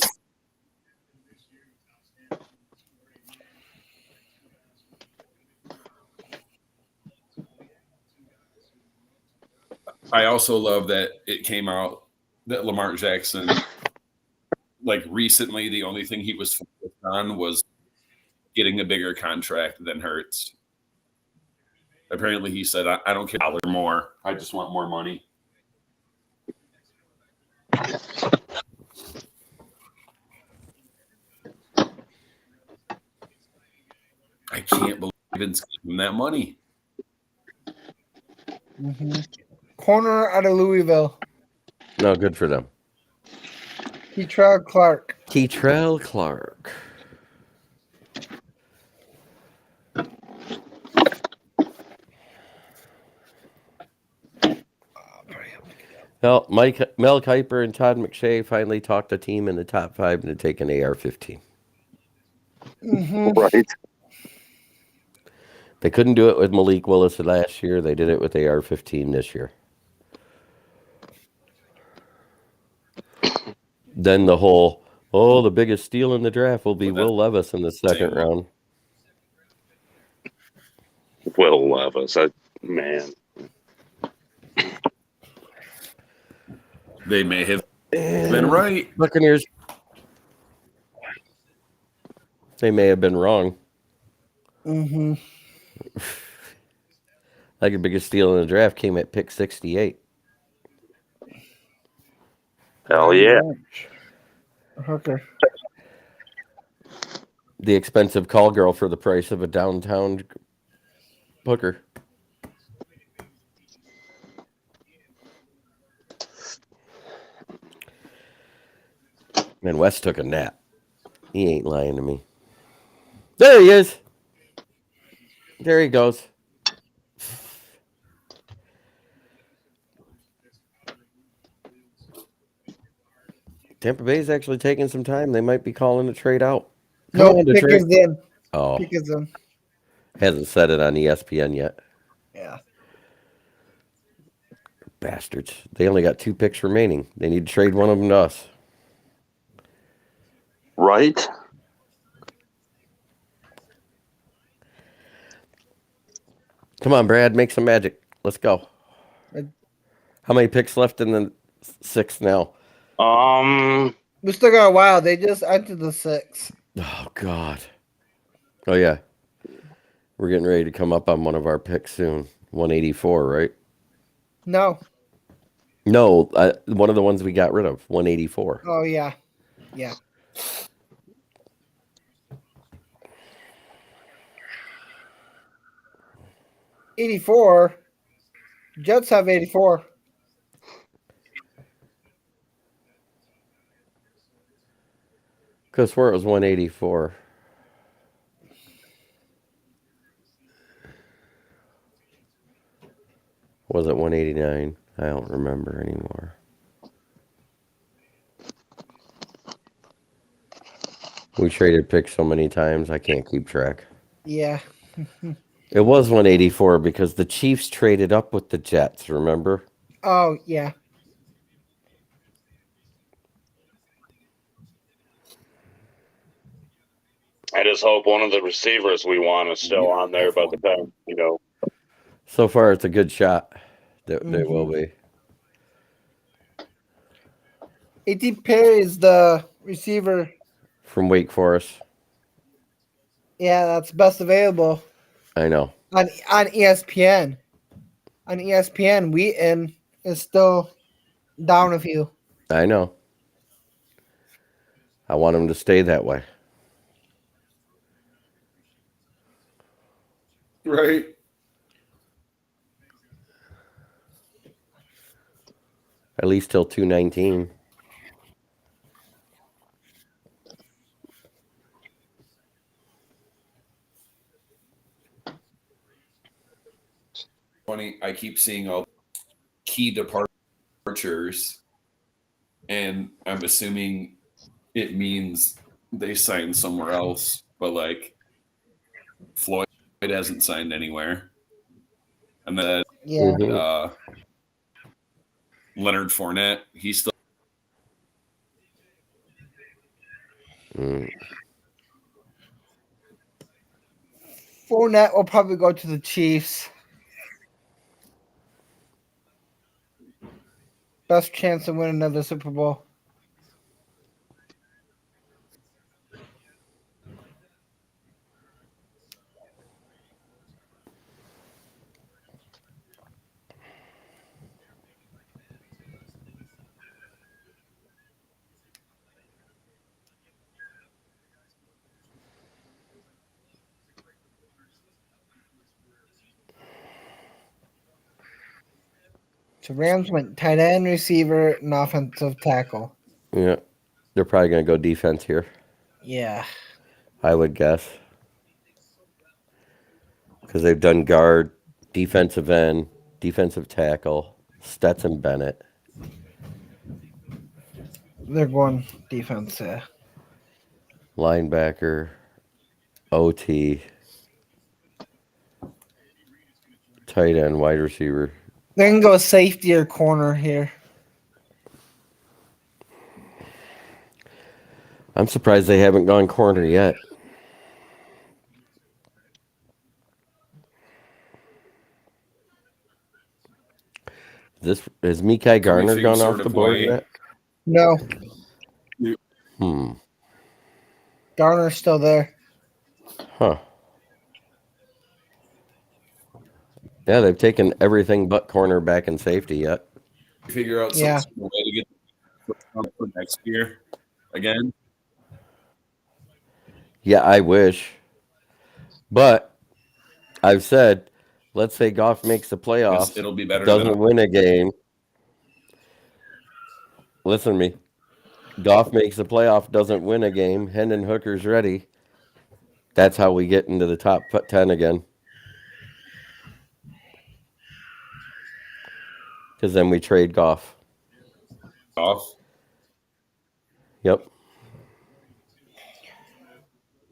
I also love that it came out that Lamar Jackson, like recently, the only thing he was focused on was getting a bigger contract than Hurts. Apparently, he said, I don't care more. I just want more money. I can't believe it's giving him that money. Mm-hmm. Corner out of Louisville. No, good for them. Keitrell Clark. Keitrell Clark. Well, Mel Kiper and Todd McShay finally talked a team in the top 5 into taking AR-15. Mm-hmm. Right. They couldn't do it with Malik Willis last year. They did it with AR-15 this year. Then the whole, the biggest steal in the draft will be Will Levis in the second round. Will Levis, man. They may have been right. Buccaneers. They may have been wrong. Mm-hmm. Like the biggest steal in the draft came at pick 68. Hell yeah. Hooker. The expensive call girl for the price of a downtown hooker. Man, West took a nap. He ain't lying to me. There he is. There he goes. Tampa Bay's actually taking some time. They might be calling the trade out. No, pick is in. Oh. Pick is in. Hasn't said it on ESPN yet. Yeah. Bastards. They only got 2 picks remaining. They need to trade one of them to us. Right? Come on, Brad. Make some magic. Let's go. How many picks left in the 6th now? We still got a while. They just entered the 6th. Oh, God. Oh, yeah. We're getting ready to come up on one of our picks soon. 184, right? No. No, one of the ones we got rid of. 184. Oh, yeah. Yeah. $84. Jets have 84. Because where it was 184. Was it 189? I don't remember anymore. We traded picks so many times, I can't keep track. Yeah. It was 184 because the Chiefs traded up with the Jets, remember? Oh, yeah. I just hope one of the receivers we want is still on there by the time, So far, it's a good shot. They will be. A.T. Perry is the receiver. From Wake Forest. Yeah, that's best available. I know. On ESPN. On ESPN, Wheaton is still down a few. I know. I want him to stay that way. Right. At least till 219. Funny, I keep seeing all key departures, and I'm assuming it means they signed somewhere else, but like Floyd hasn't signed anywhere. And then Yeah. Leonard Fournette, he's still. Fournette will probably go to the Chiefs. Best chance to win another Super Bowl. So Rams went tight end, receiver, and offensive tackle. Yeah. They're probably going to go defense here, Yeah. I would guess. Because they've done guard, defensive end, defensive tackle, Stetson Bennett. They're going defense. Linebacker, OT, tight end, wide receiver. They can go safety or corner here. I'm surprised they haven't gone corner yet. Is Mekhi Garner gone off the board yet? No. Hmm. Garner's still there. Huh. Yeah, they've taken everything but cornerback and safety yet. Figure out some way to get for next year again. Yeah, I wish. But I've said, let's say Goff makes the playoffs. It'll be better. Doesn't win a game. Listen to me. Goff makes the playoff, doesn't win a game. Hendon Hooker's ready. That's how we get into the top 10 again. Because then we trade Goff. Yep.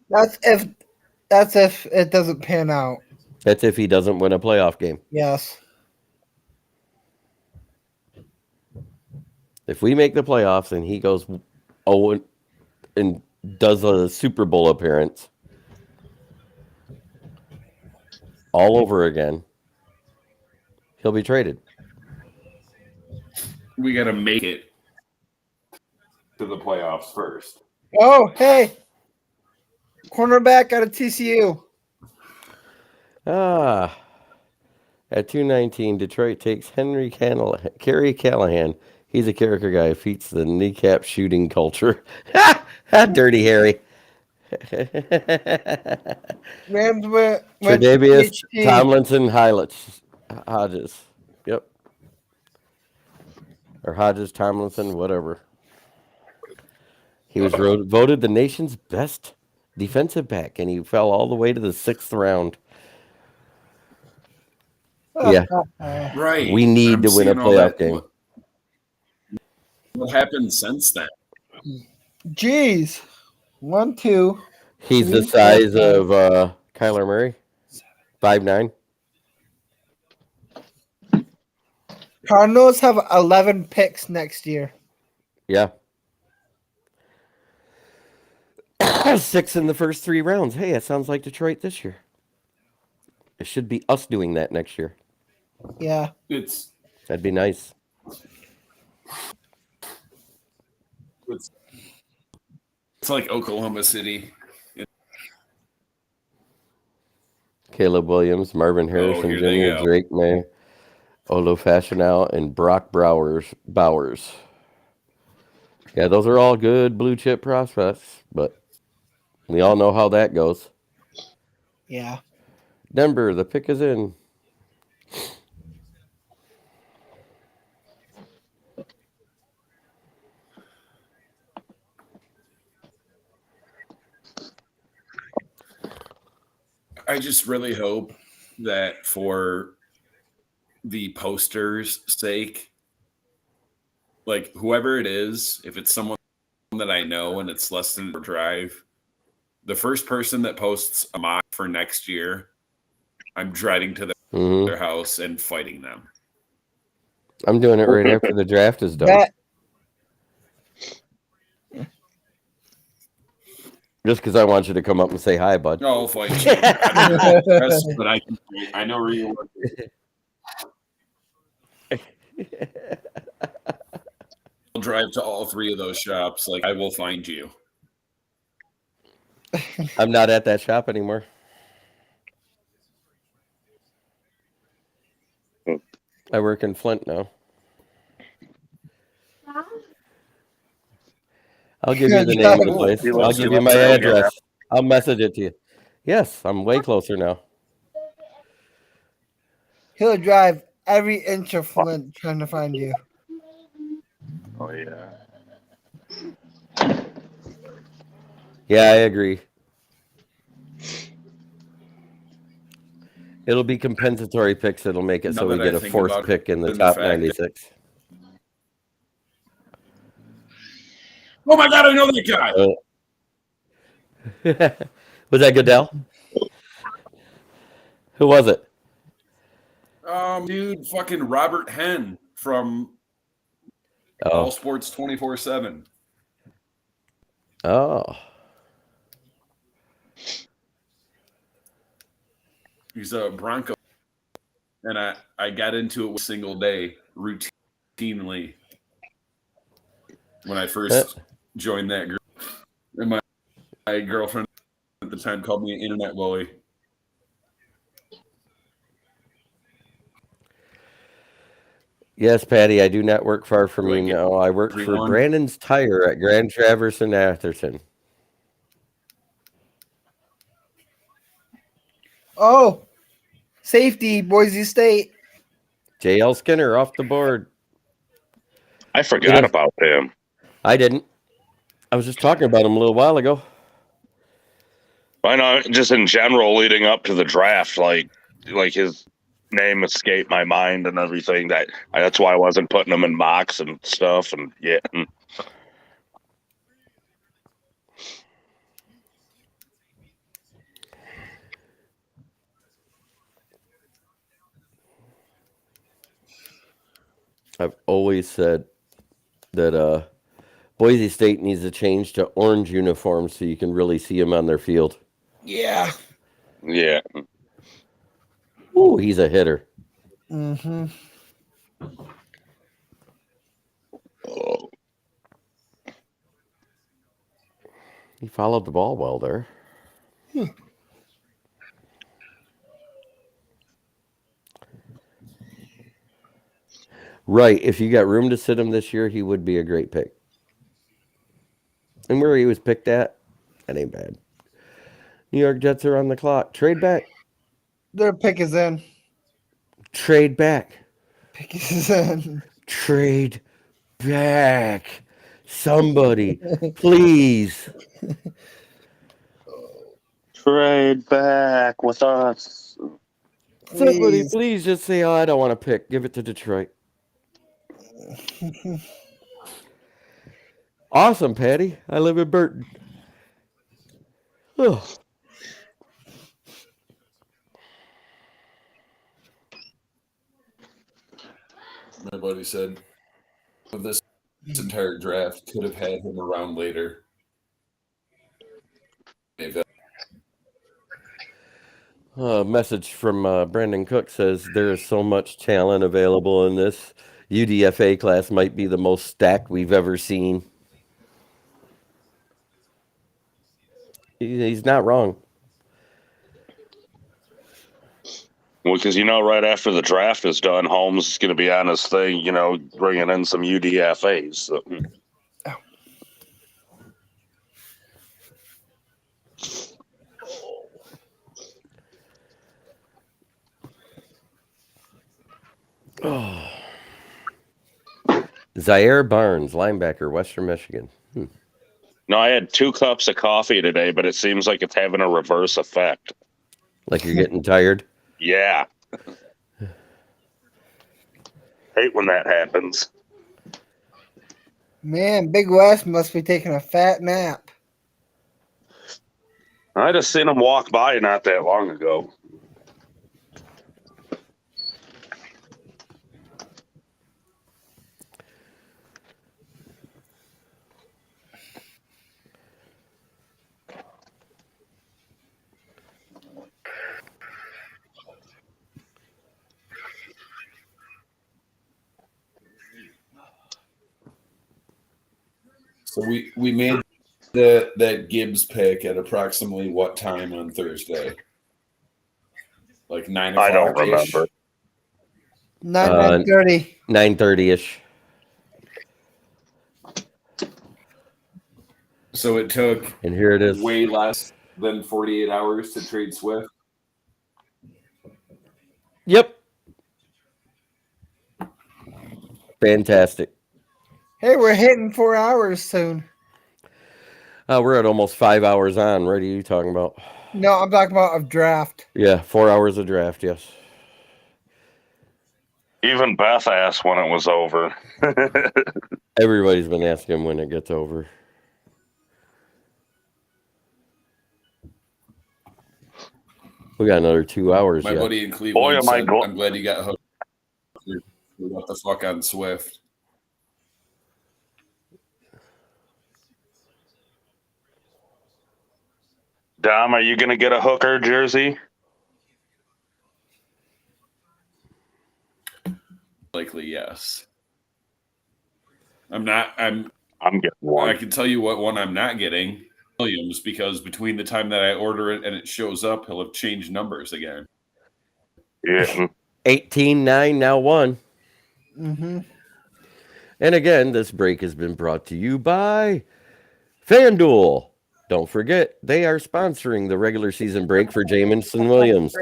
That's if it doesn't pan out. That's if he doesn't win a playoff game. Yes. If we make the playoffs and he goes 0 and does a Super Bowl appearance all over again, he'll be traded. We got to make it to the playoffs first. Oh, hey. Cornerback out of TCU. At 219, Detroit takes Kerry Callahan. He's a character guy who feats the kneecap shooting culture. Dirty Harry. Rams went Tre'Davious Tomlinson Hodges. Yep. Or Hodges Tomlinson, whatever. He was voted the nation's best defensive back, and he fell all the way to the 6th round. Yeah. Right. We need to win a playoff game. What happened since then? Jeez. 1, 2. He's the size of Kyler Murray. 5'9". Cardinals have 11 picks next year. Yeah. 6 in the first 3 rounds. Hey, that sounds like Detroit this year. It should be us doing that next year. Yeah. That'd be nice. It's like Oklahoma City. Caleb Williams, Marvin Harrison Jr., Drake May, Olo Fashional, and Brock Bowers. Yeah, those are all good blue chip prospects, but we all know how that goes. Yeah. Denver, the pick is in. I just really hope that for the posters' sake, like whoever it is, if it's someone that I know and it's less than a drive, the first person that posts a mock for next year I'm driving to their house and fighting them. I'm doing it right after the draft is done. That Just because I want you to come up and say hi, bud. No, I'll fight you. But I know where you work. I'll drive to all 3 of those shops. Like, I will find you. I'm not at that shop anymore. I work in Flint now. I'll give you the name of the place. I'll give you my address. I'll message it to you. Yes, I'm way closer now. he'll drive every inch of Flint trying to find you. Oh yeah. Yeah, I agree. It'll be compensatory picks that'll make it Now so we that get I a think fourth about pick in the it, the top fact that- 96. Oh my God, I know that guy. Was that Goodell? Who was it? Dude, fucking Robert Henn from All Sports 24/7. Oh. He's a Bronco. And I got into it with single day routinely when I first joined that group. And my girlfriend at the time called me an internet bully. Yes, Patty, I do not work far from you now. I work for Brandon's Tire at Grand Traverse in Atherton. Oh, safety, Boise State. JL Skinner off the board. I forgot about him. I didn't. I was just talking about him a little while ago. I know, just in general, leading up to the draft, like his name escaped my mind and everything. That's why I wasn't putting him in mocks and stuff. And yeah, I've always said that Boise State needs to change to orange uniforms so you can really see them on their field. Yeah. Yeah. Ooh, he's a hitter. Mm-hmm. Oh. He followed the ball well there. Right. If you got room to sit him this year, he would be a great pick. And where he was picked at, that ain't bad. New York Jets are on the clock. Trade back. Their pick is in. Trade back. Pick is in. Trade back. Somebody, please. Trade back with us. Somebody, please just say, oh, I don't want to pick. Give it to Detroit. Awesome, Patty. I live in Burton. Oh. My buddy said, of this entire draft, could have had him around later. A message from Brandon Cook says there is so much talent available in this UDFA class. Might be the most stacked we've ever seen. He's not wrong. Well, because, right after the draft is done, Holmes is going to be on his thing, bringing in some UDFAs. So. Oh. Zaire Barnes, linebacker, Western Michigan. No, I had 2 cups of coffee today, but it seems like it's having a reverse effect. Like you're getting tired? Yeah. Hate when that happens. Man, Big West must be taking a fat nap. I just seen him walk by not that long ago. So we made that Gibbs pick at approximately what time on Thursday? Like 9 o'clock. I don't remember. 9:30. 9:30ish. So it took And here it is. way less than 48 hours to trade Swift. Yep. Fantastic. Hey, we're hitting 4 hours soon. We're at almost 5 hours on. What are you talking about? No, I'm talking about a draft. Yeah, 4 hours of draft, yes. Even Beth asked when it was over. Everybody's been asking when it gets over. We got another 2 hours My yet. buddy in Cleveland Boy, am I said, I'm glad you got hooked. What the fuck on Swift? Dom, are you going to get a Hooker jersey? Likely, yes. I'm getting one. I can tell you what one I'm not getting. Williams, because between the time that I order it and it shows up, he'll have changed numbers again. Yeah. 18-9, now 1. Mm-hmm. And again, this break has been brought to you by FanDuel. Don't forget, they are sponsoring the regular season break for Jamison Williams.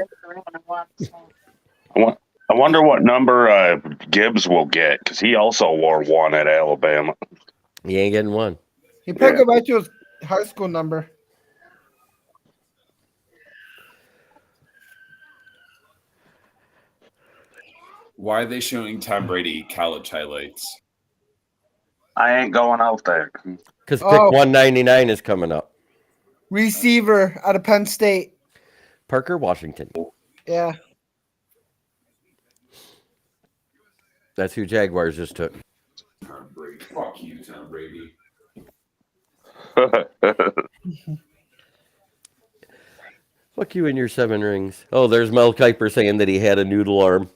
I wonder what number Gibbs will get, because he also wore 1 at Alabama. He ain't getting 1. He probably go back to his high school number. Why are they showing Tom Brady college highlights? I ain't going out there. Because pick 199 is coming up. Receiver out of Penn State. Parker Washington. Yeah. That's who Jaguars just took. Tom Brady. Fuck you, Tom Brady. Fuck you and your 7 rings. Oh, there's Mel Kiper saying that he had a noodle arm.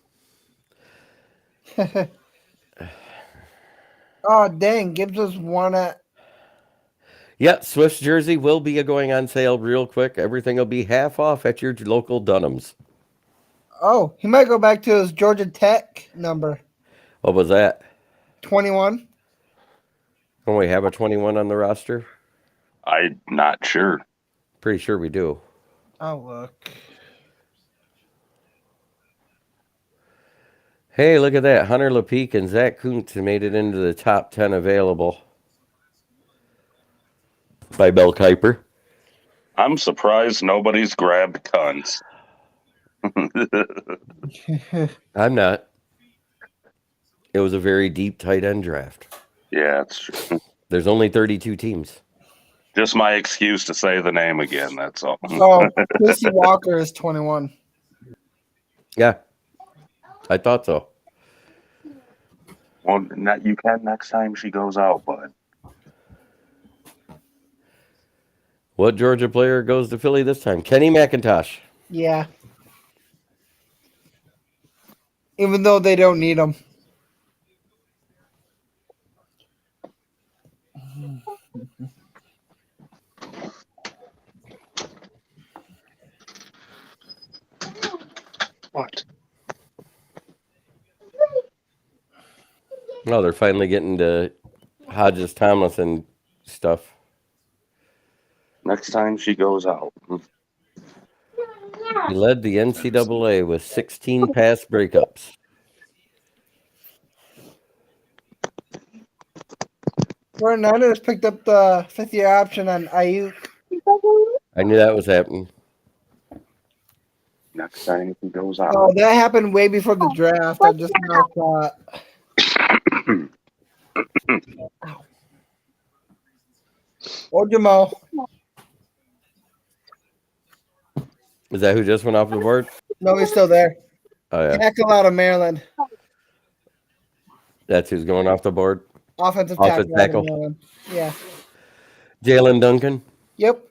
Oh, dang. Gibbs was one at. Yeah, Swift's jersey will be going on sale real quick. Everything will be half off at your local Dunham's. Oh, he might go back to his Georgia Tech number. What was that? 21. Don't we have a 21 on the roster? I'm not sure. Pretty sure we do. Oh, look. Hey, look at that. Hunter LaPeek and Zach Kuntz made it into the top 10 available by Mel Kiper. I'm surprised nobody's grabbed Kuntz. I'm not. It was a very deep tight end draft. Yeah, it's true. There's only 32 teams. Just my excuse to say the name again, that's all. Oh, Chrissy Walker is 21. Yeah, I thought so. Well, you can next time she goes out, bud. What Georgia player goes to Philly this time? Kenny McIntosh. Yeah. Even though they don't need him. What? Oh, they're finally getting to Hodges Tomlinson stuff. Next time she goes out. He led the NCAA with 16 pass breakups. Niners picked up the 5th-year option on Ayuk. I knew that was happening. Next time he goes out. Oh, that happened way before the draft. I just now thought. Oh, Jamal. Is that who just went off the board? No, he's still there. Oh, yeah. Tackle out of Maryland. That's who's going off the board? Offensive Offensive tackle. Out tackle. of Maryland. Yeah. Jalen Duncan. Yep.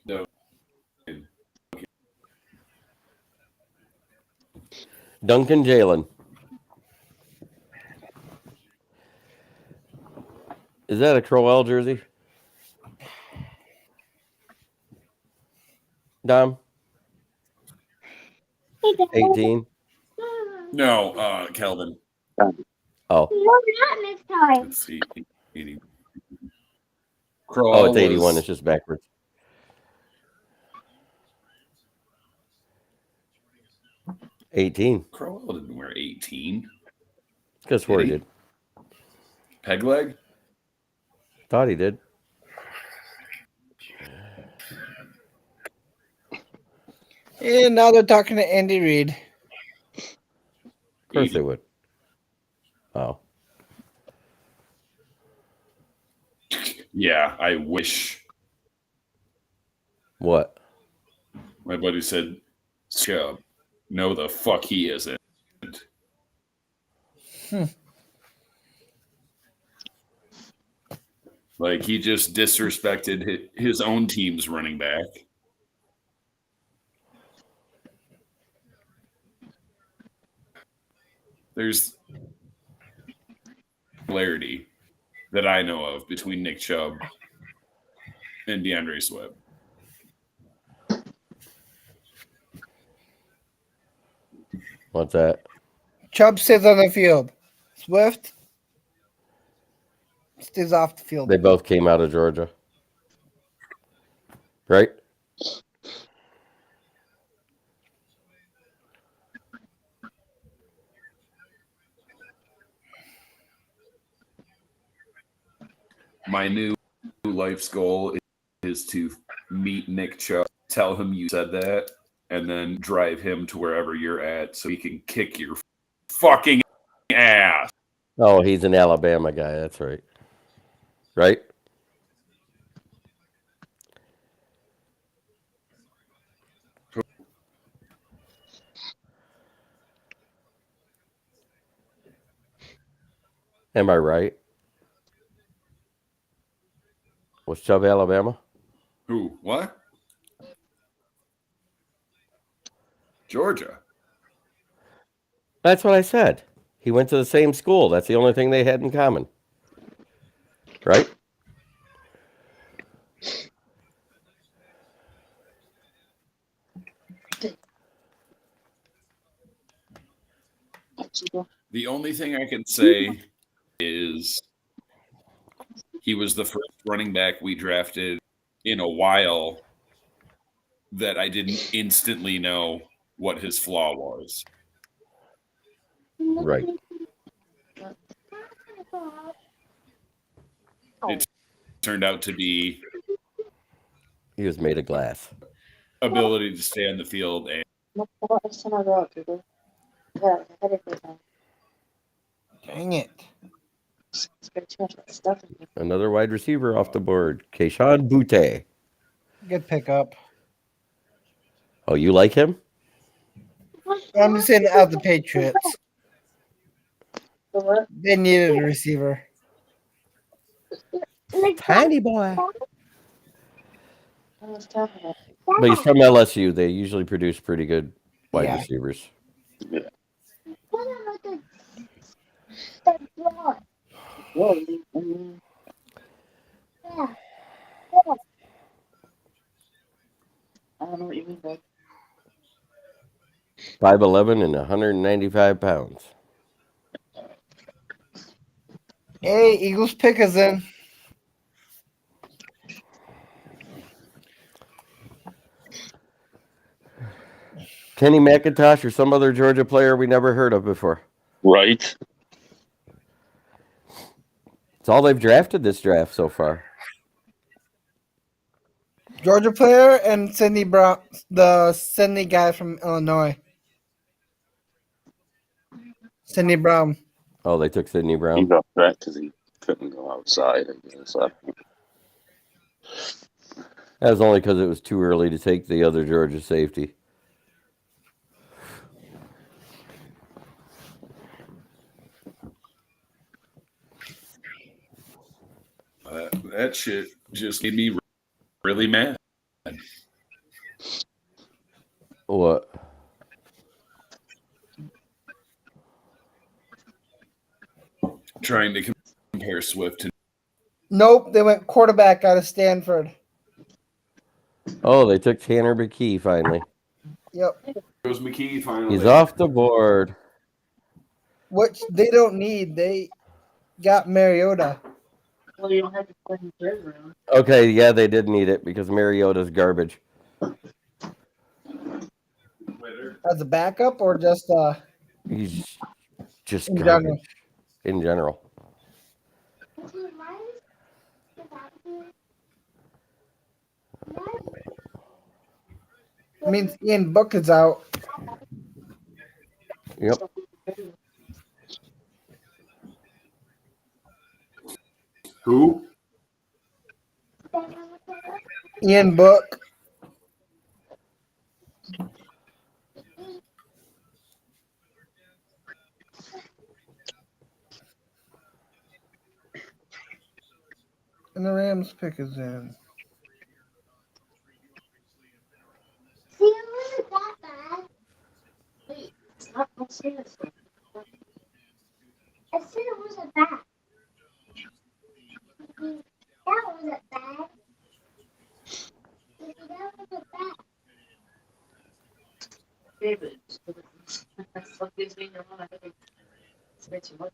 No. Duncan Jalen. Is that a Crowell jersey? Dom? 18. No, Kelvin. Oh. No, not next time. Let's see. 80. Oh, Crowell it's 81. was It's just backwards. Crowell didn't wear 18. Because Swore he? did. Peg leg? Thought he did. And now they're talking to Andy Reid. Of course they would. Oh. Yeah, I wish. What? My buddy said, Chubb. No, the fuck he isn't. Like, he just disrespected his own team's running back. There's clarity that I know of between Nick Chubb and DeAndre Swift. What's that? Chubb stays on the field. Swift stays off the field. They both came out of Georgia. Right? My new life's goal is to meet Nick Chubb, tell him you said that, and then drive him to wherever you're at so he can kick your fucking ass. Oh, he's an Alabama guy. That's right. Right? Am I right? Was Chubb Alabama? Who? What? Georgia. That's what I said. He went to the same school. That's the only thing they had in common. Right? The only thing I can say is he was the first running back we drafted in a while that I didn't instantly know what his flaw was. Right. It turned out to be He was made of glass. ability to stay on the field and Dang it. Another wide receiver off the board. Keyshawn Butte. Good pickup. Oh, you like him? I'm just saying out the Patriots. They needed a receiver. Tiny boy. But he's from LSU. They usually produce pretty good wide receivers. I don't know what you mean, bud. 5'11" and 195 pounds. Hey, Eagles pick is in. Kenny McIntosh or some other Georgia player we never heard of before. Right. It's all they've drafted this draft so far. Georgia player and Sidney Brown, the Sidney guy from Illinois. Sidney Brown. Oh, they took Sidney Brown. He's upset because he couldn't go outside, I guess. That was only because it was too early to take the other Georgia safety. that shit just made me really mad. What? Trying to compare Swift to Nope, they went quarterback out of Stanford. Oh, they took Tanner McKee finally. Yep. Goes McKee finally. He's off the board. Which they don't need. They got Mariota. Well, you don't have to play in the third round. Okay, yeah, they did need it because Mariota's garbage. As a backup or just He's just in garbage general? in general. I mean, Ian Book is out. Yep. Who? Ian Book. And the Rams pick is in. See, it wasn't that bad. Wait, it's not. Don't say this. I said it wasn't bad. That wasn't bad. That wasn't bad. David. Some things being your mom, I think it's way too much.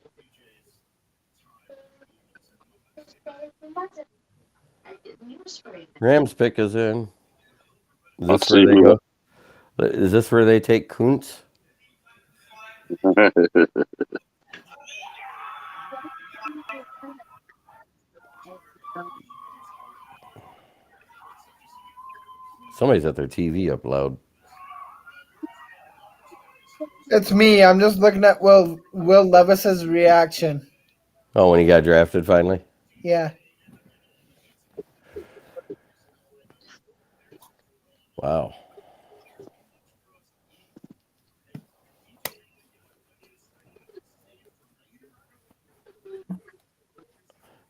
I didn't use spray. Rams pick is in. Is Let's this where see they who- go? Is this where they take Kuntz? Somebody's at their TV up loud. It's me. I'm just looking at Will Levis's reaction. Oh, when he got drafted finally? Yeah. Wow.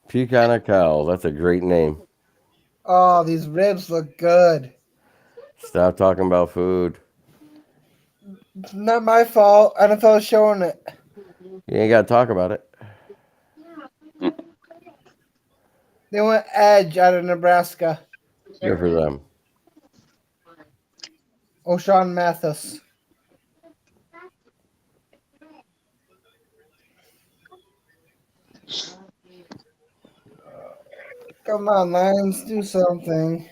Puke on a cow. That's a great name. Oh, these ribs look good. Stop talking about food. It's not my fault. NFL is showing it. You ain't got to talk about it. They went edge out of Nebraska. Good for them. O'Shawn Mathis. Come on, Lions, do something.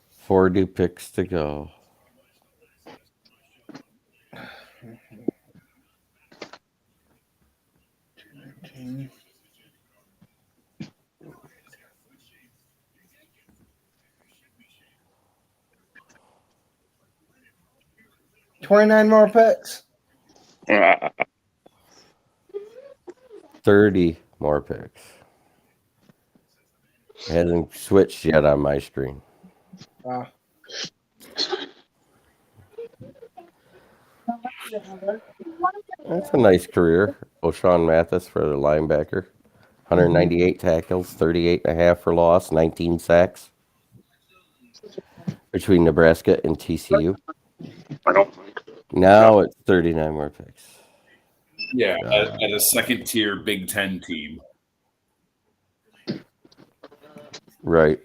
Four new picks to go. Okay. $29 more picks. 30 more picks. It hasn't switched yet on my screen. Wow. That's a nice career. O'Shawn Mathis for the linebacker. 198 tackles, 38 and a half for loss, 19 sacks between Nebraska and TCU. I don't think. Now it's 39 more picks. Yeah, at a second tier Big Ten team. Right.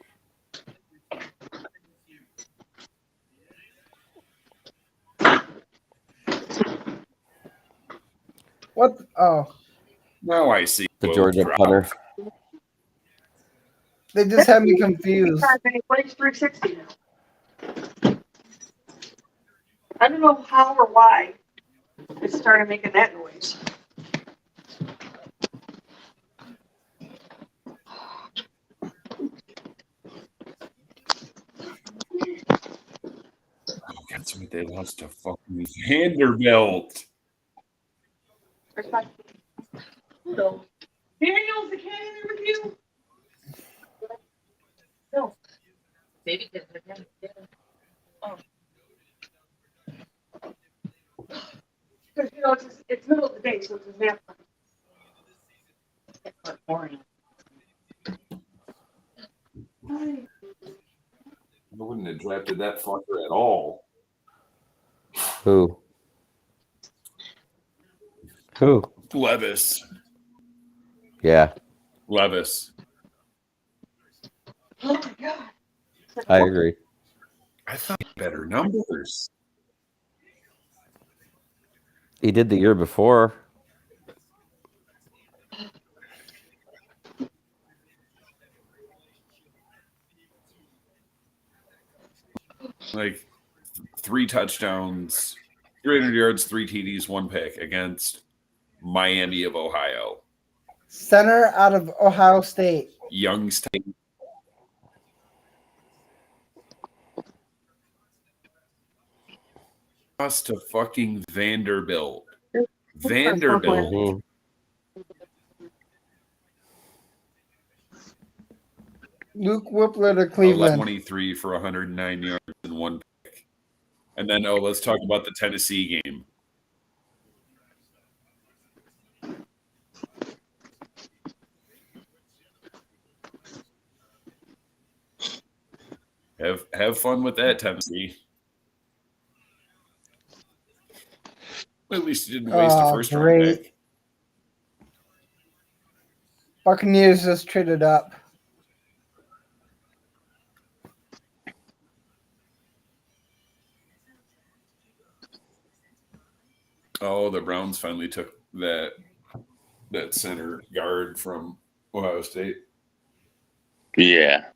What? Oh, Now I see. The Will Georgia drop. punter. they just had me confused. Plays 360 now. I don't know how or why it started making that noise. That's what they lost to fucking Vanderbilt. No. Daniel's the cat in there with you? No. Maybe because they're kind of Because, you know, it's middle of the day, so it's a nap time. boring. drafted that fucker at all. Who? Levis. Yeah, Levis. Oh my god. I agree. I thought he had better numbers. He did the year before. Like 3 touchdowns, 300 yards, 3 TDs, 1 pick against Miami of Ohio. Center out of Ohio State. Young State. Lost to fucking Vanderbilt. Vanderbilt. Mhm. Luke Whippler to Cleveland. 23 for 109 yards and 1 pick. And then, let's talk about the Tennessee game. Have fun with that, Tennessee. At least you didn't waste a first round pick. Buccaneers just traded up. Oh, the Browns finally took that center guard from Ohio State. Yeah.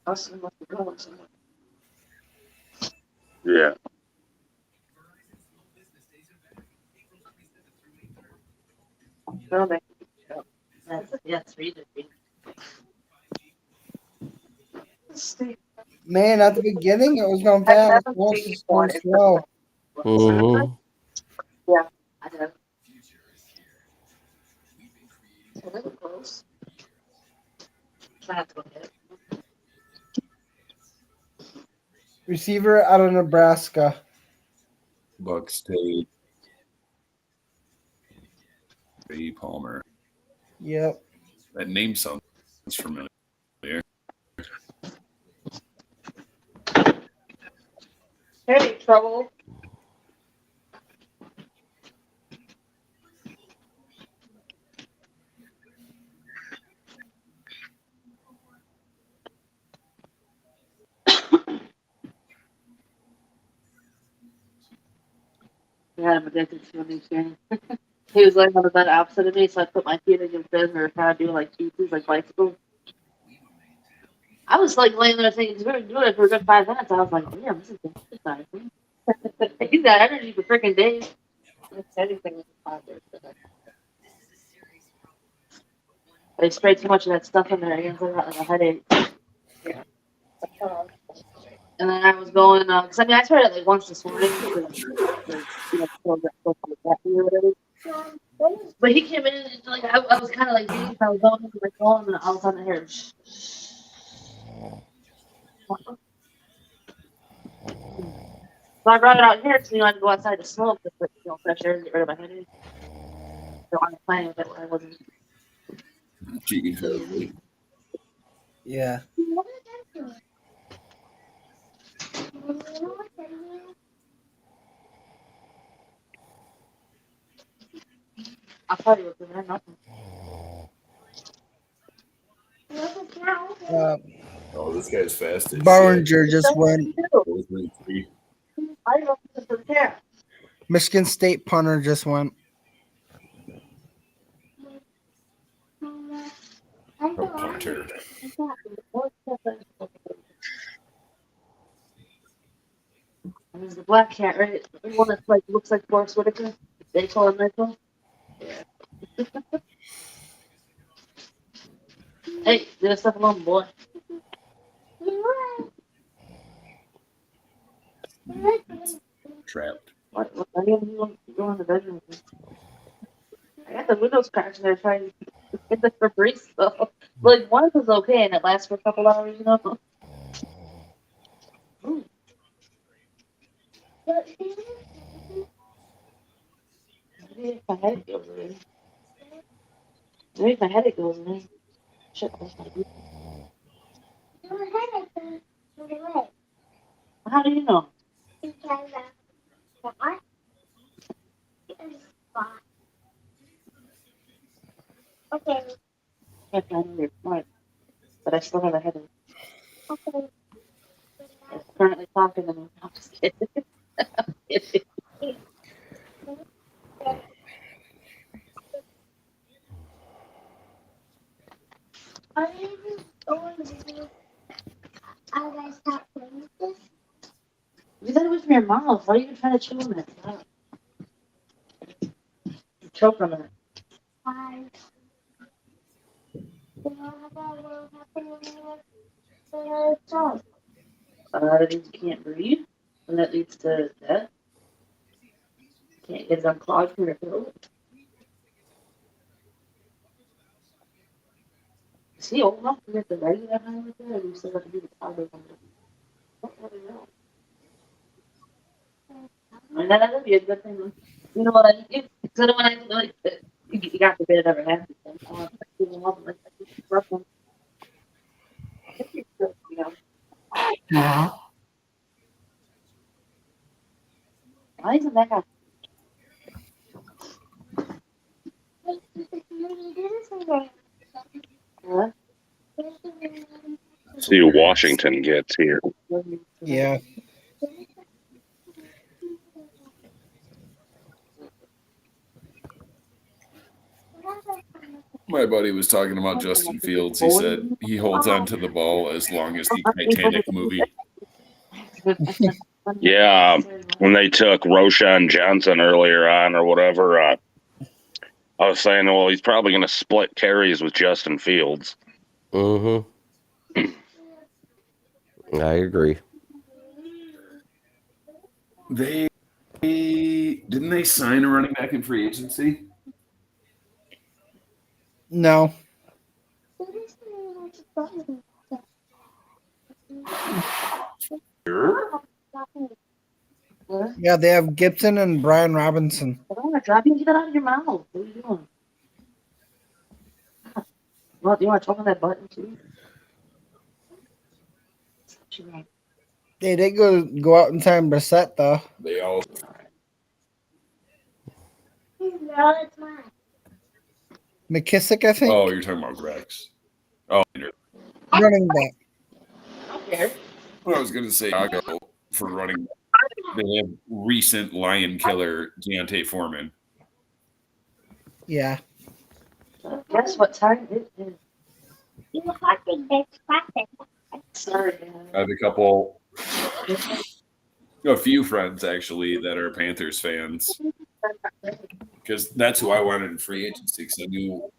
Austin must be going somewhere. Yeah. No, that's reason. Man, at the beginning it was going fast. Once it's going slow. Mhm. Yeah, I know. A little close. I have to go get it. Receiver out of Nebraska. Buck State. A. Palmer. Yep. That name sounds familiar. Hey, trouble. Yeah, I'm addicted to him each game. He was laying on the bed opposite of me, so I put my feet against his and we were trying to do like cheeses, like bicycles. I was like laying there thinking, we were doing it for a good 5 minutes. I was like, damn, this is exercising. He's got energy for freaking days. Anything with the positive. They sprayed too much of that stuff in their hands. I got like a headache. Yeah. And then I was going, because I mean, I tried it like once this morning. But he came in and like I was kind of like being, I was going into my phone and all of a sudden I heard shh. So I brought it out here because I had to go outside to smoke, just like, fresh air and get rid of my headache. So I'm playing with it when I wasn't. Yeah. I'll tell you what's in there, nothing. Oh, this guy's fast. Bollinger just went. I don't know if it's there. Michigan State punter just went. Punter. There's the black cat, right? The one that like looks like Forrest Whitaker. They call him Michael. Yeah. Hey, leave us stuff alone, boy. Trapped. What are you doing in the bedroom? I got the windows cracked and they're trying to get the Febreze though. Like one was okay and it lasts for a couple hours, you know. Ooh. Maybe if my headache goes away. Maybe if my headache goes away. Shit, that's not good. How do you know? Okay. If I know you're smart, but I still have a headache. Okay. I'm currently talking to me. I'm just kidding. I'm kidding. Are you going to are guys stop playing with this? You got it from your mouth. Why are you even trying to chew on it? Choke on it. Why? You know what will happen when you talk? That means you can't breathe, and that leads to death. Can't get it unclogged from your throat. Is he old enough to get the regular high with it, or you still have to do the powder one? I don't really know. I mean, that would be a good thing. You know what I mean? Because I don't want to like you got to it ever happens. I want to keep them up and like rough them. You know, why isn't that guy? What? See who Washington gets here. Yeah. My buddy was talking about Justin Fields. He said he holds on to the ball as long as the Titanic movie. Yeah, when they took Roshan Johnson earlier on or whatever, I was saying, well, he's probably going to split carries with Justin Fields. Mm-hmm. I agree. They didn't they sign a running back in free agency? No. What? Yeah, they have Gibson and Brian Robinson. I don't want to drop you. Get that out of your mouth. What are you doing? Well, do you want to choke on that button too? They did go out and sign Brissett though. They all No, it's mine. McKissick, I think. Oh, you're talking about Rex. Oh, Running back. I don't care. I was going to say Chicago for running. They have recent lion killer Deontay Foreman. Yeah. Guess what time it is? You have to get clapping. Sorry, I have a few friends actually that are Panthers fans because that's who I wanted in free agency because I knew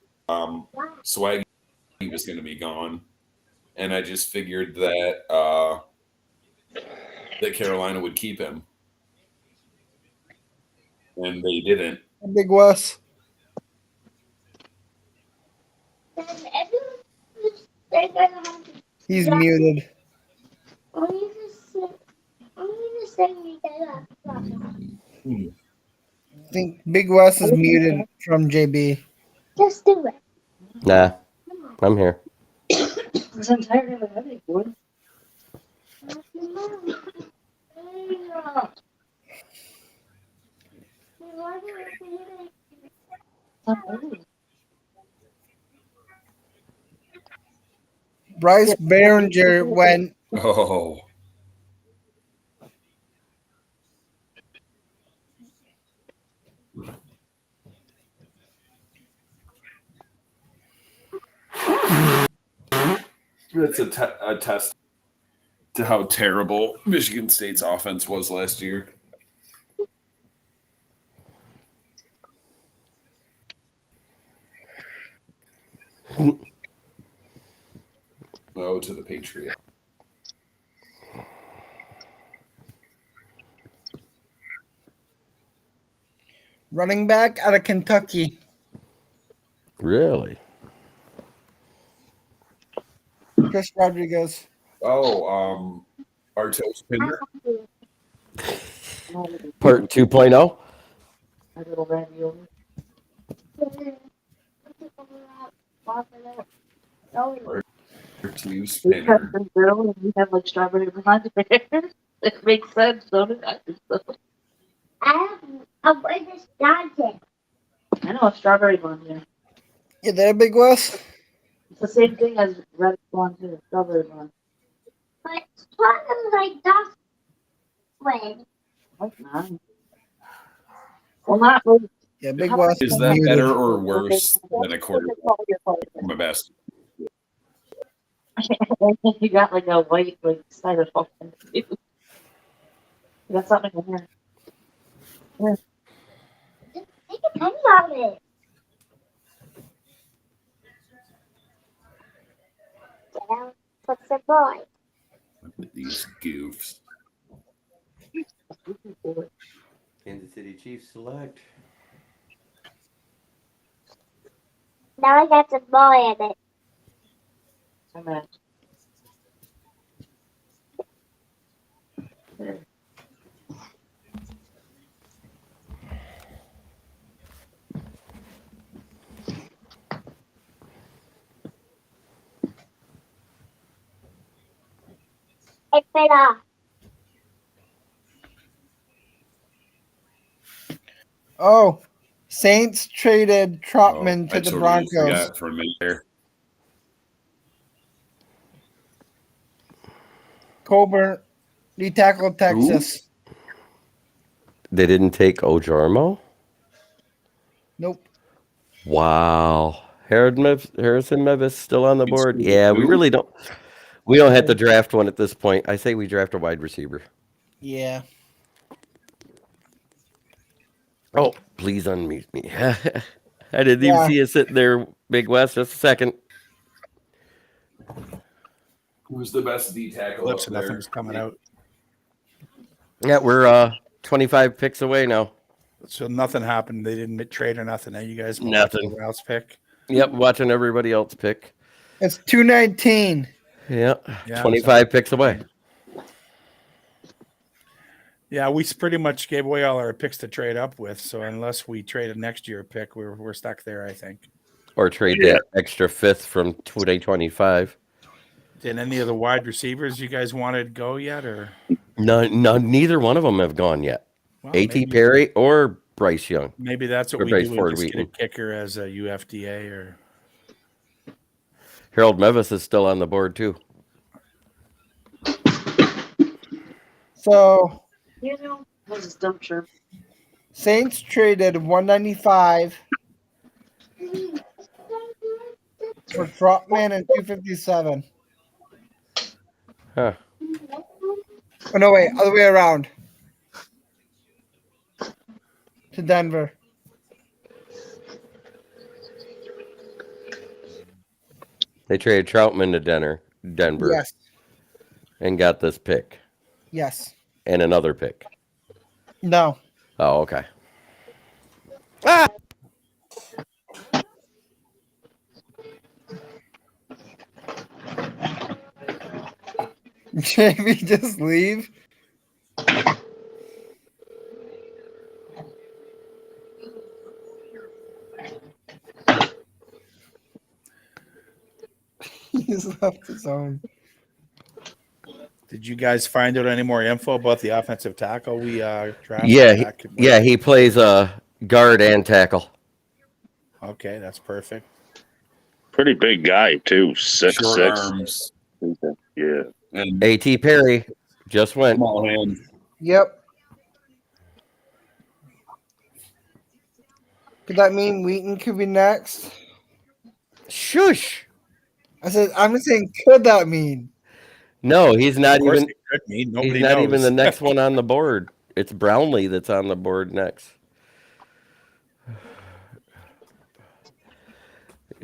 Swaggy was going to be gone, and I just figured that that Carolina would keep him, and they didn't. Big Wes. He's muted. I think Big Wes is muted from JB. Just do it. Nah, I'm here. Because I'm tired of a headache, boy. Bryce Behringer went. Oh, that's a test to how terrible Michigan State's offense was last year. Oh, to the Patriots. Running back out of Kentucky. Really? Chris Rodriguez. Oh, Artos Pinder. Part 2.0? A little ravioli. Artos We have Pinder. some grill and we have like strawberry blonde there. It makes sense, don't it? I avoid this dodging. I know a strawberry blonde here. You there, Big Wes? It's the same thing as red blonde too. Strawberry blonde. But swallow like dust when. That's nice. Well, not really. Yeah, Big Wes. Is that better or worse than a quarter from a best? You got like a white like styrofoam. You got something in here. Just take a penny out of it. Down. What's the boy? Look at these goofs. Kansas City Chiefs select. Now I got the boy in it. I'm at. There. It's it off. Oh, Saints traded Trotman I to the totally Broncos. forgot for a minute there. Colburn, D tackle Texas. They didn't take Ojormo? Nope. Wow. Harrison Mevis still on the board? Who? Yeah, we really don't. We don't have to draft one at this point. I say we draft a wide receiver. Yeah. Oh, please unmute me. I didn't even see you sitting there, Big West. Just a second. Who's the best D tackle Lips up and there? nothing's coming out. Yeah, we're 25 picks away now. So nothing happened. They didn't trade or nothing. You guys Nothing. Everyone else pick. Yep, watching everybody else pick. It's 219. Yeah, Yeah, 25 picks away. Yeah, we pretty much gave away all our picks to trade up with. So unless we trade a next year pick, we're stuck there, I think. Or trade that extra fifth from 2025. Did any of the wide receivers you guys wanted to go yet, or No, neither one of them have gone yet. well, A.T. Perry or Bryce Young. Maybe that's what Or we Bryce do. Ford We just get a Wheaton. kicker as a UFDA or Harold Mevis is still on the board, too. So You know, this is dump shirt. Saints traded 195 for Trotman and 257. Huh. Oh no, wait, other way around. To Denver. They traded Troutman to Denver Yes. and got this pick Yes. and another pick. No. Oh, okay. Ah! Jamie, just leave. He's left his own. Did you guys find out any more info about the offensive tackle we drafted? Yeah, he plays guard and tackle. Okay, that's perfect. Pretty big guy too, 6'6". Short arms. Yeah. And A.T. Perry just went. small hands. Yep. Could that mean Wheaton could be next? Shush. I said, I'm just saying, could that mean? No, he's not Of course, even. it could mean. He's Nobody not knows. even the next one on the board. It's Brownlee that's on the board next.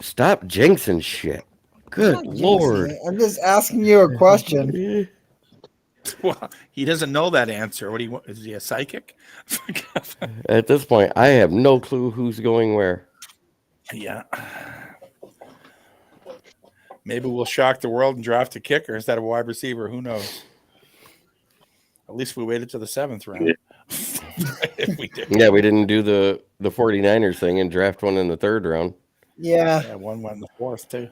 Stop jinxing shit. Good Lord. I'm just asking you a question. Well, he doesn't know that answer. What do you want? Is he a psychic? At this point, I have no clue who's going where. Yeah. Maybe we'll shock the world and draft a kicker instead of a wide receiver. Who knows? At least we waited to the 7th round. If we did. Yeah, we didn't do the 49ers thing and draft one in the 3rd round. Yeah. One went in the 4th, too.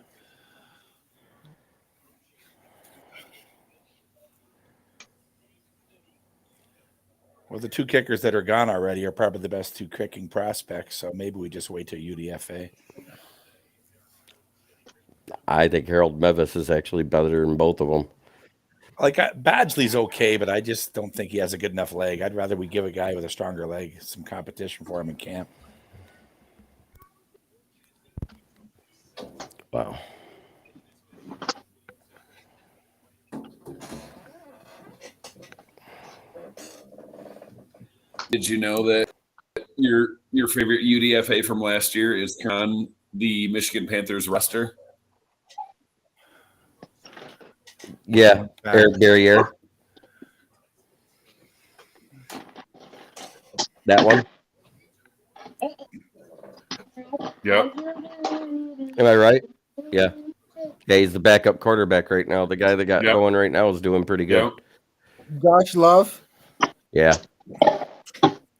Well, the 2 kickers that are gone already are probably the best 2 kicking prospects, so maybe we just wait till UDFA. I think Harold Mevis is actually better than both of them. Like Badgley's okay, but I just don't think he has a good enough leg. I'd rather we give a guy with a stronger leg some competition for him in camp. Wow. Did you know that your favorite UDFA from last year is on the Michigan Panthers roster? Yeah, Eric Barriere. That one. Yep. Am I right? Yeah. Yeah, he's the backup quarterback right now. The guy that got Yep. going right now is doing pretty good. Yep. Josh Love. Yeah.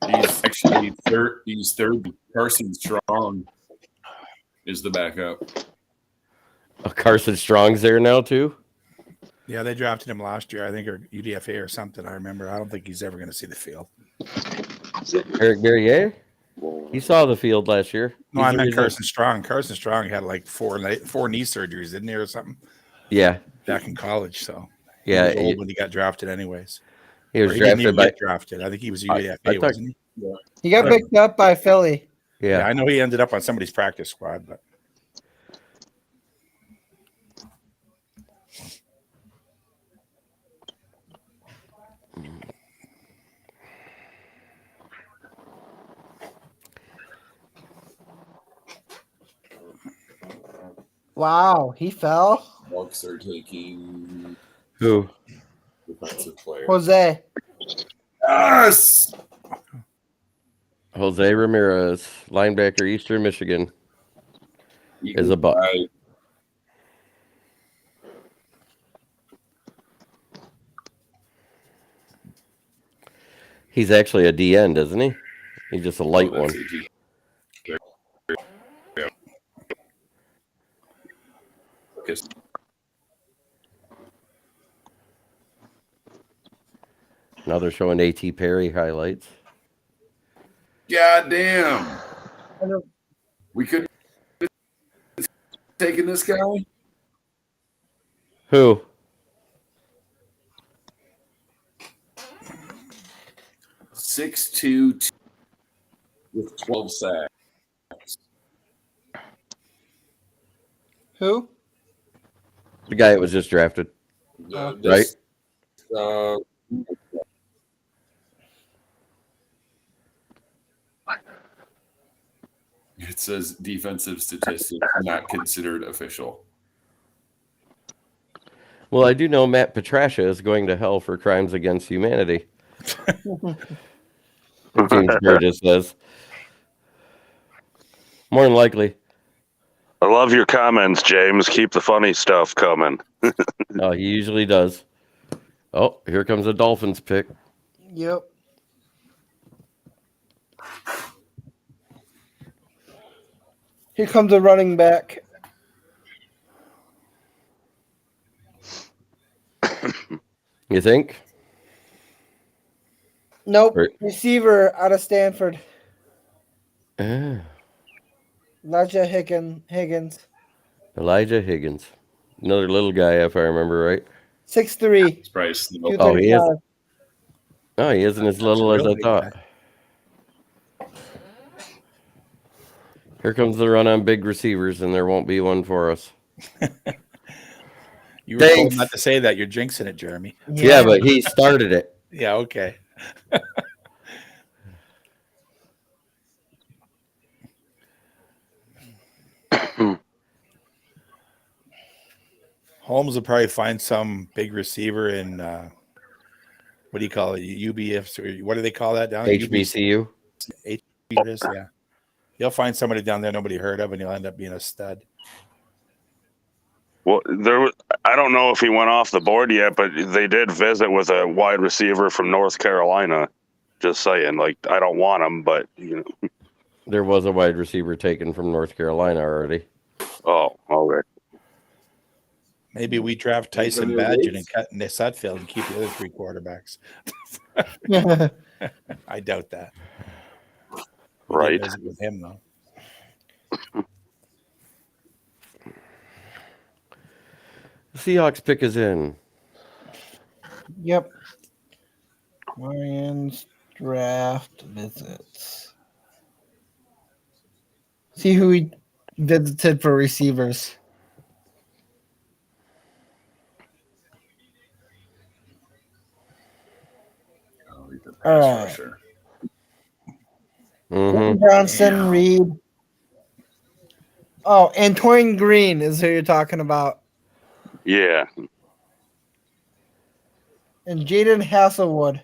He's actually third. He's third. Carson Strong is the backup. Oh, Carson Strong's there now too. Yeah, they drafted him last year, I think, or UDFA or something. I remember. I don't think he's ever going to see the field. Eric Barriere? He saw the field last year. No, I meant Carson Strong. Carson Strong had like four knee surgeries, didn't he, or something? Yeah. Back in college, so yeah, he was old when he got drafted, anyways. He was drafted by drafted. I think he was UDFA, I thought, wasn't he? Yeah. He got picked up by Philly. Yeah, I know he ended up on somebody's practice squad, but. Wow, he fell. Bucks are taking who? Defensive player. Jose. Yes. Jose Ramirez, linebacker, Eastern Michigan, is a Buck. Right. He's actually a D end, isn't he? He's just a light one. Now they're showing A.T. Perry highlights. God damn. We could have taken this guy. Who? .6'2" with 12 sacks. Who? The guy that was just drafted. Right? It says defensive statistics not considered official. Well, I do know Matt Petrasha is going to hell for crimes against humanity. James Burgess says. More than likely. I love your comments, James. Keep the funny stuff coming. Oh, he usually does. Oh, here comes a Dolphins pick. Yep. Here comes a running back. You think? Nope. Right. Receiver out of Stanford. Ah, Elijah Higgins. Elijah Higgins. Another little guy, if I remember right. 6'3". It's probably slow. Oh, he is. 235. Oh, he isn't as little as I thought. Here comes the run on big receivers, and there won't be one for us. You were told not to say that. You're jinxing it, Jeremy. Yeah, but he started it. Yeah, okay. Holmes will probably find some big receiver in what do you call it? UBF, or what do they call that down? HBCU. HBCU, yeah. He'll find somebody down there nobody heard of, and he'll end up being a stud. Well, I don't know if he went off the board yet, but they did visit with a wide receiver from North Carolina. Just saying, like, I don't want him, but There was a wide receiver taken from North Carolina already. Oh, okay. Maybe we draft Tyson Badgett and cut in Sutfield and keep the other 3 quarterbacks. I doubt that. Right. Visit with him though. Seahawks pick is in. Yep. Lions draft visits. See who we visited for receivers. All right. Mm-hmm. Johnson, Reed. Oh, Antoine Green is who you're talking about. Yeah. And Jaden Hasselwood.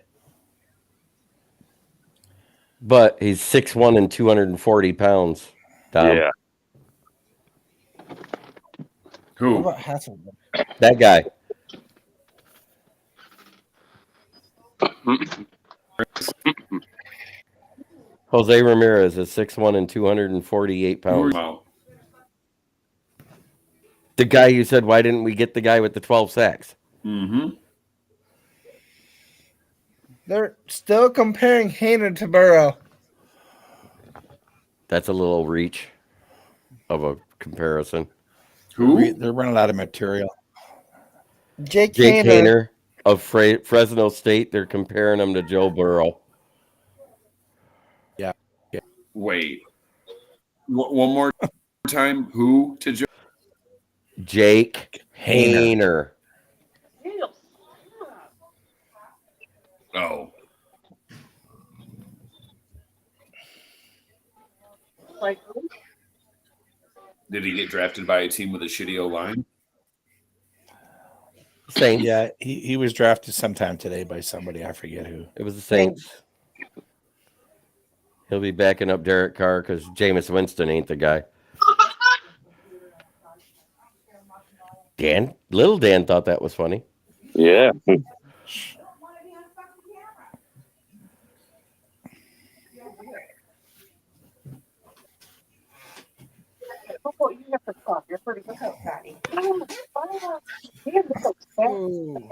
But he's 6'1" and 240 pounds. Dom. Yeah. What Who? about Hasselwood? That guy. Jose Ramirez is 6'1" and 248 pounds. Wow. The guy you said, why didn't we get the guy with the 12 sacks? Mm-hmm. They're still comparing Hayner to Burrow. That's a little reach of a comparison. Who? They're running out of material. Jake Jake Hayner. Hayner of Fresno State, they're comparing him to Joe Burrow. Wait. One more time. Who to Joe? Jake Hayner. Oh. Like, Did he get drafted by a team with a shitty O-line? Saints. Yeah, he was drafted sometime today by somebody. I forget who. It was the Saints. He'll be backing up Derek Carr because Jameis Winston ain't the guy. Little Dan thought that was funny. Yeah. You have to stop. You're pretty good at Patty.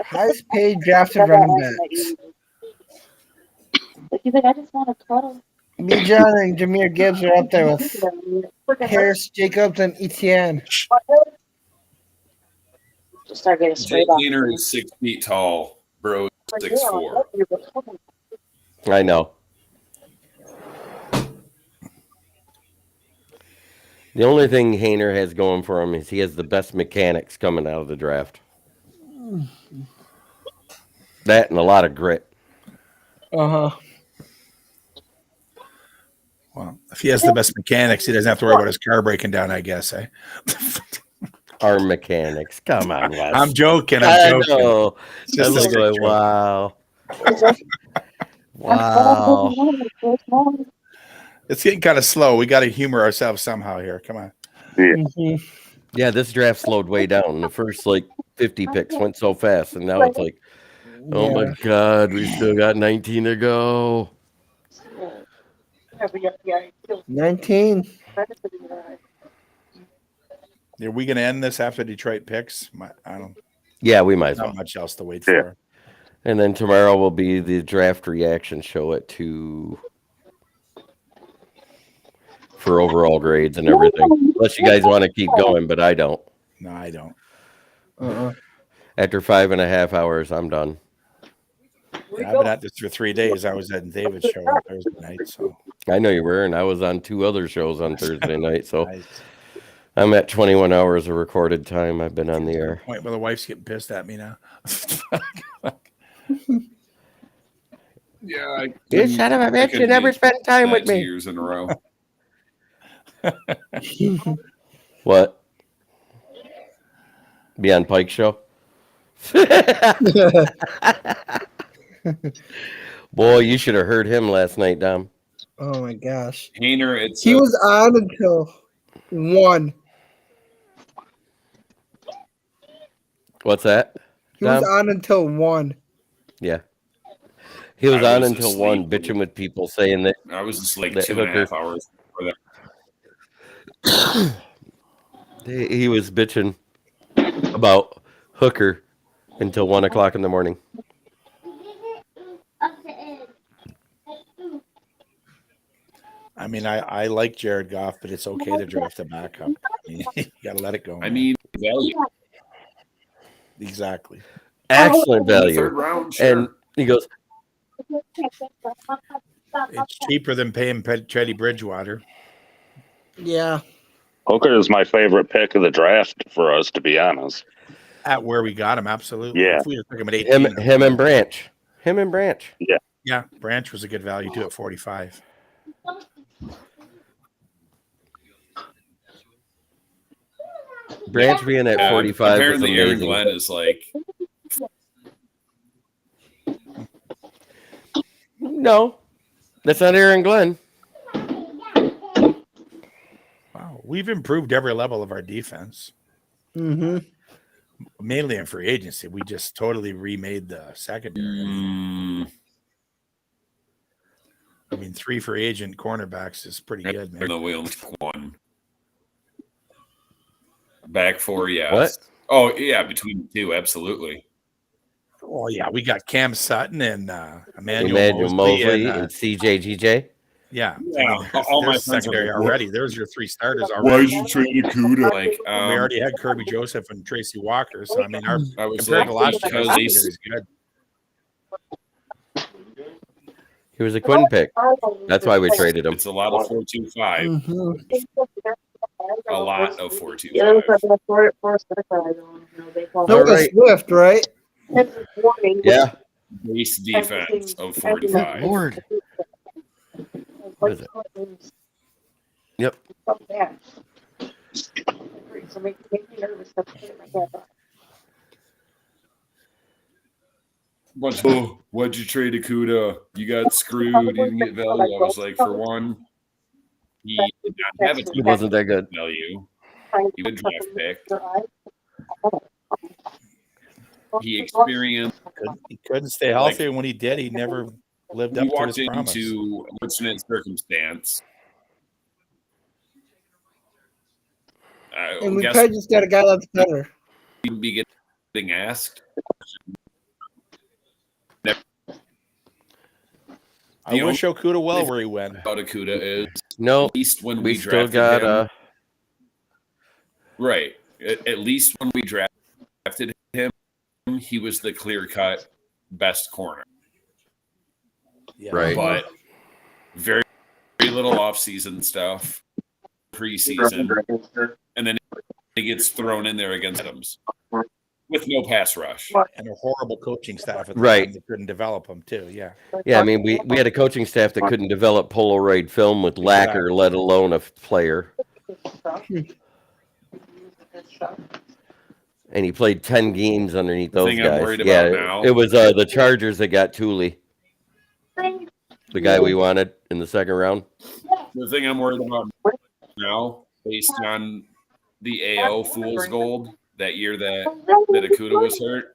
Highest paid drafted running backs. Like, he's like, I just want to cuddle. Bijan and Jameer Gibbs are up there with Harris, Jacobs, and Etienne. Just start getting Jake straight up. Hayner is 6 feet tall. Bro, 6'4". I know. The only thing Hayner has going for him is he has the best mechanics coming out of the draft. That and a lot of grit. Uh-huh. Well, if he has the best mechanics, he doesn't have to worry about his car breaking down, I guess. Eh? Our mechanics. Come on, Wes. I'm joking. I I'm joking. know. It's just I'm a like, straight joke. wow. Wow. It's getting kind of slow. We got to humor ourselves somehow here. Come on. Mm-hmm. Yeah, this draft slowed way down. The first 50 picks went so fast, and now it's like, oh my God, we still got 19 to go. 19. Are we going to end this after Detroit picks? I don't. Yeah, we might as Not well. much else to wait for. And then tomorrow will be the draft reaction show at 2 for overall grades and everything. Unless you guys want to keep going, but I don't. No, I don't. After 5.5 hours, I'm done. Yeah, I've been at this for 3 days. I was at David's show on Thursday night. So I know you were, and I was on 2 other shows on Thursday night. So nice. I'm at 21 hours of recorded time. I've been on the air. Point where the wife's getting pissed at me now. Yeah. You son of a bitch, you never spent time with 2 me. years in a row. What? Be on Pike Show? Boy, you should have heard him last night, Dom. Oh my gosh. Hayner, He was on until 1. What's that? He was Dom? on until 1. Yeah. He was I on was until asleep. 1, bitching with people saying that I was just like that 2.5 hours before that. he was bitching about Hooker until 1 o'clock in the morning. I mean, I like Jared Goff, but it's okay to draft a backup. You got to let it go. I man. mean, value. Exactly. Excellent In the value. third round, sure. And he goes, It's cheaper than paying Teddy Bridgewater. Yeah. Hooker is my favorite pick of the draft for us, to be honest. At where we got him, absolutely. Yeah. If we took him at 18. him and Branch. Him and Branch. Yeah, Branch was a good value too at 45. Branch being at 45 was apparently Aaron amazing. Glenn is like, No, that's not Aaron Glenn. Wow, we've improved every level of our defense. Mm-hmm. Mainly in free agency. We just totally remade the secondary. I mean, 3 free agent cornerbacks is pretty good, man. no, we only took 1. Back 4, yes. What? Oh, yeah, between the 2, absolutely. Oh, yeah, we got Cam Sutton and Emmanuel Emmanuel Mosley and and CJGJ. yeah. Yeah, I mean, all my there's friends are secondary like, already. There's your 3 starters Why already. did you trade Akuda? Like, And we already had Kirby Joseph and Tracy Walker. So, I mean, our I was compared like, to last year, our because secondary is good. He was a Quinn pick. That's why we traded him. it's a lot of 4.25. Mm-hmm. A lot of Yeah, it 4.25. was like four second, they call No, All it was right. Swift, right? Yeah. Base defense of 45. Lord. What is it? Yep. So make me nervous. That's what my dad thought. Why'd you trade Akuda? You got screwed. You didn't get value. I was like, for one, he did not have a He wasn't that good. value. He was a draft pick. He experienced. He couldn't stay healthy. And when he did, he never lived He up to walked his promise. into a fortunate circumstance. And we guess probably just got a guy that's better. he'd be getting asked. I wish Okuda well where he went. About Akuda is No, at least when we we still drafted got him. Right. At least when we drafted him, he was the clear-cut best corner. Yeah. right. But very, very little off-season stuff, preseason, and then he gets thrown in there against Adams with no pass rush. And a horrible coaching staff at the Right. time that couldn't develop him too. Yeah. Yeah, I mean, we had a coaching staff that couldn't develop Polaroid film with lacquer, Exactly. let alone a player. And he played 10 games underneath those thing I'm guys. worried Yeah, about now- it was the Chargers that got Thule, the guy we wanted in the second round. The thing I'm worried about now, based on the AO Fool's Gold that year that Akuda was hurt,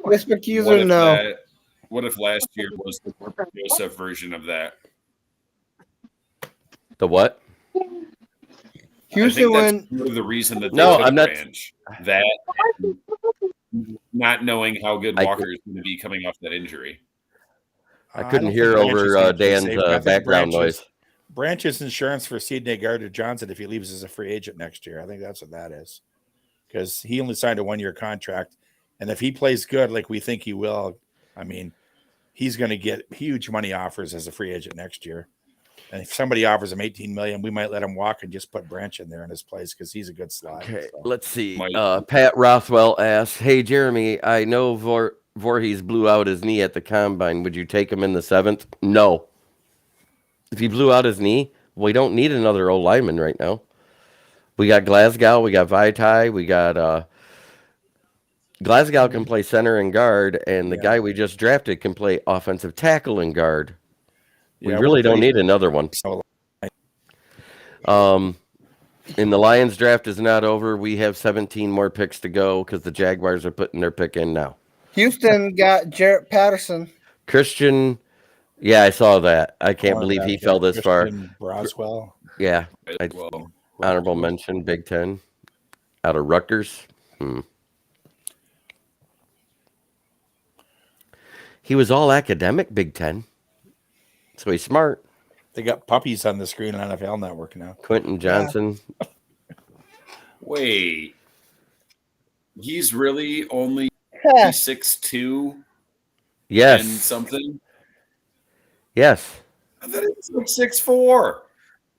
Whisper user, no. what if last year was the Joseph version of that? The what? Houston I think went. that's part of the reason that they No, took I'm not- Branch. That not knowing how good I Walker is going to be coming off that injury. I couldn't don't hear think Branch over is gonna Dan's play safe. I think background Branch is- noise. Branch's insurance for Sidney Gardner-Johnson if he leaves as a free agent next year. I think that's what that is. Because he only signed a 1-year contract. And if he plays good like we think he will, I mean, he's going to get huge money offers as a free agent next year. And if somebody offers him $18 million, we might let him walk and just put Branch in there in his place because he's a good slot. Okay, So. let's see. Mike. Pat Rothwell asks, "Hey Jeremy, I know Voorhees blew out his knee at the combine. Would you take him in the 7th?" No. If he blew out his knee, we don't need another old lineman right now. We got Glasgow, we got Vitae, we got Glasgow can play center and guard, and the guy we just drafted can play offensive tackle and guard. We really don't need another one. And the Lions draft is not over. We have 17 more picks to go because the Jaguars are putting their pick in now. Houston got Jarrett Patterson. Christian, yeah, I saw that. I can't believe he fell this far. Broswell. Yeah. Well, Honorable mention, Big Ten. Out of Rutgers. He was all academic, Big Ten. So he's smart. They got puppies on the screen on NFL Network now. Quentin Johnson. Yeah. Wait. He's really only 6'2"? Yes. And something? Yes. I thought he was like 6'4".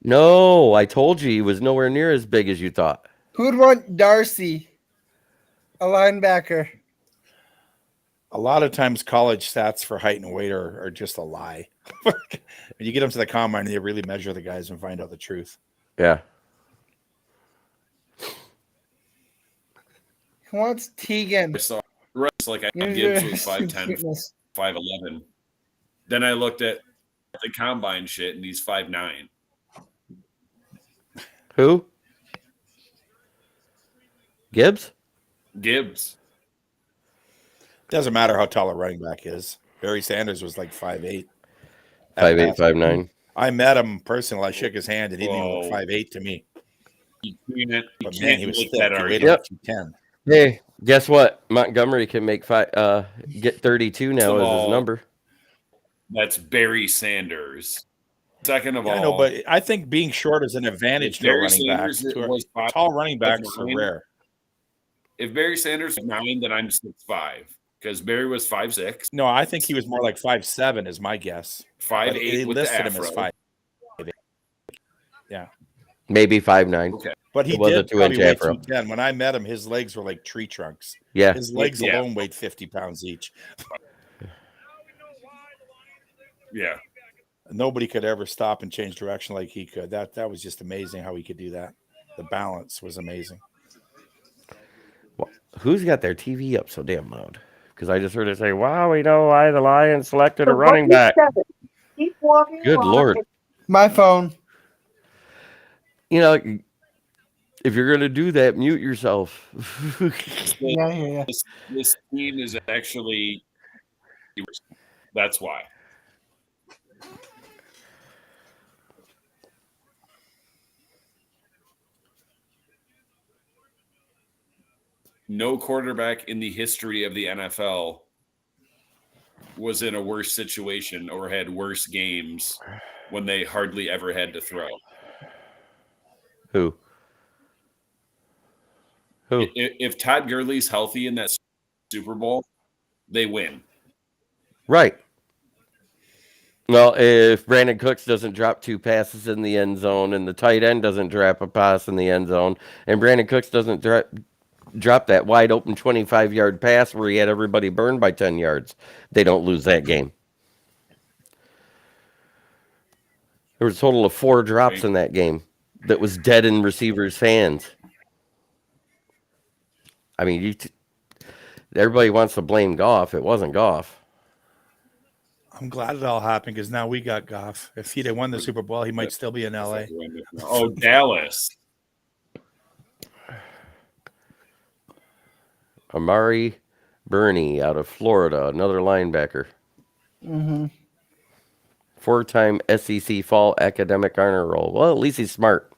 No, I told you he was nowhere near as big as you thought. Who'd want Darcy, a linebacker? A lot of times college stats for height and weight are just a lie. When you get them to the combine, they really measure the guys and find out the truth. Yeah. Who wants Tegan? I saw like I Gibbs was 5'10", 5'11". Then I looked at the combine shit and he's 5'9". Who? Gibbs? Gibbs. Doesn't matter how tall a running back is. Barry Sanders was like 5'8". 5'8", 5'9". I met him personally. I shook his hand and he didn't even look 5'8" to me. But man, he was thick. Yep. 210. Hey, guess what? Montgomery can make get 32 now as his number. That's Barry Sanders. Second of all, I know, but I think being short is an advantage to a running back. Tall running backs are rare. If Barry Sanders was 9, then I'm 6'5", because Barry was 5'6". No, I think he was more like 5'7", is my guess. 5'8" They with listed the him as afro. 5'8". Yeah, maybe 5'9". Okay, but he was did a 2-inch probably weigh afro. 210. When I met him, his legs were like tree trunks. Yeah, his legs alone weighed 50 pounds each. Yeah. Nobody could ever stop and change direction like he could. That was just amazing how he could do that. The balance was amazing. Well, who's got their TV up so damn loud? Because I just heard it say, wow, we know why the Lions selected a running back. Keep walking. Good Lord. My phone. You know, if you're going to do that, mute yourself. Yeah. This team is actually – that's why. No quarterback in the history of the NFL was in a worse situation or had worse games when they hardly ever had to throw. Who? If Todd Gurley's healthy in that Super Bowl, they win. Right. Well, if Brandon Cooks doesn't drop 2 passes in the end zone and the tight end doesn't drop a pass in the end zone and Brandon Cooks doesn't drop that wide open 25-yard pass where he had everybody burned by 10 yards, they don't lose that game. There was a total of 4 drops in that game that was dead in receivers' hands. I mean, everybody wants to blame Goff. It wasn't Goff. I'm glad it all happened because now we got Goff. If he'd have won the Super Bowl, he might still be in LA. Oh, Dallas. Amari Burney out of Florida, another linebacker. Mm-hmm. 4-time SEC Fall Academic Honor Roll. Well, at least he's smart.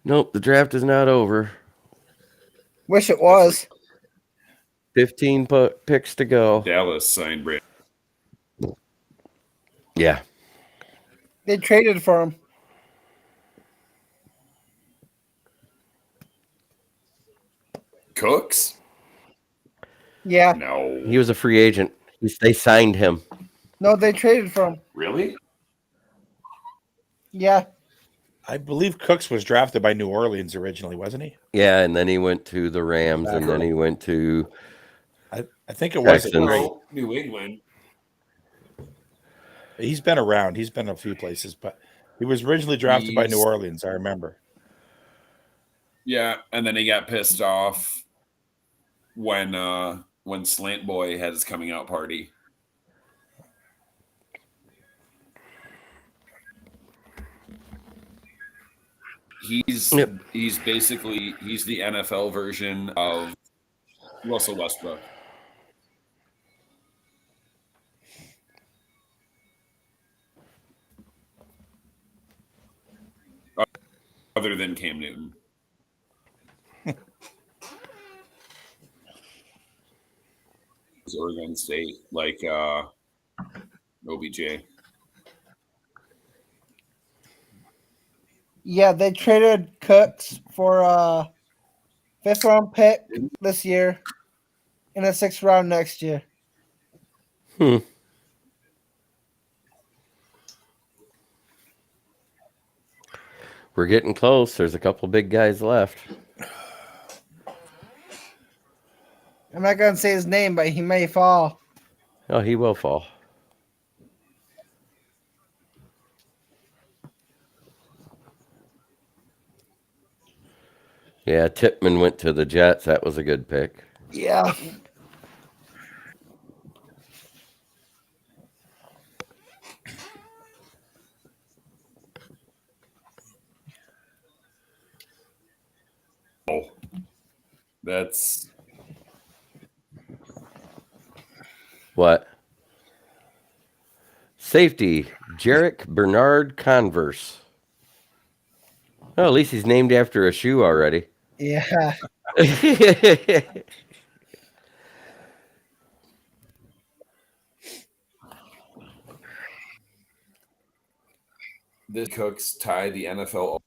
Nope, the draft is not over. Wish it was. 15 picks to go. Dallas signed Brandon. Yeah. They traded for him. Cooks? Yeah. No. He was a free agent. They signed him. No, they traded for him. Really? Yeah. I believe Cooks was drafted by New Orleans originally, wasn't he? Yeah, and then he went to the Rams, and then he went to I think it was New England. He's been around. He's been a few places, but he was originally drafted by New Orleans, I remember. Yeah, and then he got pissed off when Slant Boy had his coming out party. He's basically the NFL version of Russell Westbrook. Other than Cam Newton. Oregon State, like OBJ. Yeah, they traded Cooks for a 5th round pick this year and a 6th round next year. We're getting close. There's a couple big guys left. I'm not going to say his name, but he may fall. Oh, he will fall. Yeah, Tipman went to the Jets. That was a good pick. Yeah. Oh, that's what? Safety, Jarek Bernard Converse. Oh, at least he's named after a shoe already. Yeah. This Cooks tied the NFL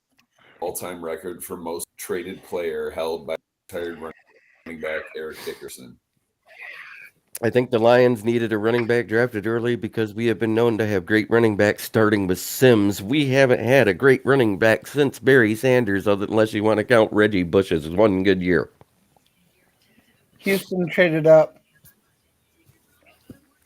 all-time record for most traded player held by retired running back Eric Dickerson. I think the Lions needed a running back drafted early because we have been known to have great running backs starting with Sims. We haven't had a great running back since Barry Sanders, unless you want to count Reggie Bush's one good year. Houston traded up.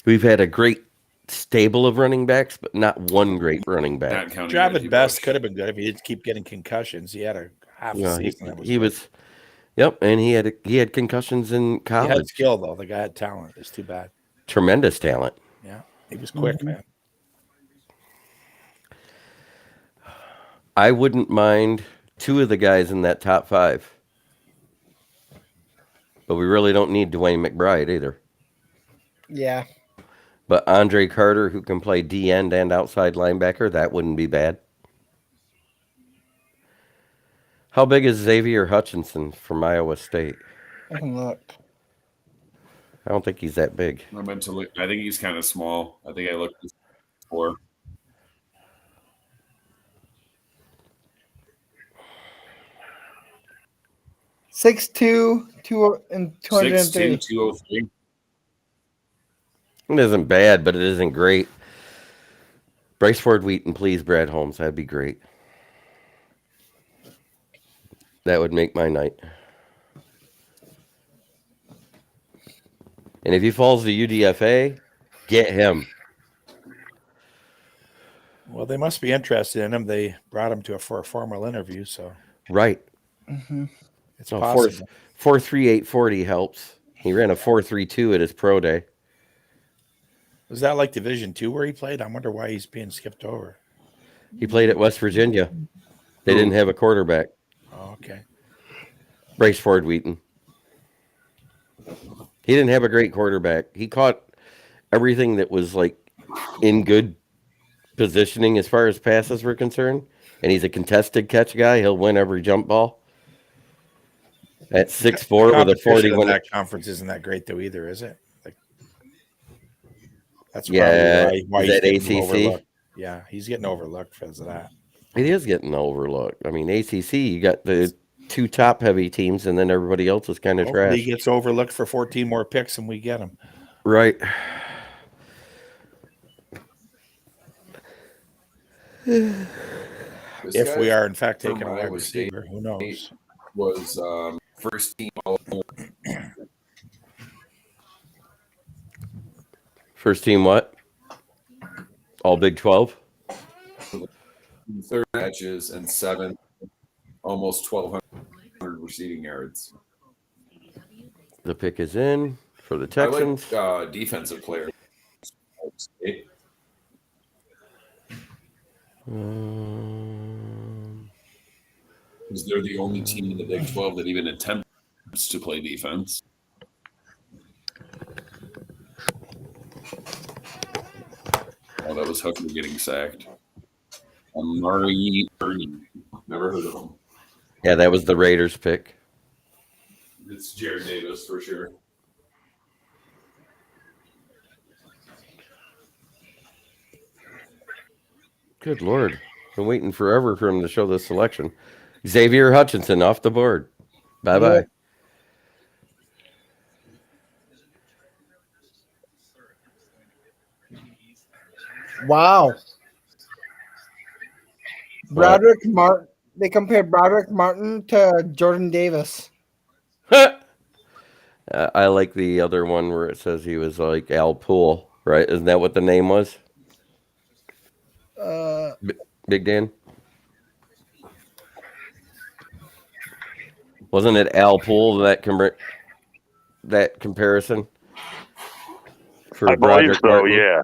We've had a great stable of running backs, but not one great running back. Javid Best could have been good if he didn't keep getting concussions. He had a half a season. He was. Yep, and he had concussions in college. He had skill, though. The guy had talent. It's too bad. Tremendous talent. Yeah, he was quick, man. I wouldn't mind 2 of the guys in that top 5. But we really don't need Dwayne McBride either. Yeah. But Andre Carter, who can play D-end and outside linebacker, that wouldn't be bad. How big is Xavier Hutchinson from Iowa State? I can look. I don't think he's that big. I meant to look. I think he's kind of small. I think I looked before. $6'2", 203. 6'2", 203. It isn't bad, but it isn't great. Bryce Ford Wheaton, please, Brad Holmes. That'd be great. That would make my night. And if he falls to UDFA, get him. Well, they must be interested in him. They brought him for a formal interview, so. Right. Mm-hmm. It's possible. 4.3840 helps. He ran a 4.32 at his pro day. Was that like Division II where he played? I wonder why he's being skipped over. He played at West Virginia. They didn't have a quarterback. Oh, okay. Bryce Ford Wheaton. He didn't have a great quarterback. He caught everything that was like in good positioning as far as passes were concerned. And he's a contested catch guy. He'll win every jump ball. At 6'4" with a 41. That conference isn't that great though either, is it? Like, that's probably why he's getting overlooked. Yeah, he's getting overlooked because of that. It is getting overlooked. I mean, ACC, you got the 2 top heavy teams, and then everybody else is kind of trash. He gets overlooked for 14 more picks, and we get him. Right. If we are in fact taking a wide receiver, who knows? Was first team all. First team what? All Big 12? 3rd catches and 7, almost 1,200 receiving yards. The pick is in for the I Texans. like defensive players. Because they're the only team in the Big 12 that even attempts to play defense. Oh, that was Hooker getting sacked. Amari Ernie. Never heard of him. Yeah, that was the Raiders pick. It's Jared Davis for sure. Good Lord. Been waiting forever for him to show this selection. Xavier Hutchinson off the board. Bye-bye. Yep. Wow. Broderic Martin. They compared Broderic Martin to Jordan Davis. I like the other one where it says he was like Al Poole, right? Isn't that what the name was? Big Dan? Wasn't it Al Poole that comparison? For I believe Broderic so, Martin? yeah.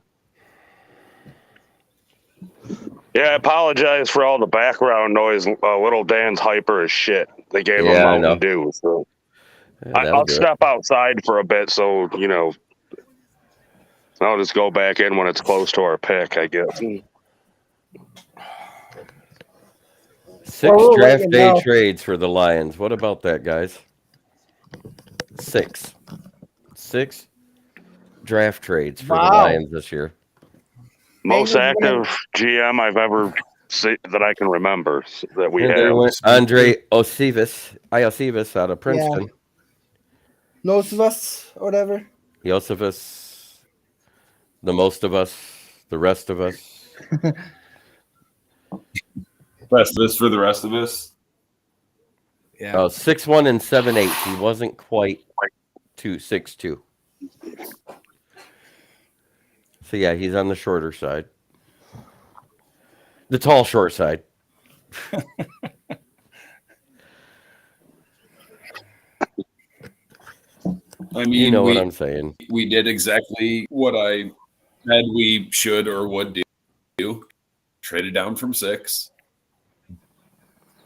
Yeah, I apologize for all the background noise. Little Dan's hyper as shit. They gave him Yeah, I know. Mountain Dew. So Yeah, that'll I'll do it. step outside for a bit, so, you know, I'll just go back in when it's close to our pick, I guess. 6 Well, we'll let draft you day know. trades for the Lions. What about that, guys? 6 draft trades for the Wow. Lions this year. Most Bengals active GM I've ever seen that I can remember that we And they have. went Andre Iosivas out of Princeton. Most of us, or whatever. Iosivas, the most of us, the rest of us. Rest of this for the rest of us. Yeah. 6'1" and 7'8". He wasn't quite 6'2". So yeah, he's on the shorter side. The tall short side. I mean, You know what I'm saying. we did exactly what I said we should or would do. Traded down from 6.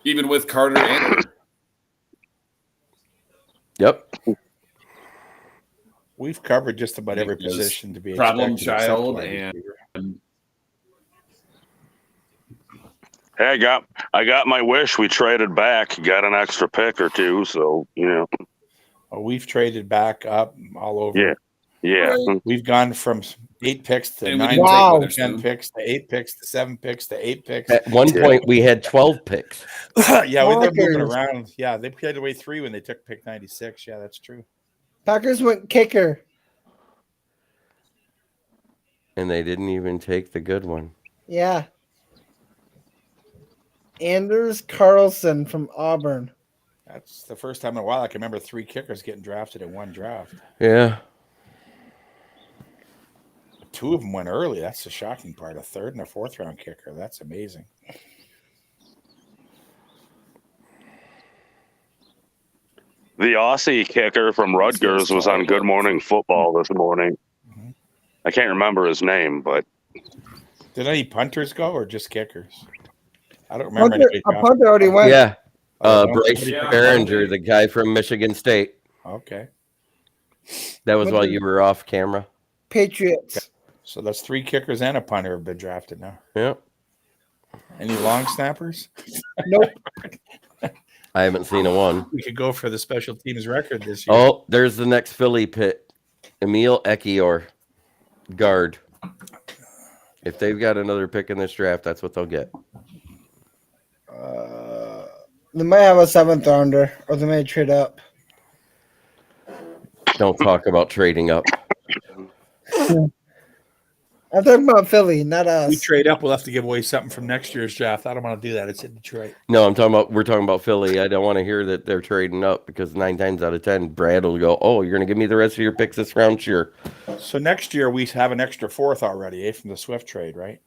Even with Carter and Yep. We've covered just about every Because position to be problem expected, except child wide and receiver. Hey, I got my wish. We traded back, got an extra pick or two, so, you know. Oh, we've traded back up all over. Yeah. Right. We've gone from 8 picks to And we 9 didn't picks, take to Witherspoon. 10 picks to 8 picks to 7 picks to 8 picks. At one point, we had 12 picks. Yeah, they're moving Packers. around. Yeah, they played away 3 when they took pick 96. Yeah, that's true. Packers went kicker. And they didn't even take the good one. Yeah. Anders Carlson from Auburn. That's the first time in a while I can remember 3 kickers getting drafted in one draft. Yeah. 2 of them went early. That's the shocking part. A 3rd and a 4th round kicker. That's amazing. The Aussie kicker from Rutgers was on Good Morning Football this morning. Mhm. I can't remember his name, but Did any punters go or just kickers? I don't remember Punter, anybody. a punter already went. Yeah. Oh, Bryce yeah. Behringer, the guy from Michigan State. Okay. That was while you were off camera. Patriots. So that's 3 kickers and a punter have been drafted now. Yeah. Any long snappers? Nope. I haven't seen a one. We could go for the special teams record this year. Oh, there's the next Philly pit. Emil Ekior, guard. If they've got another pick in this draft, that's what they'll get. They might have a 7th rounder, or they may trade up. Don't talk about trading up. I'm talking about Philly, not If we us. trade up, we'll have to give away something from next year's draft. I don't want to do that. It's in Detroit. No, we're talking about Philly. I don't want to hear that they're trading up because 9 times out of 10, Brad will go, "Oh, you're going to give me the rest of your picks this round? Sure." So next year we have an extra 4th already, from the Swift trade, right?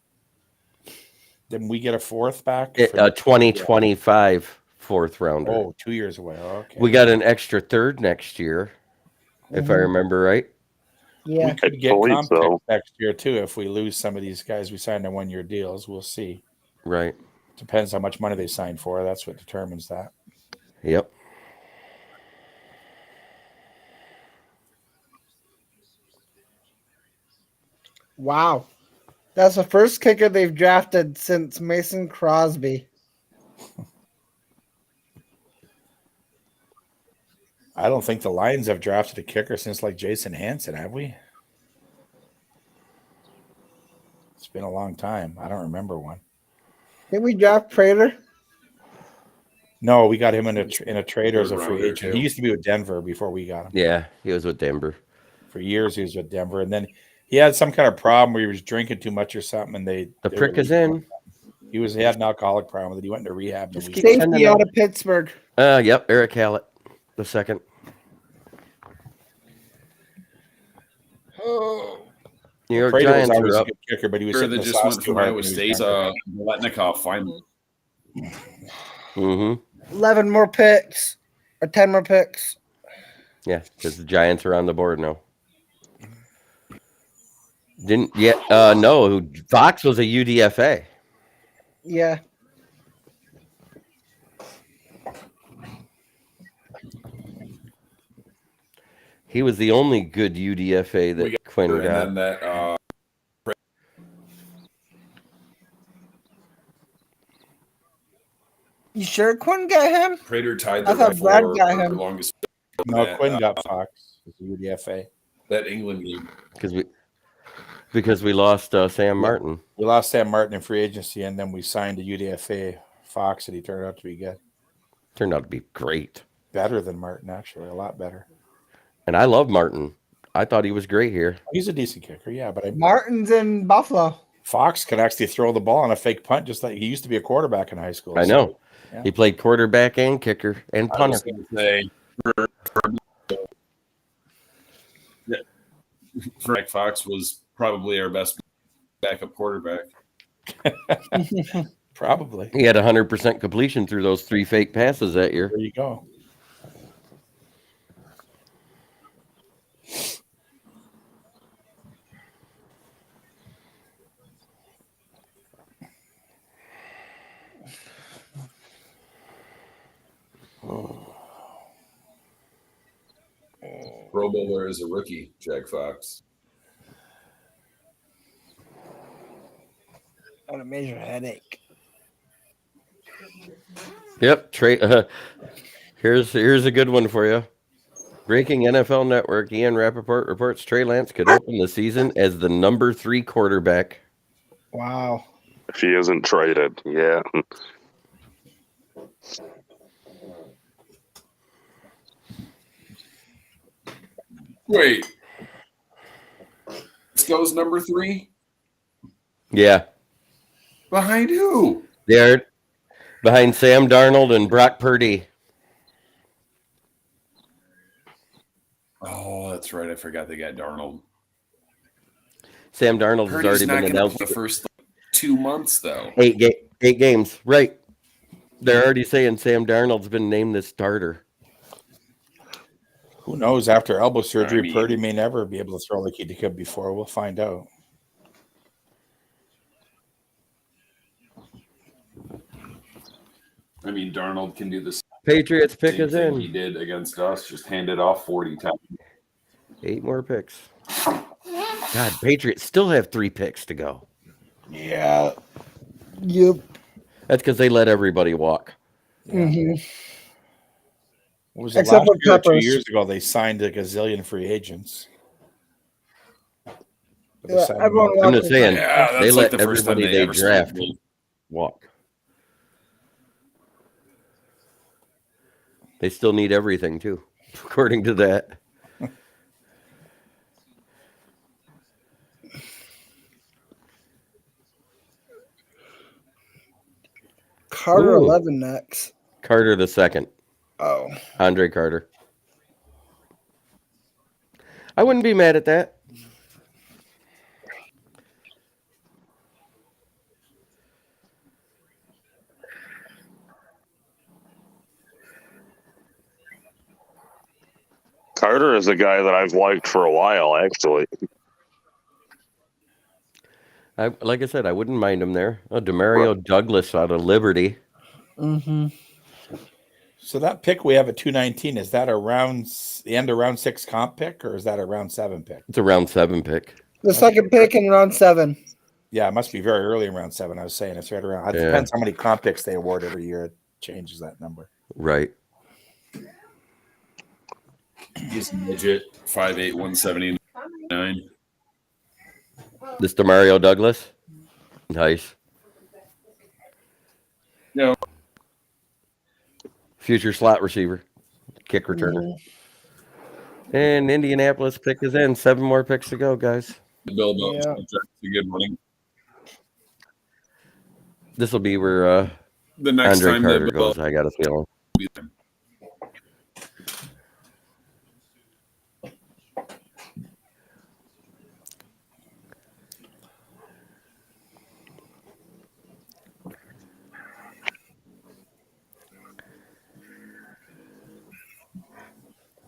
Then we get a 4th back. A 2025 4th rounder. Oh, 2 years away. Okay. We got an extra 3rd next year. if I remember right. Yeah. We could get believe comp so. picks next year too if we lose some of these guys we signed on 1-year deals. We'll see. Right. Depends how much money they sign for. That's what determines that. Yep. Wow. That's the first kicker they've drafted since Mason Crosby. I don't think the Lions have drafted a kicker since like Jason Hansen, have we? It's been a long time. I don't remember one. Did we draft Prater? No, we got him in a trade or as a Third free rounder, agent. too. He used to be with Denver before we got him. Yeah, he was with Denver. For years he was with Denver, and then he had some kind of problem where he was drinking too much or something, and they prick is in. He had an alcoholic problem that he went into rehab. Just And keep we, Safety out of Pittsburgh. Yep, Eric Hallett, the second. New York Prater was Giants always are a up. good kicker, but he was Sure, hitting that the just sauce went too from hard Iowa when he was State's younger. Letnikoff finally. 11 more picks. Or 10 more picks. Yeah, because the Giants are on the board now. Didn't yet? No, Fox was a UDFA. Yeah. He was the only good UDFA that Quinn got. And then that You sure Quinn got him? Prater tied I the thought record Brad for got him. longest. No, that, Quinn got Fox. It's a UDFA. That England game. Because we lost Sam Martin. We lost Sam Martin in free agency, and then we signed a UDFA Fox, and he turned out to be good. Turned out to be great. Better than Martin, actually, a lot better. And I love Martin. I thought he was great here. He's a decent kicker, yeah. But Martin's in Buffalo. Fox can actually throw the ball on a fake punt, just like he used to be a quarterback in high school. I know. Yeah. He played quarterback and kicker and I punter. was going to say, Frank Fox was probably our best backup quarterback. Probably. He had 100% completion through those 3 fake passes that year. There you go. Pro Bowler is a rookie, Jack Fox. Got a major headache. Yep. Here's a good one for you. Breaking NFL Network, Ian Rappaport reports Trey Lance could open the season as the number 3 quarterback. Wow. If he isn't traded, yeah. Wait. This goes number 3? Yeah. Behind who? They're behind Sam Darnold and Brock Purdy. Oh, that's right. I forgot they got Darnold. Sam Darnold has Purdy's already not been going to announced. play the first 2 months, though. 8 games. Right. They're already saying Sam Darnold's been named the starter. Who knows? After elbow surgery, I mean, Purdy may never be able to throw like he could before. We'll find out. I mean, Darnold can do the Patriots pick same us thing in. he did against us, just hand it off 40 times. 8 more picks. God, Patriots still have 3 picks to go. Yeah. Yep. That's because they let everybody walk. Mm-hmm. What was it, Except last for year or 2 Peppers. years ago? They signed a gazillion free agents. But they Yeah, signed everyone them all. I'm just saying, Yeah, they that's let like the first time everybody they they ever draft signed me. walk. They still need everything, too, according to that. Carter Ooh. 11 next. Carter the second. Oh. Andre Carter. I wouldn't be mad at that. Carter is a guy that I've liked for a while, actually. Like I said, I wouldn't mind him there. Oh, Demario Douglas out of Liberty. Mm-hmm. So that pick we have at 219, is that the end of round 6 comp pick, or is that a round 7 pick? It's a round 7 pick. The second pick in round 7. Yeah, it must be very early in round 7. I was saying it's right around. It depends how many comp picks they award every year. It changes that number. Right. He's legit 5'8", 179. This Demario Douglas. Nice. No. Future slot receiver. Kick returner. And Indianapolis pick is in. 7 more picks to go, guys. Bill Bowles, a good running. This will be where The next Andre time Carter that goes, I got a feeling.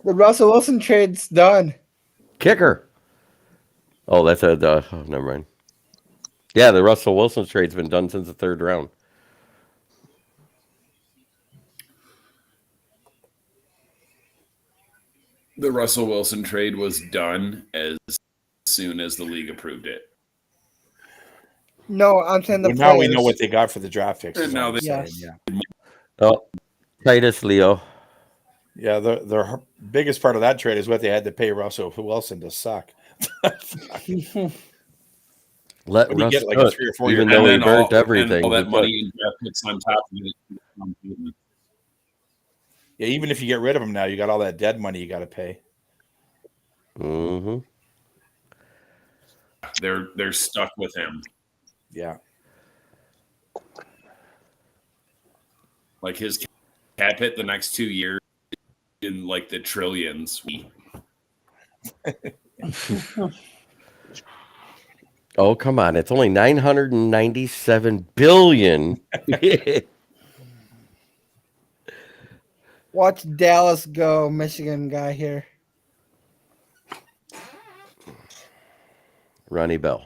The Russell Wilson trade's done. Kicker. Oh, that's never mind. Yeah, the Russell Wilson trade's been done since the 3rd round. The Russell Wilson trade was done as soon as the league approved it. No, I'm saying the now we know what they got for the draft picks. And now Oh, Titus Leo. Yeah, the biggest part of that trade is what they had to pay Russell Wilson to suck. Let Russ get like cook, a 3 or 4 even year though he burnt everything. all that money in draft picks on top of it. Yeah, even if you get rid of him now, you got all that dead money you got to pay. Mm-hmm. They're stuck with him. Yeah. Like his cap hit the next 2 years in like the trillions. Oh, come on. It's only $997 billion. Watch Dallas go, Michigan guy here. Ronnie Bell.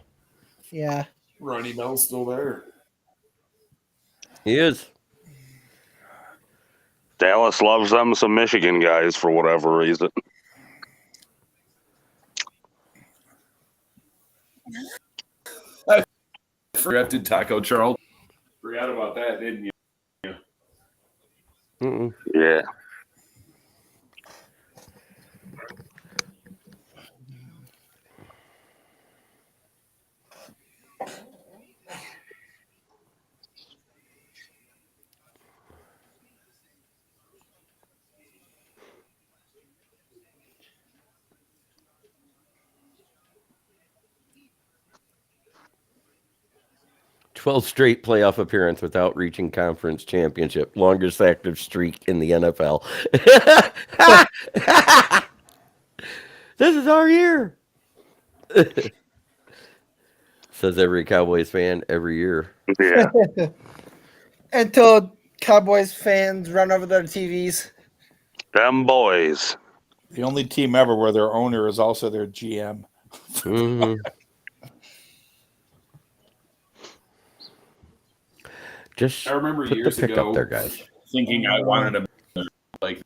Yeah. Ronnie Bell's still there. He is. Dallas loves them some Michigan guys for whatever reason. I drafted Taco Charles. Forgot about that, didn't you? Mm-mm. Yeah. "12 straight playoff appearance without reaching conference championship. Longest active streak in the NFL. This is our year." Says every Cowboys fan every year. Yeah. Until Cowboys fans run over their TVs. Them boys. The only team ever where their owner is also their GM. Mm-hmm. Just I remember put years the pick ago up there, guys. thinking I wanted to like.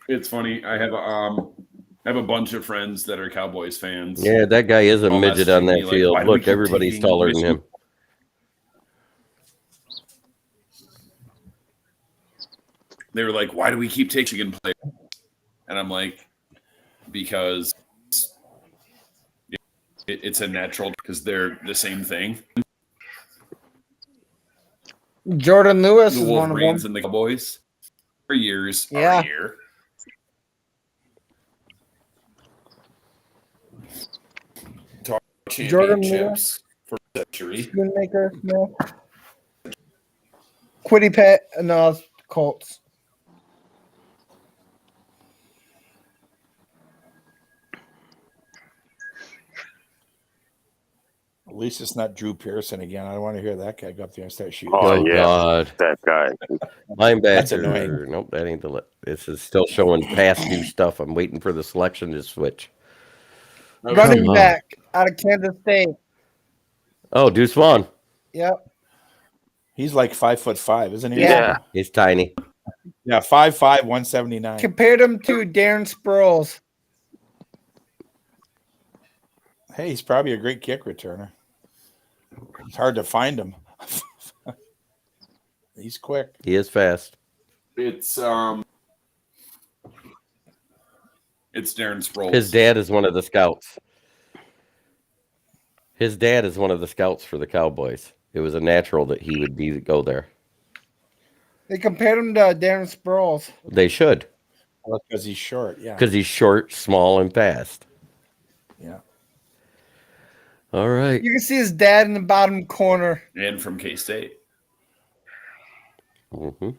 It's funny. I have a bunch of friends that are Cowboys fans. Yeah, that guy is a All midget messaging on me that like, field. why do we Look, keep everybody's taking taller than him. They were like, "Why do we keep taking Michigan players?" And I'm like, "Because it's a natural. Because they're the same thing." Jordan Lewis The is one of Wolverines them. and the Cowboys for years Yeah. are a year. Talk Jordan championships for a century. Schoonmaker, no. Quiddy Pet, no, Colts. least it's not Drew Pearson again. I don't want to hear that guy go up there and start shooting. Oh, Oh, yeah. God. That guy. That's annoying. Linebacker. Nope, that ain't the. This is still showing past due stuff. I'm waiting for the selection to switch. Running Come on. back out of Kansas State. Oh, Deuce Vaughn. Yep. He's like 5'5", isn't he? Yeah. He's tiny. Yeah, 5'5", 179. Compared him to Darren Sproles. Hey, he's probably a great kick returner. It's hard to find him. He's quick. He is fast. It's Darren Sproles. His dad is one of the scouts. His dad is one of the scouts for the Cowboys. It was a natural that he would go there. They compared him to Darren Sproles. They should. Well, because he's short, yeah. Because he's short, small, and fast. Yeah. All right. You can see his dad in the bottom corner. And from K-State. Mm-hmm.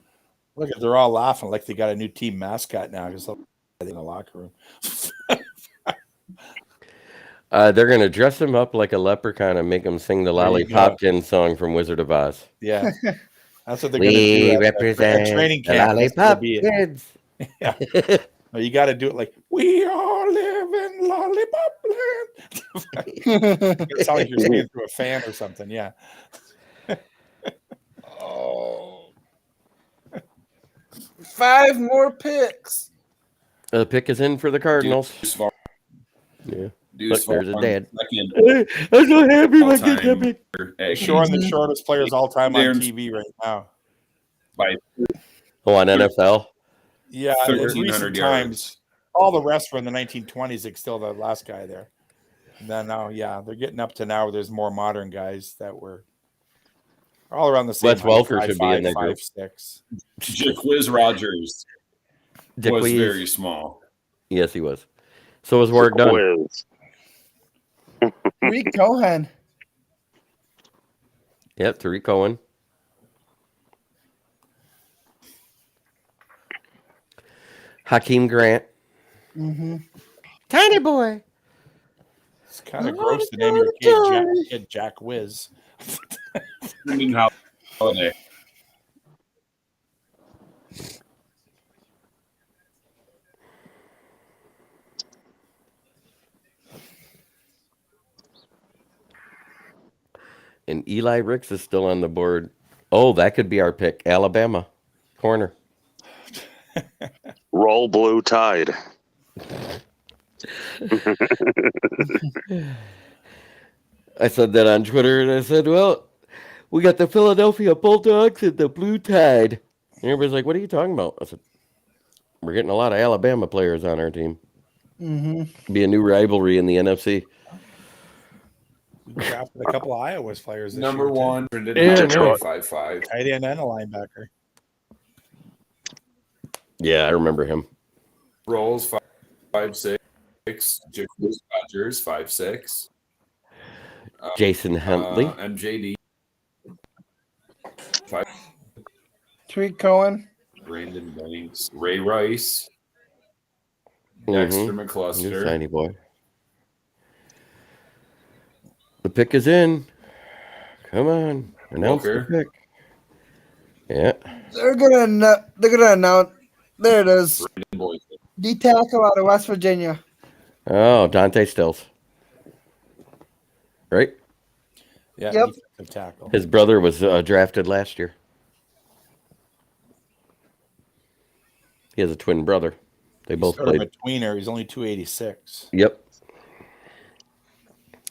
Look, they're all laughing like they got a new team mascot now because they're in the locker room. They're going to dress him up like a leprechaun and make him sing the Lollipopkin song from Wizard of Oz. Yeah. That's what they're going to do. We at represent training the camp. Lollipop kids. Yeah. No, you got to do it like, we all live in Lollipop Land. It sounds like you're singing through a fan or something. Yeah. Oh. 5 more picks. The pick is in for the Cardinals. Yeah. Look, there's a dad. I'm so happy my kid's that big. Showing the shortest players all time on TV right now. Oh, on NFL? Yeah, in recent times, all the rest were in the 1920s. Like still the last guy there. And then now, yeah, they're getting up to now. There's more modern guys that were all around the same. Wes Welker should be in that group. 5'6". Jaquiz Rogers was very small. Yes, he was. So was Warwick Dunn. Tariq Cohen. Yep, Tariq Cohen. Hakeem Grant. Mm-hmm. Tiny boy. It's kind of gross to name your kid Jack Wiz. Holiday. And Eli Ricks is still on the board. Oh, that could be our pick. Alabama. Corner. Roll Blue Tide. I said that on Twitter, and I said, well, we got the Philadelphia Bulldogs and the Blue Tide. And everybody's like, what are you talking about? I said, we're getting a lot of Alabama players on our team. Mm-hmm. Be a new rivalry in the NFC. We drafted a couple of Iowa's players. Number one. Detroit. 5'5". Tight end and a linebacker. Yeah, I remember him. Rolls 5'6". Jaquiz Rogers 5'6". Jason Huntley. MJD. Tariq Cohen. Brandon Banks. Ray Rice. Dexter McCluster. New tiny boy. The pick is in. Come on. Announce the pick. Yeah. They're gonna announce. There it is. D tackle out of West Virginia. Oh, Dante Stills. Right? Yeah, yep. Defensive tackle. His brother was drafted last year. He has a twin brother. They both played. A tweener. He's only 286. Yep.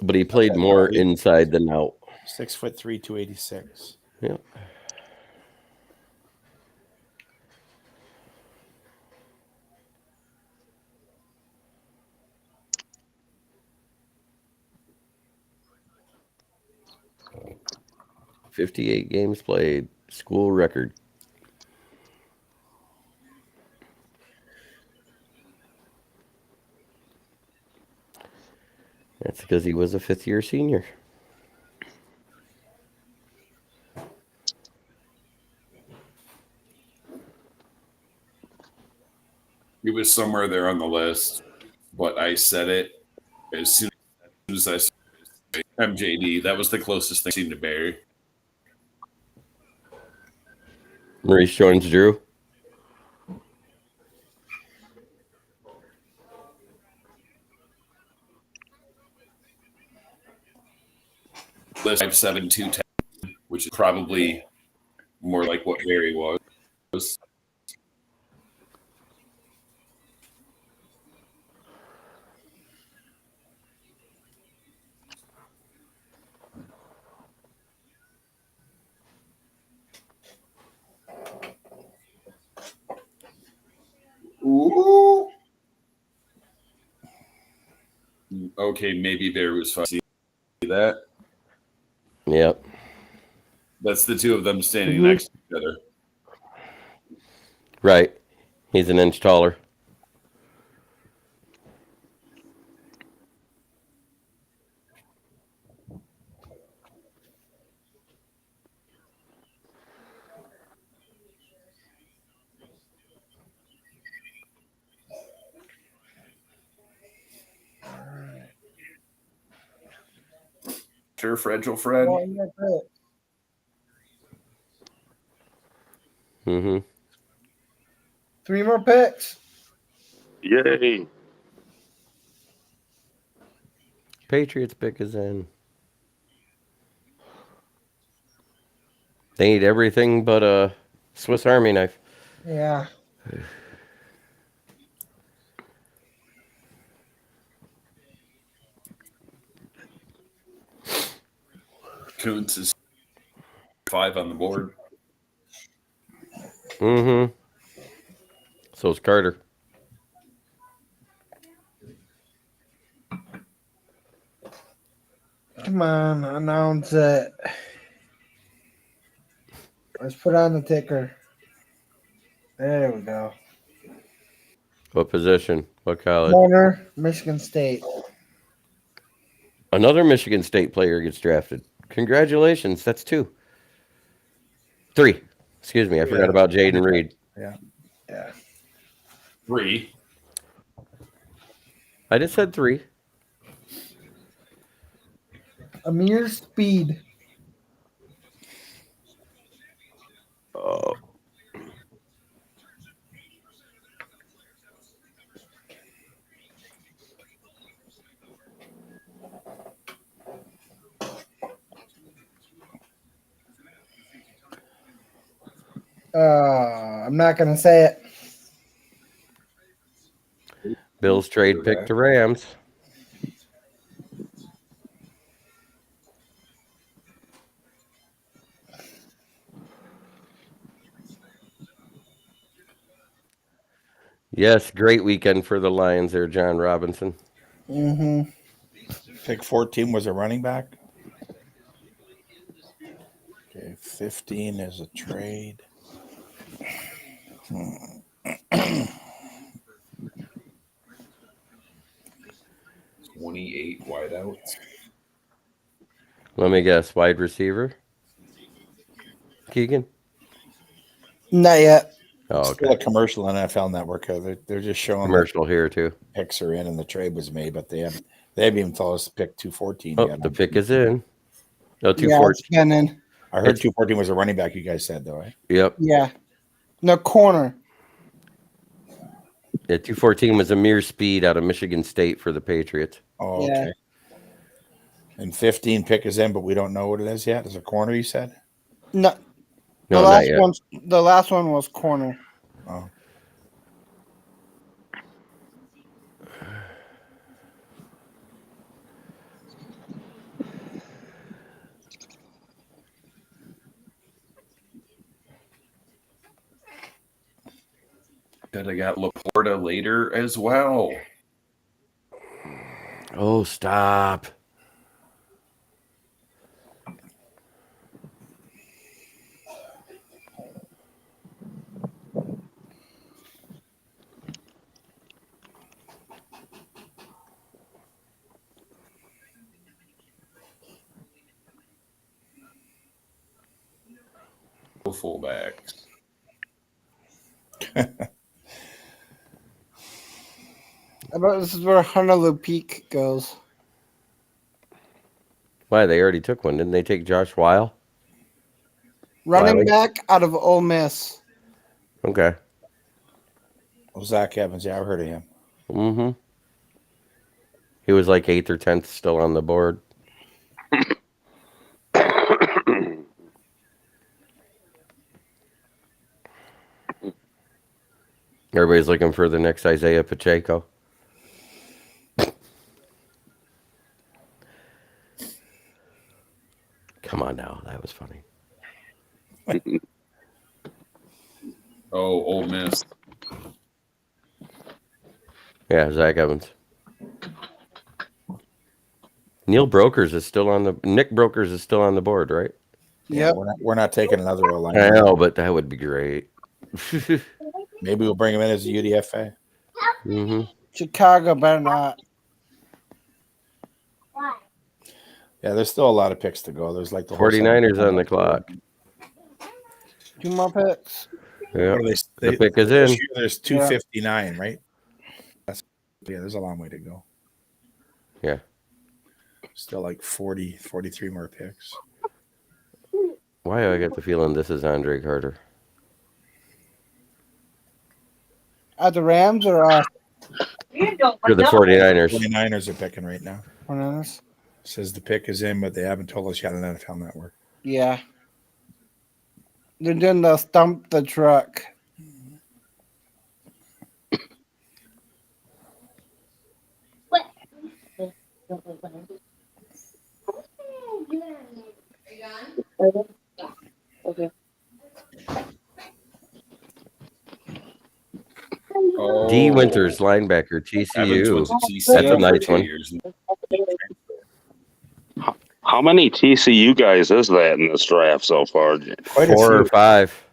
But he played more inside than out. 6'3", 286. Yeah. "58 games played, school record." That's because he was a fifth-year senior. He was somewhere there on the list, but I said it as soon as I saw MJD. That was the closest thing to Barry. Maurice Jones-Drew. List 5'7", 210, which is probably more like what Barry was. Ooh. Okay, maybe Barry was fine. See that? Yep. That's the two of them standing next to each other. Right. He's an inch taller. Sure, Fragile Fred. Mm-hmm. 3 more picks. Yay. Patriots pick is in. They need everything but a Swiss Army knife. Yeah. Kuntz is 5 on the board. Mm-hmm. So is Carter. Come on, announce it. Let's put on the ticker. There we go. What position? What college? Corner, Michigan State. Another Michigan State player gets drafted. Congratulations. That's 2. 3. Excuse me. I forgot about Jaden Reed. Yeah. 3. I just said 3. Amir Speed. Oh. I'm not gonna say it. Bills trade pick to Rams. Yes, great weekend for the Lions there, John Robinson. Mm-hmm. Pick 14 was a running back. Okay, 15 is a trade. 28 wideouts. Let me guess, wide receiver? Keegan? Not yet. Oh, Still okay. a commercial on NFL Network. They're just showing Commercial here, too. picks are in and the trade was made, but they haven't even told us to pick 214 Oh, yet. the pick is in. No, Yeah, 214. it's been in. I heard 214 was a running back, you guys said, though, right? Yep. Yeah. No, corner. Yeah, 214 was Amir Speed out of Michigan State for the Patriots. Oh, Yeah. okay. And 15 pick is in, but we don't know what it is yet. Is it corner, you said? No. No, not yet. The last one was corner. Oh. Could have got LaPorte later as well. Oh, stop. Fullbacks. I bet this is where Honolulu Peak goes. Why? They already took one. Didn't they take Josh Weil? Running Wiley? back out of Ole Miss. Okay. Oh, Zach Evans. Yeah, I've heard of him. Mm-hmm. He was like 8th or 10th still on the board. Everybody's looking for the next Isaiah Pacheco. Come on now. That was funny. Oh, Ole Miss. Yeah, Zach Evans. Neil Brokers is still on the Nick Brokers is still on the board, right? Yeah, Yep. we're not taking another line. I know, but that would be great. Maybe we'll bring him in as a UDFA. Mm-hmm. Chicago better not. Yeah, there's still a lot of picks to go. There's like the whole 49ers on the clock. 2 more picks. Yeah. What are The pick is this in. year there's 259, right? There's a long way to go. Yeah. Still like 43 more picks. Why do I get the feeling this is Andre Carter? Are the Rams or For the 49ers. 49ers are picking right now. 49ers? Says the pick is in, but they haven't told us yet on NFL Network. Yeah. They're doing the stump the truck. Okay. Oh, D. Winters, linebacker, Evans went TCU. to TCU That's a for nice 2 one. years. How many TCU guys is that in this draft so far? Quite a 4 or few. 5.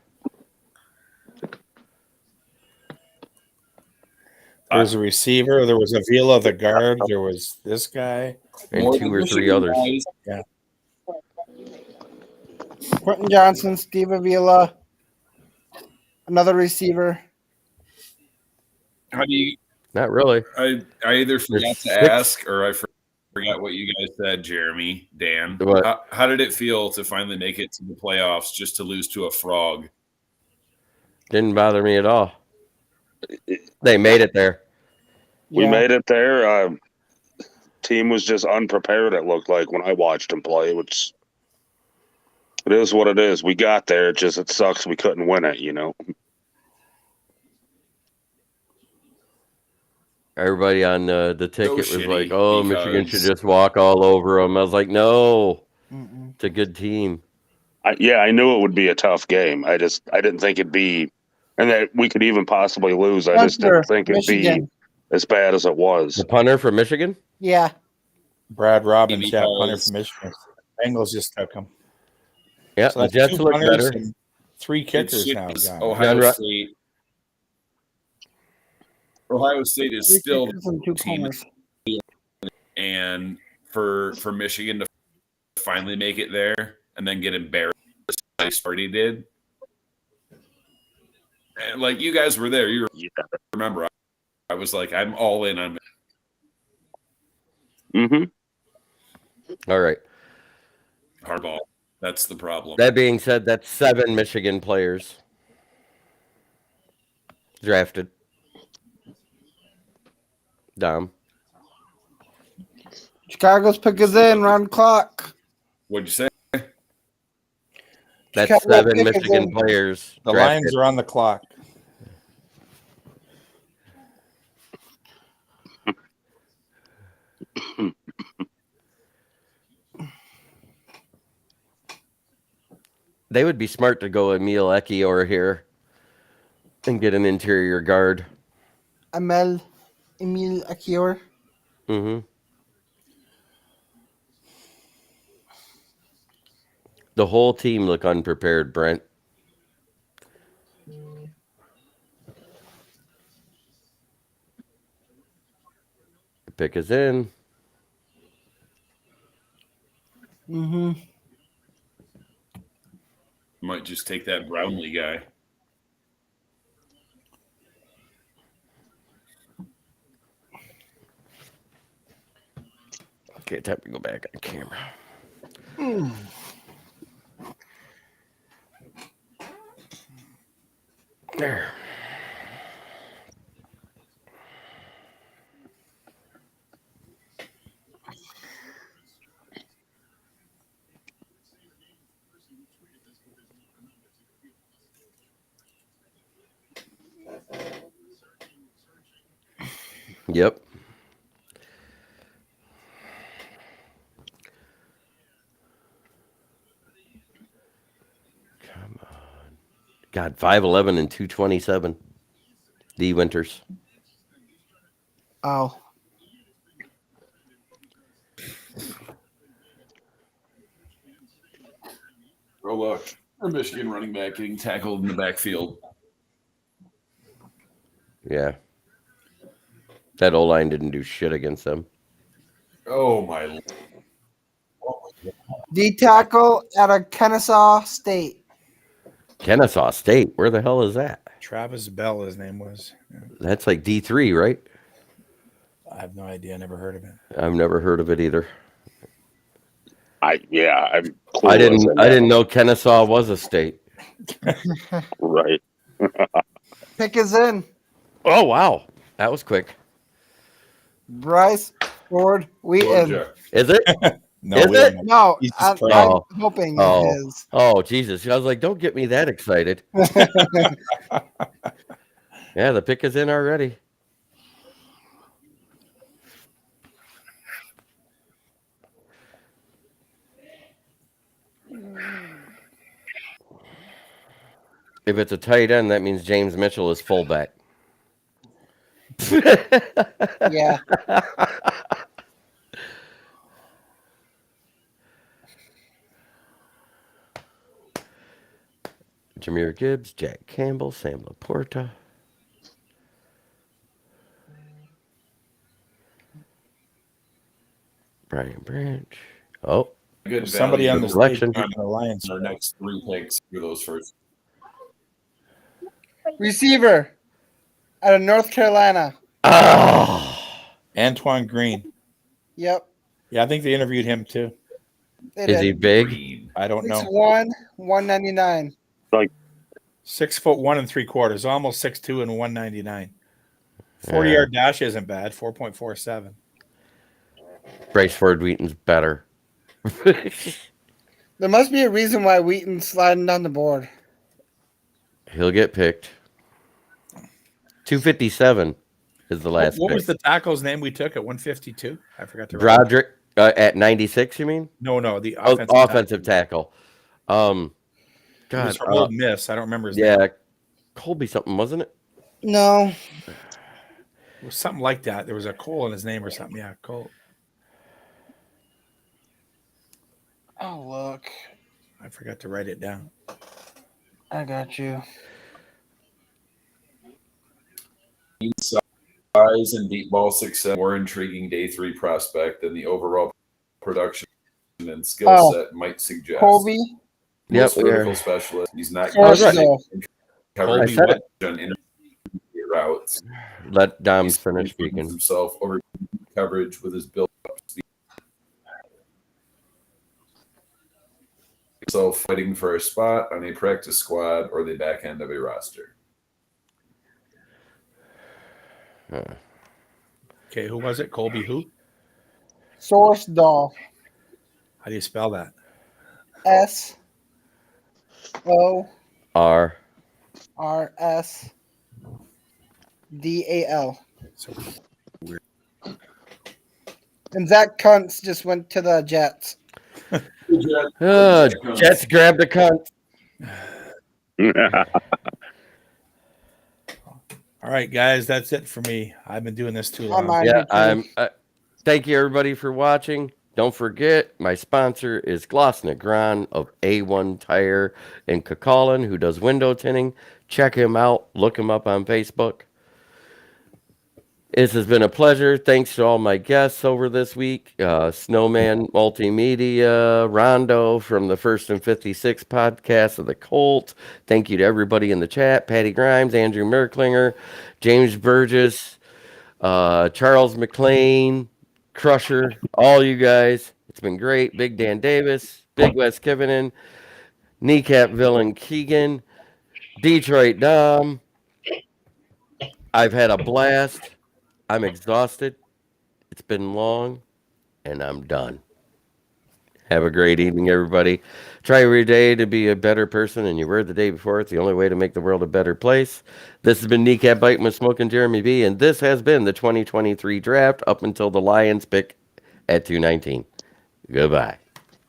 There's a receiver. There was Avila, the guard. There was this guy. And More 2 or than 3 Michigan others. guys. Yeah. Quentin Johnson, Steve Avila, another receiver. How do you? Not really. I either forgot There's to 6. ask or I forgot what you guys said, Jeremy, Dan. What? How did it feel to finally make it to the playoffs just to lose to a frog? Didn't bother me at all. They made it there. We Yeah. made it there. Team was just unprepared, it looked like, when I watched them play, which it is what it is. We got there. It sucks we couldn't win it, you know. Everybody on the ticket was shitty like, "Oh, Michigan because- should just walk all over them." I was like, "No, Mm-mm. it's a good team." I knew it would be a tough game. I didn't think it'd be, and that we could even possibly lose. I just didn't think it'd be Michigan. as bad as it was. The punter from Michigan. Yeah. Brad Robbins, Because- yeah, punter from Michigan. Bengals just took him. Yeah, So the that's Jets 2 look punters better. and 3 It's kickers shit- now. it's Gone. Ohio State is 3 still kickers and 2 team. punters. And for Michigan to finally make it there and then get embarrassed like Sparty did. And like you guys were there, you remember I was like, I'm all in on All right. Harbaugh. That's the problem. That being said, that's 7 Michigan players drafted. Dom. Chicago's pick is in. Round clock. What'd you say? That's Chicago 7 pick is Michigan in. players The drafted. Lions are on the clock. They would be smart to go Emil Ekiyor here and get an interior guard. Emil Akior. Mm-hmm. The whole team look unprepared, Brent. The pick is in. Mm-hmm. Might just take that Brownlee guy. Okay, time to go back on camera. There. Yep. Come on. God, 5'11" and 227. D Winters. Oh. Oh, look. Our Michigan running back getting tackled in the backfield. Yeah. That O-line didn't do shit against them. Oh, my. D tackle out of Kennesaw State. Kennesaw State. Where the hell is that? Travis Bell, his name was. Yeah. That's like D3, right? I have no idea. Never heard of it. I've never heard of it either. I'm I didn't know Kennesaw was a state. Right. Pick is in. Oh, wow. That was quick. Bryce Ford Wheaton. Georgia. Is it? No, Is we it? don't know. No, He's just I'm trying. hoping Oh. it is. Oh, Jesus. I was like, don't get me that excited. Yeah, the pick is in already. If it's a tight end, that means James Mitchell is fullback. Yeah. Jameer Gibbs, Jack Campbell, Sam LaPorta. Brian Branch. Oh, Good Somebody on the Selection. stage on the Lions. Our next 3 picks for those first. Receiver out of North Carolina. oh. Antoine Green. Yep. Yeah, I think they interviewed him too. They Is he did. big? Green. I don't know. 6'1", 199. 6'1" 3/4", almost 6'2" and 199. Yeah. 40-yard dash isn't bad. 4.47. Bryce Ford Wheaton's better. There must be a reason why Wheaton's sliding down the board. He'll get picked. 257 is the last What pick. was the tackle's name we took at 152? I forgot to write. Broderic at 96, you mean? No, the Oh, offensive, offensive tackle. It was God. from Old Miss. I don't remember his name. Yeah. Colby something, wasn't it? No. It was something like that. There was a Cole in his name or something. Yeah, Cole. Oh, look. I forgot to write it down. I got you. Size and deep ball success, more intriguing day 3 prospect than the overall production and skill set might suggest. Colby. Yep. Vertical specialist. He's not First, right. though. covered I said it. on intermediate routes. Let Dom He's finish improved speaking. himself over coverage with his build-up speed. So fighting for a spot on a practice squad or the back end of a roster. Okay, who was it? Colby who? Source Doll. How do you spell that? R. SORSDAL. So weird. And Zach Kuntz just went to the Jets. Jets grabbed a cunt. All right, guys, that's it for me. I've been doing this too long. Yeah, thank you everybody for watching. Don't forget, my sponsor is Gloss Negron of A1 Tire in Cucaulin, who does window tinting. Check him out. Look him up on Facebook. This has been a pleasure. Thanks to all my guests over this week. Snowman Multimedia, Rondo from the First and 56 podcast of the Colt. Thank you to everybody in the chat. Patty Grimes, Andrew Merklinger, James Burgess, Charles McLean, Crusher, all you guys. It's been great. Big Dan Davis, Big West Kivinen, Kneecap Villain Keegan, Detroit Dom. I've had a blast. I'm exhausted. It's been long, and I'm done. Have a great evening, everybody. Try every day to be a better person than you were the day before. It's the only way to make the world a better place. This has been Kneecap Biting with Smokin' Jeremy B, and this has been the 2023 draft up until the Lions pick at 219. Goodbye.